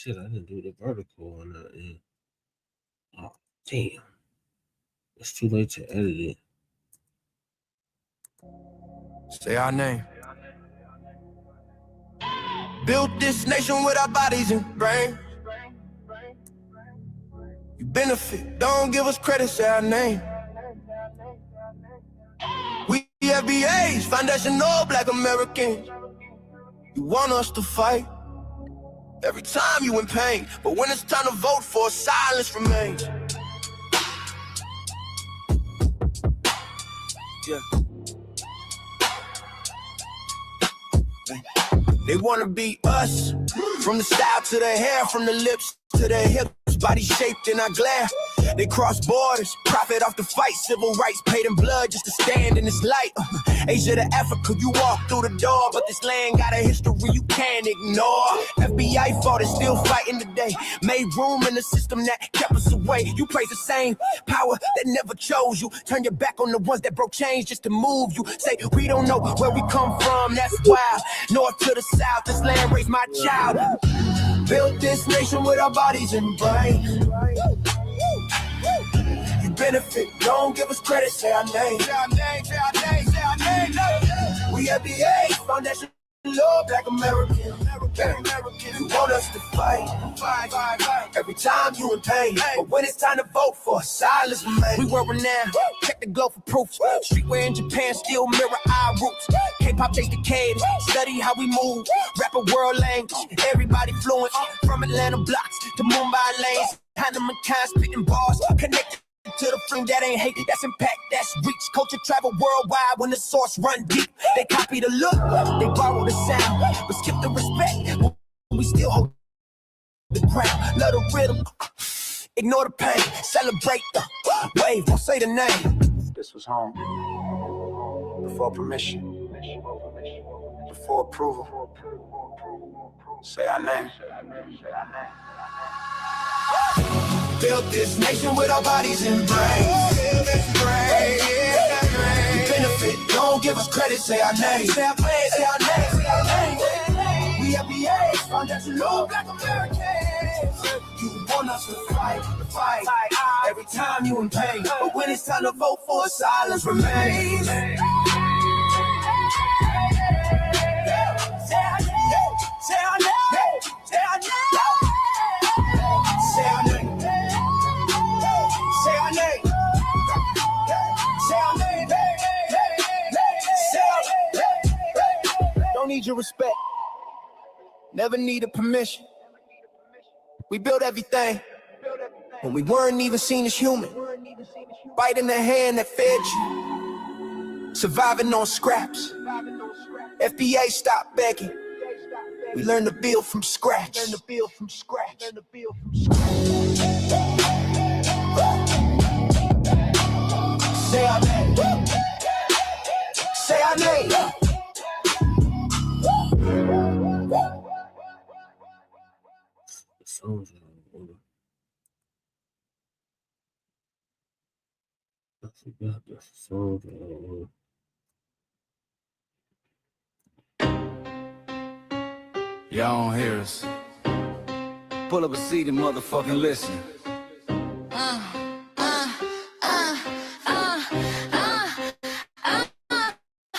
shit, I didn't do the vertical on that end. Oh, damn. It's too late to edit it. Say our name. Built this nation with our bodies and brains. You benefit, don't give us credit, say our name. We FBAs, foundational Black Americans. You want us to fight every time you in pain, but when it's time to vote for, silence remains. Yeah. They wanna be us, from the style to the hair, from the lips to the hips, body shaped in our glare. They cross borders, profit off the fight, civil rights paid in blood just to stand in this light. Asia to Africa, you walk through the door, but this land got a history you can't ignore. FBI fought and still fighting today, made room in the system that kept us away. You praise the same power that never chose you, turn your back on the ones that broke chains just to move you. Say we don't know where we come from, that's wild. North to the south, this land raised my child. Built this nation with our bodies and brains. You benefit, don't give us credit, say our name. Say our name, say our name, say our name. We FBA, foundation love Black American. You want us to fight every time you in pain, but when it's time to vote for, silence remains. We were renowned, check the glow for proof. Streetwear in Japan still mirror our roots. K-pop chase the caves, study how we move. Rapper world language, everybody fluent. From Atlanta blocks to Mumbai lanes. Hannah McCann spitting bars, connected to the flame that ain't hate, that's impact, that's reach. Culture travel worldwide when the source run deep. They copy the look, they borrow the sound, but skip the respect. We still hold the ground, love the rhythm, ignore the pain, celebrate the wave, don't say the name. This was home, before permission, before approval. Say our name. Built this nation with our bodies and brains. We benefit, don't give us credit, say our name. Say our name, say our name, say our name. We FBAs, foundational Black Americans. You want us to fight every time you in pain, but when it's time to vote for, silence remains. Say our name, say our name, say our name. Say our name. Say our name. Say our name. Say our name. Don't need your respect. Never needed permission. We built everything when we weren't even seen as human. Biting the hand that fed you. Surviving on scraps. FBA stopped begging. We learned to build from scratch. Learn to build from scratch. Learn to build from scratch. Say our name. Say our name. The songs are all over. I forgot the songs are all over. Y'all don't hear us. Pull up a seat and motherfucking listen.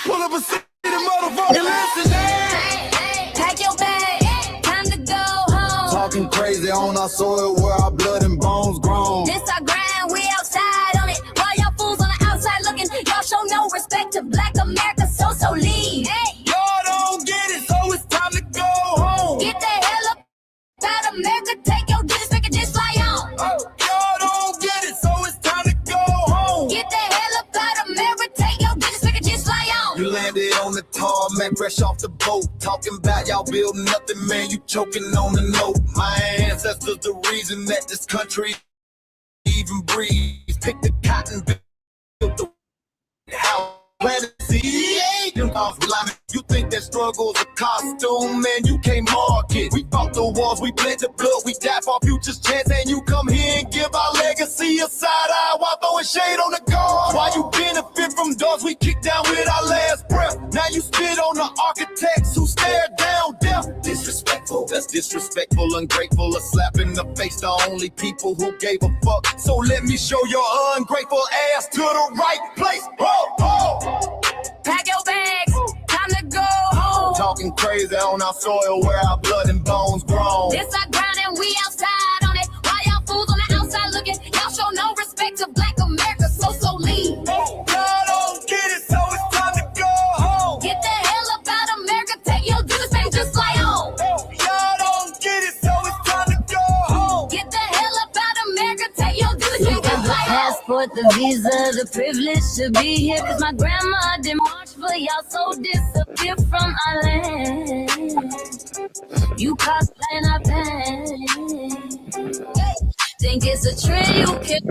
Pull up a seat and motherfucking listen. Hey, pack your bag, time to go home. Talking crazy on our soil where our blood and bones grown. This our grind, we outside on it. While y'all fools on the outside looking, y'all show no respect to Black America, so leave. Hey. Y'all don't get it, so it's time to go home. Get the hell up out of America, take your district and just fly on. Y'all don't get it, so it's time to go home. Get the hell up out of America, take your district and just fly on. You landed on the tarmac, fresh off the boat. Talking about y'all building nothing, man, you choking on the note. My ancestors the reason that this country even breathes. Pick the cotton, built the house, planted seed. You think that struggle's a costume, man, you can't mark it. We fought the wars, we bled the blood, we died for our future's chance, and you come here and give our legacy a side eye while throwing shade on the guard. While you benefit from doors we kicked down with our last breath, now you spit on the architects who stared down death. Disrespectful, That's disrespectful, ungrateful, a slap in the face to only people who gave a fuck. So let me show your ungrateful ass to the right place. Pack your bags, time to go home. Talking crazy on our soil where our blood and bones grown. This our ground and we outside on it. Why y'all fools on the outside looking? Y'all show no respect to Black America, so leave. Y'all don't get it, so it's time to go home. Get the hell up out of America, take your duties back, just fly home. Y'all don't get it, so it's time to go home. Get the hell up out of America, take your duties back, just fly home. Passport, the visa, the privilege to be here. Cause my grandma didn't march for y'all, so disappear from our land. You cosplaying our pain. Think it's a trend you can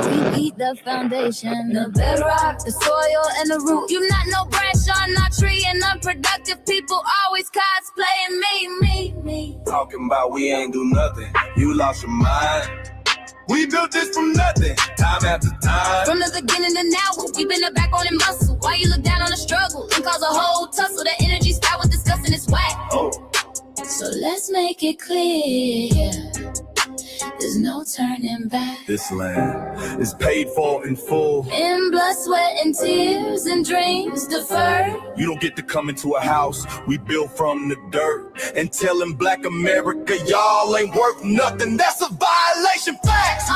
we beat the foundation, the bedrock, the soil, and the root. You not no branch on our tree, and unproductive people always cosplaying me. Talking about we ain't do nothing. You lost your mind. We built this from nothing, time after time. From the beginning to now, we been the backbone and muscle. Why you look down on the struggle and cause a whole tussle? The energy style was disgusting, it's whack. So let's make it clear, there's no turning back. This land is paid for in full. In blood, sweat, and tears, and dreams deferred. You don't get to come into a house we built from the dirt and telling Black America y'all ain't worth nothing. That's a violation. Facts.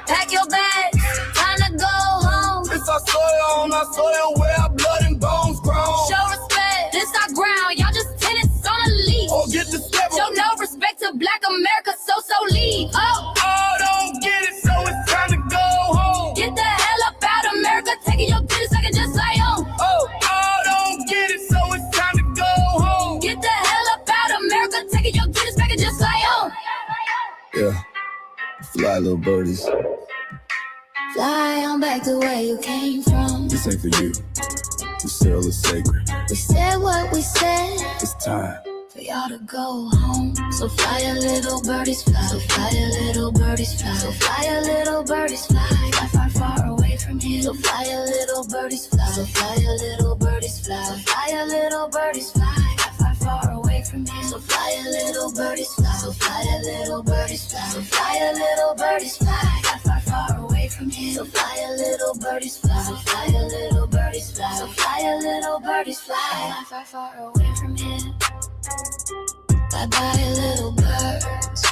Pack your bags, time to go home. It's our soil on our soil where our blood and bones grown. Show respect, this our ground. Y'all just tenants on a leash. Or get the step. Show no respect to Black America, so leave. Don't get it, so it's time to go home. Get the hell up out of America, taking your business, I can just lay on. Don't get it, so it's time to go home. Get the hell up out of America, taking your business, I can just lay on. Yeah, fly little birdies. Fly on back to where you came from. This ain't for you. The cell is sacred. We said what we said. It's time For y'all to go home. So fly a little birdies fly. So fly a little birdies fly. So fly a little birdies fly. Fly far, far away from here. So fly a little birdies fly. So fly a little birdies fly. So fly a little birdies fly. Fly far, far away from here. So fly a little birdies fly. So fly a little birdies fly. So fly a little birdies fly. Fly far, far away from here. So fly a little birdies fly. So fly a little birdies fly. So fly a little birdies fly. Fly far, far away from here. Bye-bye, little birds.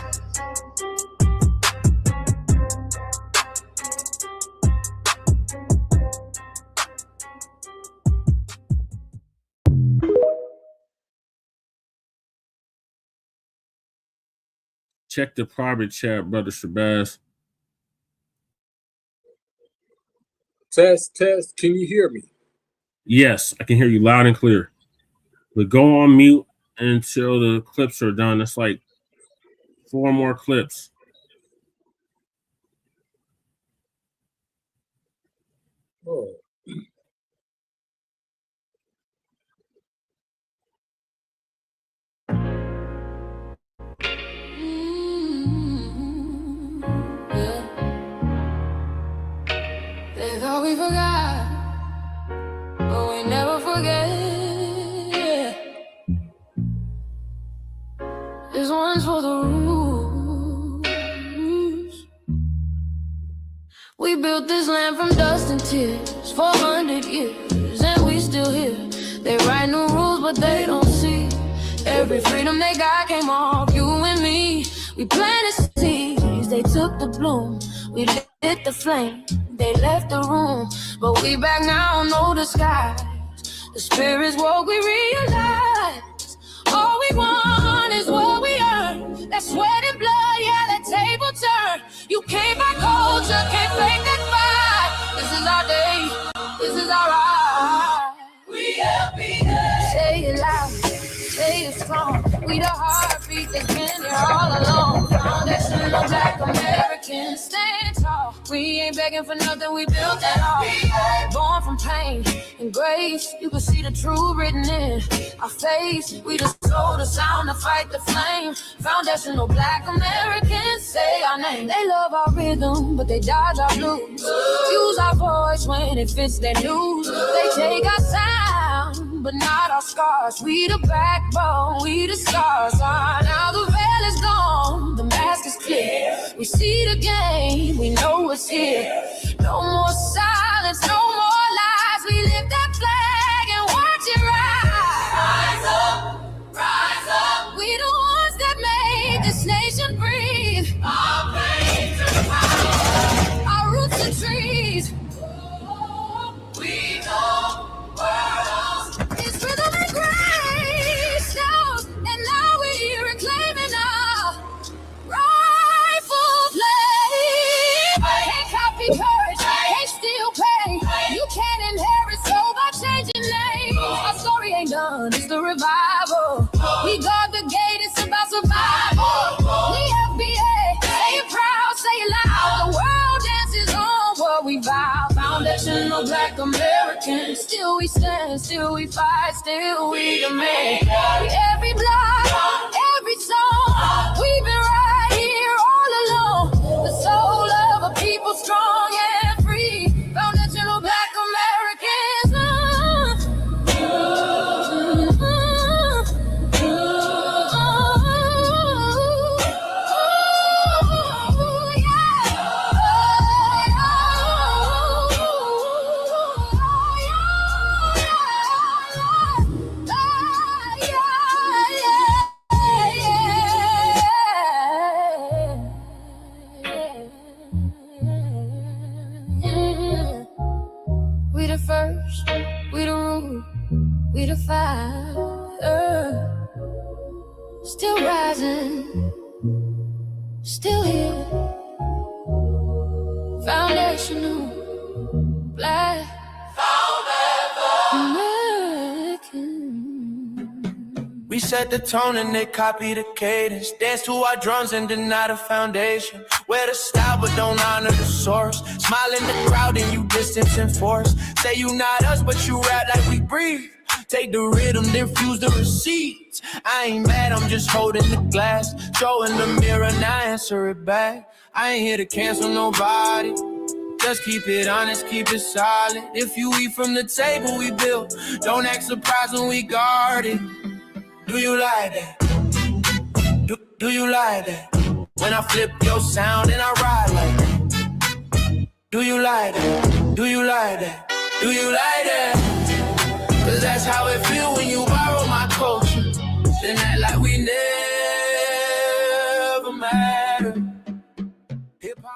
Check the private chat, Brother Shabazz. Test. Can you hear me? Yes, I can hear you loud and clear. But go on mute until the clips are done. It's like 4 more clips. Oh. They thought we forgot, but we never forget. This one's for the rules. We built this land from dust and tears, 400 years, and we still here. They write new rules, but they don't see. Every freedom they got came off you and me. We planted seeds, they took the bloom. We lit the flame, they left the room. But we back now, no disguise. The spirits woke, we realize all we want is what we earn. That sweat and blood, yeah, that table turn. You can't buy culture, can't fake that fight. This is our day, this is our ride. We happy day. Say it loud, say it strong. We the heartbeat that's been here all along. Foundational Black Americans, stand tall. We ain't begging for nothing, we built that all. Born from pain and grace, you can see the truth written in our face. We just sold the sound to fight the flame. Foundational Black Americans, say our name. They love our rhythm, but they dodge our blues. Use our voice when it fits their news. They take our sound, but not our scars. We the backbone, we the stars. Now the veil is gone, the mask is clear. We see the game, we know what's here. No more silence, no more lies. We lift that flag and watch it rise. Rise up, rise up. We the ones that made this nation breathe. Our veins are power, our roots are trees. We know worlds. It's rhythm and grace shows, and now we're here reclaiming our rightful place. Can't copy courage, can't steal pain. You can't inherit soul by changing names. Our story ain't done, it's the revival. We guard the gate, it's about survival. We FBA, say it proud, say it loud. The world dances on what we vow. Foundational Black Americans. Still we stand, still we fight, still we demand. Every block, every song, we've been right here all along. The soul of a people strong and free. Foundational Black Americans. We the first, we the root, we the fire. Still rising, still here. Foundational Black American. We set the tone and they copy the cadence. Dance to our drums and deny the foundation. Wear the style but don't honor the source. Smile in the crowd and you distance and force. Say you not us but you rap like we breathe. Take the rhythm, then fuse the receipts. I ain't mad, I'm just holding the glass. Showing the mirror, now answer it back. I ain't here to cancel nobody. Just keep it honest, keep it solid. If you eat from the table we built, don't act surprised when we guard it. Do you like that? Do you like that? When I flip your sound and I ride like that. Do you like that? Do you like that? Do you like that? Cause that's how it feel when you borrow my culture. Then act like we never mattered. Hip-hop.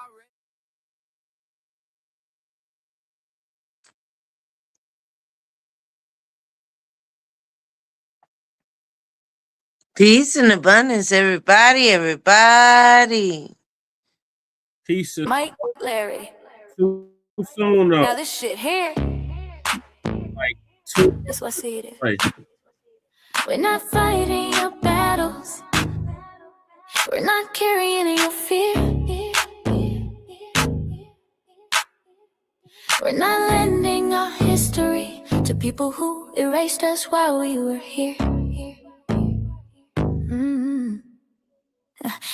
Peace and abundance, everybody. Peace is Mike, Larry. too soon though. Now this shit here, Like too that's what I see it is. right. We're not fighting your battles. We're not carrying your fear. We're not lending our history to people who erased us while we were here.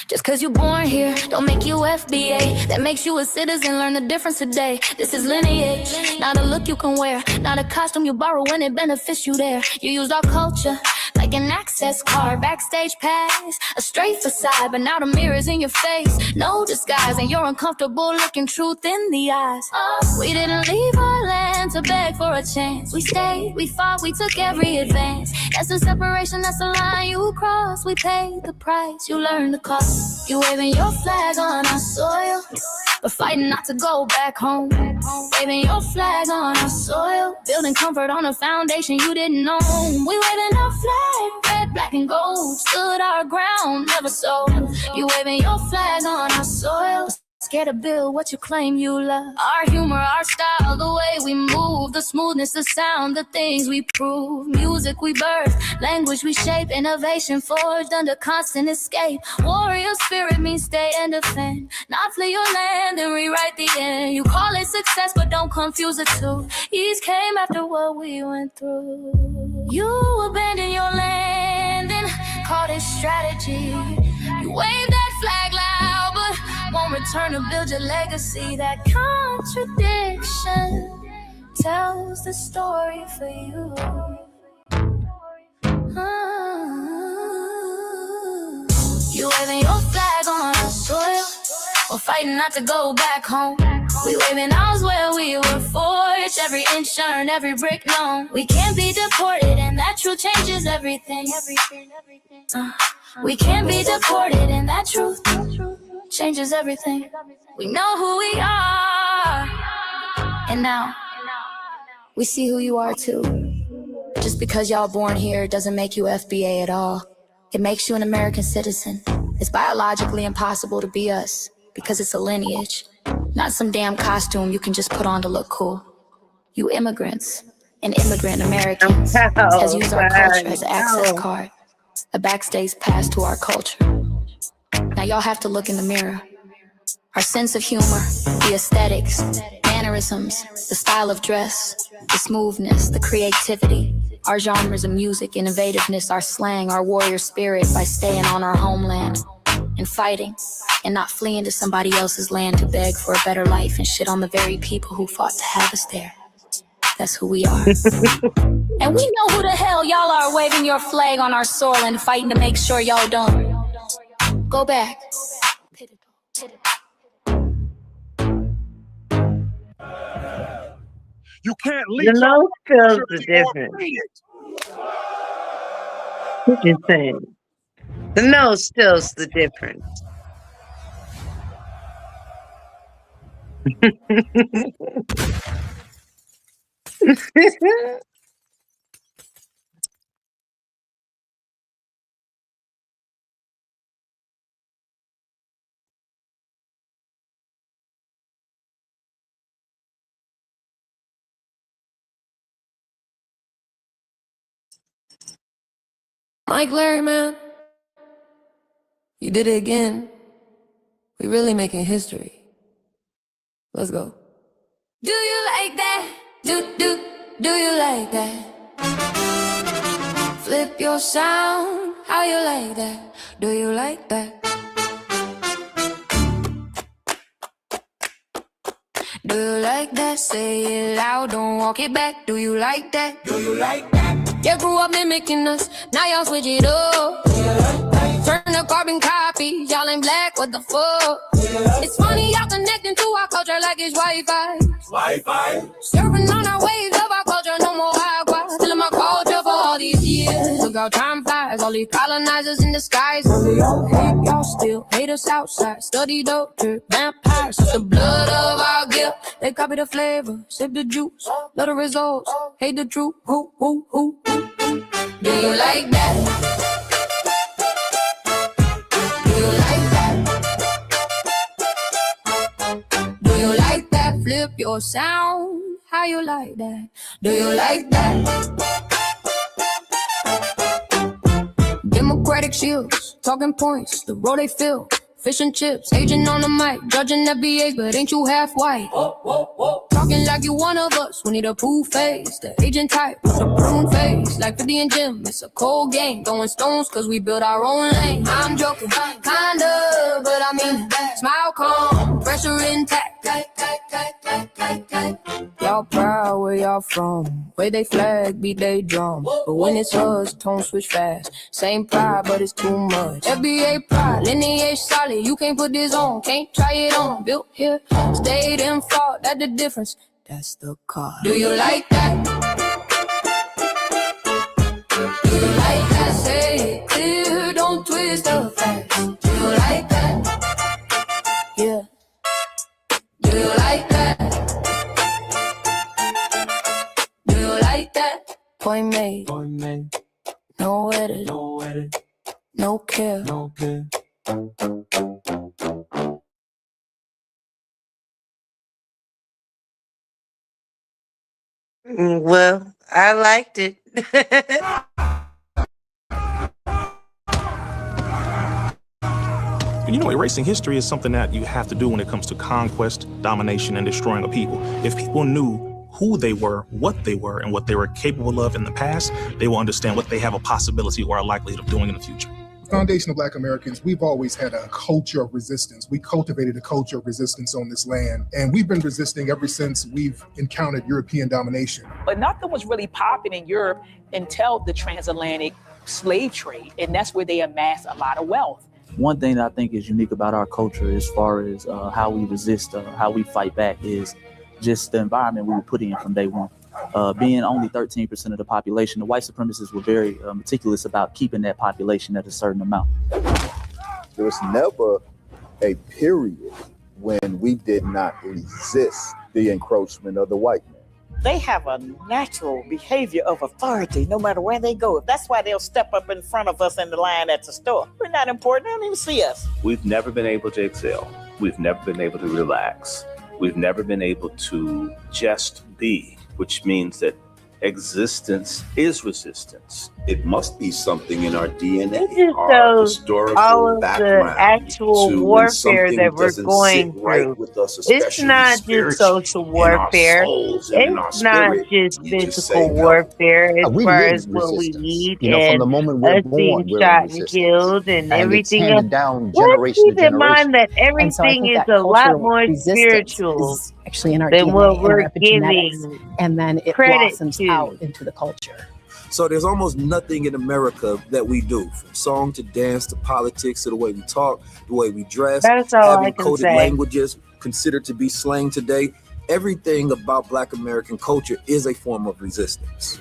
Just cause you're born here, don't make you FBA. That makes you a citizen, learn the difference today. This is lineage, not a look you can wear. Not a costume you borrow when it benefits you there. You used our culture like an access card, backstage pass, a straight facade. But now the mirror's in your face, no disguise. And you're uncomfortable looking truth in the eyes. We didn't leave our land to beg for a chance. We stayed, we fought, we took every advance. That's the separation, that's the line you cross. We paid the price, you learned the cost. You waving your flag on our soil, but fighting not to go back home. Waving your flag on our soil, building comfort on a foundation you didn't own. We waving our flag, red, black, and gold. Stood our ground, never sold. You waving your flag on our soil, scared to build what you claim you love. Our humor, our style, the way we move, the smoothness, the sound, the things we prove. Music we birth, language we shape, innovation forged under constant escape. Warrior spirit means stay and defend, not flee your land and rewrite the end. You call it success, but don't confuse the two. Ease came after what we went through. You abandoned your land and called it strategy. You waved that flag loud, but won't return to build your legacy. That contradiction tells the story for you. We're fighting not to go back home. We waving ours where we were forged. Every inch earned, every brick known. We can't be deported, and that truth changes everything. We can't be deported, and that truth changes everything. We know who we are, and now we see who you are too. Just because y'all born here doesn't make you FBA at all. It makes you an American citizen. It's biologically impossible to be us because it's a lineage, not some damn costume you can just put on to look cool. You immigrants and immigrant Americans has used our culture as an access card, a backstage pass to our culture. Now y'all have to look in the mirror. Our sense of humor, the aesthetics, mannerisms, the style of dress, the smoothness, the creativity, our genres of music, innovativeness, our slang, our warrior spirit by staying on our homeland and fighting and not fleeing to somebody else's land to beg for a better life and shit on the very people who fought to have us there. That's who we are. And we know who the hell y'all are waving your flag on our soil and fighting to make sure y'all don't go back. You can't leave. The nose feels the difference. What you saying? The nose feels the difference. Mike Larry, man, you did it again. We really making history. Let's go. Do you like that? Do you like that? Flip your sound, how you like that? Do you like that? Do you like that? Say it loud, don't walk it back. Do you like that? Do you like that? You grew up mimicking us, now y'all switch it up. Turn the carbon copy, y'all ain't black, what the fuck? It's funny, y'all connecting to our culture like it's Wi-Fi. Surfing on our waves of our culture, no more agua. Stealing my culture for all these years. Look how time flies, all these colonizers in the skies. Hate y'all still, hate us outside. Study doctor, vampires, it's the blood of our guilt. They copy the flavor, sip the juice. Love the results, hate the truth. Who? Do you like that? Do you like that? Do you like that? Flip your sound. How you like that? Do you like that? Democratic shields, talking points, the road they fill. Fish and chips, agent on the mic, judging FBA, but ain't you half white? Talking like you one of us, we need a proof face. The agent type with a prune face, like 50 and Jim, it's a cold game. Throwing stones cause we build our own lane. I'm joking, kinda, but I mean smile calm, pressure intact. Y'all proud where y'all from, where they flag, beat they drum. But when it's us, tone switch fast. Same pride, but it's too much. FBA pride, lineage solid, you can't put this on, can't try it on. Built here, stayed and fought, that's the difference. That's the car. Do you like that? Do you like that? Say it clear, don't twist the facts. Do you like that? Yeah. Do you like that? Do you like that? Point made. No edit. No care. Well, I liked it. And you know, erasing history is something that you have to do when it comes to conquest, domination, and destroying a people. If people knew who they were, what they were, and what they were capable of in the past, they will understand what they have a possibility or a likelihood of doing in the future. Foundation of Black Americans, we've always had a culture of resistance. We cultivated a culture of resistance on this land, and we've been resisting ever since we've encountered European domination. But nothing was really popping in Europe until the transatlantic slave trade, and that's where they amassed a lot of wealth. One thing that I think is unique about our culture as far as how we resist, how we fight back, is just the environment we were put in from day one. Being only 13% of the population, the white supremacists were very meticulous about keeping that population at a certain amount. There was never a period when we did not resist the encroachment of the white man. They have a natural behavior of authority no matter where they go. That's why they'll step up in front of us in the line at the store. We're not important. They don't even see us. We've never been able to excel. We've never been able to relax. We've never been able to just be, which means that existence is resistance. It must be something in our DNA, This our shows historical all of the background, actual to when warfare something that we're doesn't going sit right through. with us, It's especially not just spiritually, social in our warfare. souls and in our It's not spirit. just You just say physical no. warfare as We far live as what we resistance. need You know, from and the moment we're us being born, we're in shot and resistance. killed and And it's everything else. handed down Let's generation keep to in mind generation. that And so I everything think is that a lot cultural more resistance spiritual is actually in our than what DNA and we're our epigenetics, giving and then it credit blossoms to. out into the culture. So there's almost nothing in America that we do, from song to dance to politics to the way we talk, the way we dress, That's all I having can coded say. languages considered to be slang today. Everything about Black American culture is a form of resistance.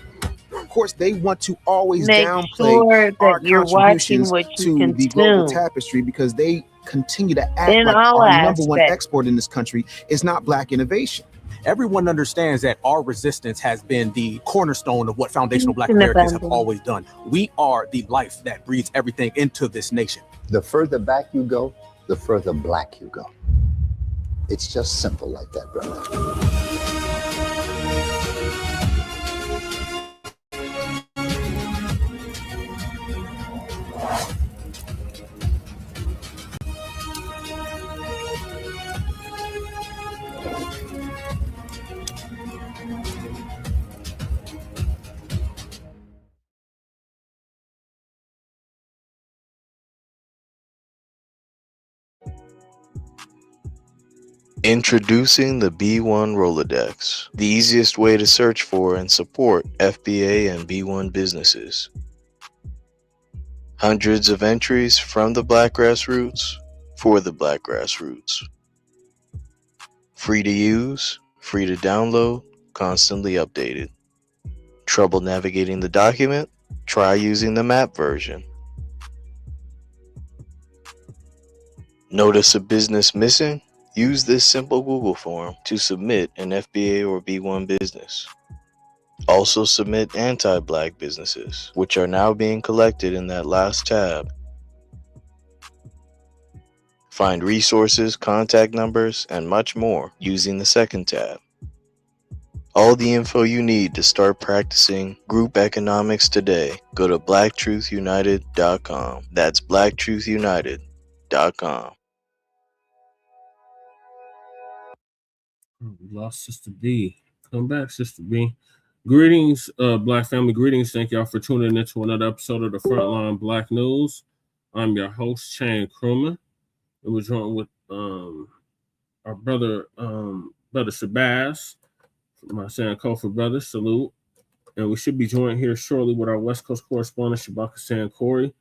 Of course, they want to always Make downplay sure our that you're watching contributions what you to the global consume tapestry because they continue to act in like all our number one aspects. export in this country is not Black innovation. Everyone understands that our resistance has been the cornerstone of what foundational Black Peace and Americans have abundance. always done. We are the life that breathes everything into this nation. The further back you go, the further black you go. It's just simple like that, brother. Introducing the B1 Rolodex, the easiest way to search for and support FBA and B1 businesses. Hundreds of entries from the Black grassroots for the Black grassroots. Free to use, free to download, constantly updated. Trouble navigating the document? Try using the map version. Notice a business missing? Use this simple Google form to submit an FBA or B1 business. Also submit anti-Black businesses, which are now being collected in that last tab. Find resources, contact numbers, and much more using the second tab. All the info you need to start practicing group economics today. Go to blacktruthunited.com. That's blacktruthunited.com. We lost Sister B. Come back, Sister B. Greetings, Black family. Greetings. Thank y'all for tuning into another episode of the Frontline Black News. I'm your host, Shane Crewman. And we're joined with our brother, Brother Shabazz, my Sankofa brother. Salute. And we should be joined here shortly with our West Coast correspondent, Shabaka Sankori,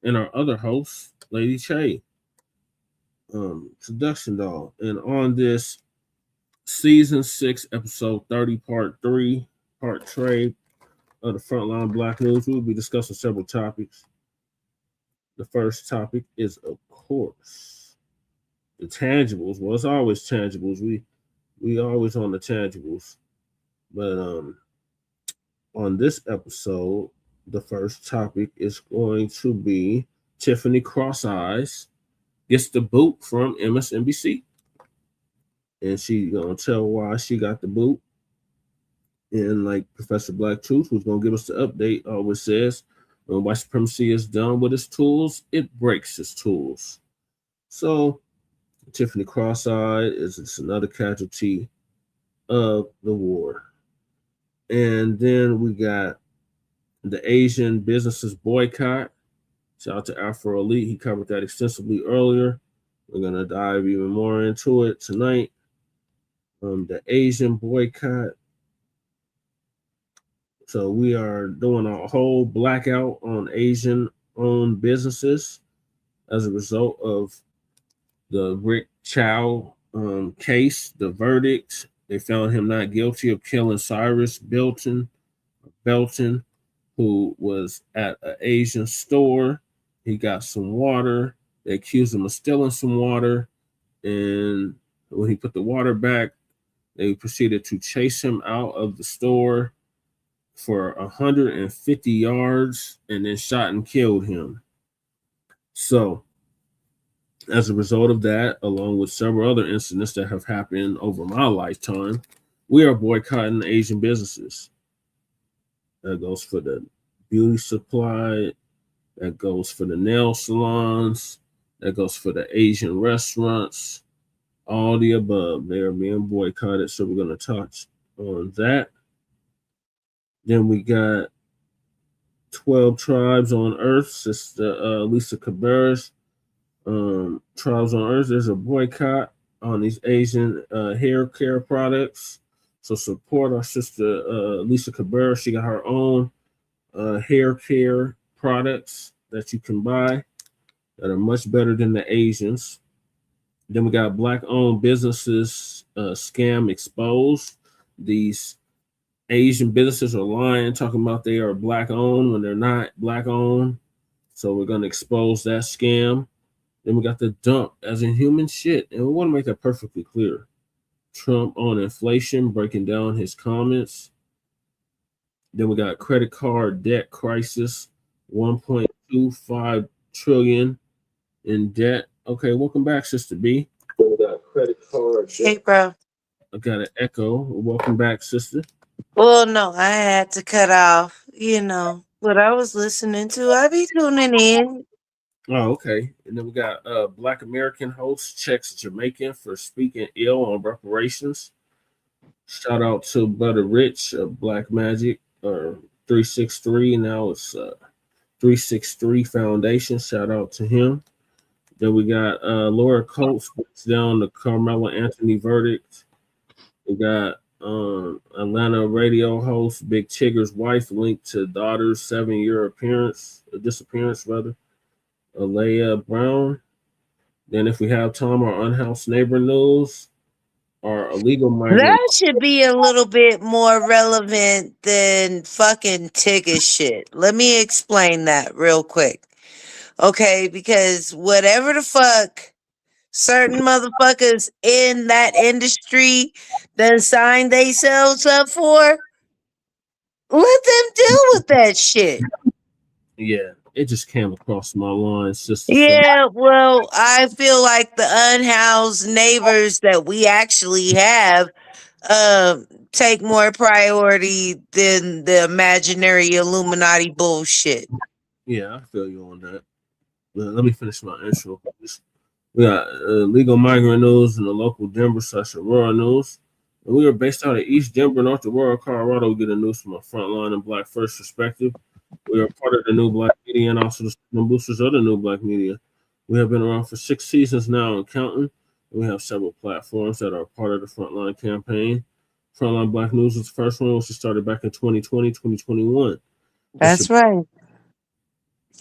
and our other host, Lady Che. Seduction Doll. And on this Season 6, Episode 30, Part 3, Part Trade of the Frontline Black News, we'll be discussing several topics. The first topic is, of course, the tangibles. Well, it's always tangibles. We always on the tangibles. But on this episode, the first topic is going to be Tiffany Cross Eyes gets the boot from MSNBC. And she's going to tell why she got the boot. And like Professor Black Truth, who's going to give us the update, always says, when white supremacy is done with its tools, it breaks its tools. So Tiffany Cross-Eyed is just another casualty of the war. And then we got the Asian businesses boycott. Shout out to Afro Elite. He covered that extensively earlier. We're going to dive even more into it tonight. The Asian boycott. So we are doing a whole blackout on Asian-owned businesses. as a result of the Rick Chow case, the verdict. They found him not guilty of killing Cyrus Belton, who was at an Asian store. He got some water. They accused him of stealing some water. And when he put the water back, they proceeded to chase him out of the store for 150 yards and then shot and killed him. So, as a result of that, along with several other incidents that have happened over my lifetime, we are boycotting Asian businesses. That goes for the beauty supply, that goes for the nail salons, that goes for the Asian restaurants, all the above. They are being boycotted, so we're going to touch on that. Then we got 12 Tribes on Earth, Sister Lisa Cabarrus. Tribes on Earth, there's a boycott on these Asian hair care products. So support our sister Lisa Cabarrus. She got her own hair care products that you can buy that are much better than the Asians. Then we got Black-owned businesses scam exposed. These Asian businesses are lying, talking about they are Black-owned when they're not Black-owned. So we're going to expose that scam. Then we got the dump as in human shit. And we want to make that perfectly clear. Trump on inflation, breaking down his comments. Then we got credit card debt crisis, 1.25 trillion in debt. Okay, welcome back, Sister B. We got credit card debt. Hey, bro. I got an echo. Welcome back, sister. Well, no, I had to cut off, what I was listening to. I be tuning in. Oh, okay. And then we got Black American host CHECCS Jamaican for speaking ill on reparations. Shout out to Brother Rich of Black Magic, or 363. Now it's 363 Foundation. Shout out to him. Then we got Laura Coates breaks down the Karmelo Anthony verdict. We got Atlanta radio host Big Tigger's wife linked to daughter's 7-year disappearance. Ailea Brown. Then, if we have time, our Unhoused neighbor news, our illegal migrant. That should be a little bit more relevant than fucking Tigger shit. Let me explain that real quick. Okay, because whatever the fuck certain motherfuckers in that industry done signed themselves up for, let them deal with that shit. Yeah, it just came across my line, sister. Yeah, well, I feel like the unhoused neighbors that we actually have take more priority than the imaginary Illuminati bullshit. Yeah, I feel you on that. Let me finish my intro. We got legal migrant news and the local Denver / Aurora news. And we are based out of East Denver, North Aurora, Colorado. We get the news from a frontline and Black First perspective. We are part of the new Blacc Media and also the boosters of the new Blacc Media. We have been around for 6 seasons now and counting. We have several platforms that are part of the Frontline campaign. Frontline Black News was the first one, which started back in 2020, 2021. That's right.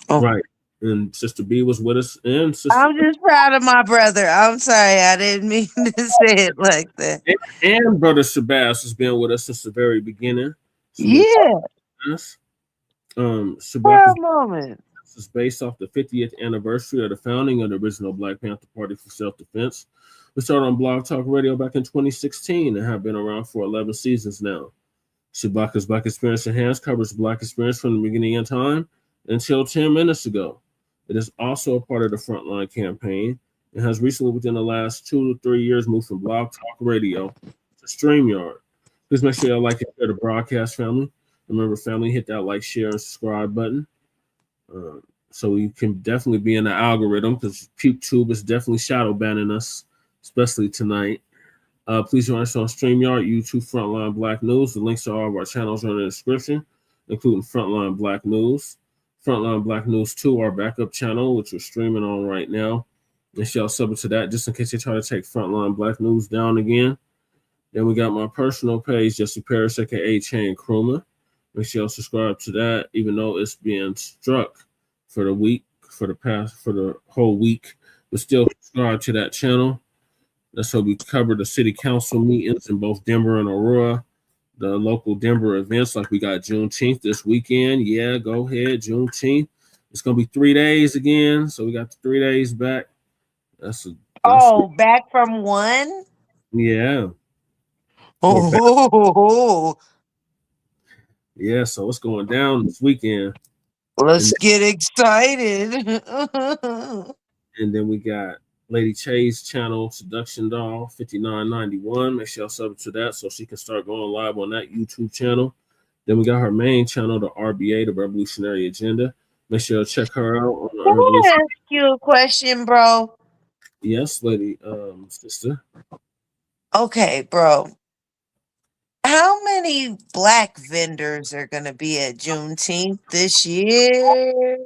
Right. And Sister B was with us. And Sister I'm just proud of my brother. I'm sorry, I didn't mean to say it like that. And Brother Shabazz has been with us since the very beginning. So yeah. Shabazz is based off the 50th anniversary of the founding of the original Black Panther Party for Self-Defense. We started on Blog Talk Radio back in 2016 and have been around for 11 seasons now. Shabaka's Black Experience Enhanced covers Black experience from the beginning of time until 10 minutes ago. It is also a part of the Frontline campaign and has recently, within the last 2 to 3 years, moved from Blog Talk Radio to StreamYard. Please make sure y'all like and share the broadcast, family. Remember, family, hit that like, share, and subscribe button. So you can definitely be in the algorithm, because YouTube is definitely shadow banning us, especially tonight. Please join us on StreamYard, YouTube, Frontline Black News. The links to all of our channels are in the description, including Frontline Black News. Frontline Black News 2, our backup channel, which we're streaming on right now. And y'all sub to that just in case they try to take Frontline Black News down again. Then we got my personal page, Disappearance, aka Chain Kruma. Make sure y'all subscribe to that, even though it's being struck for the week for the whole week, but still subscribe to that channel. That's how we cover the city council meetings in both Denver and Aurora, the local Denver events, like we got Juneteenth this weekend. Yeah, go ahead, Juneteenth. It's gonna be 3 days again, so we got the 3 days back. That's back from one. Yeah. Oh, yeah. So it's going down this weekend. Let's get excited. And then we got Lady Che's channel, Seduction Doll, 5991. Make sure y'all sub to that so she can start going live on that YouTube channel. Then we got her main channel, the RBA, the Revolutionary Agenda. Make sure you check her out. On Can I ask you a question, bro? Yes, lady, sister. Okay, bro. How many black vendors are going to be at Juneteenth this year?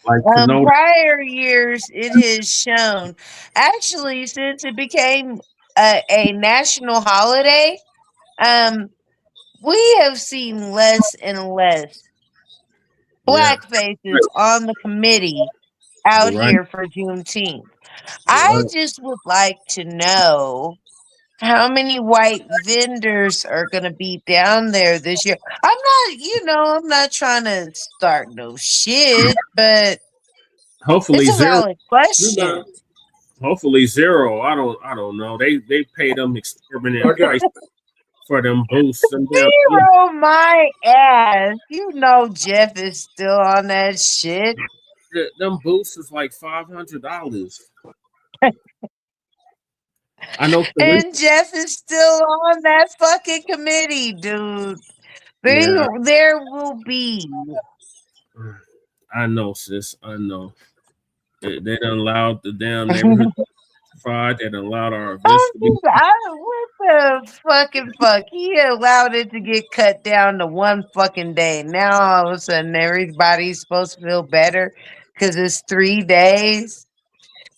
Prior years, it has shown. Actually, since it became a national holiday, we have seen less and less black faces on the committee out here for Juneteenth. I just would like to know how many white vendors are going to be down there this year. I'm not trying to start no shit, but hopefully it's a zero. valid question. Hopefully zero. I don't know. They pay them exorbitant price for them booths. Zero my ass. You know Jeff is still on that shit. Them booths is like $500. I know. And Jeff is still on that fucking committee, dude. There will be. I know, sis. I know. They done allowed the damn neighborhood fried. They done allowed our events to be. What the fucking fuck? He allowed it to get cut down to one fucking day. Now all of a sudden everybody's supposed to feel better because it's 3 days.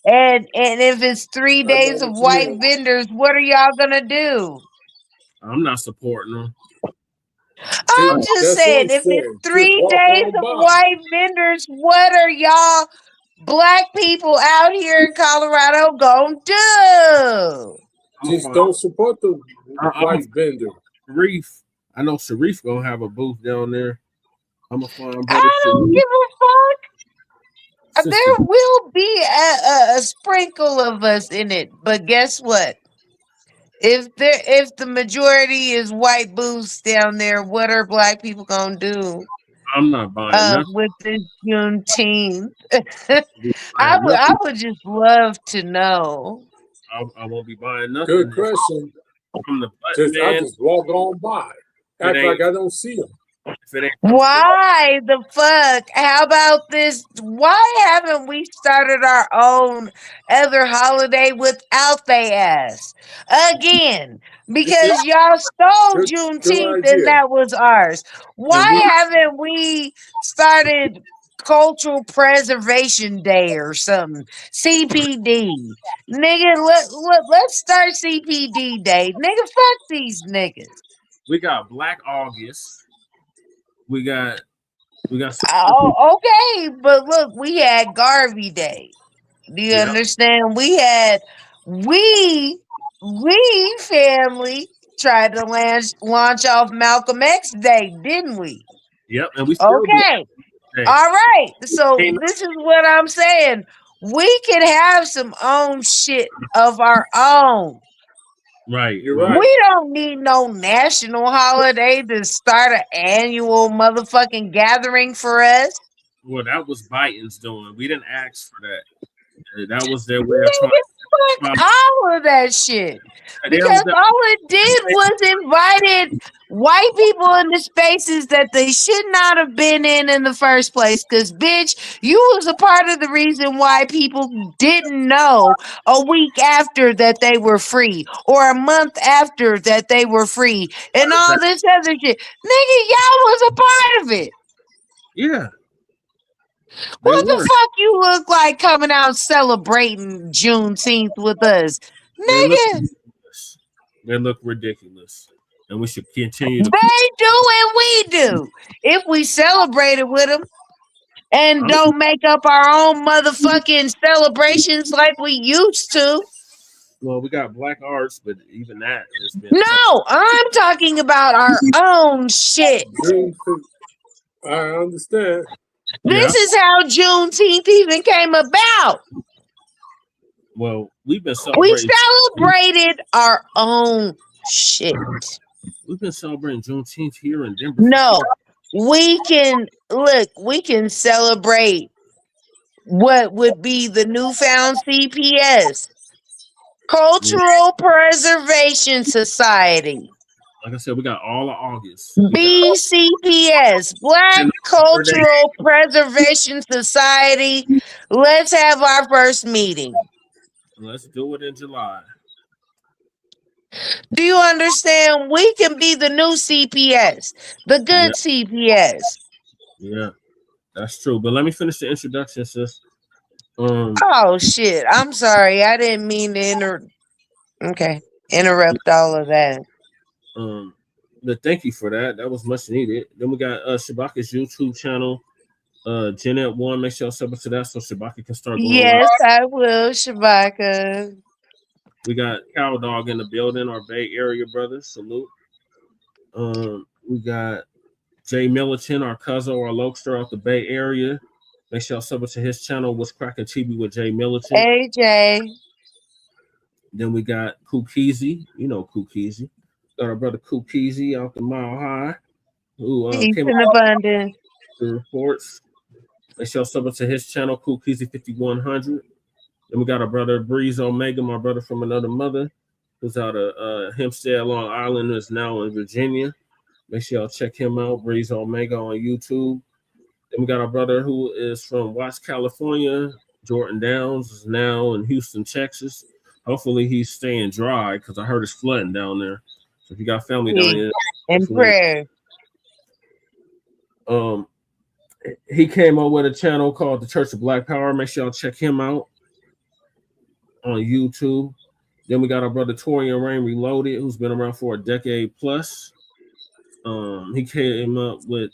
And if it's 3 days of white vendors, what are y'all gonna do? I'm not supporting them. I'm just saying, if it's 3 days of white vendors, what are y'all black people out here in Colorado gonna do? Just don't support the white vendor. Sharif, I know Sharif gonna have a booth down there. I'm gonna find. I don't give a fuck. There will be a sprinkle of us in it, but guess what? If the majority is white booths down there, what are black people gonna do? I'm not buying nothing with this Juneteenth. I would just love to know. I won't be buying nothing. Good question. From the I just walk on by, act like I don't see them. Why the fuck? How about this? Why haven't we started our own other holiday without they ass? Again, because y'all stole Juneteenth and that was ours. Why haven't we started Cultural Preservation Day or something? CPD. Nigga, let's start CPD Day. Nigga, fuck these niggas. We got Black August. We got okay, but look, we had Garvey Day. Do you understand? We family tried to launch off Malcolm X Day, didn't we? Yep, and we still okay. All right. So this is what I'm saying. We can have some own shit of our own. Right, you're right. We don't need no national holiday to start an annual motherfucking gathering for us. Well, that was Biden's doing. We didn't ask for that. That was their way of trying. All of that shit. Because all it did was invited white people into spaces that they should not have been in the first place. Because, bitch, you was a part of the reason why people didn't know a week after that they were free or a month after that they were free and all this other shit. Nigga, y'all was a part of it. Yeah. What the fuck you look like coming out celebrating Juneteenth with us? Nigga. They look ridiculous. And we should continue to They do and we do. If we celebrated with them and don't make up our own motherfucking celebrations like we used to. Well, we got Black Arts, but even that has been. No, I'm talking about our own shit. I understand. This is how Juneteenth even came about. Well, we've been We celebrating. celebrated our own shit. We've been celebrating Juneteenth here in Denver. No, we can celebrate what would be the newfound CPS, Cultural Preservation Society. Like I said, we got all of August. BCPS, Black Cultural Preservation Society. Let's have our first meeting. Let's do it in July. Do you understand? We can be the new CPS, the good CPS. Yeah, that's true. But let me finish the introduction, sis. Oh shit! I'm sorry. I didn't mean to interrupt all of that. But thank you for that. That was much needed. Then we got Shabaka's YouTube channel, Jeanette One. Make sure y'all sub to that so Shabaka can start going Yes, live. I will, Shabaka. We got Cow Dog in the building, our Bay Area brothers. Salute. We got Jay Militant, our cousin, our Lokester out the Bay Area. Make sure y'all sub to his channel, What's Cracking TV with Jay Militant. AJ. Then we got Kukizi. You know Kukizi. Got our brother Kukizi out the Mile High, who Peace came in out abundance. the reports. Make sure y'all sub to his channel, Kukizi 5100. Then we got our brother Breeze Omega, my brother from another mother, who's out of Hempstead, Long Island, is now in Virginia. Make sure y'all check him out, Breeze Omega on YouTube. Then we got our brother who is from Watts, California. Jordan Downs is now in Houston, Texas. Hopefully he's staying dry because I heard it's flooding down there. So if you got family down there, in prayer. He came up with a channel called the Church of Black Power. Make sure y'all check him out on YouTube. Then we got our brother Torian Rain Reloaded, who's been around for a decade plus. He came up with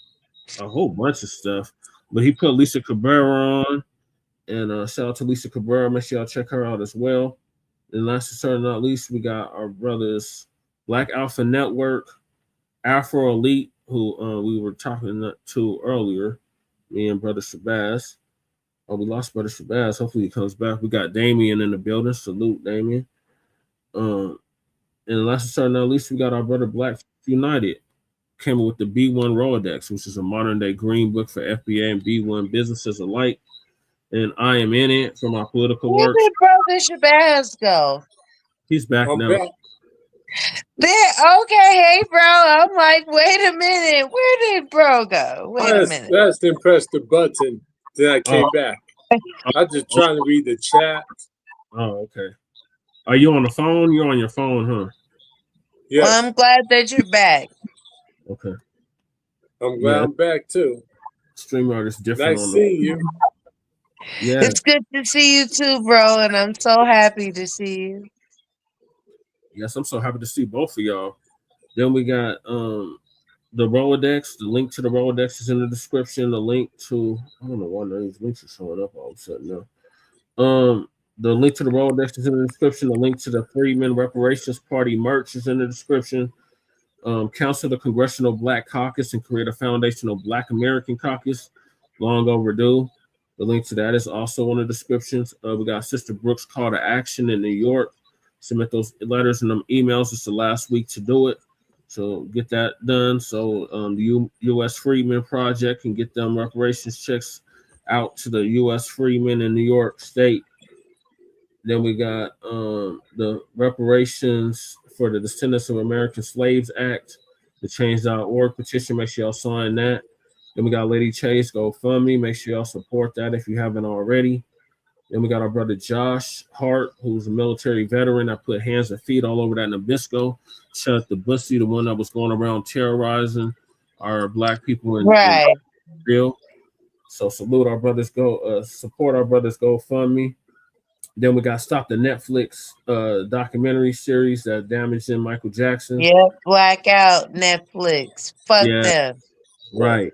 a whole bunch of stuff, but he put Lisa Cabrera on, and shout out to Lisa Cabrera. Make sure y'all check her out as well. And last but certainly not least, we got our brothers Black Alpha Network, Afro Elite, who we were talking to earlier, me and brother Shabazz. Oh, we lost brother Shabazz. Hopefully he comes back. We got Damien in the building. Salute, Damien. And last but certainly not least, we got our brother Black United. Came up with the B1 Rolodex, which is a modern day green book for FBA and B1 businesses alike. And I am in it for my political Where work. did brother Shabazz go? He's back now. There, okay, hey bro. I'm like, wait a minute. Where did bro go? Wait a minute. That's to press the button. Then I came back. I'm just trying to read the chat. Oh, okay. Are you on the phone? You're on your phone, huh? Yeah. Well, I'm glad that you're back. Okay. I'm glad I'm back too. StreamYard is different. Nice seeing you. Yeah. It's good to see you too, bro, and I'm so happy to see you. Yes, I'm so happy to see both of y'all. Then we got the Rolodex. The link to the Rolodex is in the description. The link to I don't know why none of these links are showing up all of a sudden now. The link to the Rolodex is in the description. The link to the Freedmen Reparations Party merch is in the description. Council the Congressional Black Caucus and create a foundational Black American Caucus. Long overdue. The link to that is also in the descriptions. We got Sister Brooks' call to action in New York. Submit those letters and them emails. It's the last week to do it. So get that done. So the U.S. Freedmen Project can get them reparations checks out to the U.S. Freedmen in New York State. Then we got the reparations for the Descendants of American Slaves Act, the change.org petition. Make sure y'all sign that. Then we got Lady Chase GoFundMe. Make sure y'all support that if you haven't already. Then we got our brother Josh Hart, who's a military veteran. I put hands and feet all over that Nabisco. Shut the Bussy, the one that was going around terrorizing our Black people in real. So salute our brothers. Support our brothers GoFundMe. Then we got Stop the Netflix documentary series that damaged in Michael Jackson. Yep, Blackout Netflix. Fuck them. Right.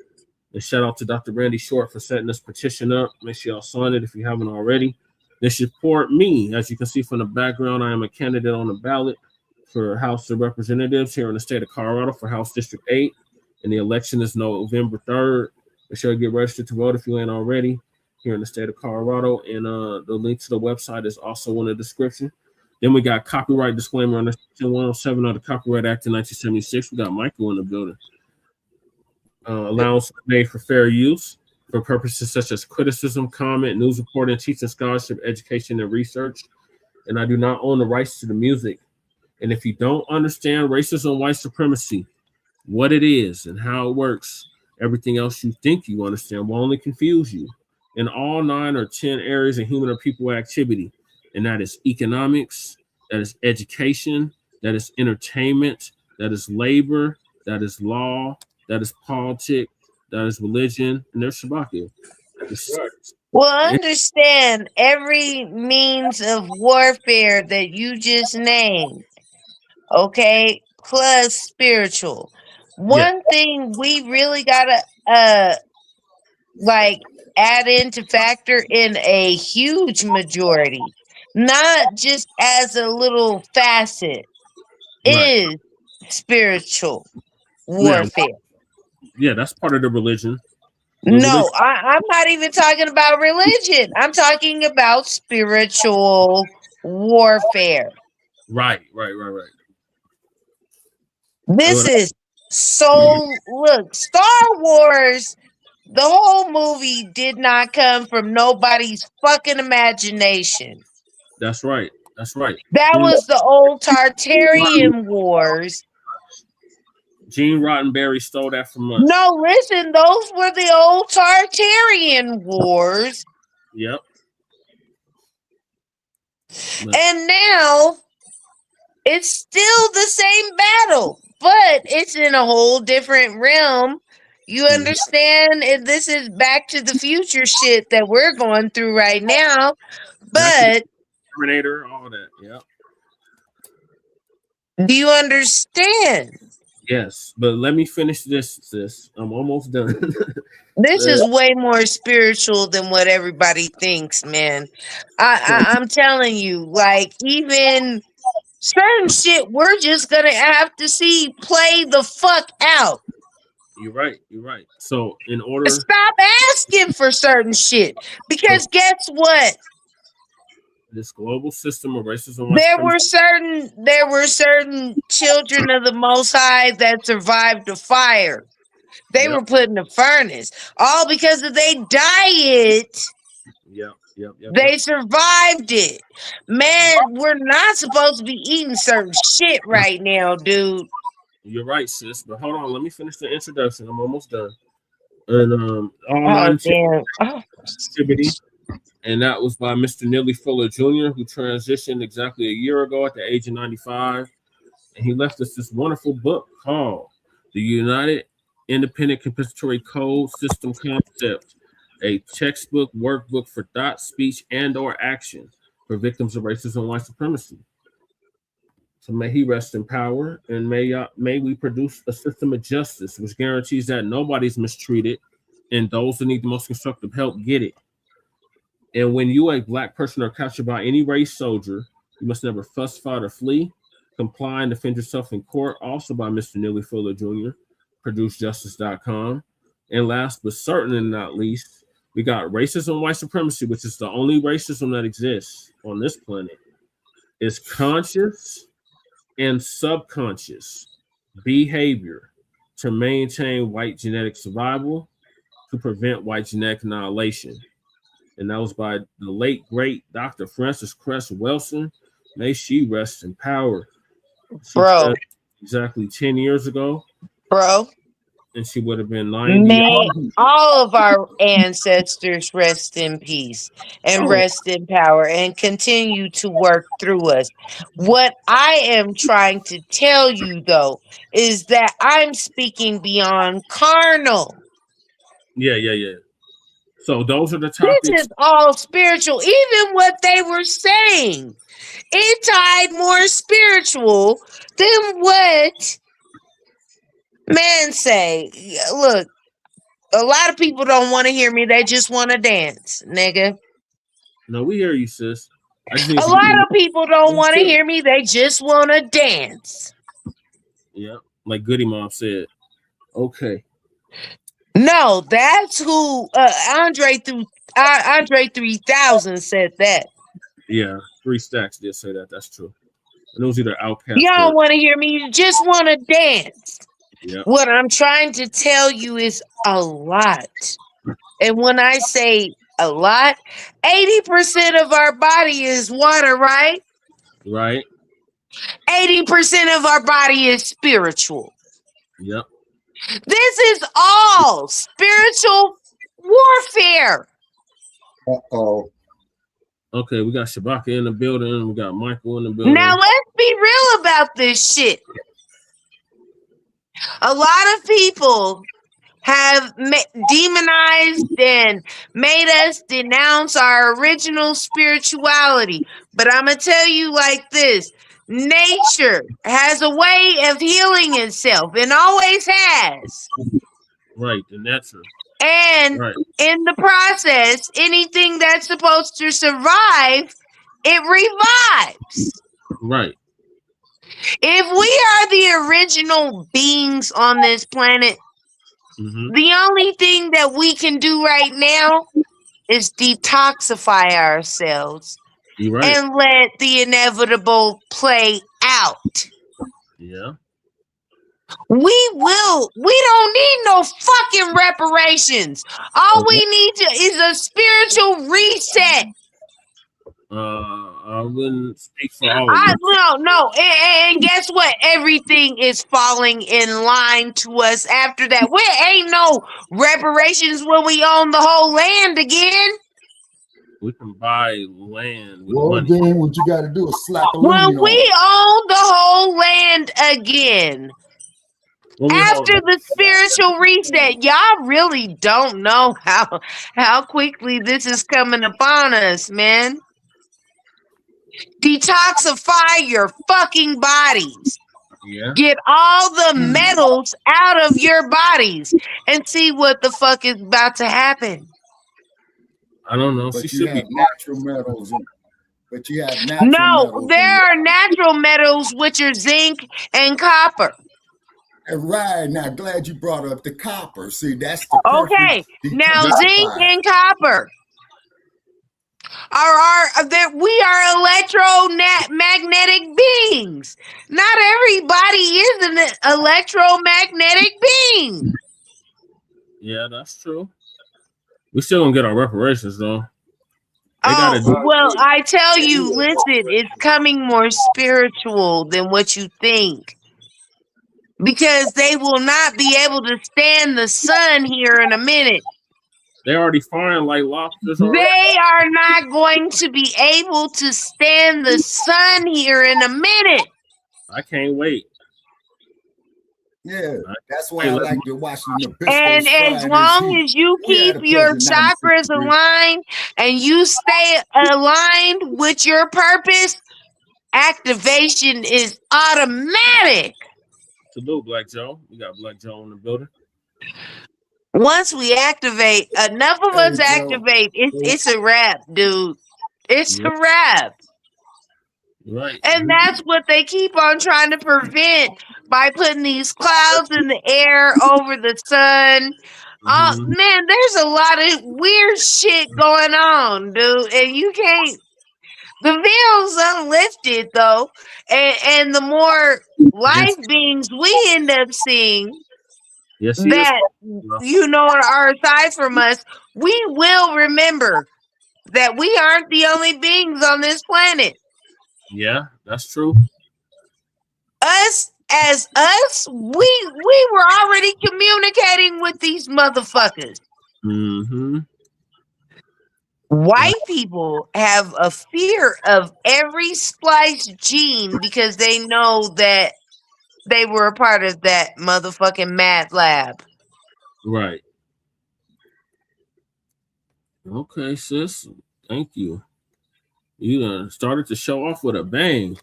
And shout out to Dr. Randy Short for setting this petition up. Make sure y'all sign it if you haven't already. They support me. As you can see from the background, I am a candidate on the ballot for House of Representatives here in the state of Colorado for House District 8. And the election is November 3rd. Make sure you get registered to vote if you ain't already here in the state of Colorado. And the link to the website is also in the description. Then we got copyright disclaimer under Section 107 of the Copyright Act of 1976. We got Michael in the building. Allowance made for fair use for purposes such as criticism, comment, news reporting, teaching, scholarship, education, and research. And I do not own the rights to the music. And if you don't understand racism, white supremacy, what it is and how it works, everything else you think you understand will only confuse you in all 9 or 10 areas of human or people activity. And that is economics, that is education, that is entertainment, that is labor, that is law, that is politics, that is religion, and there's Shabaki. Well, understand every means of warfare that you just named, okay, plus spiritual. One thing we really gotta like add in to factor in a huge majority, not just as a little facet, is spiritual warfare. Yeah, that's part of the religion. No, I'm not even talking about religion. I'm talking about spiritual warfare. Right. This is so, look, Star Wars, the whole movie did not come from nobody's fucking imagination. That's right. That was the old Tartarian Wars. Gene Roddenberry stole that from us. No, listen, those were the old Tartarian Wars. Yep. And now it's still the same battle, but it's in a whole different realm. You understand? And this is Back to the Future shit that we're going through right now. But Terminator, all that. Yep. Do you understand? Yes, but let me finish this, sis. I'm almost done. This is way more spiritual than what everybody thinks, man. I'm telling you, like, even certain shit we're just gonna have to see play the fuck out. You're right. So in order, stop asking for certain shit, because guess what? This global system of racism. There were certain children of the Most High that survived the fire. They were put in the furnace, all because of their diet. Yep. They survived it. Man, we're not supposed to be eating certain shit right now, dude. You're right, sis. But hold on, let me finish the introduction. I'm almost done. And activity. And that was by Mr. Neely Fuller Jr., who transitioned exactly a year ago at the age of 95. And he left us this wonderful book called The United Independent Compensatory Code System Concept, a textbook workbook for thought, speech, and or action for victims of racism and white supremacy. So may he rest in power, and may we produce a system of justice which guarantees that nobody's mistreated and those that need the most constructive help get it. And when you, a Black person, are captured by any race soldier, you must never fuss, fight, or flee. Comply and defend yourself in court, also by Mr. Neely Fuller Jr., producejustice.com. And last but certainly not least, we got racism, white supremacy, which is the only racism that exists on this planet. Is conscious and subconscious behavior to maintain white genetic survival, to prevent white genetic annihilation. And that was by the late, great Dr. Frances Cress Welsing. May she rest in power. Bro. Exactly 10 years ago. Bro. And she would have been 90. May all of our ancestors rest in peace and rest in power and continue to work through us. What I am trying to tell you, though, is that I'm speaking beyond carnal. Yeah. So those are the topics. This is all spiritual. Even what they were saying, it tied more spiritual than what men say. Look, A lot of people don't want to hear me. They just want to dance, nigga. No, we hear you, sis. A lot of people don't want to hear me. They just want to dance. Yeah, like Goody Mom said. Okay. No, that's who Andre 3000 said that. Yeah, 3 Stacks did say that. That's true. And it was either Outcast. You don't want to hear me. You just want to dance. Yeah. What I'm trying to tell you is a lot. And when I say a lot, 80% of our body is water, right? Right. 80% of our body is spiritual. Yep. This is all spiritual warfare. Uh-oh. Okay, we got Shabaka in the building. We got Michael in the building. Now let's be real about this shit. A lot of people have demonized and made us denounce our original spirituality. But I'm going to tell you like this. Nature has a way of healing itself and always has. Right, the natural. And in the process, anything that's supposed to survive, it revives. Right. If we are the original beings on this planet, the only thing that we can do right now is detoxify ourselves and let the inevitable play out. Yeah. We don't need no fucking reparations. All we need is a spiritual reset. I wouldn't speak for all of them. No. And guess what? Everything is falling in line to us after that. There ain't no reparations when we own the whole land again. We can buy land with Well, money. then what you got to do is slap a When lien on we it. own the whole land again. After the spiritual reset, y'all really don't know how quickly this is coming upon us, man. Detoxify your fucking bodies. Yeah. Get all the metals out of your bodies and see what the fuck is about to happen. I don't know. But She you should have be. natural metals. But you have natural No, metals. there are natural metals, which are zinc and copper. Right. Now, glad you brought up the copper. See, that's the Okay. Now, zinc and copper we are electromagnetic beings. Not everybody is an electromagnetic being. Yeah, that's true. We still gonna get our reparations though. Well, I tell you, listen, it's coming more spiritual than what you think. Because they will not be able to stand the sun here in a minute. They already flying like lobsters. They are not going to be able to stand the sun here in a minute. I can't wait. Yeah, that's why I like to watch the Nabisco. And as long as you keep your chakras aligned and you stay aligned with your purpose, activation is automatic. Salute, Black Joe. We got Black Joe in the building. Once we activate, enough of us activate, it's a wrap, dude. It's a wrap. Right. And that's what they keep on trying to prevent by putting these clouds in the air over the sun. Man, there's a lot of weird shit going on, dude. And you can't. The veil's unlifted, though. And the more life beings we end up seeing that, are aside from us, we will remember that we aren't the only beings on this planet. Yeah, that's true. Us, we were already communicating with these motherfuckers. White people have a fear of every spliced gene because they know that they were a part of that motherfucking mad lab. Right. Okay, sis. Thank you. You done started to show off with a bang.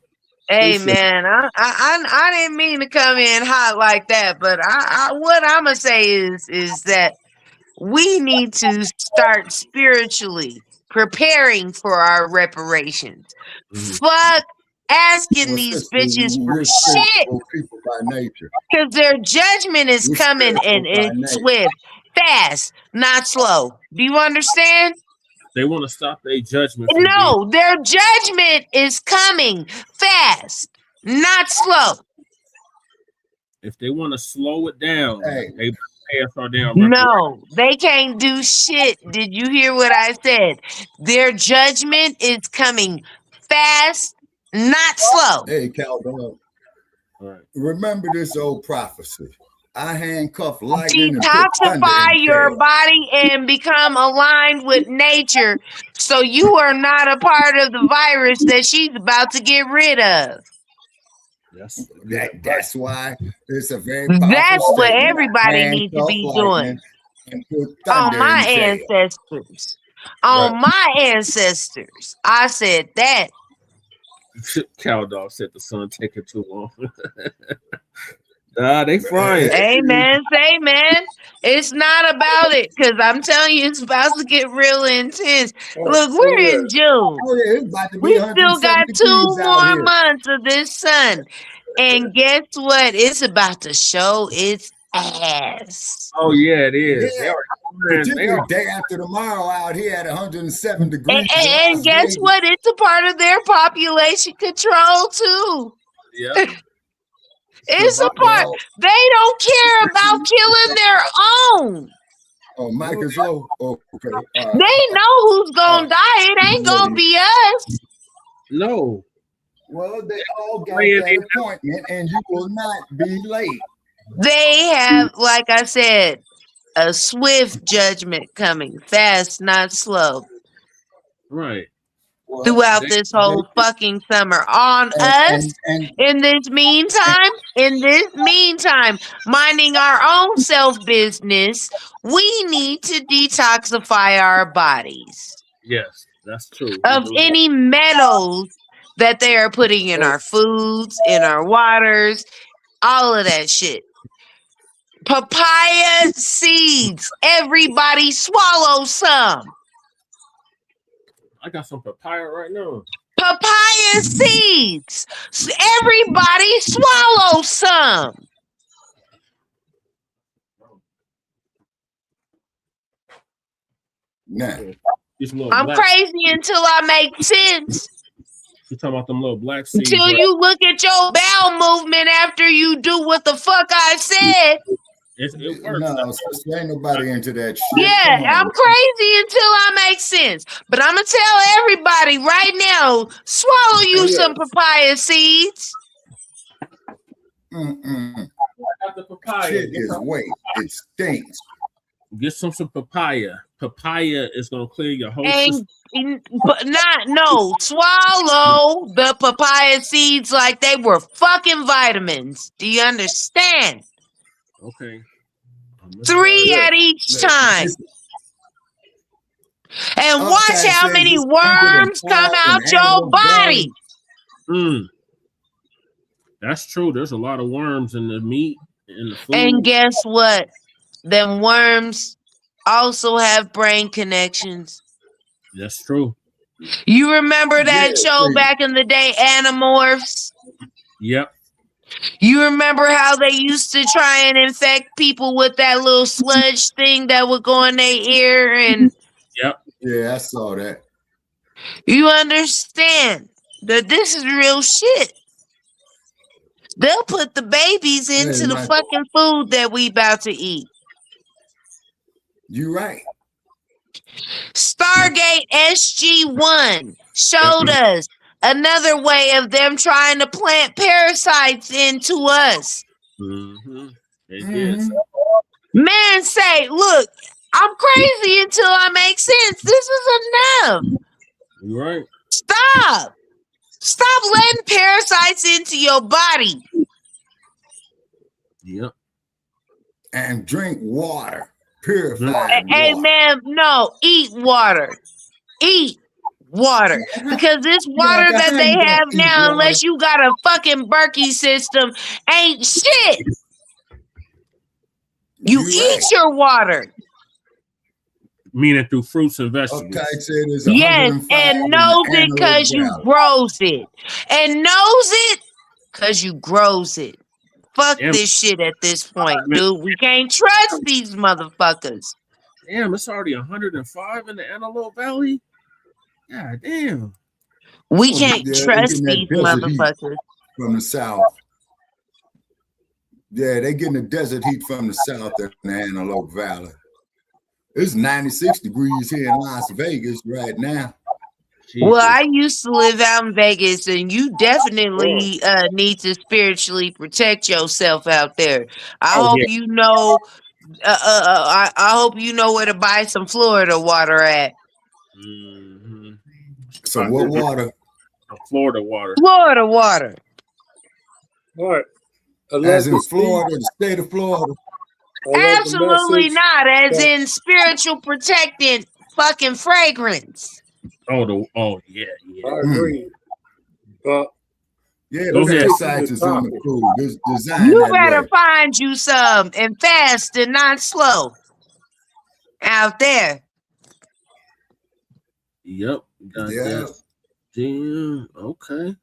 Hey man, I didn't mean to come in hot like that, but what I'm gonna say is that we need to start spiritually preparing for our reparations. Fuck asking Well, these sister, bitches for we're shit, spiritual people by nature. because their judgment is We're coming and spiritual by it's nature. swift, fast, not slow. Do you understand? They want to stop their judgment from being. No, their judgment is coming fast, not slow. If they want to slow it down, Hey. they pass our damn No, they can't do shit. Did you hear what I said? Their judgment is coming fast, not slow. Hey, Caldwell. Remember this old prophecy. I handcuff lightning and put thunder Detoxify in your tail. body and become aligned with nature so you are not a part of the virus that she's about to get rid of. That's why it's a very powerful That's what statement. everybody needs to be doing. And put On thunder my in tail. ancestors. On my ancestors. I said that. Cow dog said the sun taking too long. Nah, they frying. Amen. Say, man, it's not about it, because I'm telling you, it's about to get real intense. Look, we're in June. It's about to be We still got 107 2 degrees out more here. months of this sun. And guess what? It's about to show its ass. Oh yeah, it is. Yeah. Particularly day after tomorrow out here at 107 degrees. And guess what? It's a part of their population control too. Yeah. It's a part. They don't care about killing their own. Oh, Mike is low. Oh, okay. They know who's gonna die. It ain't gonna be us. No. Well, they all got that appointment, and you will not be late. They have, like I said, a swift judgment coming, fast, not slow. Right. Throughout this whole fucking summer on us. In this meantime, minding our own self business, we need to detoxify our bodies Yes, that's true. of any metals that they are putting in our foods, in our waters, all of that shit. Papaya seeds. Everybody swallow some. I got some papaya right now. Papaya seeds. Everybody swallow some. Nah. I'm crazy until I make sense. You talking about them little black seeds? Until you look at your bowel movement after you do what the fuck I said. It works. No, sister, ain't nobody into that shit. Yeah, I'm crazy until I make sense. But I'm going to tell everybody right now, swallow you some papaya seeds. The papaya. Shit is weight. It stinks. Get some papaya. Papaya is going to clear your whole And system. swallow the papaya seeds like they were fucking vitamins. Do you understand? Okay. 3 at each time. And watch how many worms come out your body. That's true. There's a lot of worms in the meat and the food. And guess what? Them worms also have brain connections. That's true. You remember that show back in the day, Animorphs? Yep. You remember how they used to try and infect people with that little sludge thing that would go in their ear? And yep. Yeah, I saw that. You understand that this is real shit. They'll put the babies into the fucking food that we about to eat. You right. Stargate SG-1 showed us another way of them trying to plant parasites into us. Man say, look, I'm crazy until I make sense. This is enough. You're right. Stop. Stop letting parasites into your body. Yep. And drink water. Purified Hey, water. man, no, eat water. Eat water. Because this water that they have now, unless you got a fucking Berkey system, ain't shit. You eat your water. Meaning through fruits and vegetables. Okay, said it's Yes, 105 and in knows the it because you Antelope Valley. grows it. And knows it because you grows it. Fuck Damn. this shit at this point, dude. We can't trust these motherfuckers. Damn, it's already 105 in the Antelope Valley. God damn. We can't Yeah, they trust getting that these desert heat motherfuckers. from the south. Yeah, they getting the desert heat from the south in the Antelope Valley. It's 96 degrees here in Las Vegas right now. Well, I used to live out in Vegas, and you definitely need to spiritually protect yourself out there. I hope you know. I hope you know where to buy some Florida water at. So what water? Florida water. Florida water. What? As in Florida, the state of Florida. Absolutely not. As in spiritual protectant fucking fragrance. Yeah. I agree. But yeah, those sites is on the food. It's designed You that better way. find you some and fast and not slow out there. Yep. Got that. Damn. Okay.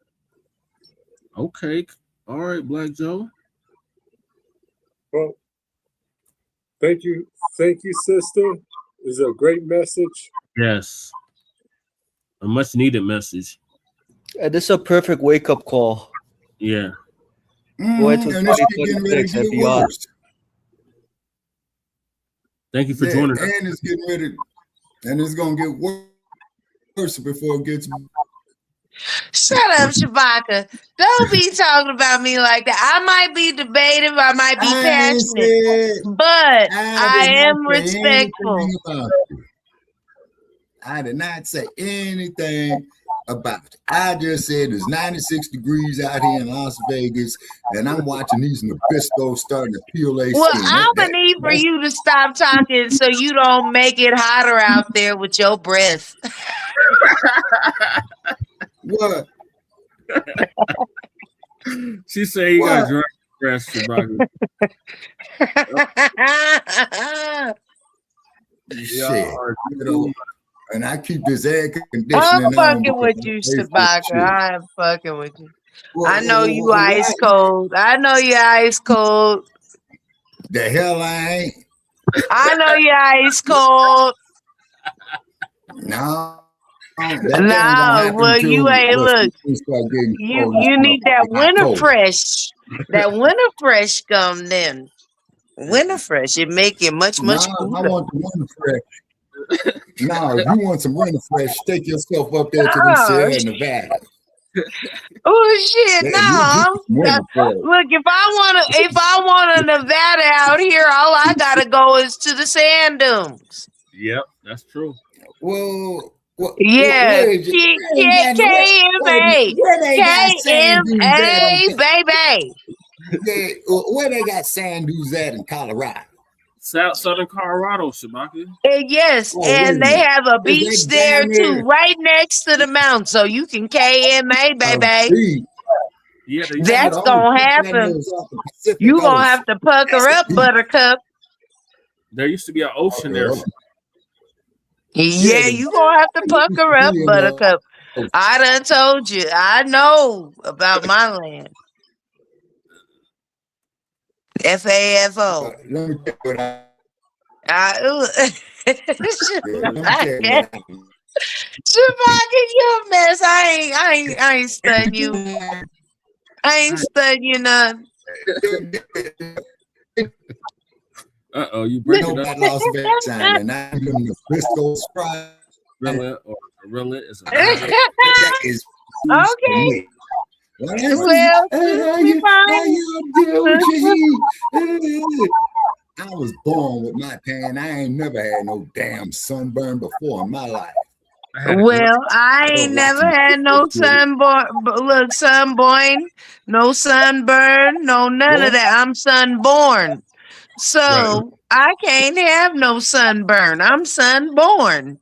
Okay. All right, Black Joe. Well, thank you, sister. It's a great message. Yes. A much needed message. This is a perfect wake up call. Yeah. Wait till And it's getting ready 2026 to and get beyond. worse. Thank you for joining us. And it's getting ready, and it's gonna get worse before it gets. Shut up, Shabaka. Don't be talking about me like that. I might be debative, I might be passionate, but I am respectful. I did not say anything about it. I just said it's 96 degrees out here in Las Vegas, and I'm watching these Nabiscos starting to peel their Well, skin. I'm gonna need for you to stop talking so you don't make it hotter out there with your breath. What? She said you got drunk breath, Shabaka. Shit. And I keep this air conditioning I'm on fucking with because you, I hate this Shabaka. shit. I'm fucking with you. Well, I know you well, ice cold. I know you ice cold. The hell I ain't. I know you ice cold. No. No, well, you ain't look. You need that winter fresh. That winter fresh come then. Winter fresh. It make it much No, cooler. I want the winter fresh. No, if you want some winter fresh, take yourself up there to the Sierra Nevada. Oh shit! Yeah, No, look. If I want a Nevada out here, all I gotta go is to the sand dunes. Yep, that's true. Well, Yeah, where KMA, baby. Yeah, where they got sand dunes at in Colorado? Southern Colorado, Shabaka. Yes, and they have a beach there too, right next to the mountain, so you can KMA, baby. Yeah, that's gonna happen. You gonna have to pucker up, Buttercup. There used to be an ocean there. Yeah, you gonna have to pucker up, Buttercup. I done told you. I know about my land. FAFO. Let me tell you what Shabaka, you a mess. I ain't studying you. I ain't studying you none. You break it that up. Las Vegas time, and I give them the Frisco Sprite. Gorilla or Gorilla is a that is okay. Well, I was born with my tan. I ain't never had no damn sunburn before in my life. Well, I ain't never had no sunburn. Look, no sunburn, no none of that. I'm sunborn, so I can't have no sunburn. I'm sunborn.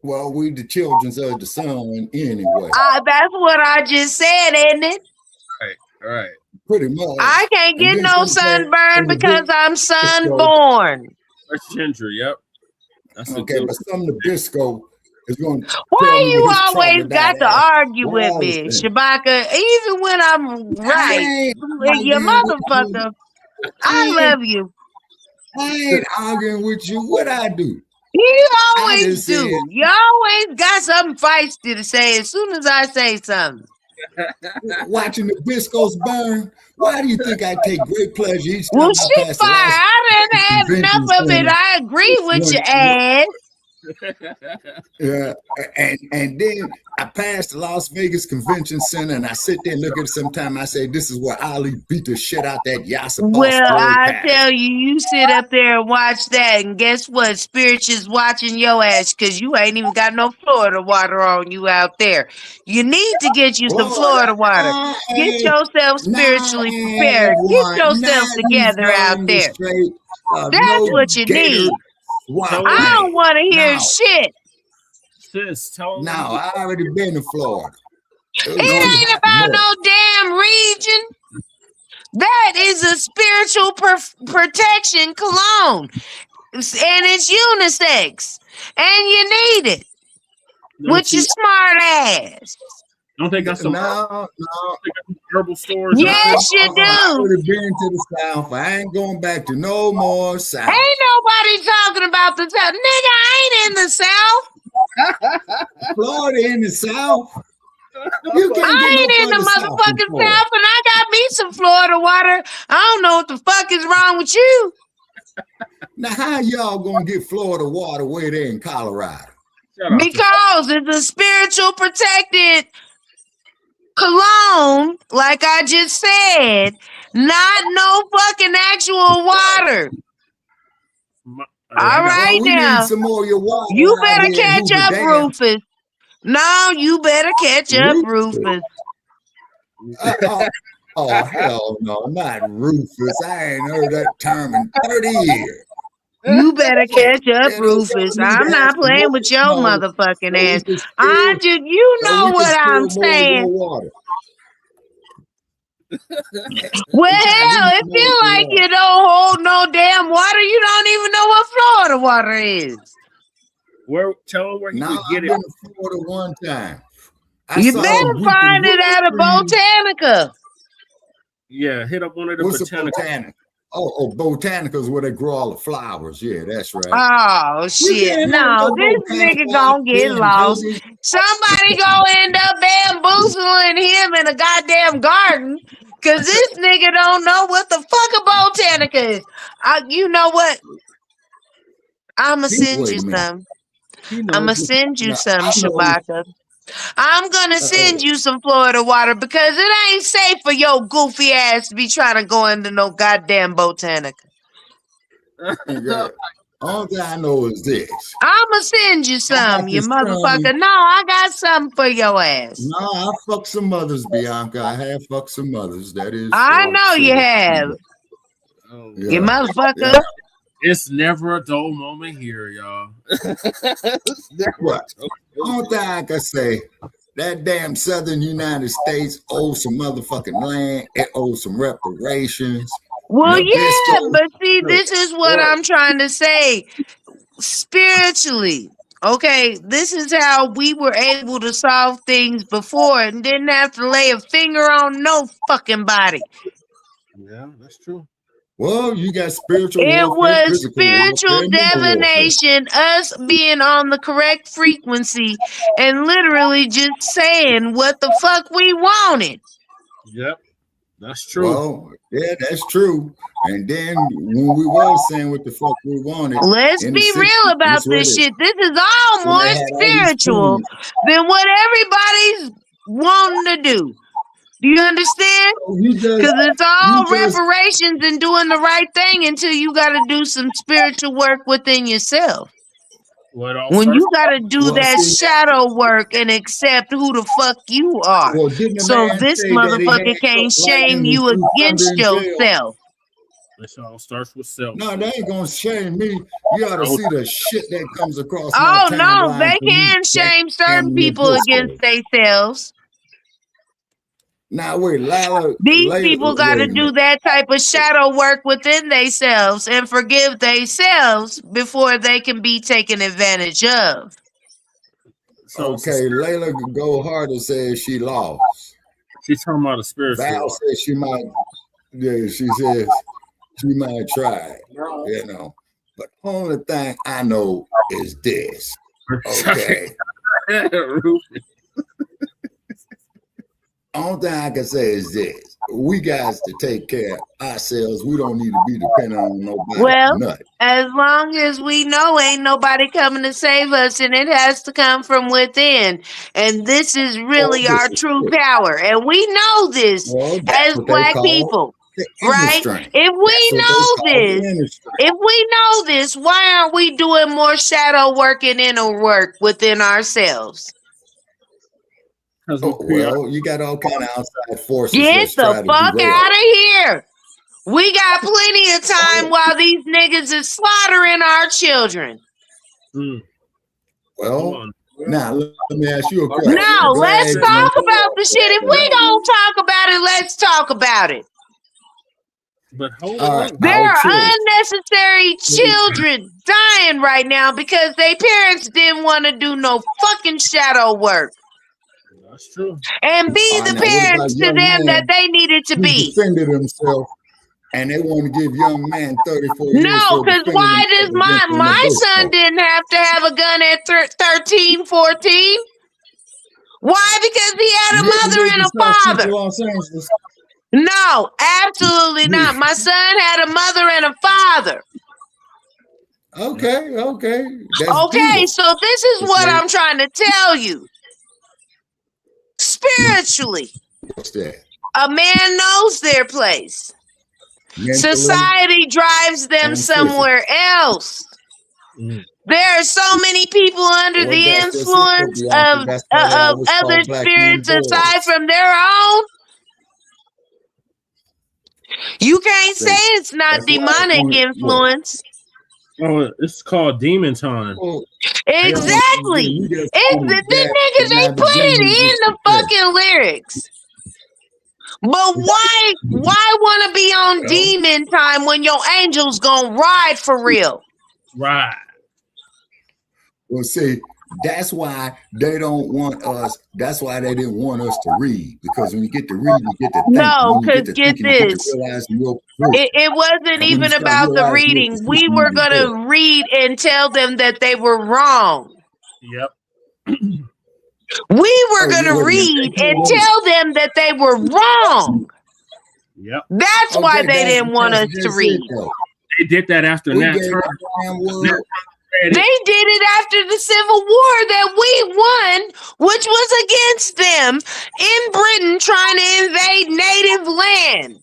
Well, we the children of the sun anyway. That's what I just said, isn't it? Right. Pretty much. I can't get no sunburn because I'm sunborn. That's ginger, yep. That's a Okay, good but some Nabisco is going to tell Why me you with his always got troglodyte to ass argue where with I was me, standing. Shabaka? Even when I'm right, I ain't you arguing with you. motherfucker. I love you. I ain't arguing with you. What I do? You I always just said, do. You always got something feisty to say as soon as I say something. watching the Biscos burn. Why do you think I take great pleasure each Well, time I shit pass the fire. Las I didn't have Convention enough of it. Center? I agree with your When, ass. Yeah, and then I pass the Las Vegas Convention Center and I sit there and look at it sometime. I say, this is where Ali beat the shit out that Yasser Boss Well, Floyd I Patterson. tell you, you sit up there and watch that, and guess what? Spirit is watching your ass because you ain't even got no Florida water on you out there. You need to get you some Florida water. Get yourself spiritually prepared. Get yourself together out there. That's what you need. I don't want to hear shit. Sis, tell No, I already been to Florida. It ain't about no damn region. That is a spiritual protection cologne. And it's unisex. And you need it. With your smart ass. Don't they got some herbal stores? Yes, you do. I would have been to the South. I ain't going back to no more South. Ain't nobody talking about the South. Nigga, I ain't in the South. Florida in the South. You can't I get ain't no in the further south than motherfucking Florida. South, and I got me some Florida water. I don't know what the fuck is wrong with you. Now, how y'all gonna get Florida water way there in Colorado? Because it's a spiritual protected cologne, like I just said, not no fucking actual water. All right, well, we now. need some more of your water. You out better here in catch Hoover up, Dam. Rufus. No, you better catch up, Rufus. Oh, hell no, not Rufus. I ain't heard that term in 30 years. You better catch up, Rufus. I'm not playing with your motherfucking ass. You know what I'm saying. Well, hell, it feel like you don't hold no damn water. You don't even know what Florida water is. Tell him where he I've can get been it. to Florida one time. You better find it at a Botanica. Yeah, hit up one of the What's Botanica. a Botanica? Oh, Botanicas where they grow all the flowers. Yeah, that's right. Oh shit! No, this nigga gonna get lost. Somebody gonna end up bamboozling him in a goddamn garden, cause this nigga don't know what the fuck a Botanica is. You know what? I'ma send you some. I'ma send you some, Shabaka. I'm gonna send you some Florida water because it ain't safe for your goofy ass to be trying to go into no goddamn Botanica. All that I know is this. I'ma send you some, you motherfucker. No, I got something for your ass. No, I fucked some mothers, Bianca. I have fucked some mothers. That is. I know you have. You motherfucker. Yeah. It's never a dull moment here, y'all. What? Only thing I can say, that damn Southern United States owes some motherfucking land. It owes some reparations. Well, yeah, but see, this is what I'm trying to say. Spiritually, okay, this is how we were able to solve things before and didn't have to lay a finger on no fucking body. Yeah, that's true. Well, you got spiritual It warfare, was physical spiritual warfare, mental warfare. divination, us being on the correct frequency and literally just saying what the fuck we wanted. Yep, that's true. Well, yeah, that's true. And then when we were saying what the fuck we wanted, let's be real about this shit. This is all more spiritual than what everybody's wanting to do. Do you understand? Because it's all reparations and doing the right thing until you got to do some spiritual work within yourself. When you got to do that shadow work and accept who the fuck you are. So this motherfucker can't shame you against yourself. It all starts with self. No, they ain't gonna shame me. You ought to see the shit that comes across. Oh no, they can shame certain people against themselves. Now wait, Layla. These Layla, people got to wait a do minute. that type of shadow work within themselves and forgive themselves before they can be taken advantage of. So Okay, Layla Goldharder says she lost. she's talking about a spiritual Val law. says she might. Yeah, she says she might try. You know, but only thing I know is this. Okay. Only thing I can say is this: we got to take care of ourselves. We don't need to be dependent on nobody. Well, Nothing. as long as we know ain't nobody coming to save us, and it has to come from within. And this is really our true power. And we know this as Black people, right? If we know this, why aren't we doing more shadow work and inner work within ourselves? Well, you got all kind of outside forces. Get that's the trying to fuck derail. out of here. We got plenty of time while these niggas is slaughtering our children. Well, now let me ask you a question. No, Go let's ahead, talk man. about the shit. If we don't talk about it, let's talk about it. But hold on. There are unnecessary children dying right now because their parents didn't want to do no fucking shadow work. That's true. And be All right, the now, what parents about to young them that man they needed to who be. defended himself, and they want to give young man 34 years No, for because defending why does himself against an my abortion. son didn't have to have a gun at 13, 14? Why? Because he had a mother and a father. Los Angeles. No, absolutely not. My son had a mother and a father. Okay. That's Okay, beautiful. so this is what I'm trying to tell you. Spiritually, What's that? a man knows their place. Mentally Society drives them and somewhere else. There are so many people under Well, the that's just it, influence Bianca. That's why they of always call other black men spirits boys. aside from their own. You can't say it's not That's why demonic influence. Oh, it's called demon time. Exactly. It's the niggas, they put it in the fucking lyrics. But why want to be on demon time when your angel's gonna ride for real? Right. Well, see, that's why they don't want us. That's why they didn't want us to read, because when you get to read, you get to think. No, when you because to get thinking, you this. to realizing your truth. It wasn't And when even you start about the realizing your reading. truth, We you were need going help. to read and tell them that they were wrong. Yep. We were Oh, going to wait a minute. read They and told us. tell them that they were wrong. Yep. That's why Okay, they didn't want us that's to just read. it, though. They did that after We Nat gave Turner. the damn world. They did it after the Civil War that we won, which was against them in Britain trying to invade native land.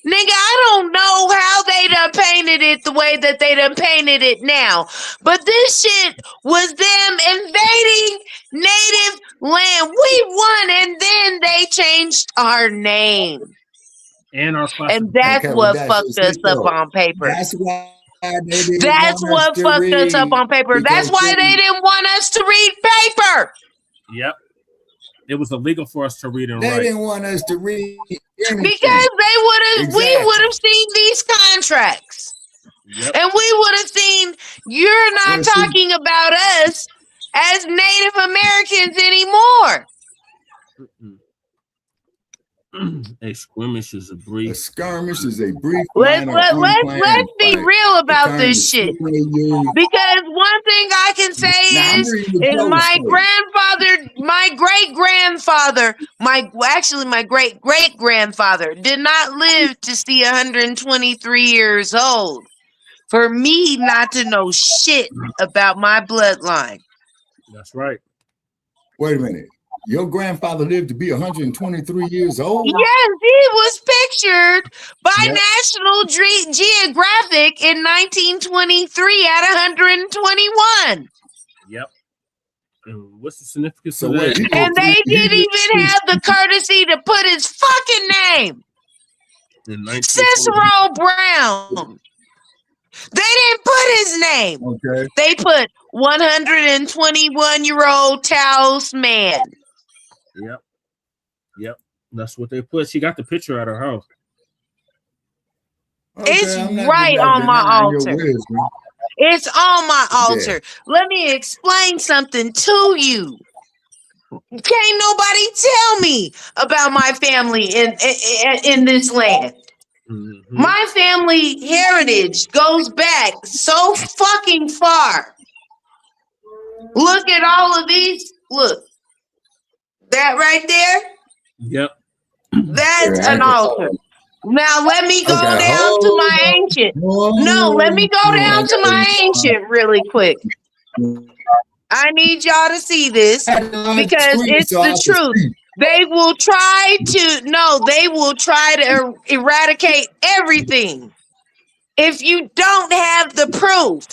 Nigga, I don't know how they done painted it the way that they done painted it now. But this shit was them invading native land. We won, and then they changed our name. And our And that's Okay, well, what that's fucked just us it, up though. on paper. That's why they didn't That's want us what to fucked us up read, on paper. That's because why they didn't want us to read paper. Yep. It was illegal for us to read and they write. didn't want us to read anything. Because they would have, we Exactly. would have seen these contracts. Yep. And we would have seen, you're not Well, see- talking about us as Native Americans anymore. A skirmish is a brief. A skirmish is a brief, Let's minor, unplanned be fight. real about Occurring this shit. frequently used- Because one thing I can say Now, I'm is reading the my post. grandfather, my great-grandfather, my great-great-grandfather did not live to see 123 years old. For me not to know shit about my bloodline. That's right. Wait a minute. Your grandfather lived to be 123 years old? Yes, he was pictured by Yep. National Geographic in 1923 at 121. Yep. And what's the significance So of wait, that? And they didn't even have the courtesy to put his fucking name. In 1920. Cicero Brown. They didn't put his name. Okay. They put 121-year-old Taos man. Yep. Yep. That's what they put. She got the picture at her house. It's I'm not right on my denying your altar. wisdom. It's on my Yeah. altar. Let me explain something to you. Can't nobody tell me about my family in this land. Mm-hmm. My family heritage goes back so fucking far. Look at all of these. Look, that right there. Yep. That's an altar. Now let me go Okay, down to my ancient. No, let me go down to my ancient really quick. I need y'all to see this because it's the truth. They will try to eradicate everything if you don't have the proof.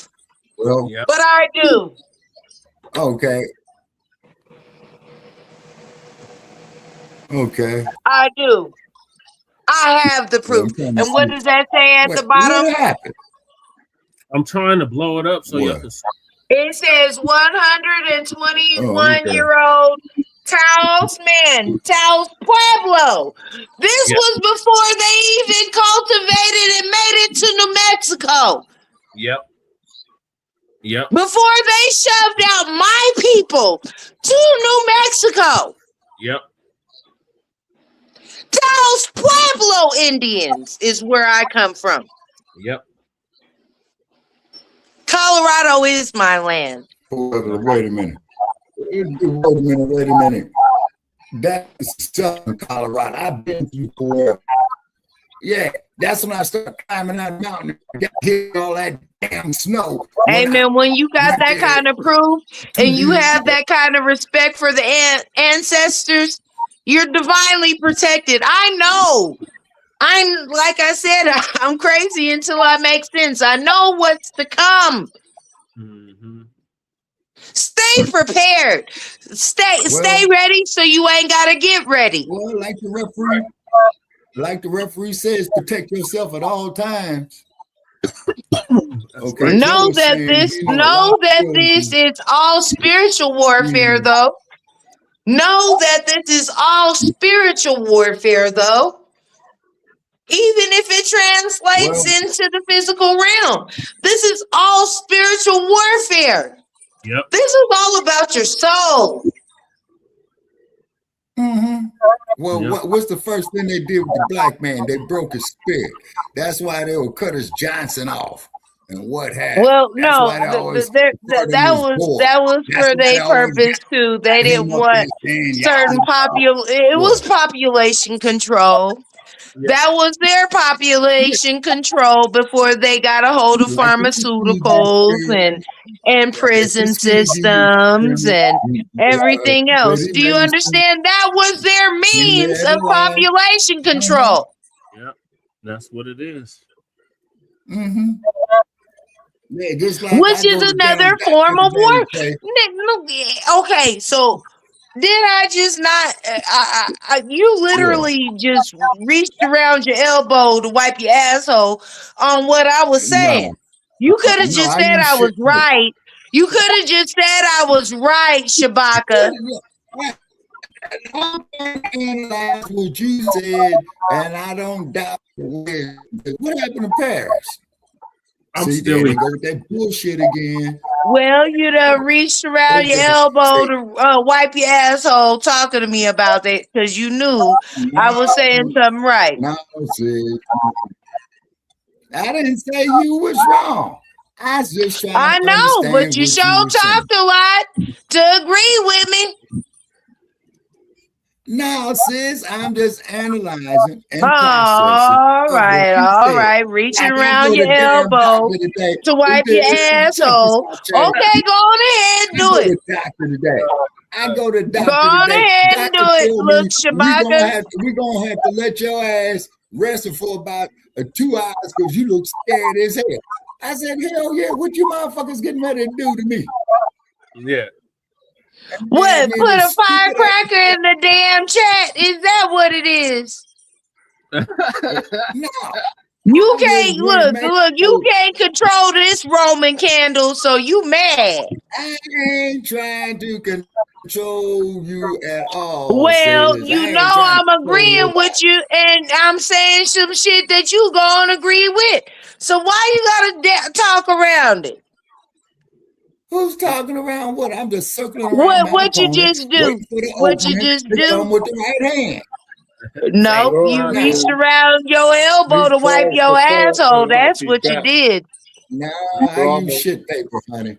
Well, but I do. Okay. Okay. I do. I have the proof. And what does that say at the bottom? What happened? I'm trying to blow it up so you can see. It says 121-year-old Taos man, Taos Pueblo. This was before they even cultivated and made it to New Mexico. Yep. Yep. Before they shoved out my people to New Mexico. Yep. Taos Pueblo Indians is where I come from. Yep. Colorado is my land. Wait a minute. Wait a minute. That's southern Colorado. I've been through forever. Yeah, that's when I started climbing that mountain. Got hit all that damn snow. Amen. When you got that kind of proof and you have that kind of respect for the ancestors, you're divinely protected. I know. Like I said, I'm crazy until I make sense. I know what's to come. Mm-hmm. Stay prepared. Stay ready so you ain't gotta get ready. Well, like the referee says, protect yourself at all times. Okay. Know that this is all spiritual warfare, though. Know that this is all spiritual warfare, though. Even if it translates into the physical realm, this is all spiritual warfare. Yep. This is all about your soul. Mm-hmm. Well, what's the first thing they did with the black man? They broke his spirit. That's why they would cut his Johnson off. And what happened? Well, no, that was for their purpose too. They didn't want certain It was population control. That was their population control before they got a hold of pharmaceuticals and prison systems and everything else. Do you understand? That was their means of population control. Yep, that's what it is. Mm-hmm. Yeah, which is another form of war. Okay, so did I just not? You literally just reached around your elbow to wipe your asshole on what I was saying. No. You could have just said I was right. You could have just said I was right, Shabaka. That's what you said, and I don't doubt it. What happened to Paris? I'm See, still there they go with that bullshit again. Well, you done reached around your elbow to wipe your asshole talking to me about it because you knew I was saying something right. No, sis. I didn't say you was wrong. I was just trying I to know, understand but you sure talked a lot to agree with me. No, sis, I'm just analyzing and processing. All right. Reaching around your elbow to wipe your asshole. Okay, go on ahead and do it. I go to doctor Go on today. ahead and do it. Look, Shabaka. We're gonna have to let your ass rest for about 2 hours because you look scared as hell. I said, hell yeah, what you motherfuckers getting ready to do to me? Yeah. What? Put a firecracker in the damn chat? Is that what it is? No. You can't look. You can't control this Roman candle, so you mad. I ain't trying to control show you at all. Well, Sailors. I you ain't know trying I'm to show agreeing with you, and I'm saying some shit that you gonna agree with. So why you gotta talk around it? Who's talking around what? I'm just circling around my What you opponent, just do? waiting for the What you opening just to come do? with the right hand. Nope, you reached around your elbow to wipe your asshole. That's what you did. Nah, I use shit paper, honey.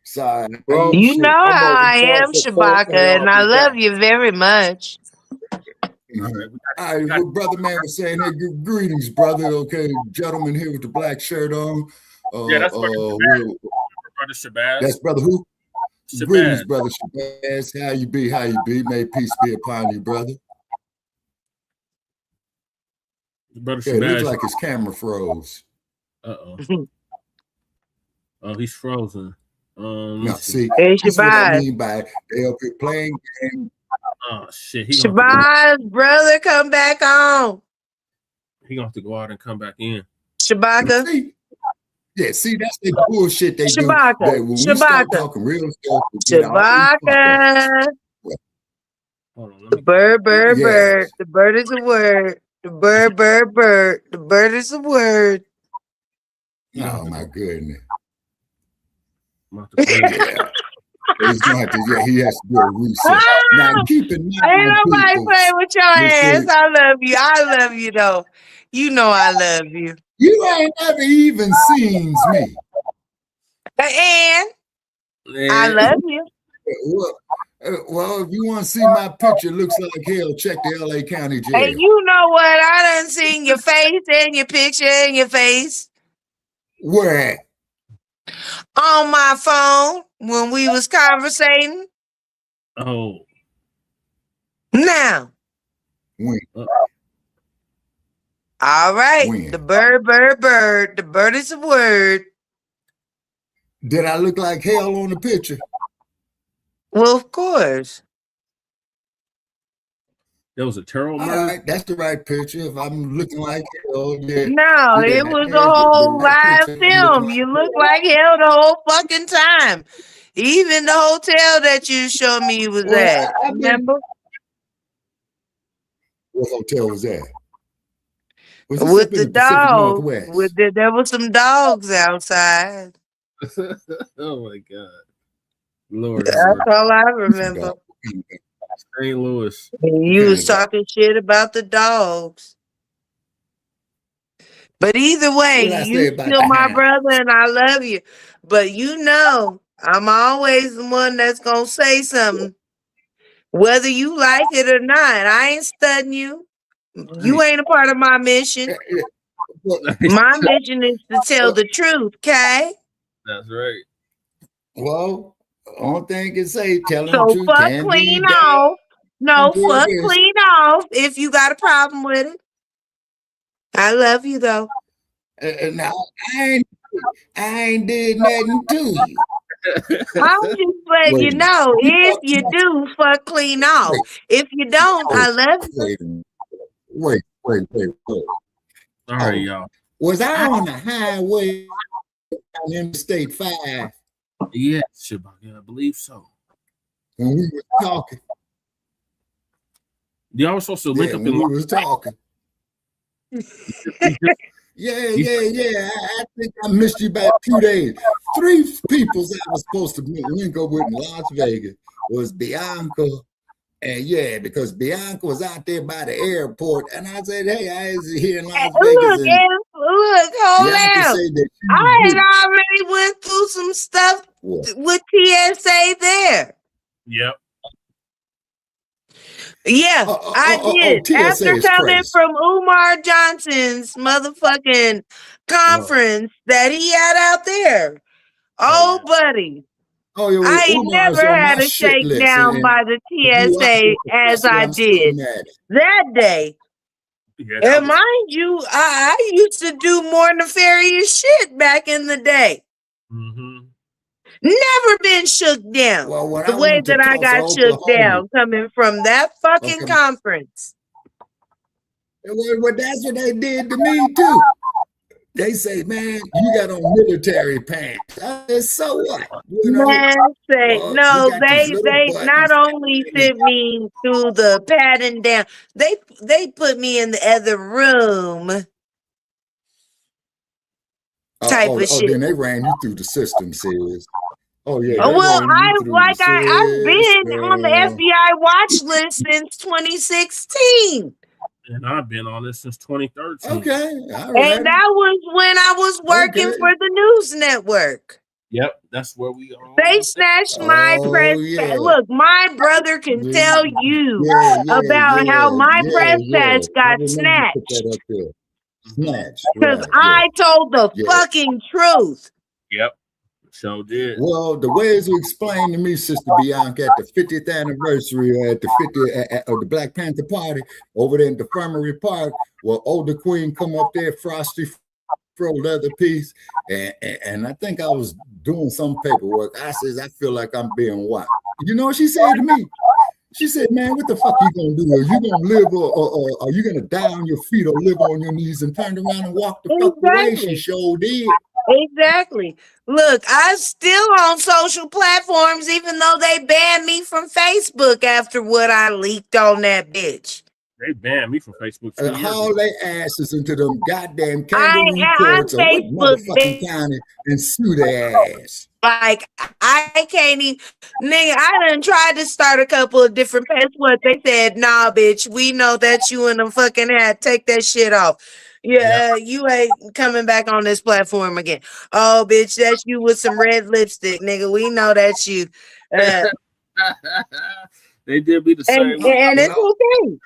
Sorry. You know how I am, Shabaka, and I love you very much. All right, what brother man was saying, hey, greetings, brother. Okay, gentleman here with the black shirt on. Yeah, that's brother Shabazz. That's brother who? Shabazz. Greetings, brother Shabazz. How you be? How you be? May peace be upon you, brother. Brother Yeah, it looks Shabazz. like his camera froze. Oh, he's frozen. No, see, hey, that's what I Shabazz. mean by they up here playing games. Oh shit! Shabazz, brother, come back on. He gonna have to go out and come back in. Shabaka. See, that's the bullshit they Shabaka. do. When we start talking real stuff, Shabaka. Bird. Yes. The bird is a word. The bird. The bird is a word. Oh my goodness. Yeah. He's gonna have to, he has to do a reset. Now keep in mind, Ain't nobody people, playing with your ass. I love you. I love you though. You know I love you. You ain't never even seen me. And I love you. Well, if you want to see my picture, it looks like hell, check the LA County Jail. And you know what? I done seen your face and your picture and your face. Where at? On my phone when we was conversating. Oh. Now. When? All right. When? The bird. The bird is a word. Did I look like hell on the picture? Well, of course. That was a terrible murder. All right, that's the right picture. If I'm looking like hell, yeah. No, it was a whole live film. You look like hell the whole fucking time. Even the hotel that you showed me was at. Remember? What hotel was that? Was With the dogs. Northwest? There were some dogs outside. Oh my God. Lord. That's all I remember. St. Louis. You was talking shit about the dogs. But either way, you still my brother and I love you. But you know, I'm always the one that's going to say something. Whether you like it or not. I ain't studying you. You ain't a part of my mission. My mission is to tell the truth, okay? That's right. Well, only thing I can say, telling so the truth fuck can clean be off. No, do fuck this. clean off if you got a problem with it. I love you though. Now I ain't did nothing to you. I'm just letting you know. If you do, fuck clean off. If you don't, I love you. Wait. All right, y'all. Was I on the highway on Interstate 5? Yes, Shabaka, I believe so. When we were talking. Y'all were supposed to link up when in we was talking. Yeah. I think I missed you by 2 days. 3 people that I was supposed to link up with in Las Vegas was Bianca. And because Bianca was out there by the airport, and I said, "Hey, I was here in Las Vegas." Look, hold Bianca on. said that I had already went through some stuff with TSA there. Yep. Yeah, I did. TSA After is coming crazy. from Umar Johnson's motherfucking conference that he had out there. Oh, buddy. Oh, yeah, I ain't Umar's never on had my a shit list, shakedown and by the TSA as I did that day. Yeah, And mind you, I used to do more nefarious shit back in the day. Mm-hmm. Never been shook down the way that I got shook down coming from that fucking conference. Well, that's what they did to me too. They say, man, you got on military pants. I said, so what? You know, Man, say you no. got these They little they not buttons. only sent me through the patting down. They put me in the other room. Type of shit. Then they ran you through the system, sis. Oh yeah, Well, they ran you through the I've been on the system. FBI watch list since 2016. And I've been on this since 2013. Okay, all right. And that was when I was working for the news network. Yep, that's where we are. They snatched my press. Look, my brother can tell you about how my press pass got snatched. Snatched. Because I told the fucking truth. Yep, so did. Well, the ways you explained to me, Sister Bianca, at the 50th anniversary at the 50th of the Black Panther Party over there in the Infirmary Park, well, older Queen come up there, Frosty Fro leather piece, and I think I was doing some paperwork. I says, I feel like I'm being watched. You know what she said to me? She said, man, what the fuck you gonna do? Are you gonna live or are you gonna die on your feet or live on your knees and turn around and walk the fuck away? She sure did. Exactly. Look, I'm still on social platforms, even though they banned me from Facebook after what I leaked on that bitch. They banned me from Facebook. Haul their asses into them goddamn kangaroo courts or what motherfucking county and sue their ass. Like, I can't even, nigga, I done tried to start a couple of different pages. What they said, nah, bitch, we know that you in the fucking hat. Take that shit off. Yeah, you ain't coming back on this platform again. Oh, bitch, that's you with some red lipstick, nigga. We know that's you. They did be the same. And it's okay.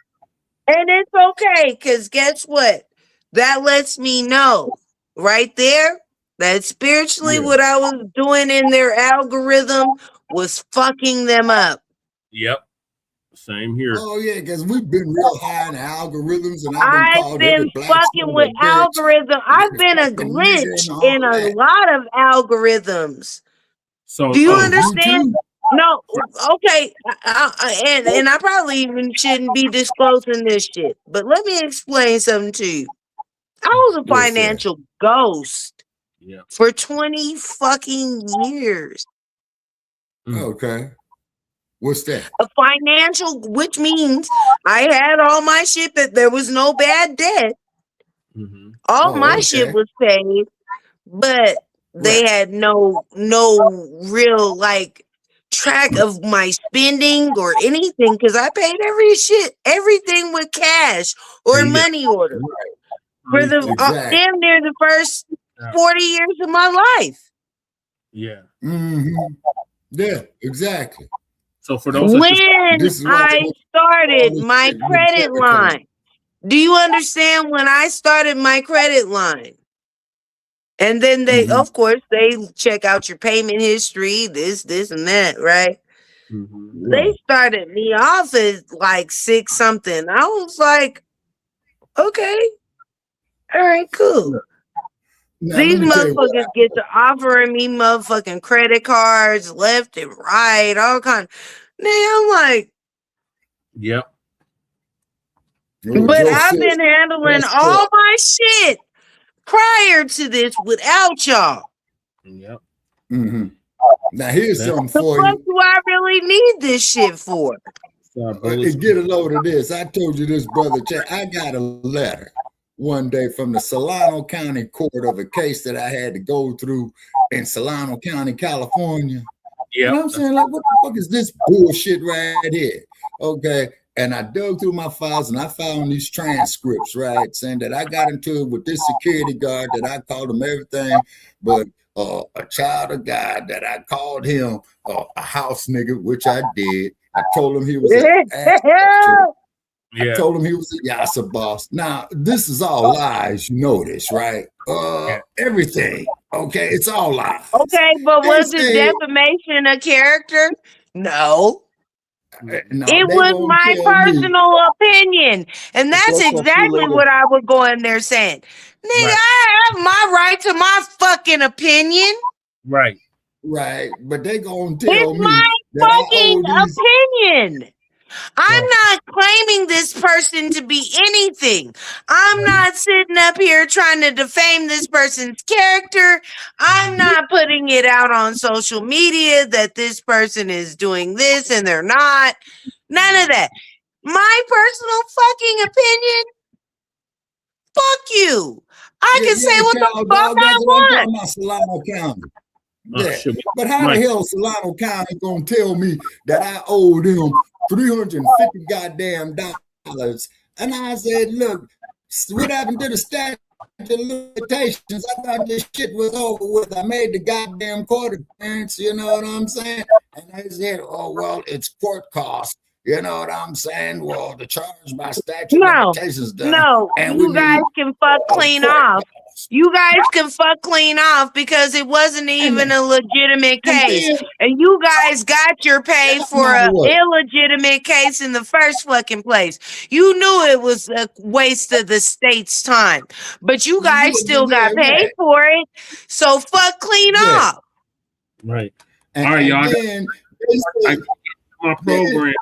And it's okay, because guess what? That lets me know right there that spiritually what I was doing in their algorithm was fucking them up. Yep. Same here. Oh yeah, because we've been real high in algorithms, and I've been fucking with algorithms. I've been a glitch in a lot of algorithms. So do you understand? No, okay, and I probably even shouldn't be disclosing this shit, but let me explain something to you. I was a financial ghost for 20 fucking years. Okay. What's that? A financial, which means I had all my shit, that there was no bad debt. All my shit was paid, but they had no real like track of my spending or anything, because I paid everything with cash or money order for the damn near the first 40 years of my life. Yeah. Yeah, exactly. So for those when I started my credit line, do you understand when I started my credit line? And then they, of course, they check out your payment history, this, and that, right? They started me off as like 6 something. I was like, okay, all right, cool. Now, these motherfuckers get to offering me motherfucking credit cards left and right, all kind. I'm like, yep. But I've been handling all my shit prior to this without y'all. Yep. Now here's something for what you. do I really need this shit for? Get a load of this. I told you this, brother. I got a letter one day from the Solano County Court of a case that I had to go through in Solano County, California. You know what I'm saying? Like, what the fuck is this bullshit right here? Okay. And I dug through my files and I found these transcripts, right? Saying that I got into it with this security guard, that I called him everything but a child of God, that I called him a house nigga, which I did. I told him he was I told him he was a Yassa boss. Now, this is all lies. You know this, right? Everything. Okay, it's all lies. Okay, but was it defamation of character? No. It was my personal opinion. And that's exactly what I was going there saying. Nigga, I have my right to my fucking opinion. Right. But they gonna tell me it's my fucking opinion. I'm not claiming this person to be anything. I'm not sitting up here trying to defame this person's character. I'm not putting it out on social media that this person is doing this and they're not. None of that. My personal fucking opinion, fuck you. I can say what the fuck I want. My Solano County. Yeah. But how the hell Solano County gonna tell me that I owe them $350 goddamn dollars? And I said, look, what happened to the statute of limitations? I thought this shit was over with. I made the goddamn court appearance, you know what I'm saying? And they said, oh, well, it's court cost. You know what I'm saying? Well, the charge by statute of limitations done. No, and you guys can fuck clean off. You guys can fuck clean off because it wasn't even a legitimate case. And you guys got your pay for an illegitimate case in the first fucking place. You knew it was a waste of the state's time. But you guys still got paid for it. So fuck clean off. Right. All right, y'all. My program.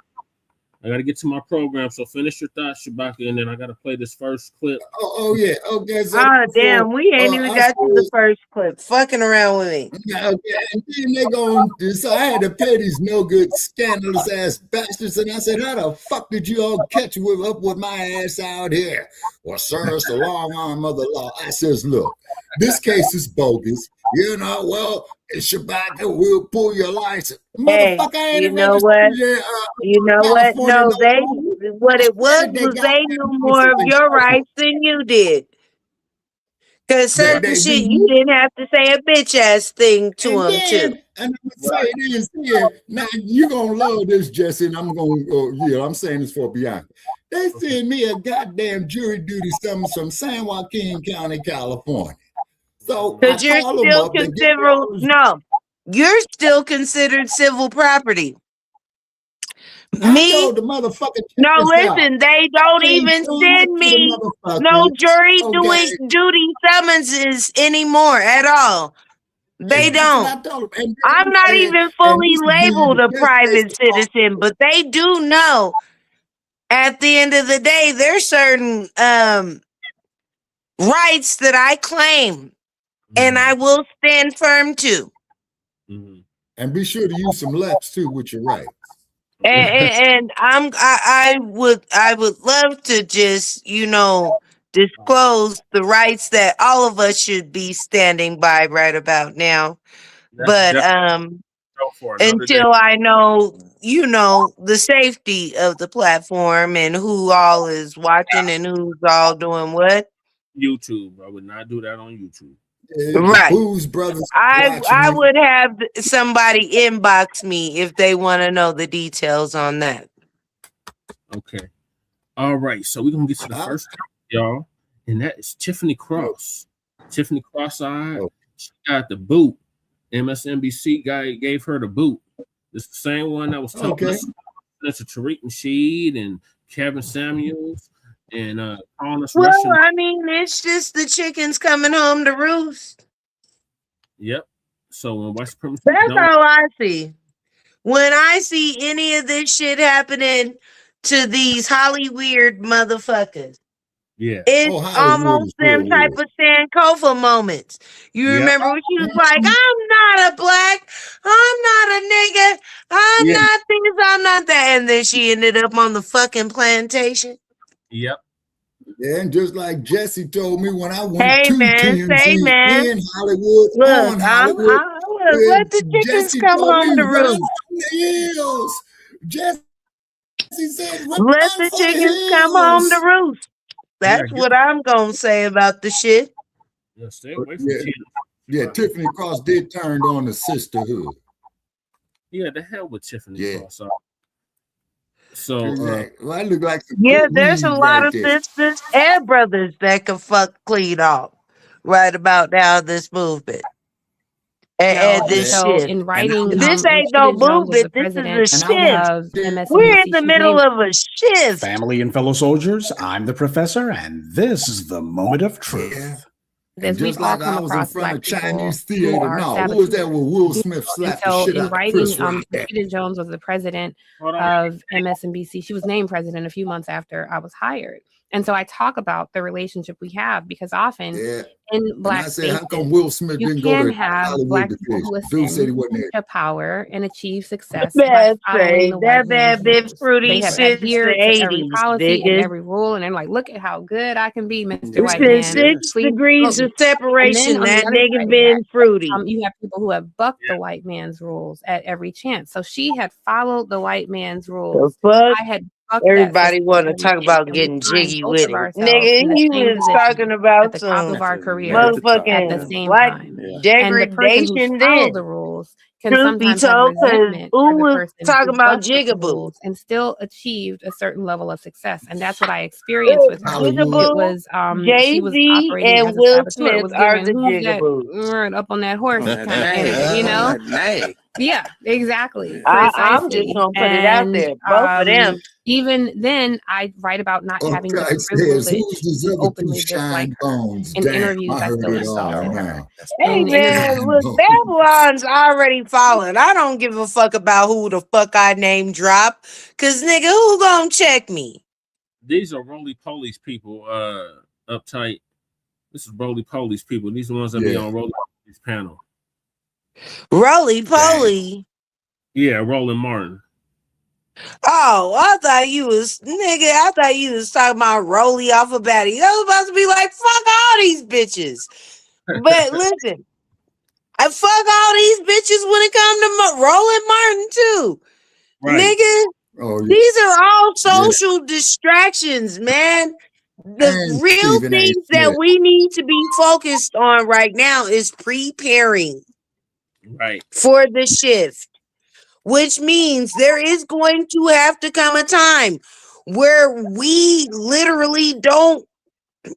I got to get to my program, so finish your thoughts, Shabaka, and then I got to play this first clip. Oh yeah, okay. So damn, we ain't even got to the first clip. Fucking around with me. Yeah, okay. And then they going, so I had to pay these no good, scandalous ass bastards, and I said, how the fuck did you all catch up with my ass out here? Well, sir, it's the long arm of the law. I says, look, this case is bogus. You know, well, Shabaka will pull your license. Hey, you know what? You know what? No, what it was they knew more of your rights than you did. Because certain shit you didn't have to say a bitch ass thing to them too. And I'm saying this here, now you're gonna love this, Jesse, and I'm gonna I'm saying this for Bianca. They sent me a goddamn jury duty summons from San Joaquin County, California. So because you're still considered you're still considered civil property. Me? The motherfucker no, listen, they don't even send me no jury duty summonses anymore at all. They don't. I'm not even fully labeled a private citizen, but they do know at the end of the day, there's certain rights that I claim and I will stand firm to. And be sure to use some lefts too with your rights. And I would love to just, disclose the rights that all of us should be standing by right about now. But until I know, the safety of the platform and who all is watching and who's all doing what. YouTube. I would not do that on YouTube. Right. Booze Brothers. I would have somebody inbox me if they want to know the details on that. Okay. All right. So we're going to get to the first topic, y'all. And that is Tiffany Cross. Tiffany Cross-eyed. She got the boot. MSNBC guy gave her the boot. It's the same one that was talking to Tariq Nasheed and Kevin Samuels. And calling us Russian. I mean, it's just the chickens coming home to roost. Yep. So when white supremacy, that's all I see. When I see any of this shit happening to these Hollyweird motherfuckers, it's almost them type of Sankofa moments. You remember when she was like, "I'm not a black, I'm not a nigga, I'm not this, I'm not that," and then she ended up on the fucking plantation. Yep. Yeah, and just like Jesse told me when I went to TMZ in Hollywood, look, let the chickens come home to roost. Jesse said, let the chickens come home to roost. That's what I'm gonna say about the shit. Yeah, stay away from Tiffany Cross did turn on the sisterhood. Yeah, the hell with Tiffany Cross. So well, I look like there's a lot of sisters and brothers that can fuck clean off right about now. This movement and this shit. In writing, this ain't no movement. This is a shift. We're in the middle of a shift. Family and fellow soldiers, I'm the professor, and this is the moment of truth. And Because we've just all like I come was in across front of Black people Chinese who theater. are No, who was that saboteurs. when Will Smith And slapped the so shit in out of writing, Chris Rock? Rashida Jones was the president of MSNBC. She was named president a few months after I was hired. And so I talk about the relationship we have because often Yeah. in And Black I said, how spaces, come Will Smith you didn't go can to have Hollywood Black people because who Dude said he ascend wasn't there? to power and achieve success by Best following say the white that man's bad bitch rules. fruity They have since the adhered to every 80s, policy and nigga. every rule, and they're like, look at how good I can be, Mr. It's White been Man. 6 Please degrees vote me. of And then separation. on the That other nigga side of been that, fruity. you have people who have bucked the white man's rules at every chance. So she had followed the white man's The rules. fuck? I had bucked that Everybody system want at to every talk chance, about and we getting find jiggy both with of it. ourselves in Nigga, the you same was talking position at about the top some of our careers at the motherfucking same black time. And the person who's degradation followed the then. rules can Truth be sometimes have told, because resentment who for the was person talking who about busted the jigaboo? rules and still achieved a certain level of success. And that's what I experienced with her. It Jigaboo, was she was Jay-Z operating and as a Will saboteur. It Smith was are given the who's that jigaboos. up on that horse kind of energy, you know? Yeah, exactly. I'm just Precisely. gonna put it out And there. Both of them. even then, I write about not having the Okay, says, privilege who's these to other two openly dislike shine her. bones? In Damn, interviews, I I heard still it all insulted her. now. Hey In man, interviews, look, Babylon's already fallen. I don't give a fuck about who the fuck I name drop. Cause nigga, who gonna check me? These are roly police people, uptight. This is roly police people. These are the ones that be on roly police panel. Roly poly. Yeah, Roland Martin. Oh, I thought you was talking about Roly off of Batty. I was about to be like, fuck all these bitches. But listen, I fuck all these bitches when it comes to Roland Martin too. Right. Nigga, Oh, yeah. these are all social distractions, man. The And real Stephen A. things that Smith. we need to be focused on right now is preparing Right. for the shift, which means there is going to have to come a time where we literally don't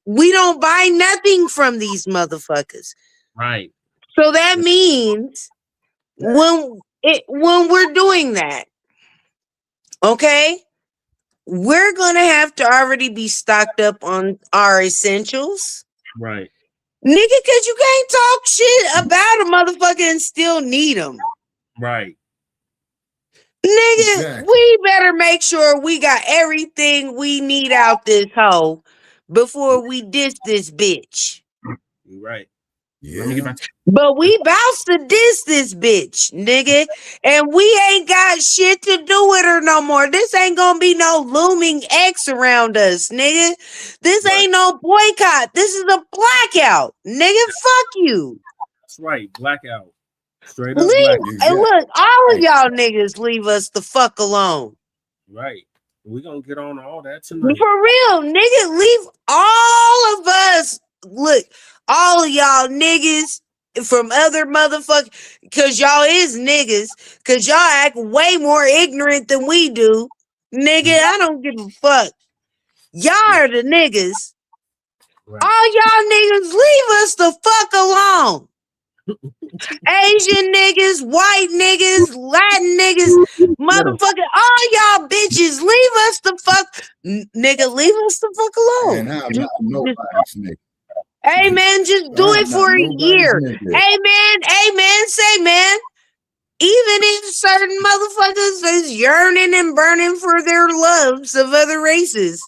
buy nothing from these motherfuckers. Right. So that means when we're doing that, okay, we're gonna have to already be stocked up on our essentials. Right. Nigga, cause you can't talk shit about a motherfucker and still need them. Right. Nigga, Exactly. we better make sure we got everything we need out this hole before we diss this bitch. You're right. Yeah. Let me get back to But we bout to diss this bitch, nigga. And we ain't got shit to do with her no more. This ain't gonna be no looming X around us, nigga. This ain't no boycott. This is a blackout. Nigga, fuck you. That's right. Blackout. Straight up Leave, blackout. and look, all of y'all niggas leave us the fuck alone. Right. We're gonna get on all that tonight. For real, nigga, leave all of us. Look, all of y'all niggas from other motherfuckers, cause y'all is niggas, cause y'all act way more ignorant than we do. Nigga, I don't give a fuck. Y'all are the niggas. Right. All y'all niggas, leave us the fuck alone. Asian niggas, white niggas, Latin niggas, motherfucker, all y'all bitches, leave us the fuck, nigga, leave us the fuck alone. And I'm not nobody's nigga. Hey man, just do it for a year. Hey man, say man. Even if certain motherfuckers is yearning and burning for their loves of other races,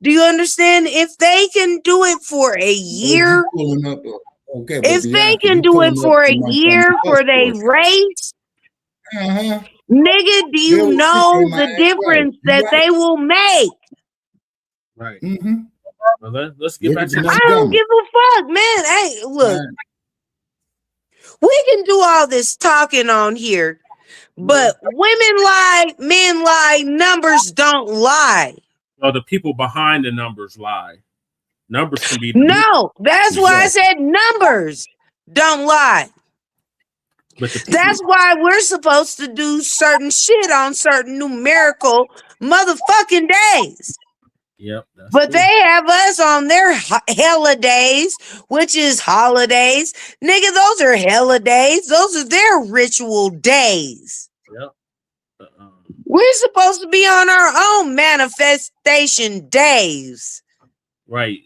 do you understand? If they can do it for a year, Okay, if they can do it for a year for their race, nigga, do you know the difference that they will make? Right. Well, let's get back to I don't give a fuck, man. Hey, look, we can do all this talking on here, but women lie, men lie, numbers don't lie. Well, the people behind the numbers lie. Numbers can be No, that's why I said numbers don't lie. But the that's why we're supposed to do certain shit on certain numerical motherfucking days. Yep. But they have us on their hella days, which is holidays. Nigga, those are hella days. Those are their ritual days. Yep. We're supposed to be on our own manifestation days. Right.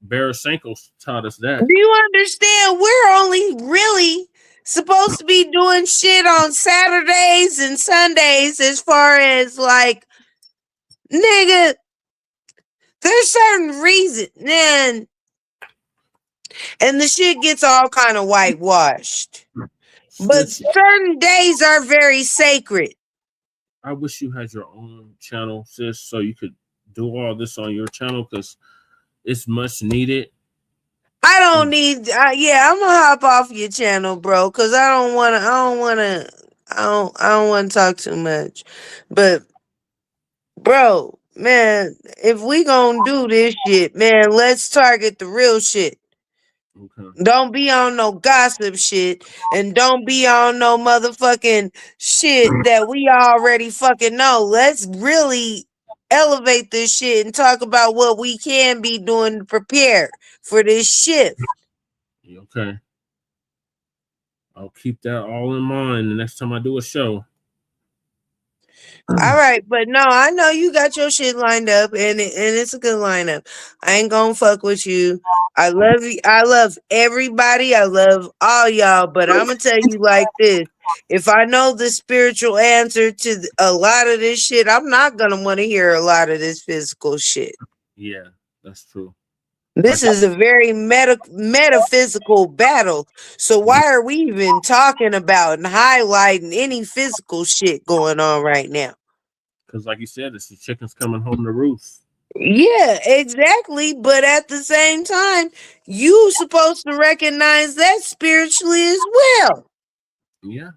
Barasenko taught us that. Do you understand? We're only really supposed to be doing shit on Saturdays and Sundays as far as like, nigga, there's certain reasons, man. And the shit gets all kind of whitewashed. But certain days are very sacred. I wish you had your own channel, sis, so you could do all this on your channel because it's much needed. I don't need. Yeah, I'm gonna hop off your channel, bro, because I don't want to talk too much. But, bro, man, if we gonna do this shit, man, let's target the real shit. Okay. Don't be on no gossip shit, and don't be on no motherfucking shit that we already fucking know. Let's really elevate this shit and talk about what we can be doing to prepare for this shift. Okay. I'll keep that all in mind the next time I do a show. All right, but no, I know you got your shit lined up, and it's a good lineup. I ain't gonna fuck with you. I love you. I love everybody. I love all y'all, but I'm gonna tell you like this: if I know the spiritual answer to a lot of this shit, I'm not gonna want to hear a lot of this physical shit. Yeah, that's true. This is a very metaphysical battle. So why are we even talking about and highlighting any physical shit going on right now? Because like you said, it's the chickens coming home to roost. Yeah, exactly. But at the same time, you supposed to recognize that spiritually as well. Yeah.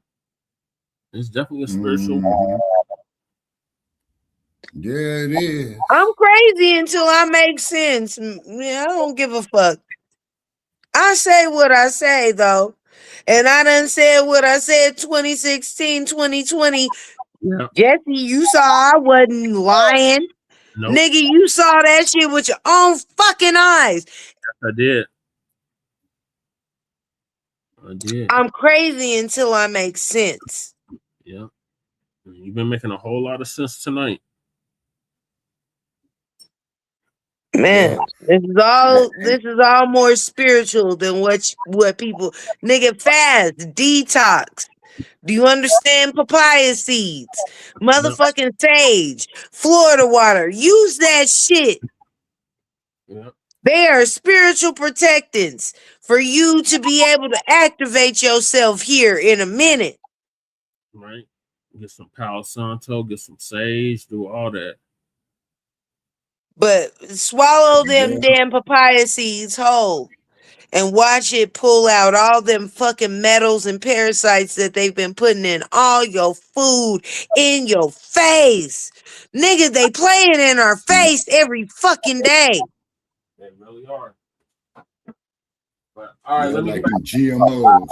It's definitely a spiritual. Yeah, it is. I'm crazy until I make sense. Yeah, I don't give a fuck. I say what I say, though. And I done said what I said 2016, 2020. Yeah. Jesse, you saw I wasn't lying. Nope. Nigga, you saw that shit with your own fucking eyes. Yes, I did. I did. I'm crazy until I make sense. Yeah. You've been making a whole lot of sense tonight. Man, this is all more spiritual than what people nigga fast, detox. Do you understand papaya seeds? Motherfucking sage, Florida water. Use that shit. Yep. They are spiritual protectants for you to be able to activate yourself here in a minute. Right. Get some Palo Santo, get some sage, do all that. But swallow them damn papaya seeds whole and watch it pull out all them fucking metals and parasites that they've been putting in all your food in your face. Nigga, they playing in our face every fucking day. They really are. But, all right, yeah, let me like the GMOs.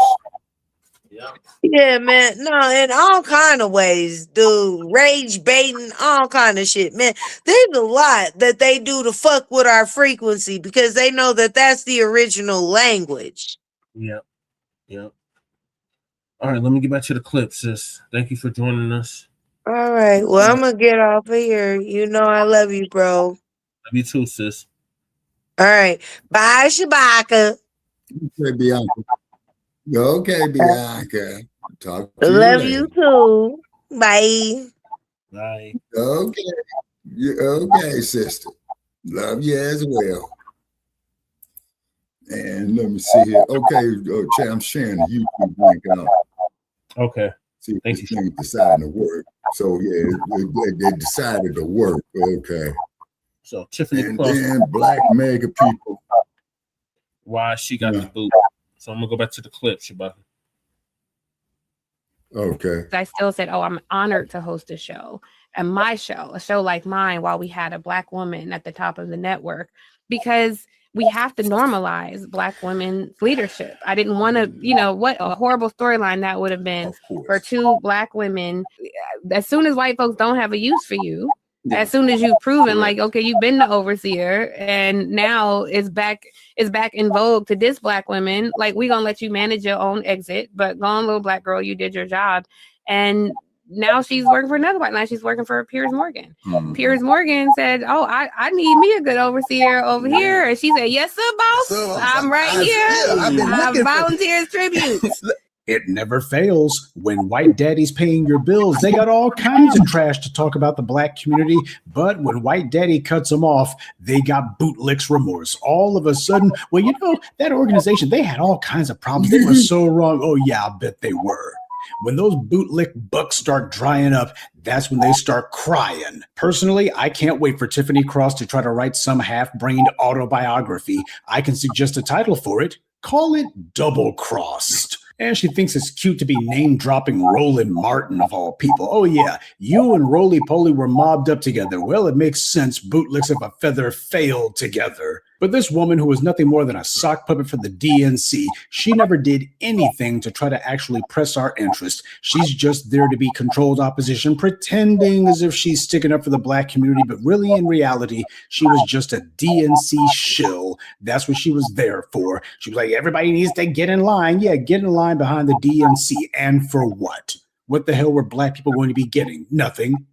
Yeah, man. No, in all kind of ways, dude. Rage baiting, all kind of shit, man. There's a lot that they do to fuck with our frequency because they know that that's the original language. Yep. Yep. All right, let me get back to the clip, sis. Thank you for joining us. All right. Well, I'm gonna get off of here. You know I love you, bro. Love you too, sis. All right. Bye, Shabaka. Okay, Bianca. Okay, Bianca. Talk to Love you you too. Bye. Bye. Okay. Okay, sister. Love you as well. And let me see here. Okay, Chad, I'm sharing the YouTube link out. Okay. See if Thank this you. thing deciding to work. So yeah, they decided to work. Okay. So Tiffany and Cross. then Black mega people. Why she got the boot. So I'm gonna go back to the clip, Shabaka. Okay. I still said, oh, I'm honored to host a show. And my show, a show like mine, while we had a Black woman at the top of the network, because we have to normalize Black women's leadership. I didn't want to, what a horrible storyline that would have been for two Black women. As soon as white folks don't have a use for you, as soon as you've proven like, okay, you've been the overseer and now it's back in vogue to diss Black women, like we gonna let you manage your own exit, but go on, little Black girl, you did your job. And now she's working for another white. Now she's working for Piers Morgan. Mm-hmm. Piers Morgan said, "Oh, I need me a good overseer over here," and she said, "Yes, sir, boss. I'm right here. I volunteers tributes." It never fails. When white daddy's paying your bills, they got all kinds of trash to talk about the black community. But when white daddy cuts them off, they got bootlicks remorse. All of a sudden, well, you know, that organization, they had all kinds of problems. They were so wrong. Oh, yeah, I bet they were. When those bootlick bucks start drying up, that's when they start crying. Personally, I can't wait for Tiffany Cross to try to write some half-brained autobiography. I can suggest a title for it. Call it Double Crossed. And she thinks it's cute to be name-dropping Roland Martin of all people. Oh yeah, you and Roly-Poly were mobbed up together. Well, it makes sense. Bootlicks of a feather failed together. But this woman who was nothing more than a sock puppet for the DNC, she never did anything to try to actually press our interest. She's just there to be controlled opposition, pretending as if she's sticking up for the black community, but really in reality, she was just a DNC shill. That's what she was there for. She was like, everybody needs to get in line. Yeah, get in line behind the DNC. And for what? What the hell were black people going to be getting? Nothing.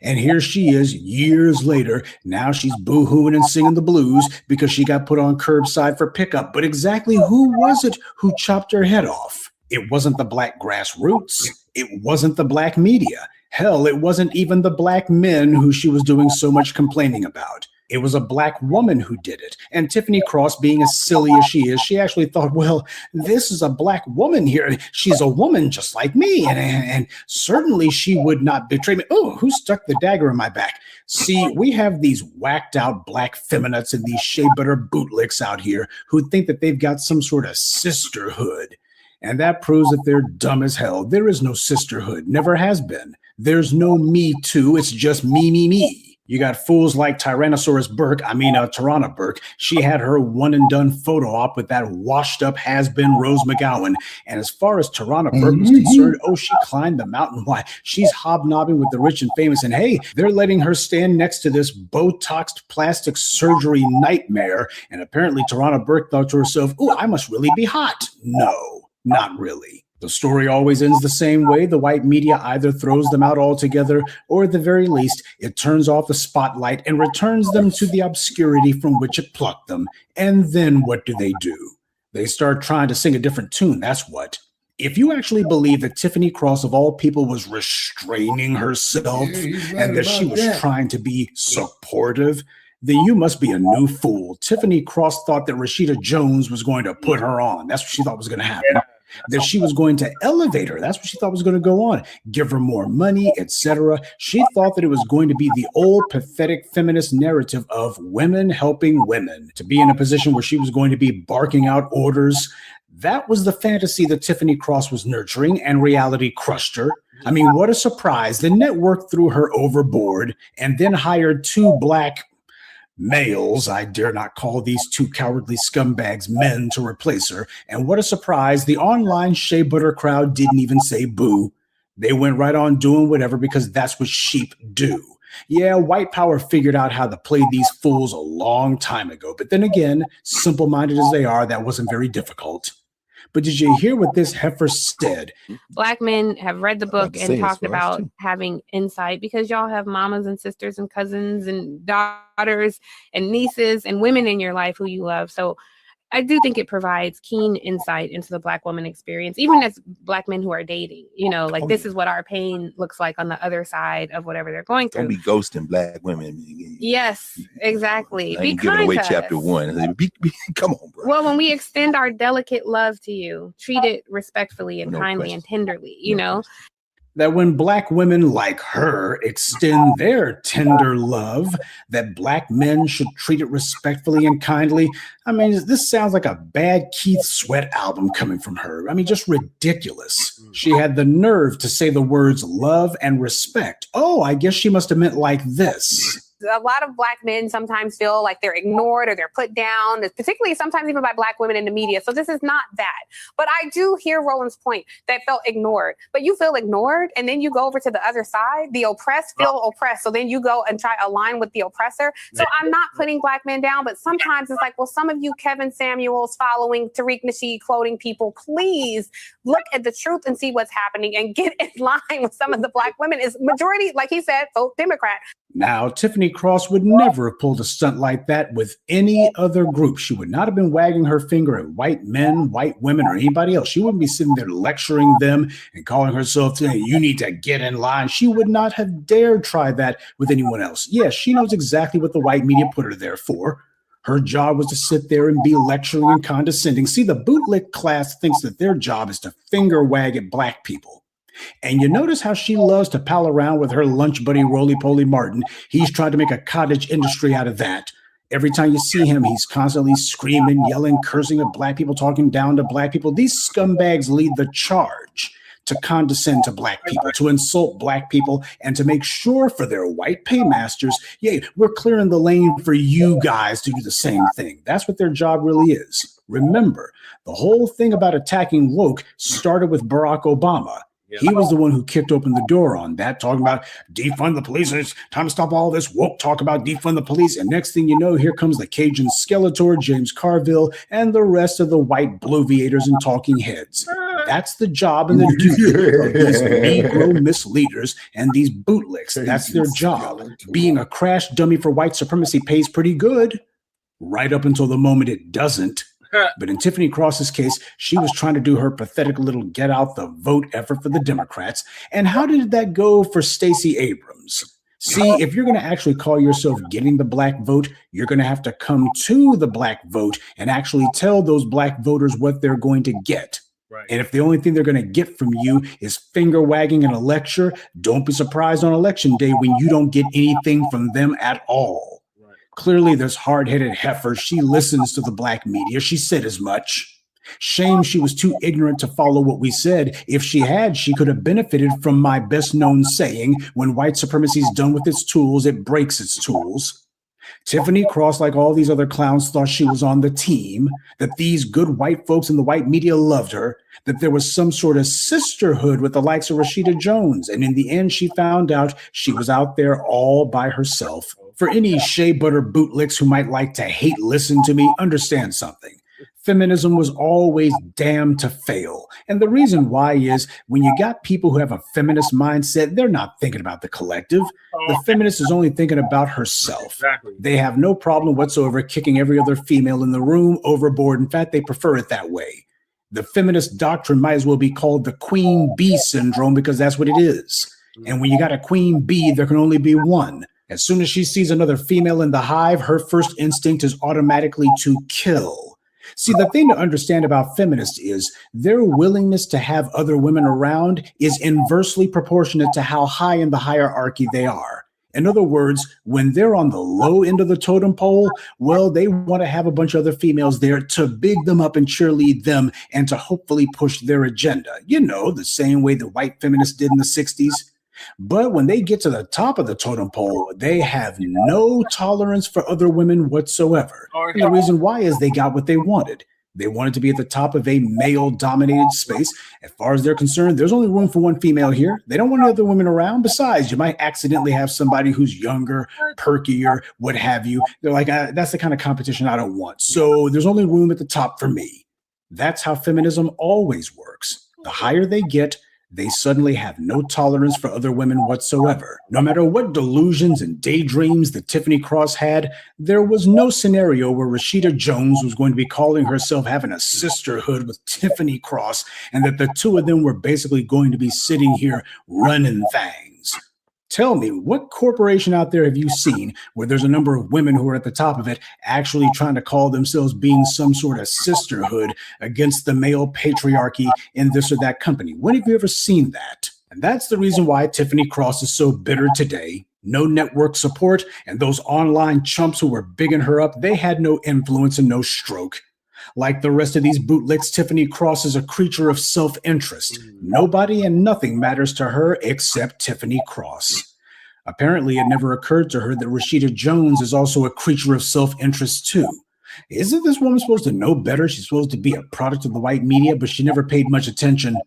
And here she is years later. Now she's boo-hooing and singing the blues because she got put on curbside for pickup. But exactly who was it who chopped her head off? It wasn't the black grassroots. It wasn't the black media. Hell, it wasn't even the black men who she was doing so much complaining about. It was a black woman who did it. And Tiffany Cross, being as silly as she is, she actually thought, well, this is a black woman here. She's a woman just like me. And certainly she would not betray me. Oh, who stuck the dagger in my back? See, we have these whacked out black feminists and these shea butter bootlicks out here who think that they've got some sort of sisterhood. And that proves that they're dumb as hell. There is no sisterhood. Never has been. There's no me too. It's just me, me, me. You got fools like Tarana Burke. She had her one and done photo op with that washed up has-been Rose McGowan. And as far as Tarana Burke was concerned, oh, she climbed the mountain. Why? She's hobnobbing with the rich and famous. And hey, they're letting her stand next to this Botoxed plastic surgery nightmare. And apparently Tarana Burke thought to herself, oh, I must really be hot. No, not really. The story always ends the same way. The white media either throws them out altogether, or at the very least, it turns off the spotlight and returns them to the obscurity from which it plucked them. And then what do? They start trying to sing a different tune, that's what. If you actually believe that Tiffany Cross, of all people, was restraining herself and that she was trying to be supportive, then you must be a new fool. Tiffany Cross thought that Rashida Jones was going to put her on. That's what she thought was going to happen. That she was going to elevate her. That's what she thought was going to go on. Give her more money, etc. She thought that it was going to be the old pathetic feminist narrative of women helping women, to be in a position where she was going to be barking out orders. That was the fantasy that Tiffany Cross was nurturing, and reality crushed her. I mean, what a surprise. The network threw her overboard and then hired two black males, I dare not call these two cowardly scumbags men, to replace her. And what a surprise, the online shea butter crowd didn't even say boo. They went right on doing whatever because that's what sheep do. Yeah, white power figured out how to play these fools a long time ago. But then again, simple-minded as they are, that wasn't very difficult. But did you hear what this heifer said? Black men have read the book and talked about having insight because y'all have mamas and sisters and cousins and daughters and nieces and women in your life who you love. So I do think it provides keen insight into the Black woman experience, even as Black men who are dating, you know, like this is what our pain looks like on the other side of whatever they're going through. Don't be ghosting Black women. Yes, exactly. Be giving away chapter 1. Come on, bro. Well, when we extend our delicate love to you, treat it respectfully and kindly and tenderly, you know. That when Black women like her extend their tender love, that Black men should treat it respectfully and kindly. I mean, this sounds like a bad Keith Sweat album coming from her. I mean, just ridiculous. She had the nerve to say the words love and respect. Oh, I guess she must have meant like this. A lot of Black men sometimes feel like they're ignored or they're put down, particularly sometimes even by Black women in the media. So this is not that. But I do hear Roland's point that felt ignored. But you feel ignored and then you go over to the other side. The oppressed feel oppressed. So then you go and try to align with the oppressor. So I'm not putting Black men down, but sometimes it's like, well, some of you Kevin Samuels following Tariq Nasheed quoting people, please look at the truth and see what's happening and get in line with some of the Black women. Is majority, like he said, vote Democrat. Now, Tiffany Cross would never have pulled a stunt like that with any other group. She would not have been wagging her finger at white men, white women, or anybody else. She wouldn't be sitting there lecturing them and calling herself saying, you need to get in line. She would not have dared try that with anyone else. Yes, she knows exactly what the white media put her there for. Her job was to sit there and be lecturing and condescending. See, the bootlick class thinks that their job is to finger wag at Black people. And you notice how she loves to pal around with her lunch buddy, Roly-Poly Martin. He's trying to make a cottage industry out of that. Every time you see him, he's constantly screaming, yelling, cursing at Black people, talking down to Black people. These scumbags lead the charge to condescend to Black people, to insult Black people, and to make sure for their white paymasters, yeah, we're clearing the lane for you guys to do the same thing. That's what their job really is. Remember, the whole thing about attacking woke started with Barack Obama. He was the one who kicked open the door on that, talking about defund the police. It's time to stop all this woke talk about defund the police. And next thing you know, here comes the Cajun Skeletor, James Carville, and the rest of the white bloviators and talking heads. That's the job and the duty of these Negro misleaders and these bootlicks. That's their job. Being a crash dummy for white supremacy pays pretty good, right up until the moment it doesn't. But in Tiffany Cross's case, she was trying to do her pathetic little get out the vote effort for the Democrats. And how did that go for Stacey Abrams? See, if you're going to actually call yourself getting the Black vote, you're going to have to come to the Black vote and actually tell those Black voters what they're going to get. Right. And if the only thing they're going to get from you is finger wagging and a lecture, don't be surprised on election day when you don't get anything from them at all. Clearly, this hard-headed heifer, she listens to the Black media. She said as much. Shame she was too ignorant to follow what we said. If she had, she could have benefited from my best-known saying, when white supremacy is done with its tools, it breaks its tools. Tiffany Cross, like all these other clowns, thought she was on the team, that these good white folks in the white media loved her, that there was some sort of sisterhood with the likes of Rashida Jones. And in the end, she found out she was out there all by herself. For any shea butter bootlicks who might like to hate listen to me, understand something. Feminism was always damned to fail. And the reason why is when you got people who have a feminist mindset, they're not thinking about the collective. The feminist is only thinking about herself. Exactly. They have no problem whatsoever kicking every other female in the room overboard. In fact, they prefer it that way. The feminist doctrine might as well be called the queen bee syndrome because that's what it is. And when you got a queen bee, there can only be one. As soon as she sees another female in the hive, her first instinct is automatically to kill. See, the thing to understand about feminists is their willingness to have other women around is inversely proportionate to how high in the hierarchy they are. In other words, when they're on the low end of the totem pole, well, they want to have a bunch of other females there to big them up and cheerlead them and to hopefully push their agenda. You know, the same way the white feminists did in the 60s. But when they get to the top of the totem pole, they have no tolerance for other women whatsoever. And the reason why is they got what they wanted. They wanted to be at the top of a male-dominated space. As far as they're concerned, there's only room for one female here. They don't want other women around. Besides, you might accidentally have somebody who's younger, perkier, what have you. They're like, that's the kind of competition I don't want. So there's only room at the top for me. That's how feminism always works. The higher they get, they suddenly have no tolerance for other women whatsoever. No matter what delusions and daydreams that Tiffany Cross had, there was no scenario where Rashida Jones was going to be calling herself having a sisterhood with Tiffany Cross and that the two of them were basically going to be sitting here running things. Tell me, what corporation out there have you seen where there's a number of women who are at the top of it actually trying to call themselves being some sort of sisterhood against the male patriarchy in this or that company? When have you ever seen that? And that's the reason why Tiffany Cross is so bitter today. No network support, and those online chumps who were bigging her up, they had no influence and no stroke. Like the rest of these bootlicks, Tiffany Cross is a creature of self-interest. Nobody and nothing matters to her except Tiffany Cross. Apparently, it never occurred to her that Rashida Jones is also a creature of self-interest too. Isn't this woman supposed to know better? She's supposed to be a product of the white media, but she never paid much attention.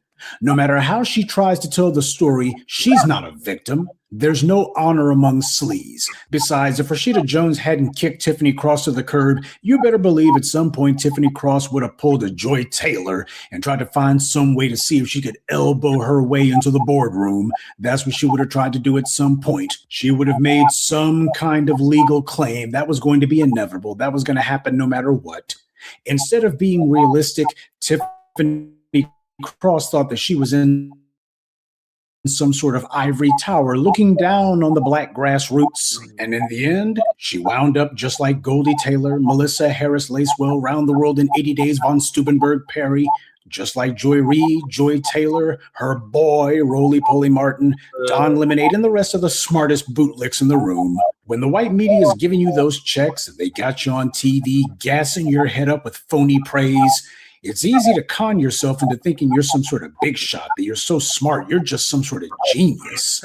No matter how she tries to tell the story, she's not a victim. There's no honor among sleaze. Besides, if Rashida Jones hadn't kicked Tiffany Cross to the curb, you better believe at some point Tiffany Cross would have pulled a Joy Taylor and tried to find some way to see if she could elbow her way into the boardroom. That's what she would have tried to do at some point. She would have made some kind of legal claim. That was going to be inevitable. That was going to happen no matter what. Instead of being realistic, Tiffany Cross thought that she was in some sort of ivory tower looking down on the black grassroots. And in the end, she wound up just like Goldie Taylor, Melissa Harris Lacewell, Round the World in 80 Days, Von Steubenberg Perry, just like Joy Reid, Joy Taylor, her boy, Roly-Poly Martin, Don Lemonade, and the rest of the smartest bootlicks in the room. When the white media is giving you those checks, they got you on TV, gassing your head up with phony praise, it's easy to con yourself into thinking you're some sort of big shot, that you're so smart, you're just some sort of genius.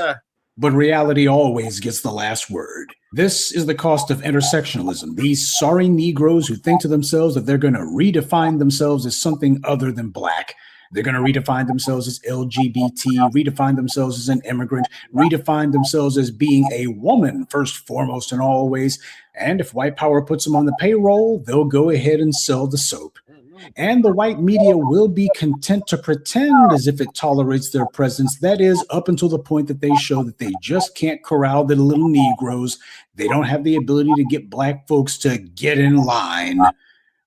But reality always gets the last word. This is the cost of intersectionalism. These sorry Negroes who think to themselves that they're going to redefine themselves as something other than black. They're going to redefine themselves as LGBT, redefine themselves as an immigrant, redefine themselves as being a woman, first, foremost, and always. And if white power puts them on the payroll, they'll go ahead and sell the soap. And the white media will be content to pretend as if it tolerates their presence. That is, up until the point that they show that they just can't corral the little Negroes. They don't have the ability to get black folks to get in line.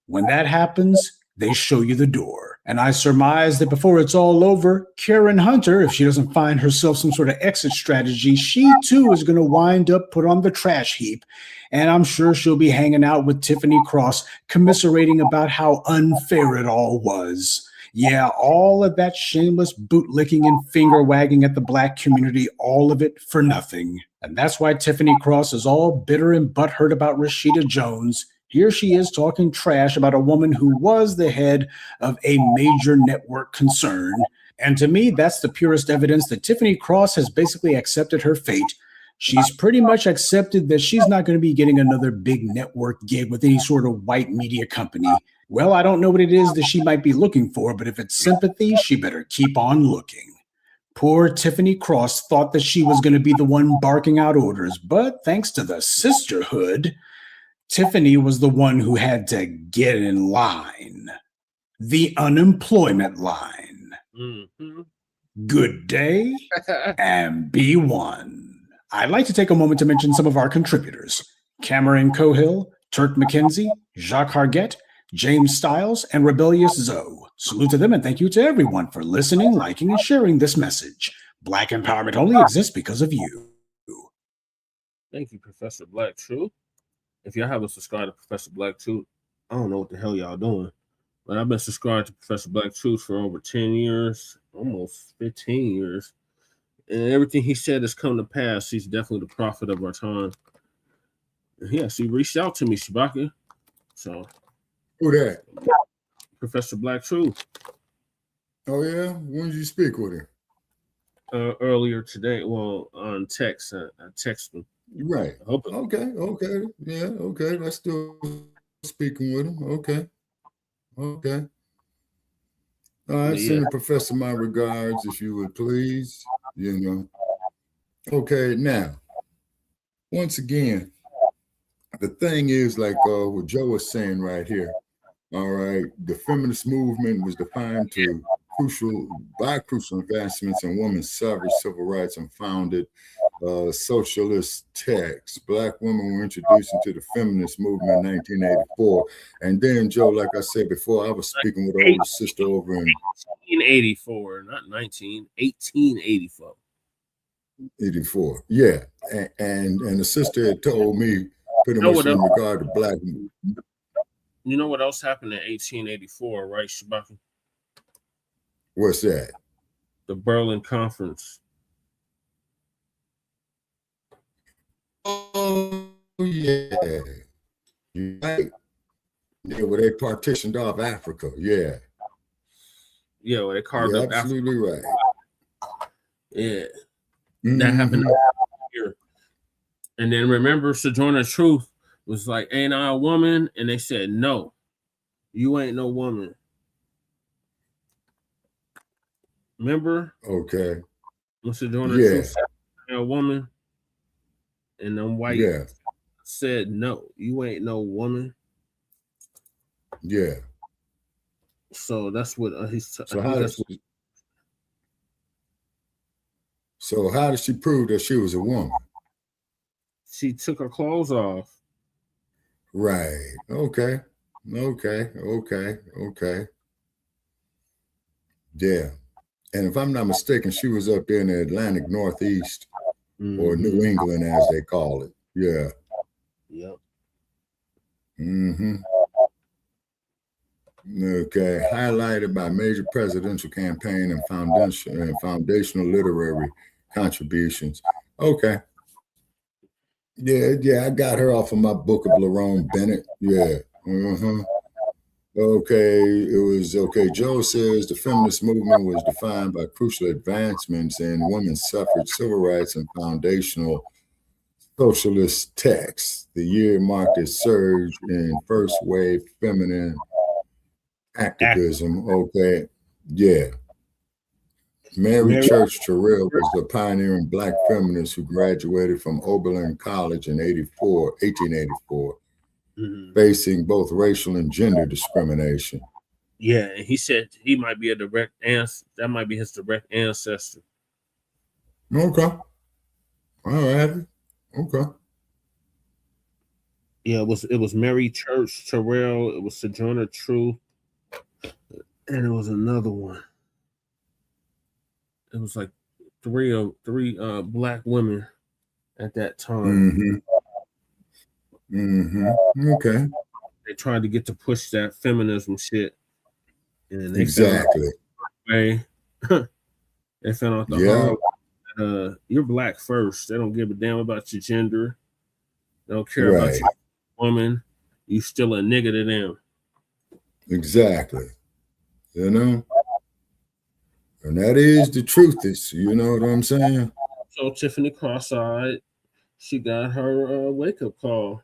When that happens, they show you the door. And I surmise that before it's all over, Karen Hunter, if she doesn't find herself some sort of exit strategy, she too is going to wind up put on the trash heap. And I'm sure she'll be hanging out with Tiffany Cross, commiserating about how unfair it all was. Yeah, all of that shameless bootlicking and finger wagging at the black community, all of it for nothing. And that's why Tiffany Cross is all bitter and butthurt about Rashida Jones. Here she is talking trash about a woman who was the head of a major network concern. And to me, that's the purest evidence that Tiffany Cross has basically accepted her fate. She's pretty much accepted that she's not going to be getting another big network gig with any sort of white media company. Well, I don't know what it is that she might be looking for, but if it's sympathy, she better keep on looking. Poor Tiffany Cross thought that she was going to be the one barking out orders, but thanks to the sisterhood, Tiffany was the one who had to get in line. The unemployment line. Mm-hmm. Good day and be one. I'd like to take a moment to mention some of our contributors: Cameron Cohill, Turk McKenzie, Jacques Hargett, James Stiles, and Rebellious Zoe. Salute to them and thank you to everyone for listening, liking, and sharing this message. Black empowerment only exists because of you. Thank you, Professor Black Truth. If y'all haven't subscribed to Professor Black Truth, I don't know what the hell y'all doing. But I've been subscribed to Professor Black Truth for over 10 years, almost 15 years. And everything he said has come to pass. He's definitely the prophet of our time. Yes, he reached out to me, Shabaka. So, who that? Professor Black Truth. Oh yeah, when did you speak with him? Earlier today. Well, on text. I texted him. Right. Okay. Yeah. Okay. That's still speaking with him. Okay. All right. Send the professor my regards, if you would please. You know. Okay. Now, once again, the thing is, like what Joe was saying right here. All right, the feminist movement was defined to by crucial advancements in women's suffrage, civil rights, and founded socialist texts. Black women were introduced into the feminist movement in 1984. And then, Joe, like I said before, I was speaking with an older sister over in 1884, not 1884. 84, yeah. And the sister had told me pretty much in regard to black. You know what else happened in 1884, right, Shabaka? What's that? The Berlin Conference. Oh, yeah. You're right. Yeah, where they partitioned off Africa. Yeah. Yeah, where they carved up absolutely Africa. Right. Yeah. That happened here. And then remember, Sojourner Truth was like, "Ain't I a woman?" And they said, "No, you ain't no woman." Remember? Okay. When Sojourner Yeah. Truth said, "Ain't a woman," and them white Yeah. said, "No, you ain't no woman." Yeah. So that's what he's. So how did she prove that she was a woman? She took her clothes off. Right. Okay. Yeah. And if I'm not mistaken, she was up there in the Atlantic Northeast or New England, as they call it. Yeah. Yep. Okay. Highlighted by major presidential campaign and foundational literary contributions. Okay. Yeah, I got her off of my book of Lerone Bennett. Yeah. Okay, it was okay. Joe says the feminist movement was defined by crucial advancements in women's suffrage, civil rights, and foundational socialist texts. The year marked a surge in first wave feminine activism. Okay, yeah. Mary Church Terrell was a pioneering Black feminist who graduated from Oberlin College in 1884, facing both racial and gender discrimination. Yeah, and he said he might be a direct answer. That might be his direct ancestor. Okay. All right. Okay. Yeah, it was Mary Church Terrell. It was Sojourner Truth, and it was another one. It was like three Black women at that time. Okay. They tried to get to push that feminism shit, and they exactly. They found out the hard way. You're Black first. They don't give a damn about your gender. They don't care about your woman. You still a nigga to them. Exactly. You know? And that is the truth. You know what I'm saying? So Tiffany cross-eyed, she got her wake-up call.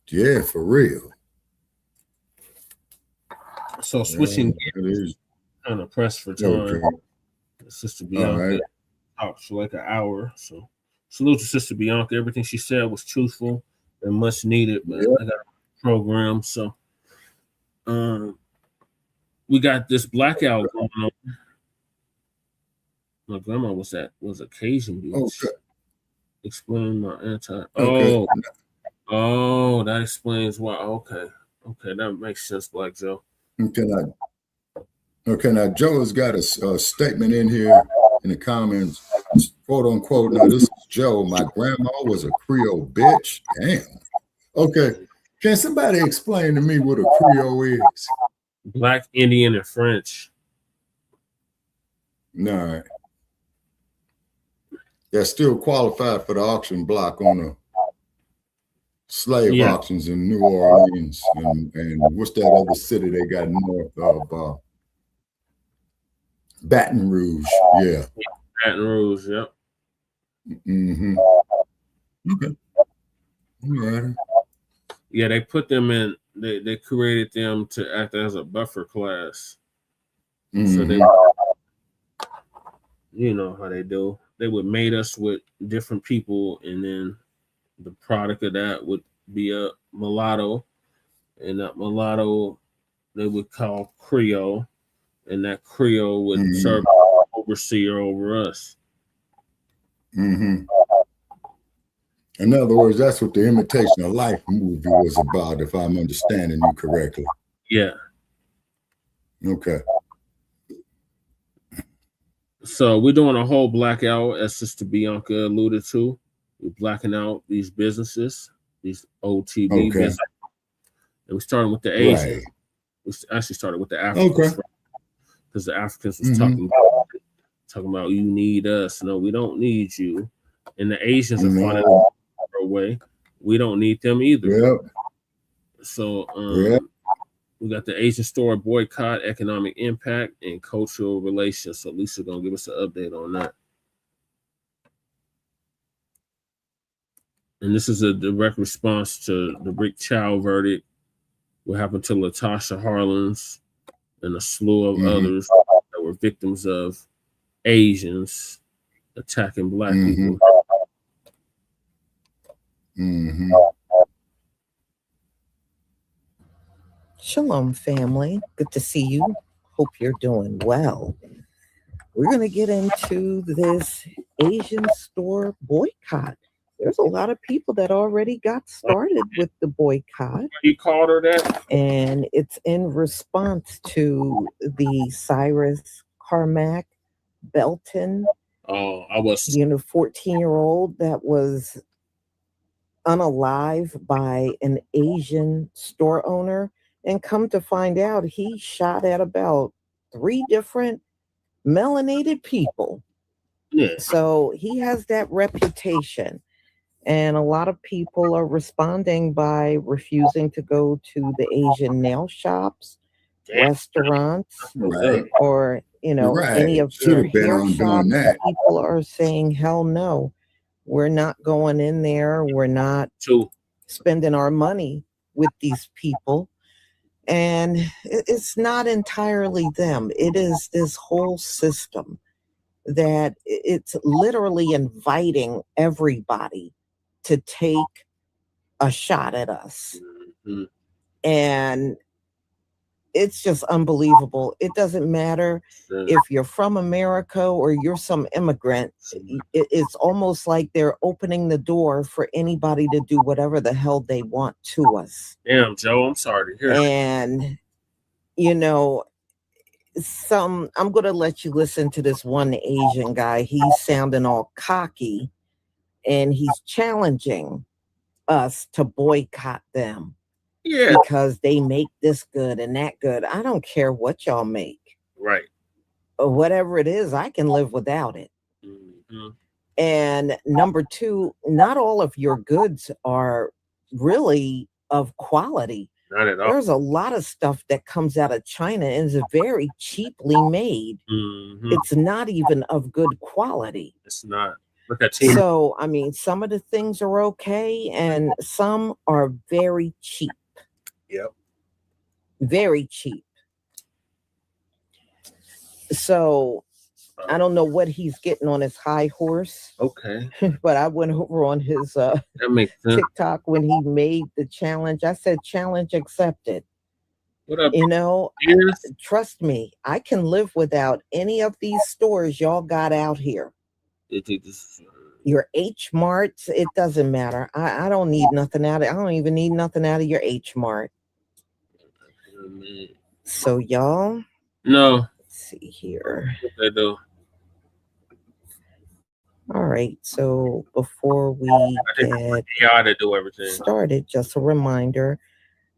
Yeah, for real. So switching gears, kind of pressed for time. Sister Bianca talked for like an hour. So salute to Sister Bianca. Everything she said was truthful and much needed, but I got a program. So we got this blackout going on. My grandma was Cajun Beach. Explain my Oh, that explains why. Okay, that makes sense, Black Joe. Okay, now Joe has got a statement in here in the comments, quote unquote. Now this is Joe. My grandma was a Creole bitch. Damn. Okay, can somebody explain to me what a Creole is? Black, Indian, and French. All right. They're still qualified for the auction block on the slave auctions in New Orleans and what's that other city they got north of Baton Rouge? Yeah. Baton Rouge, yep. Okay. All right. Yeah, they put them in. They created them to act as a buffer class. So they, you know how they do. They would mate us with different people, and then the product of that would be a mulatto, and that mulatto they would call Creole, and that Creole would serve as overseer over us. In other words, that's what the Imitation of Life movie was about, if I'm understanding you correctly. Yeah. Okay. So we're doing a whole blackout, as Sister Bianca alluded to. We're blacking out these businesses, these OTB businesses. And we're starting with the Asians. We actually started with the Africans. Because the Africans was talking about you need us. No, we don't need you. And the Asians are finding a way. We don't need them either. So we got the Asian store boycott, economic impact, and cultural relations. So Lisa gonna give us an update on that. And this is a direct response to the Rick Chow verdict, what happened to Latasha Harlins and a slew of others that were victims of Asians attacking Black people. Shalom, family. Good to see you. Hope you're doing well. We're going to get into this Asian store boycott. There's a lot of people that already got started with the boycott. You called her that? And it's in response to the Cyrus Carmack Belton, 14-year-old that was unalived by an Asian store owner. And come to find out, he shot at about 3 different melanated people. Yeah. So he has that reputation. And a lot of people are responding by refusing to go to the Asian nail shops, restaurants, or, any of their hair shops. People are saying, hell no, we're not going in there. We're not spending our money with these people. And it's not entirely them. It is this whole system that it's literally inviting everybody to take a shot at us. And it's just unbelievable. It doesn't matter if you're from America or you're some immigrant. It's almost like they're opening the door for anybody to do whatever the hell they want to us. Damn, Joe, I'm sorry to hear that. And, I'm going to let you listen to this one Asian guy. He's sounding all cocky and he's challenging us to boycott them. Yeah. Because they make this good and that good. I don't care what y'all make. Right. Or whatever it is, I can live without it. And number 2, not all of your goods are really of quality. Not at all. There's a lot of stuff that comes out of China and is very cheaply made. It's not even of good quality. It's not. Look at you. So, some of the things are okay and some are very cheap. Yep. Very cheap. So I don't know what he's getting on his high horse. Okay. But I went over on his that makes sense. TikTok when he made the challenge. I said, challenge accepted. What up? Trust me, I can live without any of these stores y'all got out here. Your H Marts, it doesn't matter. I don't need nothing out of I don't even need nothing out of your H Mart. So y'all, no. Let's see here. What they do? All right. So before we get to do everything started, just a reminder,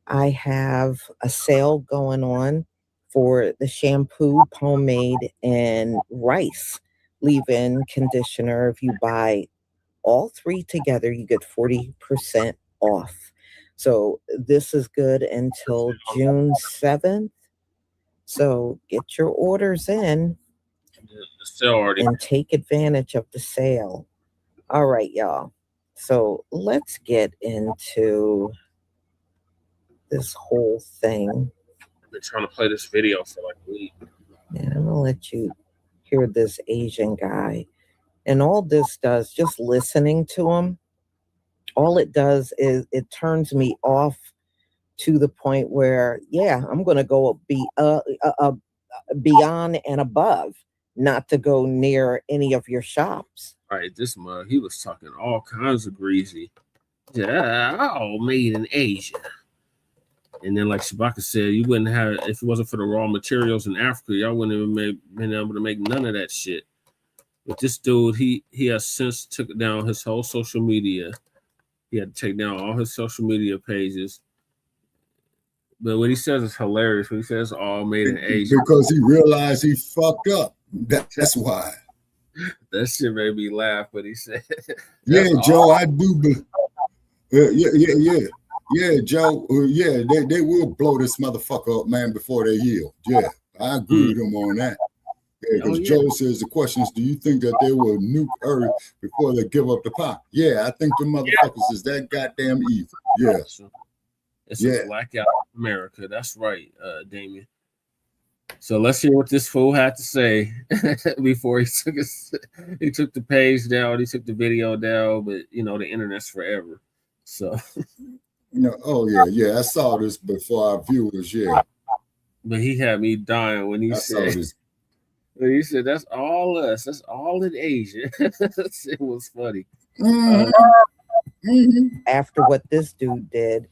I have a sale going on for the shampoo, pomade, and rice leave-in conditioner. If you buy all 3 together, you get 40% off. So this is good until June 7th. So get your orders in and take advantage of the sale. All right, y'all. So let's get into this whole thing. I've been trying to play this video for like a week. And I'm gonna let you hear this Asian guy. And all this does, just listening to him, all it does is it turns me off to the point where, yeah, I'm going to go beyond and above, not to go near any of your shops. All right, this mug, he was talking all kinds of greasy. Yeah, all made in Asia. And then, like Shabaka said, you wouldn't have, if it wasn't for the raw materials in Africa, y'all wouldn't have been able to make none of that shit. But this dude, he has since took down his whole social media. He had to take down all his social media pages. But what he says is hilarious. What he says, all made in Asia. Because he realized he fucked up. That's why. That shit made me laugh, but he said. Yeah, Joe, I do. Yeah, Joe. They will blow this motherfucker up, man, before they heal. Yeah, I agree with him on that. Because Joe says the question is, do you think that they will nuke Earth before they give up the pot? Yeah, I think the motherfuckers is that goddamn evil. Yes. It's a blackout America. That's right, Damien. So let's hear what this fool had to say before he took the page down, he took the video down, but you know the internet's forever. So I saw this before our viewers, But he had me dying when he said that's all us, that's all in Asia. It was funny. After what this dude did.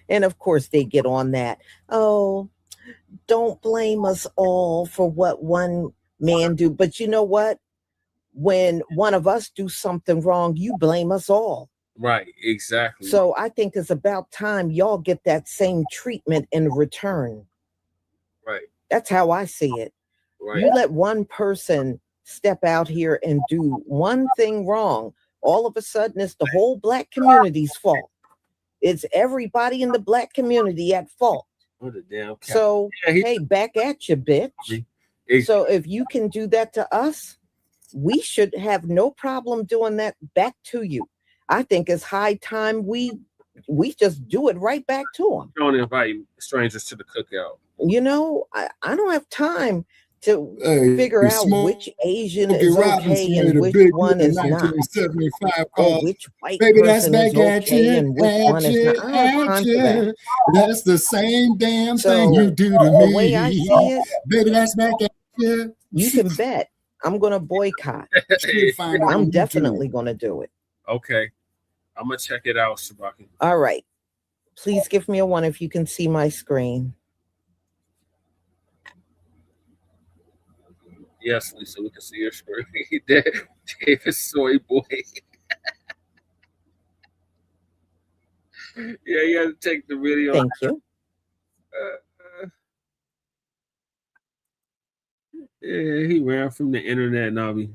And of course they get on that. Oh, don't blame us all for what one man do. But you know what? When one of us do something wrong, you blame us all. Right, exactly. So I think it's about time y'all get that same treatment in return. Right. That's how I see it. Right. You let one person step out here and do one thing wrong, all of a sudden it's the whole Black community's fault. It's everybody in the Black community at fault. What a damn cat. So, hey, back at you, bitch. So if you can do that to us, we should have no problem doing that back to you. I think it's high time we just do it right back to them. Don't invite strangers to the cookout. You know, I don't have time to figure out which Asian is okay and which one is not. Or which white person is okay and which one is not. I don't have time for that. That's the same damn thing you do to me. The way I see it, baby, that's back at you. You can bet I'm going to boycott. I'm definitely going to do it. Okay. I'm going to check it out, Shabaki. All right. Please give me a 1 if you can see my screen. Yes, Lisa, we can see your screen. David Soy Boy. Yeah, you had to take the video. Thank you. Yeah, he ran from the internet, Nabi.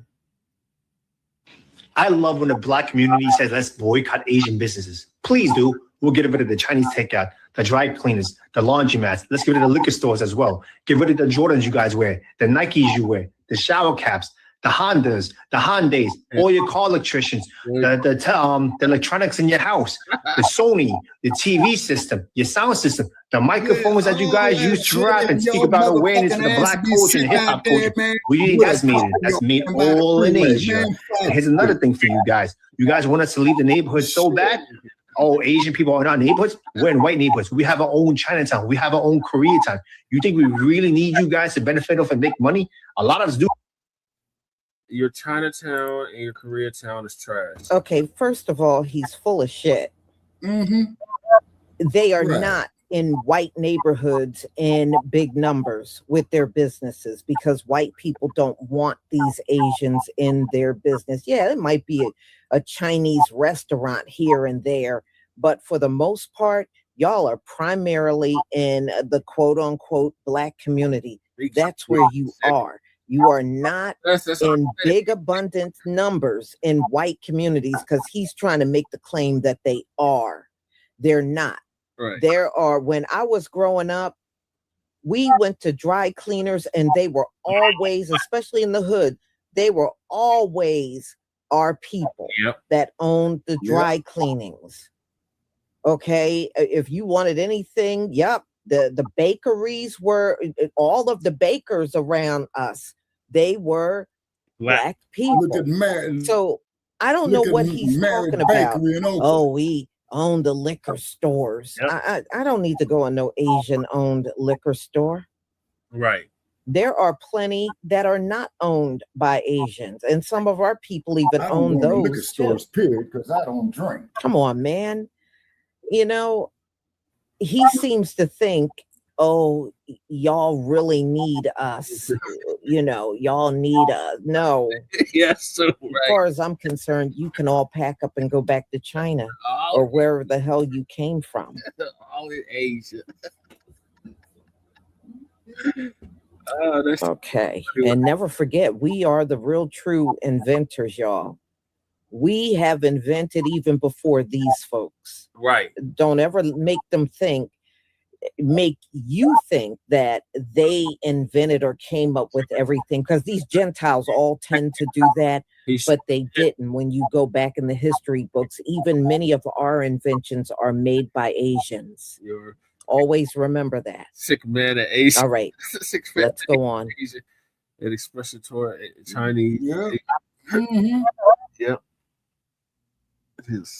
I love when the Black community says, let's boycott Asian businesses. Please do. We'll get rid of the Chinese takeout, the dry cleaners, the laundromats. Let's get rid of the liquor stores as well. Get rid of the Jordans you guys wear, the Nikes you wear, the shower caps, the Hondas, the Hyundais, all your car electricians, the electronics in your house, the Sony, the TV system, your sound system, the microphones that you guys use to rap and speak about awareness of the Black culture and hip-hop culture. That's made all in Asia. And here's another thing for you guys. You guys want us to leave the neighborhood so bad? Oh, Asian people are not neighborhoods? We're in white neighborhoods. We have our own Chinatown. We have our own Koreatown. You think we really need you guys to benefit off and make money? A lot of us do. Your Chinatown and your Koreatown is trash. Okay, first of all, he's full of shit. They are not in white neighborhoods in big numbers with their businesses because white people don't want these Asians in their business. Yeah, it might be a Chinese restaurant here and there, but for the most part, y'all are primarily in the quote unquote Black community. That's where you are. You are not in big abundant numbers in white communities because he's trying to make the claim that they are. They're not. Right. There are, when I was growing up, we went to dry cleaners and they were always, especially in the hood, they were always our people that owned the dry cleanings. Okay. If you wanted anything, the bakeries were, all of the bakers around us, they were Black people. So I don't know what he's talking about. Oh, we own the liquor stores. I don't need to go on no Asian-owned liquor store. Right. There are plenty that are not owned by Asians, and some of our people even own those liquor stores, period, because I don't drink. Come on, man. You know, he seems to think, oh, y'all really need us. You know, y'all need us. No. Yes, so right. As far as I'm concerned, you can all pack up and go back to China or wherever the hell you came from. All in Asia. Okay. And never forget, we are the real true inventors, y'all. We have invented even before these folks. Right. Don't ever make them think make you think that they invented or came up with everything, because these Gentiles all tend to do that, but they didn't. When you go back in the history books, even many of our inventions are made by Asians. Always remember that. Sick man at Asian. All right, let's go on. An expression toward Chinese. Yeah. Yep.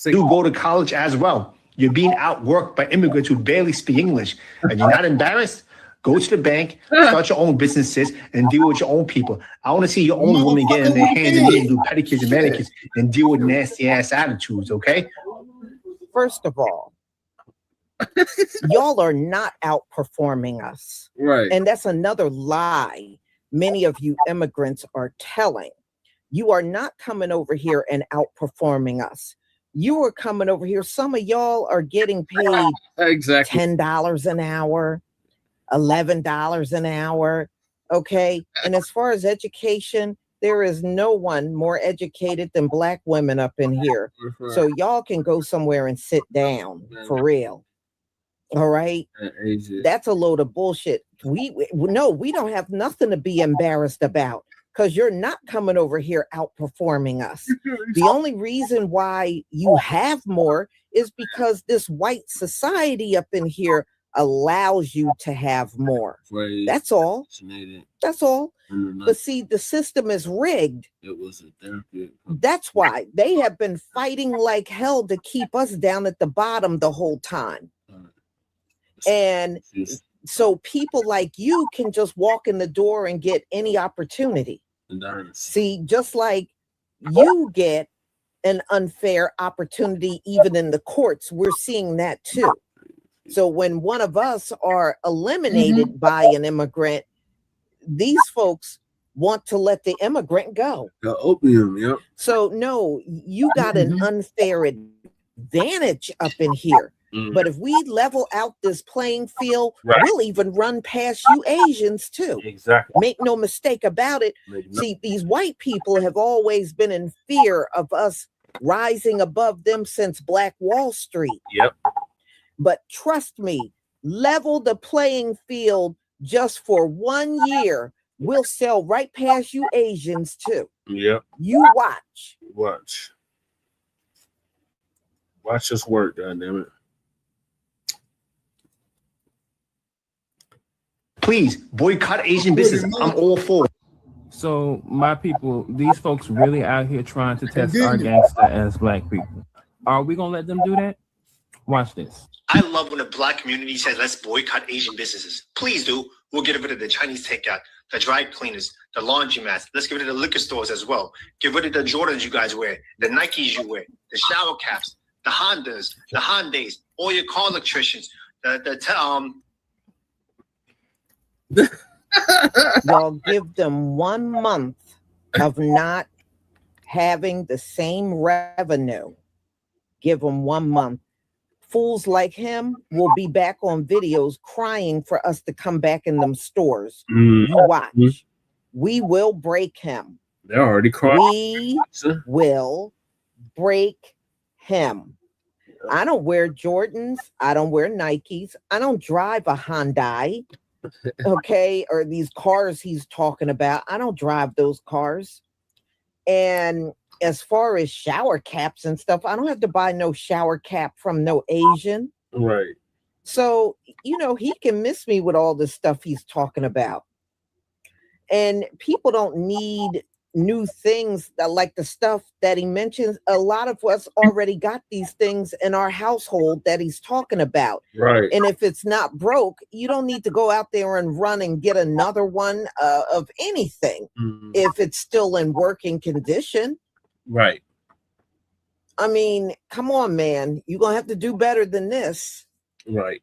You go to college as well. You're being outworked by immigrants who barely speak English, and you're not embarrassed? Go to the bank, start your own businesses, and deal with your own people. I want to see your own women get in their hands and knees and do pedicures and manicures and deal with nasty ass attitudes, okay? First of all, y'all are not outperforming us. Right. And that's another lie many of you immigrants are telling. You are not coming over here and outperforming us. You are coming over here. Some of y'all are getting paid exactly $10 an hour, $11 an hour. Okay. And as far as education, there is no one more educated than Black women up in here. So y'all can go somewhere and sit down for real. All right. That's a load of bullshit. We don't have nothing to be embarrassed about, because you're not coming over here outperforming us. The only reason why you have more is because this white society up in here allows you to have more. That's all. That's all. But see, the system is rigged. It was a therapy. That's why they have been fighting like hell to keep us down at the bottom the whole time. And so people like you can just walk in the door and get any opportunity. See, just like you get an unfair opportunity even in the courts, we're seeing that too. So when one of us are eliminated by an immigrant, these folks want to let the immigrant go. The opium, yep. So no, you got an unfair advantage up in here. But if we level out this playing field, we'll even run past you Asians too. Exactly. Make no mistake about it. See, these white people have always been in fear of us rising above them since Black Wall Street. Yep. But trust me, level the playing field just for 1 year. We'll sail right past you Asians too. Yep. You watch. Watch us work, goddammit. Please boycott Asian business. I'm all for it. So my people, these folks really out here trying to test our gangster as Black people. Are we gonna let them do that? Watch this. I love when the Black community says, let's boycott Asian businesses. Please do. We'll get rid of the Chinese takeout, the dry cleaners, the laundromats. Let's get rid of the liquor stores as well. Get rid of the Jordans you guys wear, the Nikes you wear, the shower caps, the Hondas, the Hyundais, all your car electricians, Y'all give them 1 month of not having the same revenue. Give them 1 month. Fools like him will be back on videos crying for us to come back in them stores. You watch. We will break him. They're already crying. We will break him. I don't wear Jordans. I don't wear Nikes. I don't drive a Hyundai. Okay, or these cars he's talking about. I don't drive those cars. And as far as shower caps and stuff, I don't have to buy no shower cap from no Asian. Right. So, he can miss me with all this stuff he's talking about. And people don't need new things like the stuff that he mentions. A lot of us already got these things in our household that he's talking about. Right. And if it's not broke, you don't need to go out there and run and get another one of anything if it's still in working condition. Right. I mean, come on, man. You're going to have to do better than this. Right.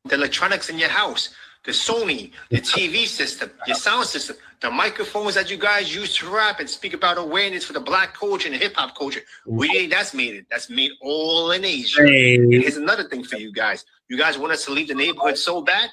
The electronics in your house, the Sony, the TV system, your sound system, the microphones that you guys use to rap and speak about awareness for the Black culture and hip hop culture. That's made all in Asia. And here's another thing for you guys. You guys want us to leave the neighborhood so bad?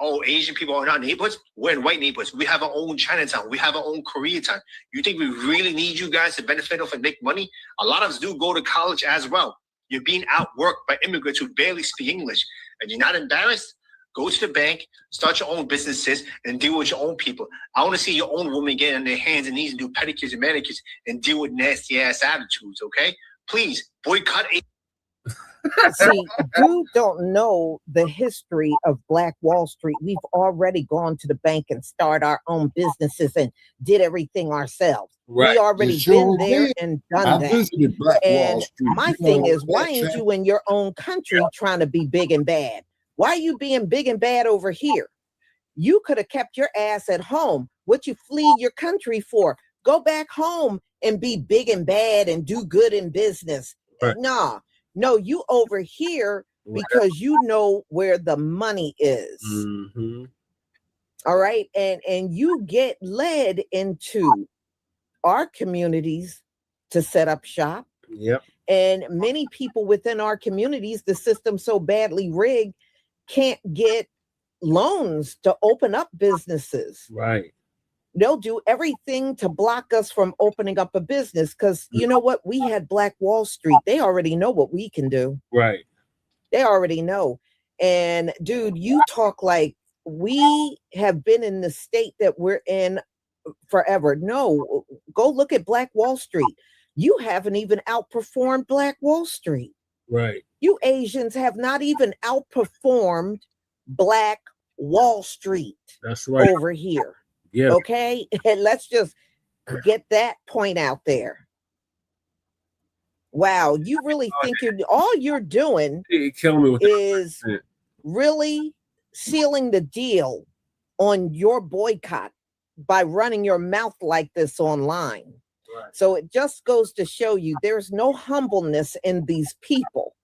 oh, Asian people are not neighborhoods. We're in white neighborhoods. We have our own Chinatown. We have our own Koreatown. You think we really need you guys to benefit off and make money? A lot of us do go to college as well. You're being outworked by immigrants who barely speak English. And you're not embarrassed? Go to the bank, start your own businesses, and deal with your own people. I want to see your own women get on their hands and knees and do pedicures and manicures and deal with nasty-ass attitudes, okay? Please, boycott. See, you don't know the history of Black Wall Street. We've already gone to the bank and started our own businesses and did everything ourselves. Right. We already Sure been there did. and done I that. visited Black Wall And Street. my You thing know is, why that, ain't champ. you in your own country trying to be big and bad? Why are you being big and bad over here? You could have kept your ass at home. What you flee your country for? Go back home and be big and bad and do good in business. Right. Nah, no, you over here because you know where the money is. Mm-hmm. All right. And you get led into our communities to set up shop. Yep. And many people within our communities, the system's so badly rigged, can't get loans to open up businesses. Right. They'll do everything to block us from opening up a business because you know what? We had Black Wall Street. They already know what we can do. Right. They already know. And dude, you talk like we have been in the state that we're in forever. No, go look at Black Wall Street. You haven't even outperformed Black Wall Street. Right. You Asians have not even outperformed Black Wall Street. That's right. Over here. Yeah. Okay. And let's just get that point out there. Wow. You really think all you're doing Killing me with is that. really sealing the deal on your boycott by running your mouth like this online. Right. So it just goes to show you there's no humbleness in these people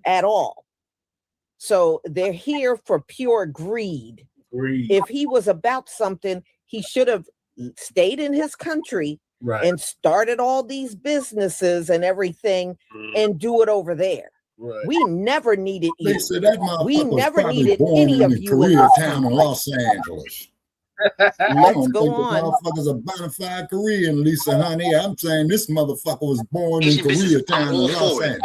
at all. So they're here for pure greed. If he was about something, he should have stayed in his country and started all these businesses and everything and do it over there. Right. We never needed you. They said that We motherfucker was never probably needed born any in of the you in this Koreatown in country. Los Angeles. Let's don't go think on. the motherfucker's a bona fide Korean, Lisa Honey. I'm saying this motherfucker was born in Koreatown in Los Angeles.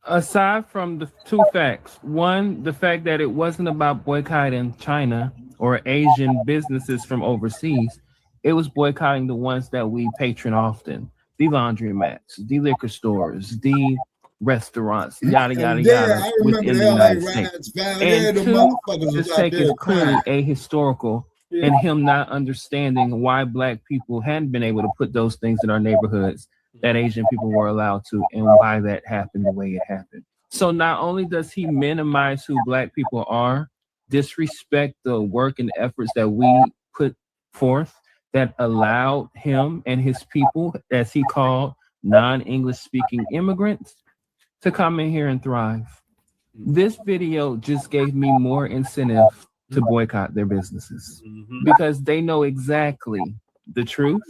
Aside from the two facts, one, the fact that it wasn't about boycotting China or Asian businesses from overseas, it was boycotting the ones that we patron often, the laundromats, the liquor stores, the restaurants, yada, yada, yada, within the United States. And two, this take is clearly ahistorical and him not understanding why Black people hadn't been able to put those things in our neighborhoods that Asian people were allowed to, and why that happened the way it happened. So not only does he minimize who Black people are, disrespect the work and efforts that we put forth that allowed him and his people, as he called non-English speaking immigrants, to come in here and thrive. This video just gave me more incentive to boycott their businesses because they know exactly the truth.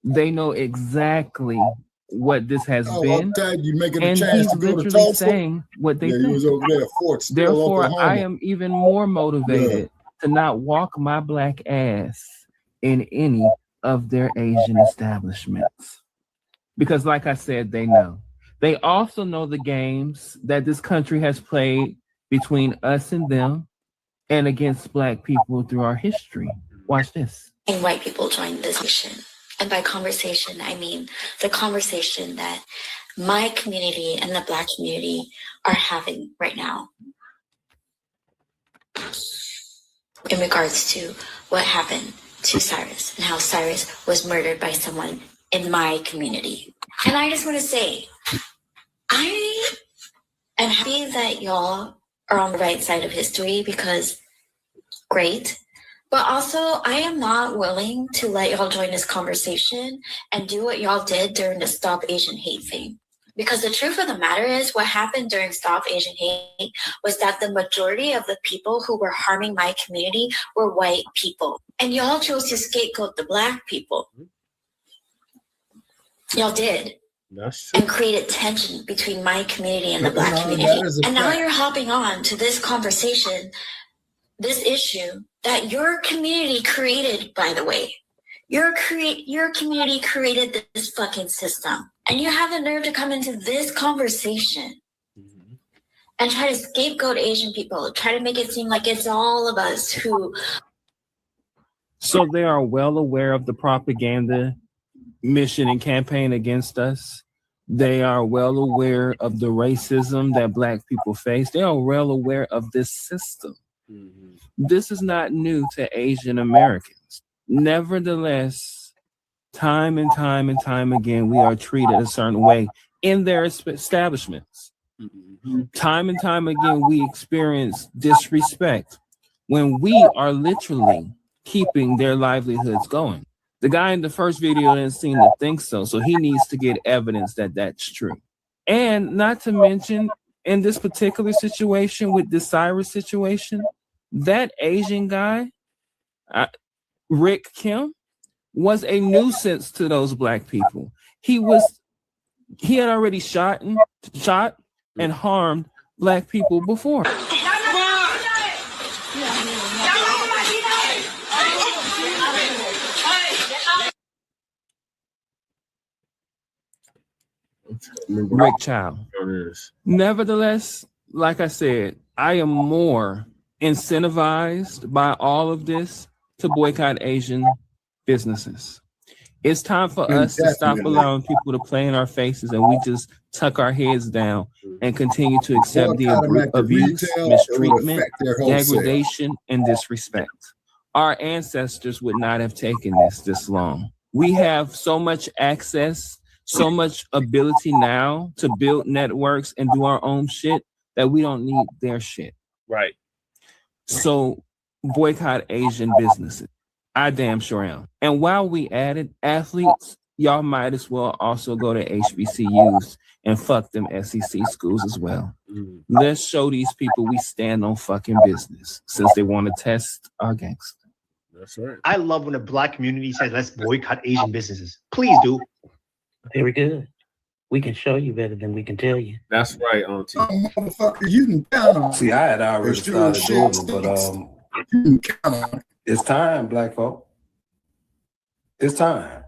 They know exactly what this has been, and he's literally saying what they think. Therefore, I am even more motivated to not walk my Black ass in any of their Asian establishments. Because like I said, they know. They also know the games that this country has played between us and them and against Black people through our history. Watch this. And white people join this conversation. And by conversation, I mean the conversation that my community and the Black community are having right now in regards to what happened to Cyrus and how Cyrus was murdered by someone in my community. And I just want to say, I am happy that y'all are on the right side of history because great. But also, I am not willing to let y'all join this conversation and do what y'all did during the Stop Asian Hate thing. Because the truth of the matter is, what happened during Stop Asian Hate was that the majority of the people who were harming my community were white people. And y'all chose to scapegoat the Black people. Y'all did. And created tension between my community and the Black community. And now you're hopping on to this conversation this issue that your community created, by the way. Your community created this fucking system. And you have the nerve to come into this conversation and try to scapegoat Asian people, try to make it seem like it's all of us who... So they are well aware of the propaganda mission and campaign against us. They are well aware of the racism that Black people face. They are well aware of this system. This is not new to Asian Americans. Nevertheless, time and time and time again, we are treated a certain way in their establishments. Time and time again, we experience disrespect when we are literally keeping their livelihoods going. The guy in the first video didn't seem to think so he needs to get evidence that that's true. And not to mention, in this particular situation with the Cyrus situation, that Asian guy, Rick Kim, was a nuisance to those Black people. He had already shot and harmed Black people before. Rick Child. Nevertheless, like I said, I am more incentivized by all of this to boycott Asian businesses. It's time for us to stop allowing people to play in our faces and we just tuck our heads down and continue to accept the abuse, mistreatment, degradation, and disrespect. Our ancestors would not have taken this long. We have so much access, so much ability now to build networks and do our own shit that we don't need their shit. Right. So boycott Asian businesses. I damn sure am. And while we added athletes, y'all might as well also go to HBCUs and fuck them SEC schools as well. Let's show these people we stand on fucking business since they want to test our gangster. That's right. I love when the Black community says, let's boycott Asian businesses. Please do. Very good. We can show you better than we can tell you. That's right, Auntie. Motherfucker, you can count on. See, I had already started doing it, but you can count on. It's time, Black folk. It's time.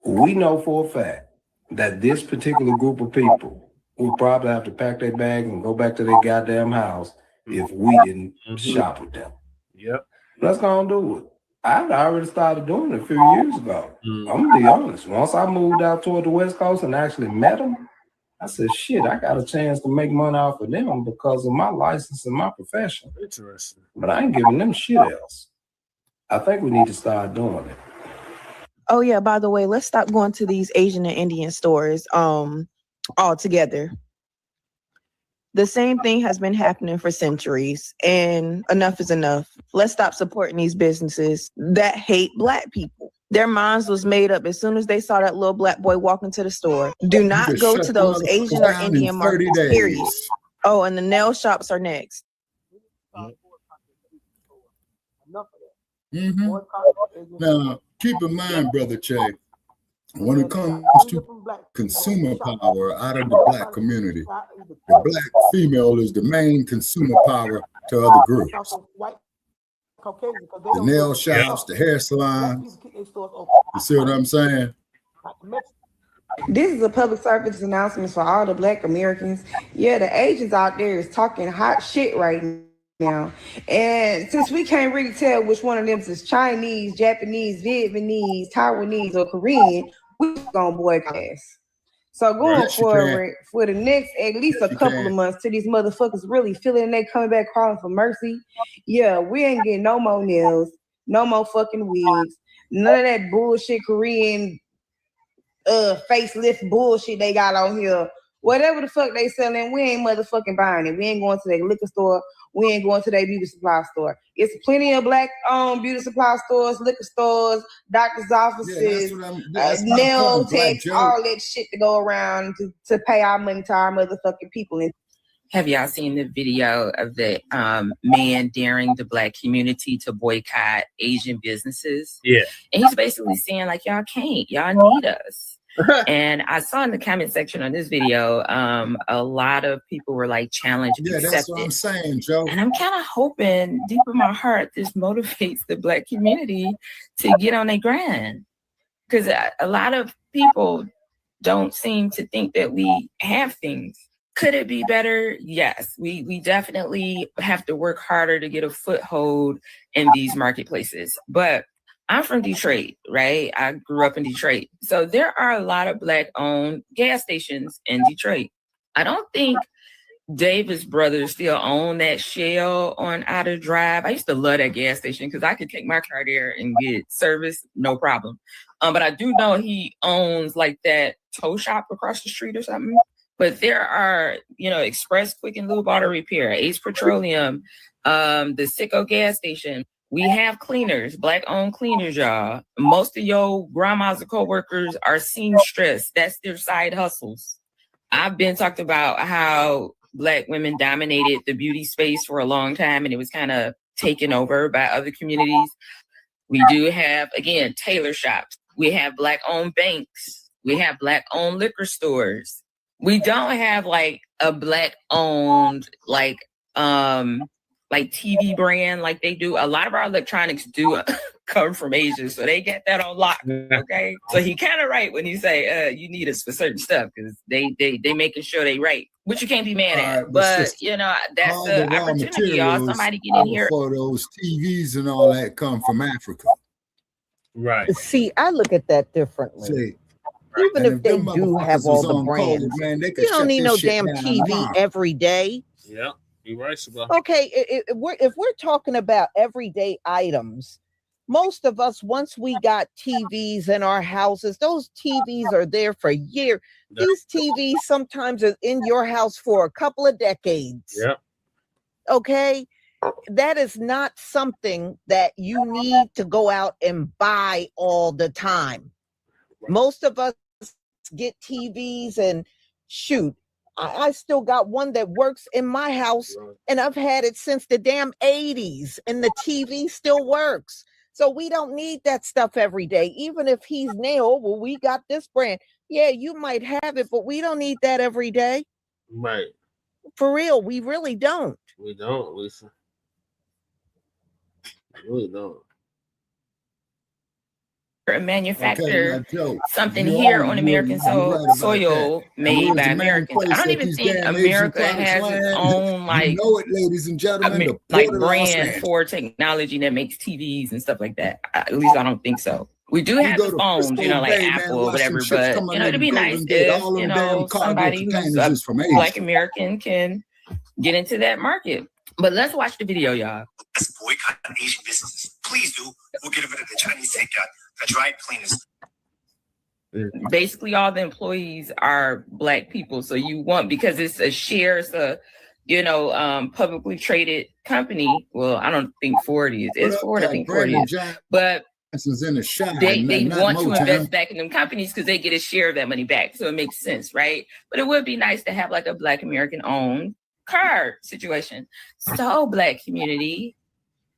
We know for a fact that this particular group of people will probably have to pack their bags and go back to their goddamn house if we didn't shop with them. Yep. Let's go and do it. I already started doing it a few years ago. I'm gonna be honest. Once I moved out toward the West Coast and actually met them, I said, shit, I got a chance to make money off of them because of my license and my profession. Interesting. But I ain't giving them shit else. I think we need to start doing it. Oh yeah, by the way, let's stop going to these Asian and Indian stores all together. The same thing has been happening for centuries, and enough is enough. Let's stop supporting these businesses that hate Black people. Their minds was made up as soon as they saw that little Black boy walk into the store. Do not go to those Asian or Indian markets, period. Oh, and the nail shops are next. Now, keep in mind, Brother Che, when it comes to consumer power out of the Black community, the Black female is the main consumer power to other groups. The nail shops, the hair salons. You see what I'm saying? This is a public service announcement for all the Black Americans. Yeah, the Asians out there is talking hot shit right now. And since we can't really tell which one of them is Chinese, Japanese, Vietnamese, Taiwanese, or Korean, we're gonna boycott. So going forward, for the next at least a couple of months, till these motherfuckers really feeling they coming back crawling for mercy, yeah, we ain't getting no more nails, no more fucking wigs, none of that bullshit Korean facelift bullshit they got on here. Whatever the fuck they selling, we ain't motherfucking buying it. We ain't going to their liquor store. We ain't going to their beauty supply store. It's plenty of Black-owned beauty supply stores, liquor stores, doctor's offices, nail techs, all that shit to go around to pay our money to our motherfucking people. Have y'all seen the video of the man daring the Black community to boycott Asian businesses? Yeah. And he's basically saying, like, y'all can't. Y'all need us. And I saw in the comment section on this video, a lot of people were like, challenge accepted. That's what I'm saying, Joe. And I'm kind of hoping deep in my heart, this motivates the Black community to get on their grind. Because a lot of people don't seem to think that we have things. Could it be better? Yes, we definitely have to work harder to get a foothold in these marketplaces. But I'm from Detroit, right? I grew up in Detroit. So there are a lot of Black-owned gas stations in Detroit. I don't think Davis brothers still own that Shell on Outer Drive. I used to love that gas station because I could take my car there and get service, no problem. But I do know he owns like that tow shop across the street or something. But there are, Express Quick and Lube Auto Repair, Ace Petroleum, the Sicko gas station. We have cleaners, Black-owned cleaners, y'all. Most of your grandmas and co-workers are seamstress. That's their side hustles. I've been talked about how Black women dominated the beauty space for a long time, and it was kind of taken over by other communities. We do have, again, tailor shops. We have Black-owned banks. We have Black-owned liquor stores. We don't have like a Black-owned like TV brand like they do. A lot of our electronics do come from Asia, so they get that on lock. Okay, so he kind of right when he say you need us for certain stuff because they making sure they right, which you can't be mad at. But that's the opportunity, y'all. Somebody get in here. For those TVs and all that come from Africa. Right. See, I look at that differently. Even if they do have all the brands, you don't need no damn TV every day. Yeah, you're right, Sabah. Okay, if we're talking about everyday items, most of us, once we got TVs in our houses, those TVs are there for years. These TVs sometimes are in your house for a couple of decades. Yeah. Okay, that is not something that you need to go out and buy all the time. Most of us get TVs and shoot. I still got one that works in my house and I've had it since the damn 80s and the TV still works. So we don't need that stuff every day. Even if he's Neighor, well, we got this brand. Yeah, you might have it, but we don't need that every day. Right. For real, we really don't. We don't, Lisa. We really don't. Manufacture something here on American soil made by Americans. I don't even think America has its own ladies and gentlemen, like brand for technology that makes TVs and stuff like that. At least I don't think so. We do have the phones, like Apple or whatever, but it'd be nice if somebody who's a Black American can get into that market. But let's watch the video, y'all. Let's boycott Asian businesses. Please do. We'll get rid of the Chinese takeout, the dry cleaners. Basically, all the employees are Black people. So you want, because it's a share, it's a, publicly traded company. Well, I don't think Ford is. It's Ford, I think Ford is. But they want to invest back in them companies because they get a share of that money back. So it makes sense, right? But it would be nice to have like a Black American owned car situation. So Black community,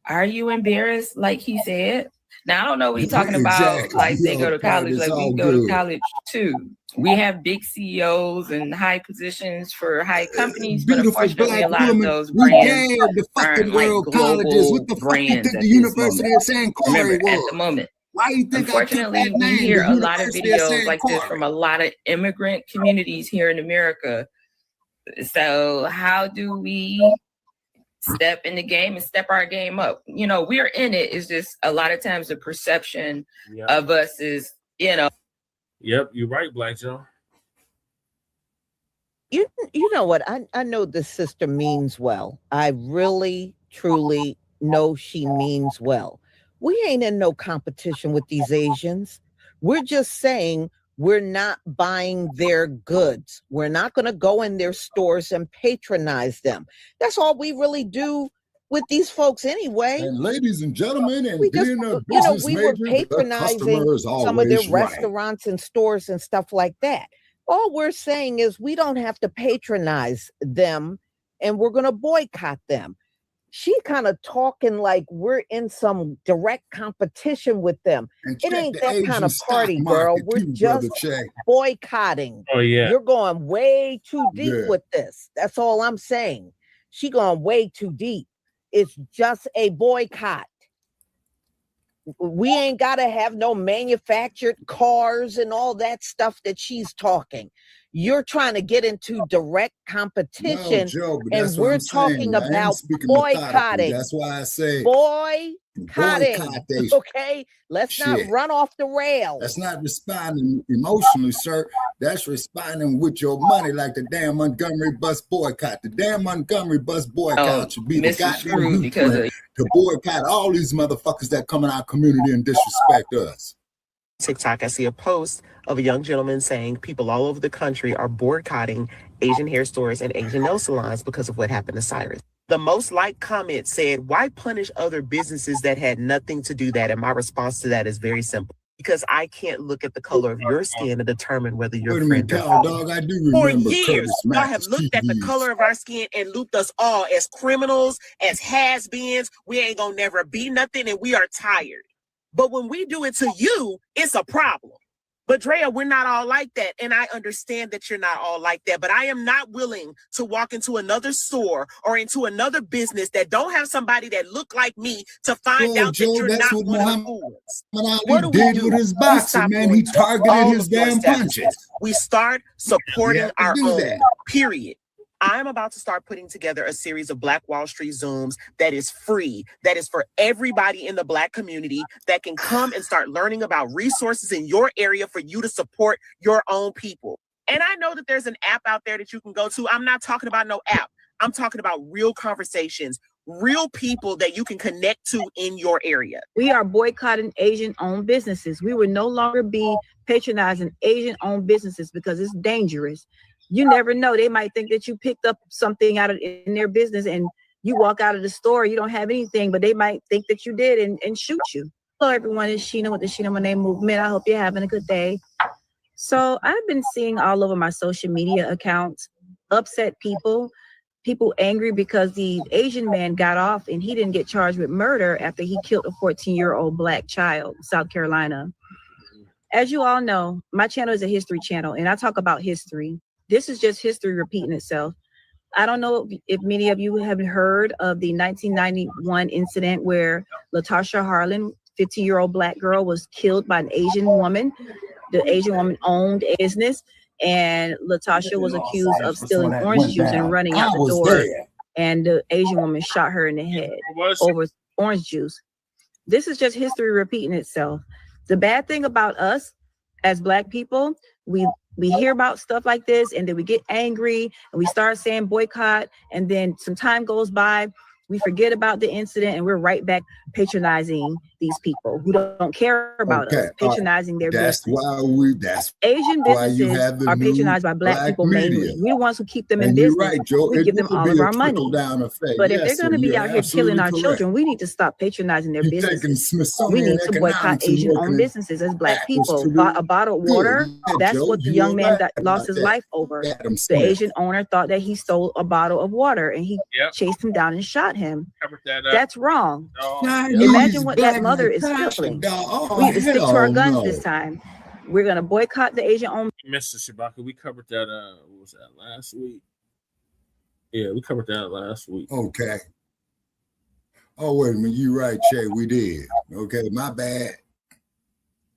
are you embarrassed like he said? Now I don't know what he's talking about, like they go to college, like we go to college too. We have big CEOs and high positions for high companies, but unfortunately a lot of those brands aren't like global brands at this moment. Remember, at the moment. Why you think unfortunately, we hear a lot of videos like this from a lot of immigrant communities here in America. So how do we step in the game and step our game up? We're in it. It's just a lot of times the perception of us is, Yep, you're right, Black Joe. You know what? I know this sister means well. I really, truly know she means well. We ain't in no competition with these Asians. We're just saying we're not buying their goods. We're not going to go in their stores and patronize them. That's all we really do with these folks anyway. And ladies and gentlemen, and we just, being a business we were major, patronizing some of their restaurants and stores and stuff like that. All we're saying is we don't have to patronize them and we're going to boycott them. She kind of talking like we're in some direct competition with them. And It check ain't the that kind Asian of stock party, girl. market We're too, just Brother Che. boycotting. Oh yeah. You're going way too deep Yeah. with this. That's all I'm saying. She going way too deep. It's just a boycott. We ain't got to have no manufactured cars and all that stuff that she's talking. You're trying to get into direct No, competition, Joe, but and that's what we're I'm talking saying. I am about speaking methodically. boycotting. That's why I say Boycotting. boycott they Okay, let's not shit. run off the rails. That's not responding emotionally, sir. That's responding with your money, like the damn Montgomery bus boycott. The damn Montgomery bus boycott should be the goddamn blueprint to boycott all these motherfuckers that come in our community and disrespect us. TikTok, I see a post of a young gentleman saying people all over the country are boycotting Asian hair stores and Asian nail salons because of what happened to Cyrus. The most liked comment said, "Why punish other businesses that had nothing to do that?" And my response to that is very simple. Because I can't look at the color of your skin to determine whether you're Wait a minute, friend or Cow foe. Dog, I do For remember years, Curtis y'all have Max's looked at the TVs. color of our skin and looped us all as criminals, as has-beens. We ain't gonna never be nothing, and we are tired. But when we do it to you, it's a problem. But Drea, we're not all like that. And I understand that you're not all like that. But I am not willing to walk into another store or into another business that don't have somebody that look like me to find Well, out Joe, that you're that's not what one of the Muhammad fools. Ali What do we did do? with his We boxing, stop man. going He to targeted all his of your damn establishments. punches. We start You supporting have to our do own, that. period. I'm about to start putting together a series of Black Wall Street Zooms that is free, that is for everybody in the Black community that can come and start learning about resources in your area for you to support your own people. And I know that there's an app out there that you can go to. I'm not talking about no app. I'm talking about real conversations, real people that you can connect to in your area. We are boycotting Asian-owned businesses. We will no longer be patronizing Asian-owned businesses because it's dangerous. You never know. They might think that you picked up something out of in their business and you walk out of the store, you don't have anything, but they might think that you did and shoot you. Hello, everyone. It's Sheena with the Sheena Monet Movement. I hope you're having a good day. So I've been seeing all over my social media accounts upset people angry because the Asian man got off and he didn't get charged with murder after he killed a 14-year-old Black child in South Carolina. As you all know, my channel is a history channel and I talk about history. This is just history repeating itself. I don't know if many of you have heard of the 1991 incident where Latasha Harlan, 15-year-old Black girl, was killed by an Asian woman. The Asian woman owned a business, and Latasha was accused of stealing orange juice and running out the door. And the Asian woman shot her in the head over orange juice. This is just history repeating itself. The bad thing about us as Black people, we hear about stuff like this and then we get angry and we start saying boycott, and then some time goes by, we forget about the incident and we're right back patronizing these people who don't care about us, patronizing their business. Asian businesses are patronized by Black people mainly. We're the ones who keep them in business. Right, Joe. We give them all of our money. But if Yes, they're going to be out here killing our children, we need to stop patronizing their businesses. We need to boycott Asian-owned businesses as Black people. A bottle of water, that's what the young man that lost his life over. The Asian owner thought that he stole a bottle of water and he chased him down and shot him. That's wrong. Imagine what that mother is feeling. We need to stick to our guns this time. We're going to boycott the Asian-owned. Mr. Shabaka, we covered that, what was that, last week? Yeah, we covered that last week. Okay. Oh, wait a minute. You're right, Che. We did. Okay, my bad.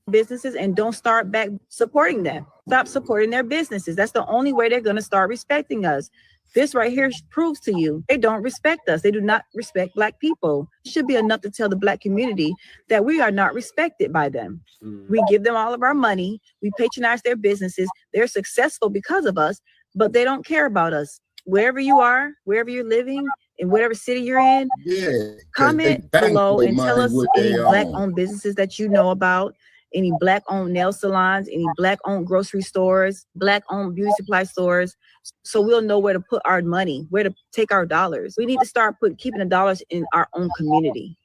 Businesses and don't start back supporting them. Stop supporting their businesses. That's the only way they're going to start respecting us. This right here proves to you they don't respect us. They do not respect Black people. It should be enough to tell the Black community that we are not respected by them. We give them all of our money. We patronize their businesses. They're successful because of us, but they don't care about us. Wherever you are, wherever you're living, in whatever city you're in, comment below and tell us any Black-owned businesses that you know about, any Black-owned nail salons, any Black-owned grocery stores, Black-owned beauty supply stores, so we'll know where to put our money, where to take our dollars. We need to start keeping the dollars in our own community.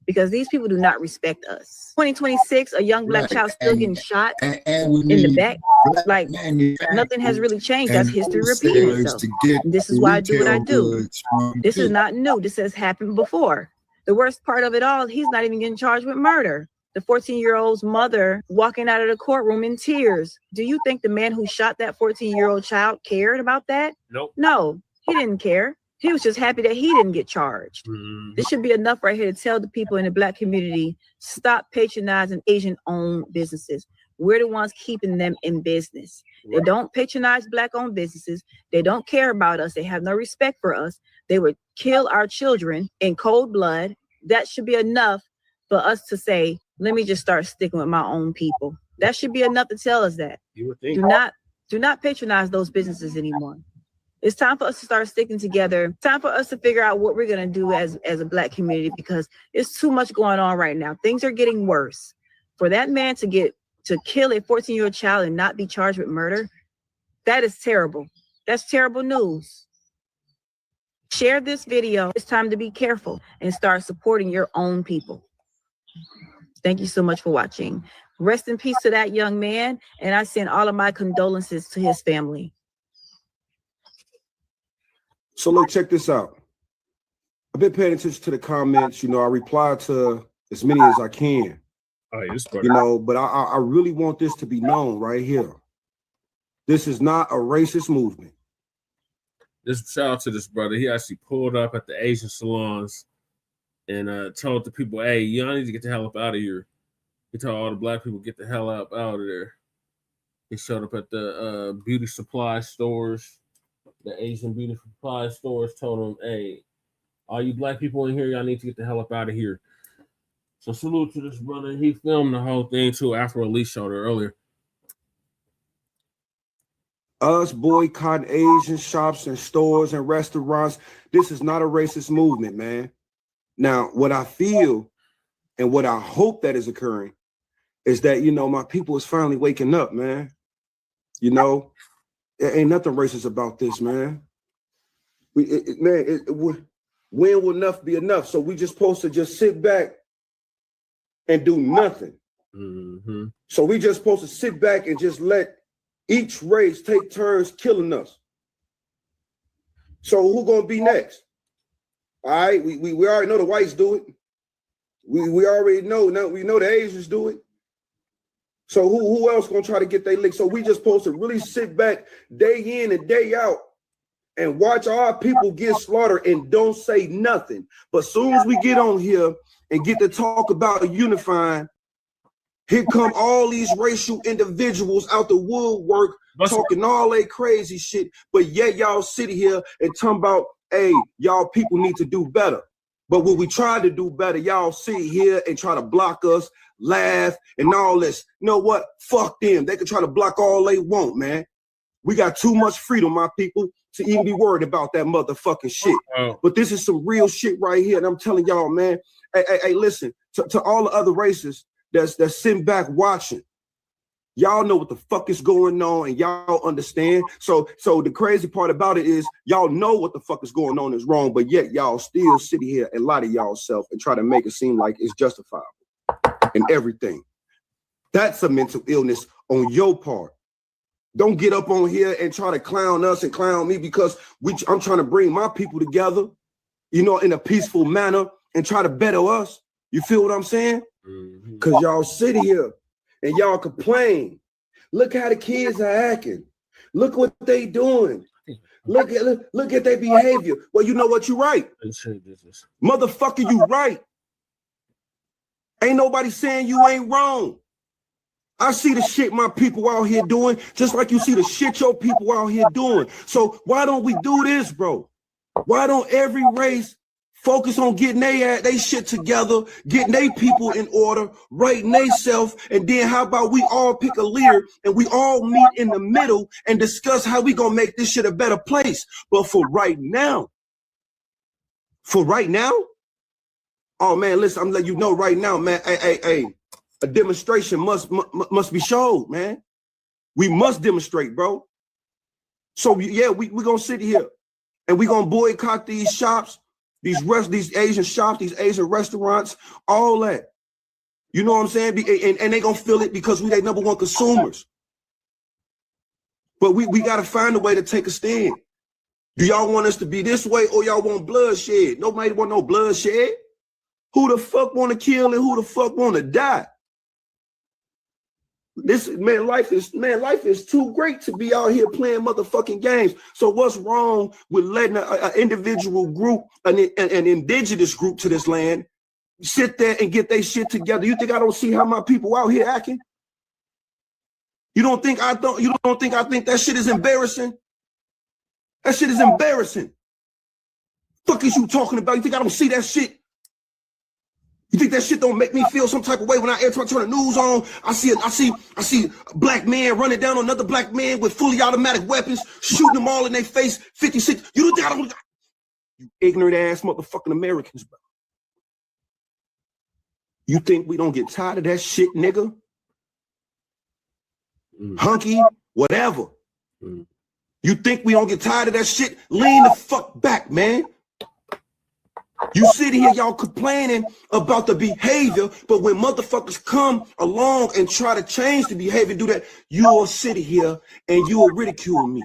because these people do not respect us. 2026, a young black child still getting shot and we in the need back. Like nothing has really changed. That's history repeating itself. And this is why I do what I do. This is not new. This has happened before. The worst part of it all, he's not even getting charged with murder. The 14-year-old's mother walking out of the courtroom in tears. Do you think the man who shot that 14-year-old child cared about that? Nope. No, he didn't care. He was just happy that he didn't get charged. This should be enough right here to tell the people in the Black community, stop patronizing Asian-owned businesses. We're the ones keeping them in business. They don't patronize Black-owned businesses. They don't care about us. They have no respect for us. They would kill our children in cold blood. That should be enough for us to say, let me just start sticking with my own people. That should be enough to tell us that. You would think. Do not patronize those businesses anymore. It's time for us to start sticking together. Time for us to figure out what we're going to do as a Black community, because it's too much going on right now. Things are getting worse. For that man to kill a 14-year-old child and not be charged with murder, that is terrible. That's terrible news. Share this video. It's time to be careful and start supporting your own people. Thank you so much for watching. Rest in peace to that young man, and I send all of my condolences to his family. So look, check this out. I've been paying attention to the comments. You know, I reply to as many as I can. You know, but I really want this to be known right here. This is not a racist movement. This shout out to this brother. He actually pulled up at the Asian salons and told the people, hey, y'all need to get the hell up out of here. He told all the Black people, get the hell up out of there. He showed up at the beauty supply stores, the Asian beauty supply stores, told them, hey, all you Black people in here, y'all need to get the hell up out of here. So salute to this brother. He filmed the whole thing too. Afro Elite showed it earlier. Us boycotting Asian shops and stores and restaurants. This is not a racist movement, man. Now, what I feel and what I hope that is occurring is that, you know, my people is finally waking up, man. You know, there ain't nothing racist about this, man. When will enough be enough? So we just supposed to just sit back and do nothing. So we just supposed to sit back and just let each race take turns killing us. So who gonna be next? All right, we already know the whites do it. We already know, now we know the Asians do it. So who else gonna try to get their lick? So we just supposed to really sit back day in and day out and watch our people get slaughtered and don't say nothing. But soon as we get on here and get to talk about unifying, here come all these racial individuals out the woodwork talking all that crazy shit, but yet y'all sit here and talking about, hey, y'all people need to do better. But when we try to do better, y'all sit here and try to block us, laugh, and all this. You know what? Fuck them. They can try to block all they want, man. We got too much freedom, my people, to even be worried about that motherfucking shit. But this is some real shit right here, and I'm telling y'all, man, hey, listen, to all the other races that's sitting back watching, y'all know what the fuck is going on and y'all understand. So the crazy part about it is y'all know what the fuck is going on is wrong, but yet y'all still sit here and lie to y'all self and try to make it seem like it's justifiable and everything. That's a mental illness on your part. Don't get up on here and try to clown us and clown me because I'm trying to bring my people together, you know, in a peaceful manner and try to better us. You feel what I'm saying? Because y'all sit here and y'all complain. Look how the kids are acting. Look what they doing. Look at their behavior. Well, you know what? You're right. Motherfucker, you right. Ain't nobody saying you ain't wrong. I see the shit my people out here doing, just like you see the shit your people out here doing. So why don't we do this, bro? Why don't every race focus on getting they shit together, getting their people in order, writing they self, and then how about we all pick a leader and we all meet in the middle and discuss how we gonna make this shit a better place. But for right now, oh man, listen, I'm letting you know right now, man, hey, a demonstration must be showed, man. We must demonstrate, bro. So yeah, we gonna sit here and we gonna boycott these shops. these Asian shops, these Asian restaurants, all that. You know what I'm saying? And they gonna feel it because we they number one consumers. But we gotta find a way to take a stand. Do y'all want us to be this way or y'all want bloodshed? Nobody want no bloodshed. Who the fuck want to kill and who the fuck want to die? This life is too great to be out here playing motherfucking games. So what's wrong with letting an individual group, an indigenous group to this land, sit there and get their shit together? You think I don't see how my people out here acting? You don't think I think that shit is embarrassing? That shit is embarrassing. Fuck is you talking about? You think I don't see that shit? You think that shit don't make me feel some type of way when I turn the news on? I see black men running down on another black man with fully automatic weapons, shooting them all in their face, 56. You don't think I don't? You ignorant ass motherfucking Americans, bro. You think we don't get tired of that shit, nigga? Hunky, whatever. You think we don't get tired of that shit? Lean the fuck back, man. You sitting here, y'all complaining about the behavior, but when motherfuckers come along and try to change the behavior, do that, you will sit here and you will ridicule me.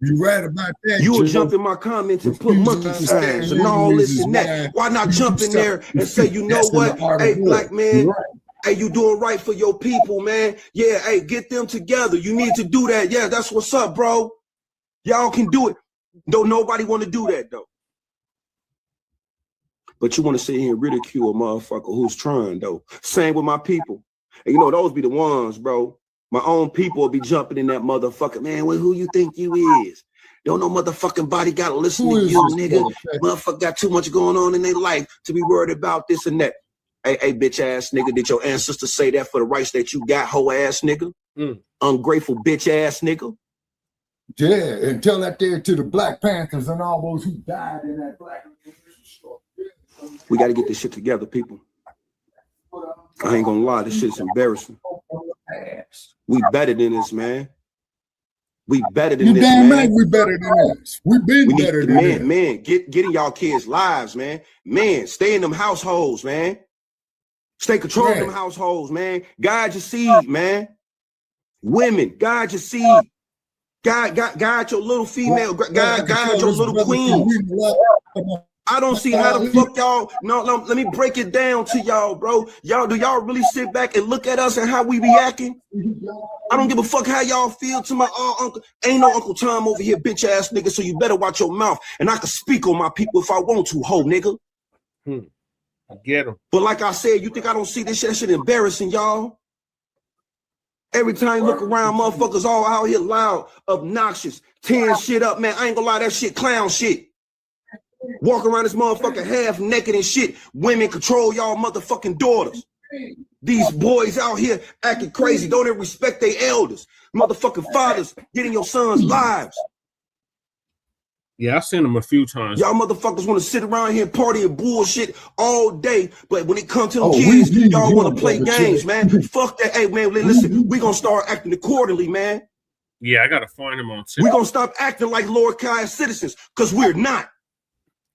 You right about that. You will jump in my comments and put monkey signs and all this and that. Why not jump in there and say, you know what? Hey, black man, hey, you doing right for your people, man. Yeah, hey, get them together. You need to do that. Yeah, that's what's up, bro. Y'all can do it. Don't nobody want to do that, though. But you want to sit here and ridicule a motherfucker who's trying, though. Same with my people. And you know, those be the ones, bro. My own people will be jumping in that motherfucker. Man, well, who you think you is? Don't no motherfucking body got to listen to you, nigga. Motherfucker got too much going on in their life to be worried about this and that. Hey, bitch ass nigga, did your ancestors say that for the rights that you got, hoe ass nigga? Ungrateful bitch ass nigga? Yeah, and tell that there to the Black Panthers and all those who died in that Black. We got to get this shit together, people. I ain't gonna lie, this shit's embarrassing. We better than this, man. We better than this, man. Right, we better than this. We been better than this. Man, get in y'all kids' lives, man. Man, stay in them households, man. Stay controlling them households, man. Guide your seed, man. Women, guide your seed. Guide your little female. Guide your little queens. I don't see how the fuck y'all. No, let me break it down to y'all, bro. Do y'all really sit back and look at us and how we be acting? I don't give a fuck how y'all feel to my uncle. Ain't no Uncle Tom over here, bitch ass nigga. So you better watch your mouth. And I can speak on my people if I want to, ho nigga. I get him. But like I said, you think I don't see this shit? That shit embarrassing, y'all. Every time you look around, motherfuckers all out here loud, obnoxious, tearing shit up, man. I ain't gonna lie, that shit clown shit. Walk around this motherfucker half naked and shit. Women control y'all motherfucking daughters. These boys out here acting crazy. Don't even respect their elders. Motherfucking fathers getting your sons' lives. Yeah, I've seen them a few times. Y'all motherfuckers want to sit around here partying bullshit all day, but when it comes to the kids, y'all want to play games, man. Fuck that. Hey, man, listen, we gonna start acting accordingly, man. Yeah, I gotta find them on TikTok. We gonna stop acting like Lord Kai citizens, because we're not.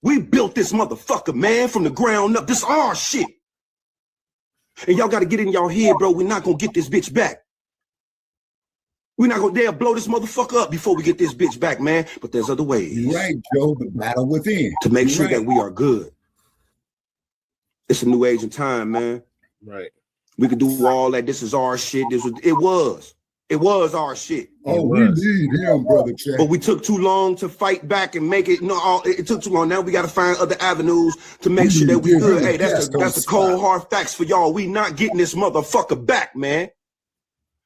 We built this motherfucker, man, from the ground up. This our shit. And y'all got to get in y'all head, bro. We're not going to get this bitch back. We're not going to blow this motherfucker up before we get this bitch back, man. But there's other ways. You're right, Joe. The battle within. To make sure that we are good. It's a new age and time, man. Right. We could do all that. This is our shit. It was our shit. Oh, we need him, brother Chad. But we took too long to fight back and make it. No, it took too long. Now we got to find other avenues to make sure that we good. Hey, that's the cold hard facts for y'all. We not getting this motherfucker back, man.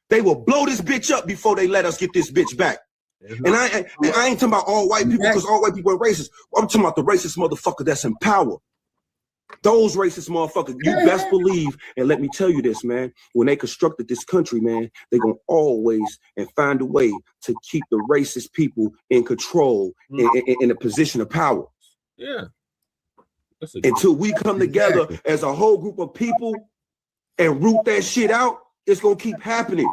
They will blow this bitch up before they let us get this bitch back. And I ain't talking about all white people because all white people are racist. I'm talking about the racist motherfucker that's in power. Those racist motherfuckers, you best believe, and let me tell you this, man, when they constructed this country, man, they're going to always and find a way to keep the racist people in control in a position of power. Yeah. Until we come together as a whole group of people and root that shit out, it's going to keep happening.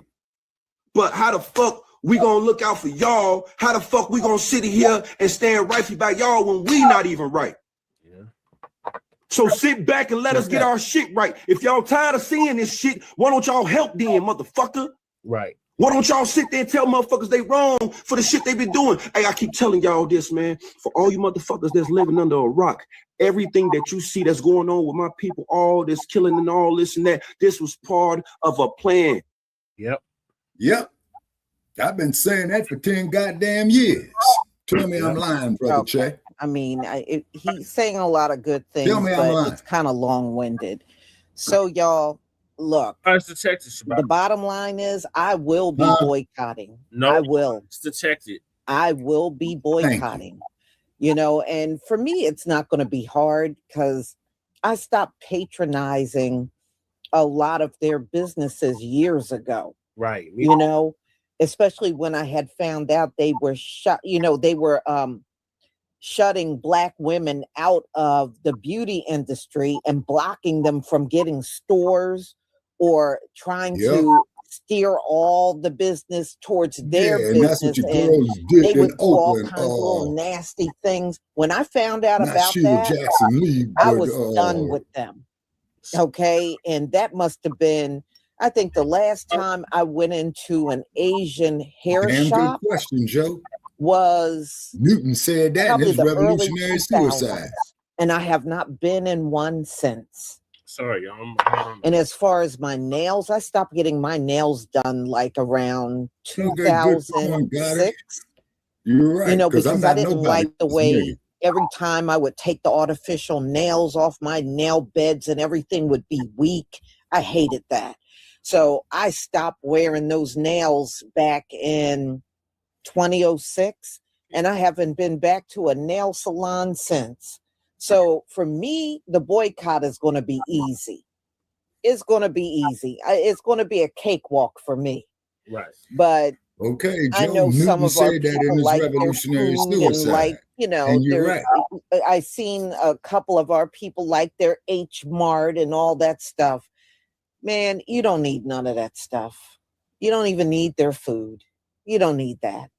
But how the fuck we going to look out for y'all? How the fuck we going to sit here and stand right by y'all when we not even right? So sit back and let us get our shit right. If y'all tired of seeing this shit, why don't y'all help then, motherfucker? Right. Why don't y'all sit there and tell motherfuckers they wrong for the shit they been doing? Hey, I keep telling y'all this, man. For all you motherfuckers that's living under a rock, everything that you see that's going on with my people, all this killing and all this and that, this was part of a plan. Yep. I've been saying that for 10 goddamn years. Tell me I'm lying, brother Che. I mean, he's saying a lot of good things, Tell me I'm but lying. it's kind of long-winded. So, y'all, look. It's detected. The bottom line is, I will be boycotting. No, I will. It's detected. I will be boycotting. You know, and for me, it's not going to be hard because I stopped patronizing a lot of their businesses years ago. Right. You know, especially when I had found out they were shutting Black women out of the beauty industry and blocking them from getting stores or trying to steer all the business towards their and that's business. what your And girls did they would in do all Oakland. kinds of little nasty things. When I found out Not about Sheila that, Jackson Lee, I but, was done with them. Okay. And that must have been, I think, the last time I went into an Asian hair damn shop good question, Joe. Was Newton said that in probably his the early revolutionary 2000s, suicide. and I have not been in one since. Sorry, y'all. And as far as my nails, I stopped getting my nails done like around Okay, good point, got it. 2006. You're right. You know, I'm because I not didn't nobody. like the way every time I would take the artificial nails off my nail beds and everything would be weak. I hated that. So I stopped wearing those nails back in 2006, and I haven't been back to a nail salon since. So for me, the boycott is going to be easy. It's going to be easy. It's going to be a cakewalk for me. Right. But okay, Joe, I know Newton some of our said that in people his like revolutionary their food suicide. and like, you know, and you're right. I seen a couple of our people like their H Mart and all that stuff. Man, you don't need none of that stuff. You don't even need their food. You don't need that.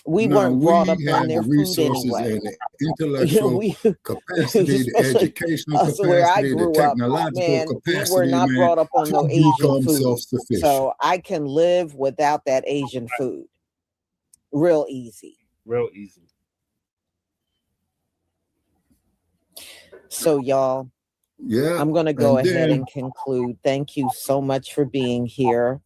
We weren't brought up on their food anyway. And the intellectual capacity, the especially educational us where I capacity, the grew up, technological man, we capacity, were not brought up on to no Asian become food. self-sufficient. So I can live without that Asian food. Real easy. Real easy. So y'all, I'm going to go ahead and conclude. Thank you so much for being here.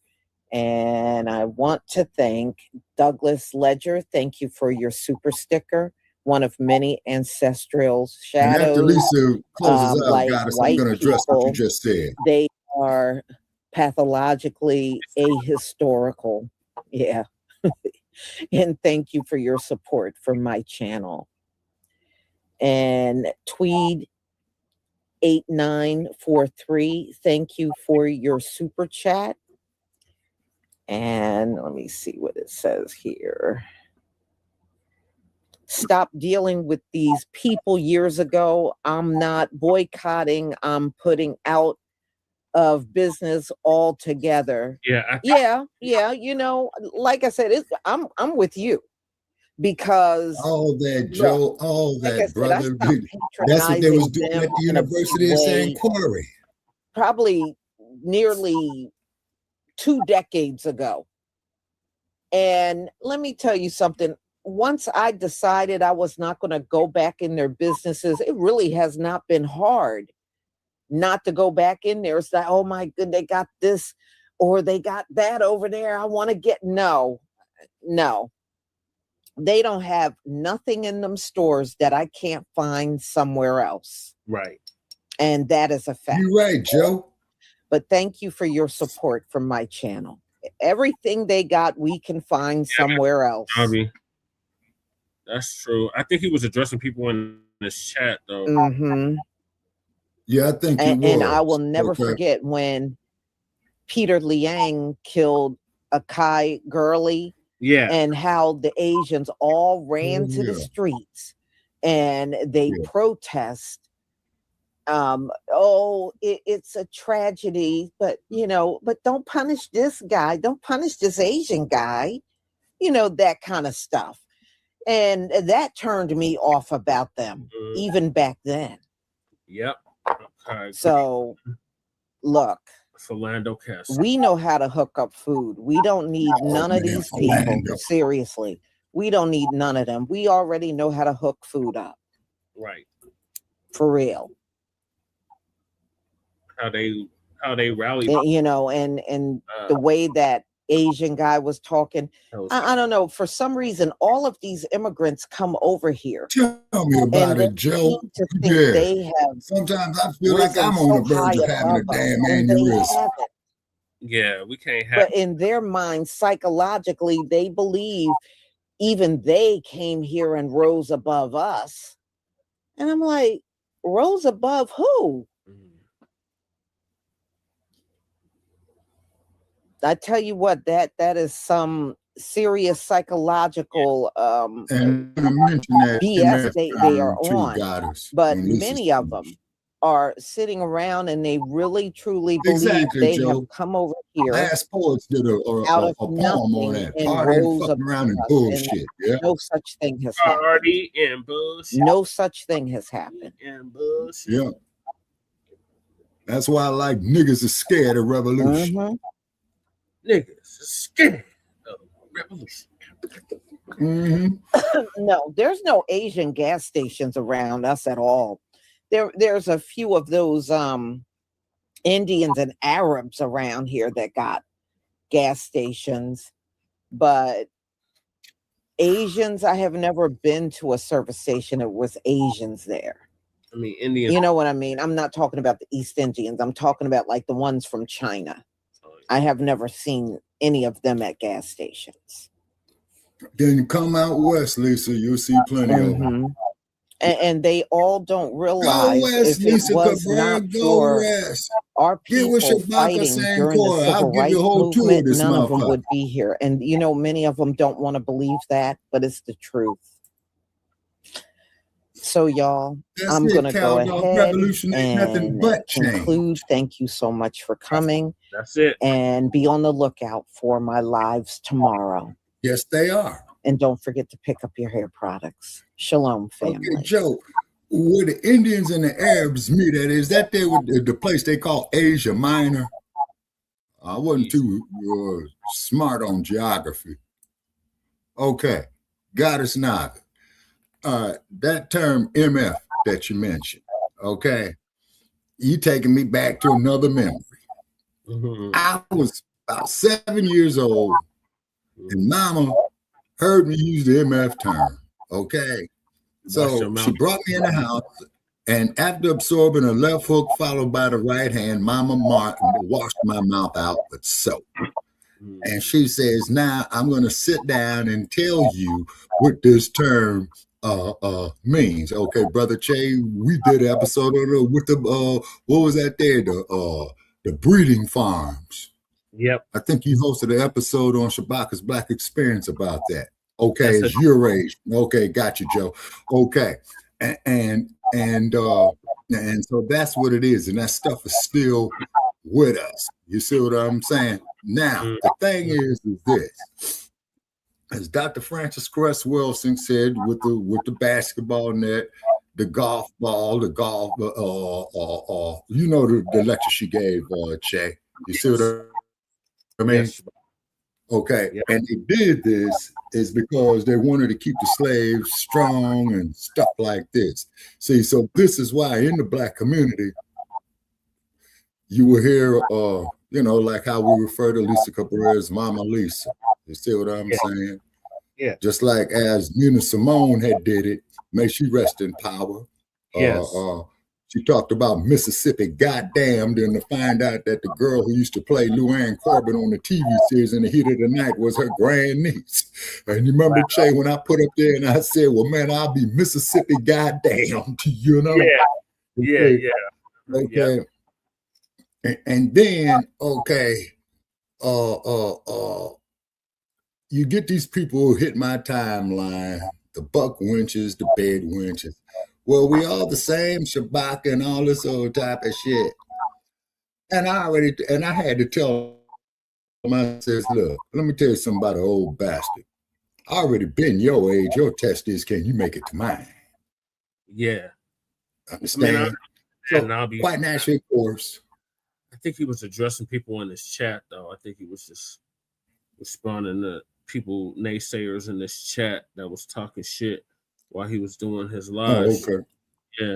And I want to thank Douglas Ledger. Thank you for your super sticker, one of many ancestral shadows. And after Lisa closes out, like Goddess, I'm white going to address people, what you just said. They are pathologically ahistorical. Yeah. And thank you for your support for my channel. And Tweed 8943, thank you for your super chat. And let me see what it says here. Stop dealing with these people years ago. I'm not boycotting. I'm putting out of business altogether. Yeah. Yeah. You know, like I said, I'm with you because all that, Joe, all that, like brother. That's what they was doing at the University of St. Quarry. Probably nearly 2 decades ago. And let me tell you something. Once I decided I was not going to go back in their businesses, it really has not been hard not to go back in there. It's like, oh my goodness, they got this or they got that over there. I want to get, no. They don't have nothing in them stores that I can't find somewhere else. Right. And that is a fact. You're right, Joe. But thank you for your support from my channel. Everything they got, we can find somewhere else. Bobby. That's true. I think he was addressing people in this chat, though. Mm-hmm. Yeah, I think he was. And I will never forget when Peter Liang killed Akai Gurley. Yeah. And how the Asians all ran to the streets and they protest. It's a tragedy, but but don't punish this guy. Don't punish this Asian guy. That kind of stuff. And that turned me off about them, even back then. Yep. Okay. So, look, Philando Castro. we know how to hook up food. We don't need none of these people. Seriously, we don't need none of them. We already know how to hook food up. Right. For real. How they rally. You know, and the way that Asian guy was talking, I don't know. For some reason, all of these immigrants come over here. Tell me about it, Joe. Yeah. They have. Sometimes I feel like I'm on the verge of having a damn aneurysm. Yeah, we can't have. But in their minds, psychologically, they believe even they came here and rose above us. And I'm like, rose above who? I tell you what, that is some serious psychological and that BS they are on. But many of them are sitting around and they really truly believe they have come over here. Last Poets did a poem on that. Party and fucking around and bullshit. Yeah. No such thing has happened. Party and bullshit. No such thing has happened. And bullshit. Yeah. That's why I like niggas are scared of revolution. Mm-hmm. Niggas scared of revolution. Mm-hmm. No, there's no Asian gas stations around us at all. There's a few of those Indians and Arabs around here that got gas stations, but Asians, I have never been to a service station that was Asians there. I mean, Indians. You know what I mean? I'm not talking about the East Indians. I'm talking about like the ones from China. I have never seen any of them at gas stations. Then you come out west, Lisa, you'll see plenty of them. And they all don't realize west, if Lisa, it was not for our people fighting during the civil rights movement, none of them would be here. And, you know, many of them don't want to believe that, but it's the truth. So, y'all, I'm going to go ahead and conclude. Thank you so much for coming. That's it. And be on the lookout for my lives tomorrow. Yes, they are. And don't forget to pick up your hair products. Shalom, family. Okay, Joe, where the Indians and the Arabs meet at, is that there the place they call Asia Minor? I wasn't too smart on geography. Okay, Goddess Naga. That term MF that you mentioned, okay, you taking me back to another memory. I was about 7 years old, and Mama heard me use the MF term, okay? So she brought me in the house, and after absorbing a left hook followed by the right hand, Mama Martin washed my mouth out with soap. And she says, now I'm going to sit down and tell you what this term means. Okay, Brother Che, we did an episode with the what was that there? The breeding farms. Yep. I think you hosted an episode on Shabaka's Black Experience about that. Okay, it's your age. Okay, got you, Joe. Okay. And so that's what it is, and that stuff is still with us. You see what I'm saying? Now, the thing is this. As Dr. Francis Cress Wilson said, with the basketball net, the golf ball, the golf, you know the lecture she gave, Che. You see what I mean? Yes. Okay, yeah. And they did this is because they wanted to keep the slaves strong and stuff like this. See, so this is why in the Black community, you will hear, you know, like how we refer to Lisa Cabrera as Mama Lisa. You see what I'm saying? Yeah. Just like as Nina Simone had did it, may she rest in power. Yes. She talked about Mississippi goddamned, and to find out that the girl who used to play Luann Corbin on the TV series In the Heat of the Night was her grandniece. And you remember, Che, when I put up there and I said, well, man, I'll be Mississippi goddamned, you know? Yeah. Okay. Yeah. Okay. Yeah. And then, okay, you get these people who hit my timeline, the buck winches, the bed winches. Well, we all the same, Shabaka and all this old type of shit. And I had to tell him, I says, look, let me tell you something about an old bastard. I already been your age. Your test is, can you make it to mine? Yeah. Understand? And I'll be quite naturally, of course. I think he was addressing people in his chat, though. I think he was just responding to people, naysayers in this chat that was talking shit while he was doing his live. Oh, okay. Yeah.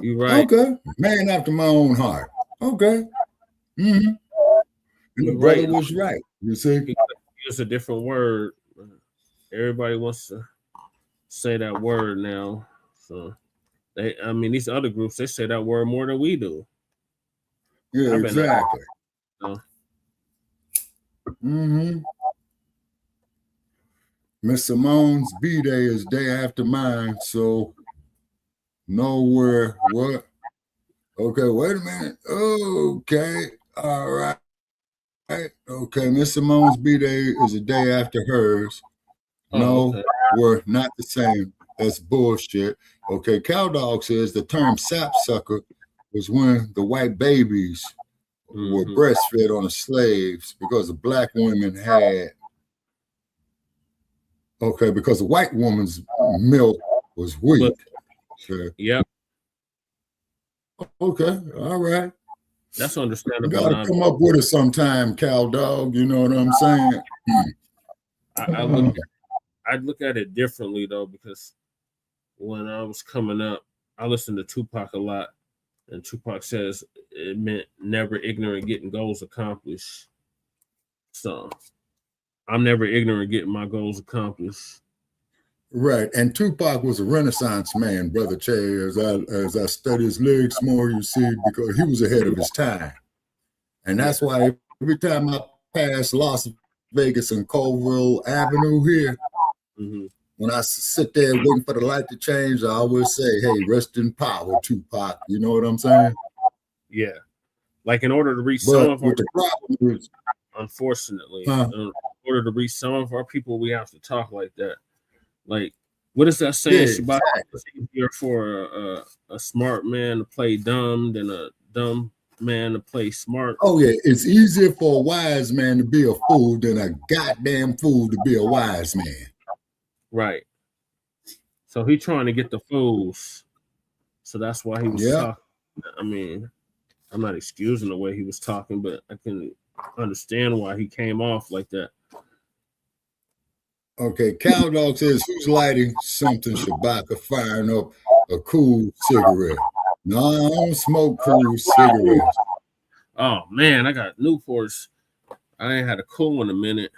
You're right. Okay. Man after my own heart. Okay. Mm-hmm. And the You're brother right. was right. You see? He used a different word. Everybody wants to say that word now. So these other groups, they say that word more than we do. Yeah, exactly. So. Mm-hmm. Miss Simone's B-Day is day after mine, so nowhere. What? Okay, wait a minute. Okay, all right. Okay, Miss Simone's B-Day is a day after hers. No, okay. we're not the same. That's bullshit. Okay, Cowdog says the term sapsucker was when the white babies were breastfed on the slaves because the black women had. Okay, because the white woman's milk was weak. Okay. Yep. Okay, all right. That's understandable. You gotta come up with it sometime, Cowdog. You know what I'm saying? I'd look at it differently though, because when I was coming up, I listened to Tupac a lot, and Tupac says it meant never ignorant getting goals accomplished. So I'm never ignorant getting my goals accomplished. Right, and Tupac was a Renaissance man, Brother Che. As I study his lyrics more, you see, because he was ahead of his time, and that's why every time I pass Las Vegas and Colville Avenue here, when I sit there waiting for the light to change, I always say, "Hey, rest in power, Tupac." You know what I'm saying? Yeah, like in order to reach some of our the problem is, unfortunately, in order to reach some of our people, we have to talk like that. Like, what is that saying? Yeah, It's easier for a smart man to play dumb than a dumb man to play smart. Oh yeah, it's easier for a wise man to be a fool than a goddamn fool to be a wise man. Right. So he trying to get the fools. So that's why he was talking. I mean, I'm not excusing the way he was talking, but I can understand why he came off like that. Okay, Cowdog says, who's lighting something Shabaka firing up a cool cigarette? No, I don't smoke cool cigarettes. Oh man, I got Newports. I ain't had a cool one in a minute.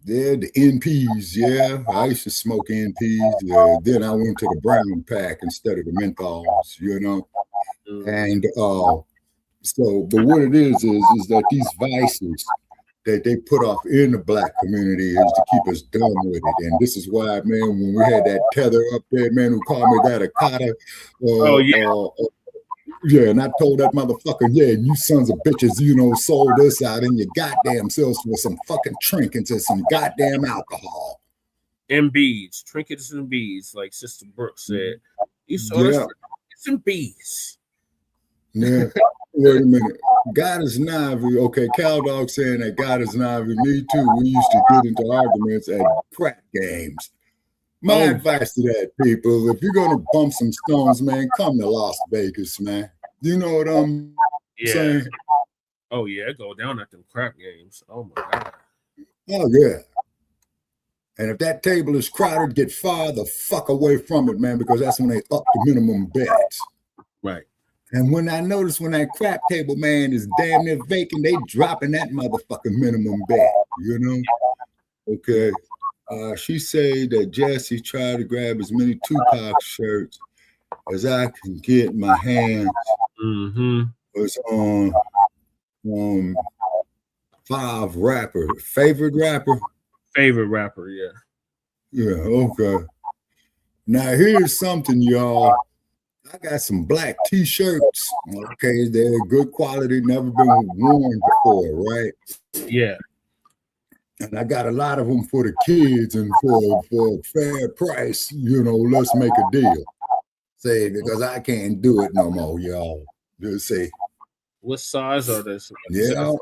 Yeah, the NPs, yeah. I used to smoke NPs. Then I went to the brown pack instead of the menthols, you know. And so, but what it is that these vices that they put off in the black community is to keep us dumb with it. And this is why, man, when we had that tether up there, man, who called me that a cotta. Yeah, and I told that motherfucker, yeah, you sons of bitches, you know, sold this out in your goddamn selves for some fucking trinkets and some goddamn alcohol. And beads, trinkets and beads, like Sister Brooke said. You sold us for trinkets and beads. Yeah. Wait a minute. God is Navi. Okay, Cowdog saying that God is Navi. Me too. We used to get into arguments at crack games. My advice to that, people, if you're going to bump some stones, man, come to Las Vegas, man. You know what I'm saying? Oh, yeah, go down at them crap games. Oh, my God. Oh, yeah. And if that table is crowded, get far the fuck away from it, man, because that's when they up the minimum bets. Right. And when I notice when that crap table, man, is damn near vacant, they dropping that motherfucking minimum bet, you know? Okay. She said that Jesse tried to grab as many Tupac shirts as I can get my hands. Was on 5 rapper. Favorite rapper? Favorite rapper, yeah. Yeah, okay. Now here's something, y'all. I got some black t-shirts. Okay, they're good quality, never been worn before, right? Yeah. And I got a lot of them for the kids and for a fair price, you know, let's make a deal. Say, because I can't do it no more, y'all. Just say. What size are they? Yeah.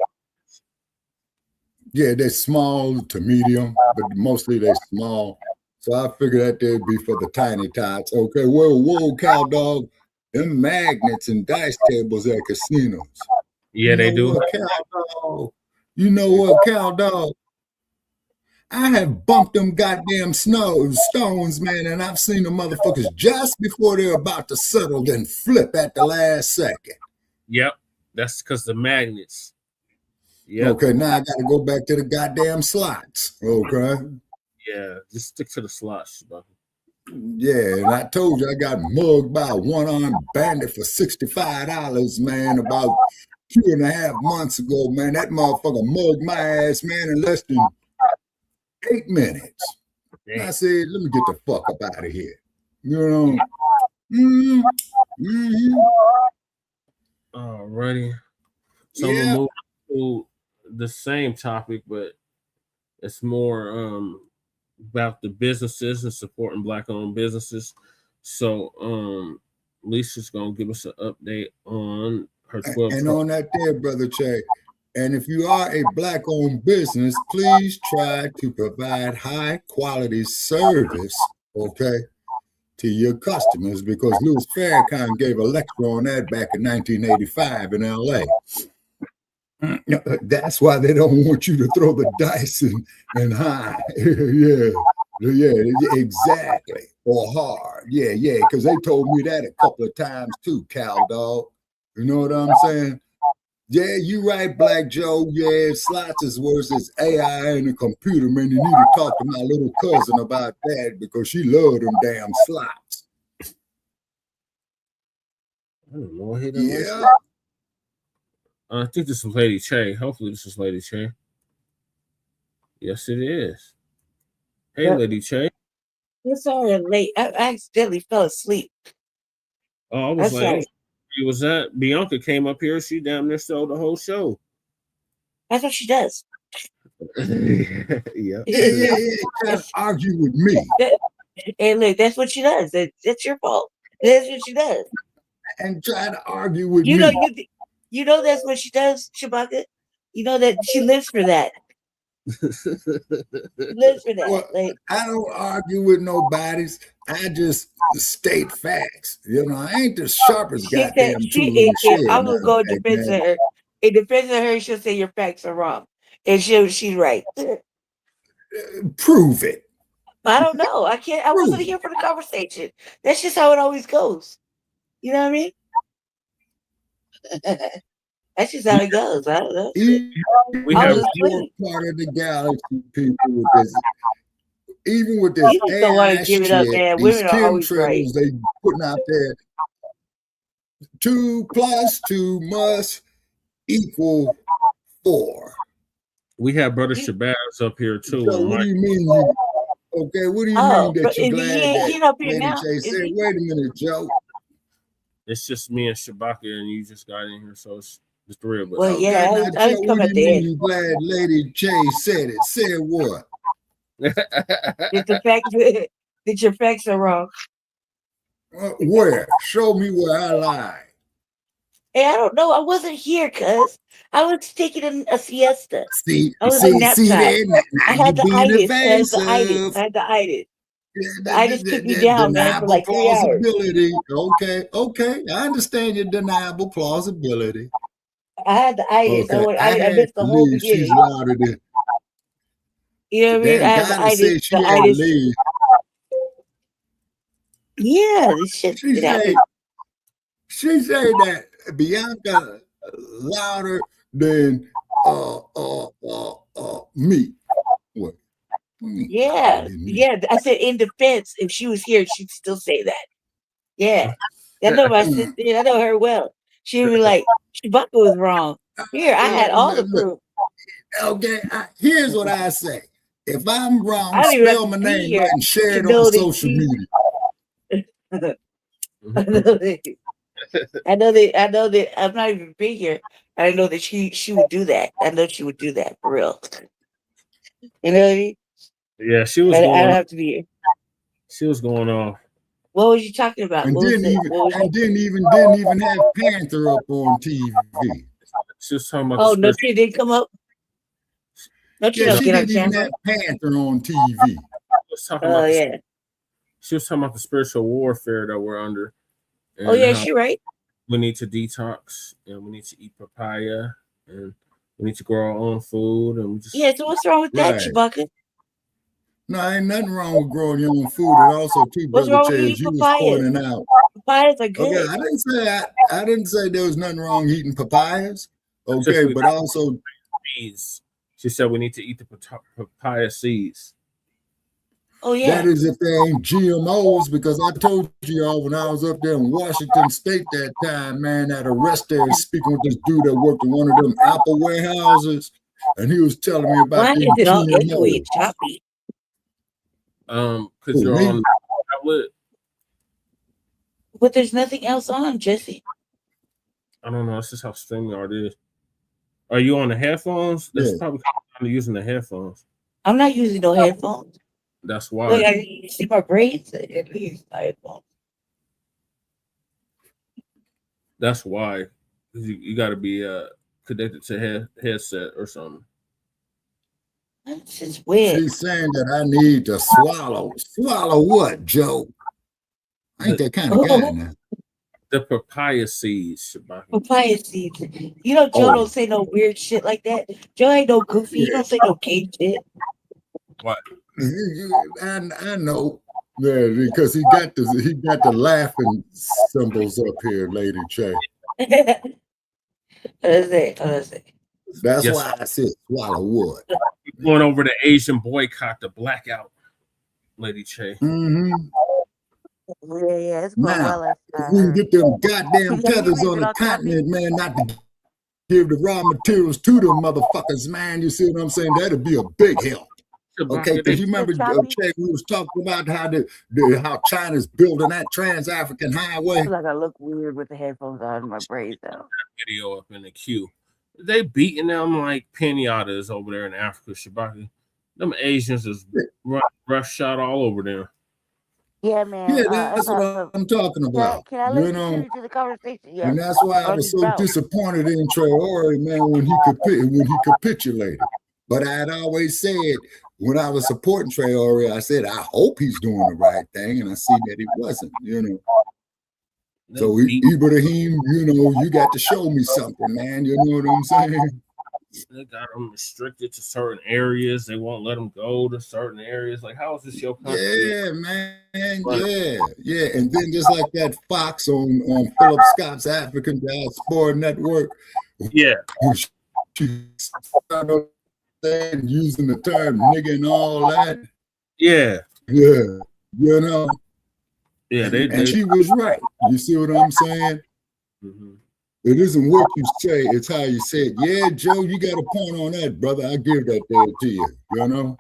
Yeah, they're small to medium, but mostly they're small. So I figured that there'd be for the tiny tots. Okay, whoa, cow dog. Them magnets and dice tables at casinos. Yeah, they do. What, cow dog? You know what, cow dog? I have bumped them goddamn stones, man, and I've seen the motherfuckers just before they're about to settle, then flip at the last second. Yep, that's because the magnets. Yep. Okay, now I got to go back to the goddamn slots. Okay. Yeah, just stick to the slots, bro. Yeah, and I told you I got mugged by a one-armed bandit for $65, man, about 2.5 months ago, man. That motherfucker mugged my ass, man, in less than 8 minutes. And I said, let me get the fuck up out of here. You know? Alrighty. So we'll move to the same topic, but it's more about the businesses and supporting Black-owned businesses. So Lisa's gonna give us an update on her 12. And on that there, Brother Che, and if you are a Black-owned business, please try to provide high-quality service, okay, to your customers, because Louis Farrakhan gave a lecture on that back in 1985 in LA. That's why they don't want you to throw the dice and high. Yeah, exactly. Or hard. Yeah, because they told me that a couple of times too, cow dog. You know what I'm saying? Yeah, you right, Black Joe. Yeah, slots is worse as AI and a computer, man. You need to talk to my little cousin about that because she loved them damn slots. I don't know. Yeah. I think this is Lady Che. Hopefully this is Lady Che. Yes, it is. Hey, Yep. Lady Che. I'm sorry I'm late. I accidentally fell asleep. Oh, I was That's like, right. oh, was that Bianca came up here? She damn near stole the whole show. That's what she does. Yeah. Try to argue with me. And look, that's what she does. That's your fault. That's what she does. And try to argue with You me. know, you know that's what she does, Shabaka. You know that she lives for that. Lives for that. Well, I don't argue with nobody's. I just state facts. You know, I ain't the sharpest goddamn tool in the shed. I'm gonna go in defense of her. In defense of her, she'll say your facts are wrong, and she's right. Prove it. I don't know. I can't. I wasn't here for the conversation. That's just how it always goes. You know what I mean? That's just how it goes. I don't know. We have part of the galaxy people with this. Even with this You just don't want to give it up, man. these Women are always right. chemtrails they putting out there, 2 + 2 must equal 4. We have Brother Shabazz up here too. So what do you mean? Okay, what do you mean that you're glad that Lady J said, wait a minute, Joe? It's just me and Shabaka, and you just got in here, so it's the 3 of us. Well, yeah, I was coming what at do you the mean end. you glad Lady J said it? Said what? That the fact that your facts are wrong. Where? Show me where I lied. Hey, I don't know. I wasn't here, cuz I was taking a siesta. See, I was in nap time. there, I had the itis. I had the itis. The itis took me down, man, for like 3 hours. Plausibility. Okay. I understand your deniable plausibility. I had the itis. Okay. I missed the whole She's beginning. louder than. You know what I mean? I had the itis. She had to leave. Yeah, this shit. She said that Bianca louder than me. What? Yeah. I said in defense, if she was here, she'd still say that. Yeah. I know my sister. I know her well. She'd be like, Shabaka was wrong. Here, I had all the proof. Okay, here's what I say. If I'm wrong, I don't even spell have my to be name here right and share to it know on that social media. I know that I'm not even being here. I know that she would do that. I know she would do that for real. You know what I mean? Yeah, she was. I going don't off. have to be here. She was going off. What was you talking about? And didn't even have Panther up on TV. She was talking about. Oh no, she didn't come up. No, she Yeah, don't she get on didn't even camera. have Panther on TV. was talking about yeah. she was talking about the spiritual warfare that we're under. Oh yeah, she right. We need to detox and we need to eat papaya and we need to grow our own food and we just Yeah, so what's wrong with that, Chewbacca? No, ain't nothing wrong with growing your own food. And also, too, What's Brother wrong with Chad, eating you was papayas? pointing out. Papayas are good. Okay, I didn't say there was nothing wrong eating papayas. Okay, but also seeds. She said we need to eat the papaya seeds. Oh yeah. That is if they ain't GMOs, because I told y'all when I was up there in Washington State that time, man, at a rest there speaking with this dude that worked in one of them Apple warehouses, and he was telling me about Why is it all echoey and choppy? Because you're on the tablet. But there's nothing else on, Jesse. I don't know. It's just how StreamYard is. Are you on the headphones? That's probably I'm using the headphones. I'm not using no headphones. That's why. Look, I see my braids. I use my headphones. That's why. You got to be connected to headset or something. That's just weird. She's saying that I need to swallow. Swallow what, Joe? I ain't that kind of guy now. The papaya seeds, Shabaki. Papaya seeds. You know, Joe don't say no weird shit like that. Joe ain't no goofy. He don't say no gay shit. What? I know. Yeah, because he got the laughing symbols up here, Lady Che. That's why I said swallow what. Going over the Asian boycott, the blackout, Lady Che. Mm-hmm. Yeah, it's going well. If we can get them goddamn tethers on the continent, man, not to give the raw materials to them motherfuckers, man. You see what I'm saying? That'd be a big help. Okay, because you remember, Che, we was talking about how China's building that Trans-African highway. I feel like I look weird with the headphones on my braids though. Video up in the queue. They beating them like pinatas over there in Africa, Shabaki. Them Asians is rough shot all over them. Yeah, man. Yeah, that's what I'm talking about. Can I listen to the conversation? Yeah. And that's why I was so disappointed in Traore, man, when he capitulated. But I had always said, when I was supporting Traore, I said, I hope he's doing the right thing. And I see that he wasn't, you know. So Ibrahim, you know, you got to show me something, man. You know what I'm saying? They got them restricted to certain areas. They won't let them go to certain areas. Like, how is this your country? Yeah, man. Yeah. And then just like that Fox on Philip Scott's African Diaspora Network. Yeah. She's using the term nigga and all that. Yeah. Yeah. You know. Yeah, and she was right. You see what I'm saying? Mm-hmm. It isn't what you say, it's how you say it. Yeah, Joe, you got a point on that, brother. I give that there to you, you know?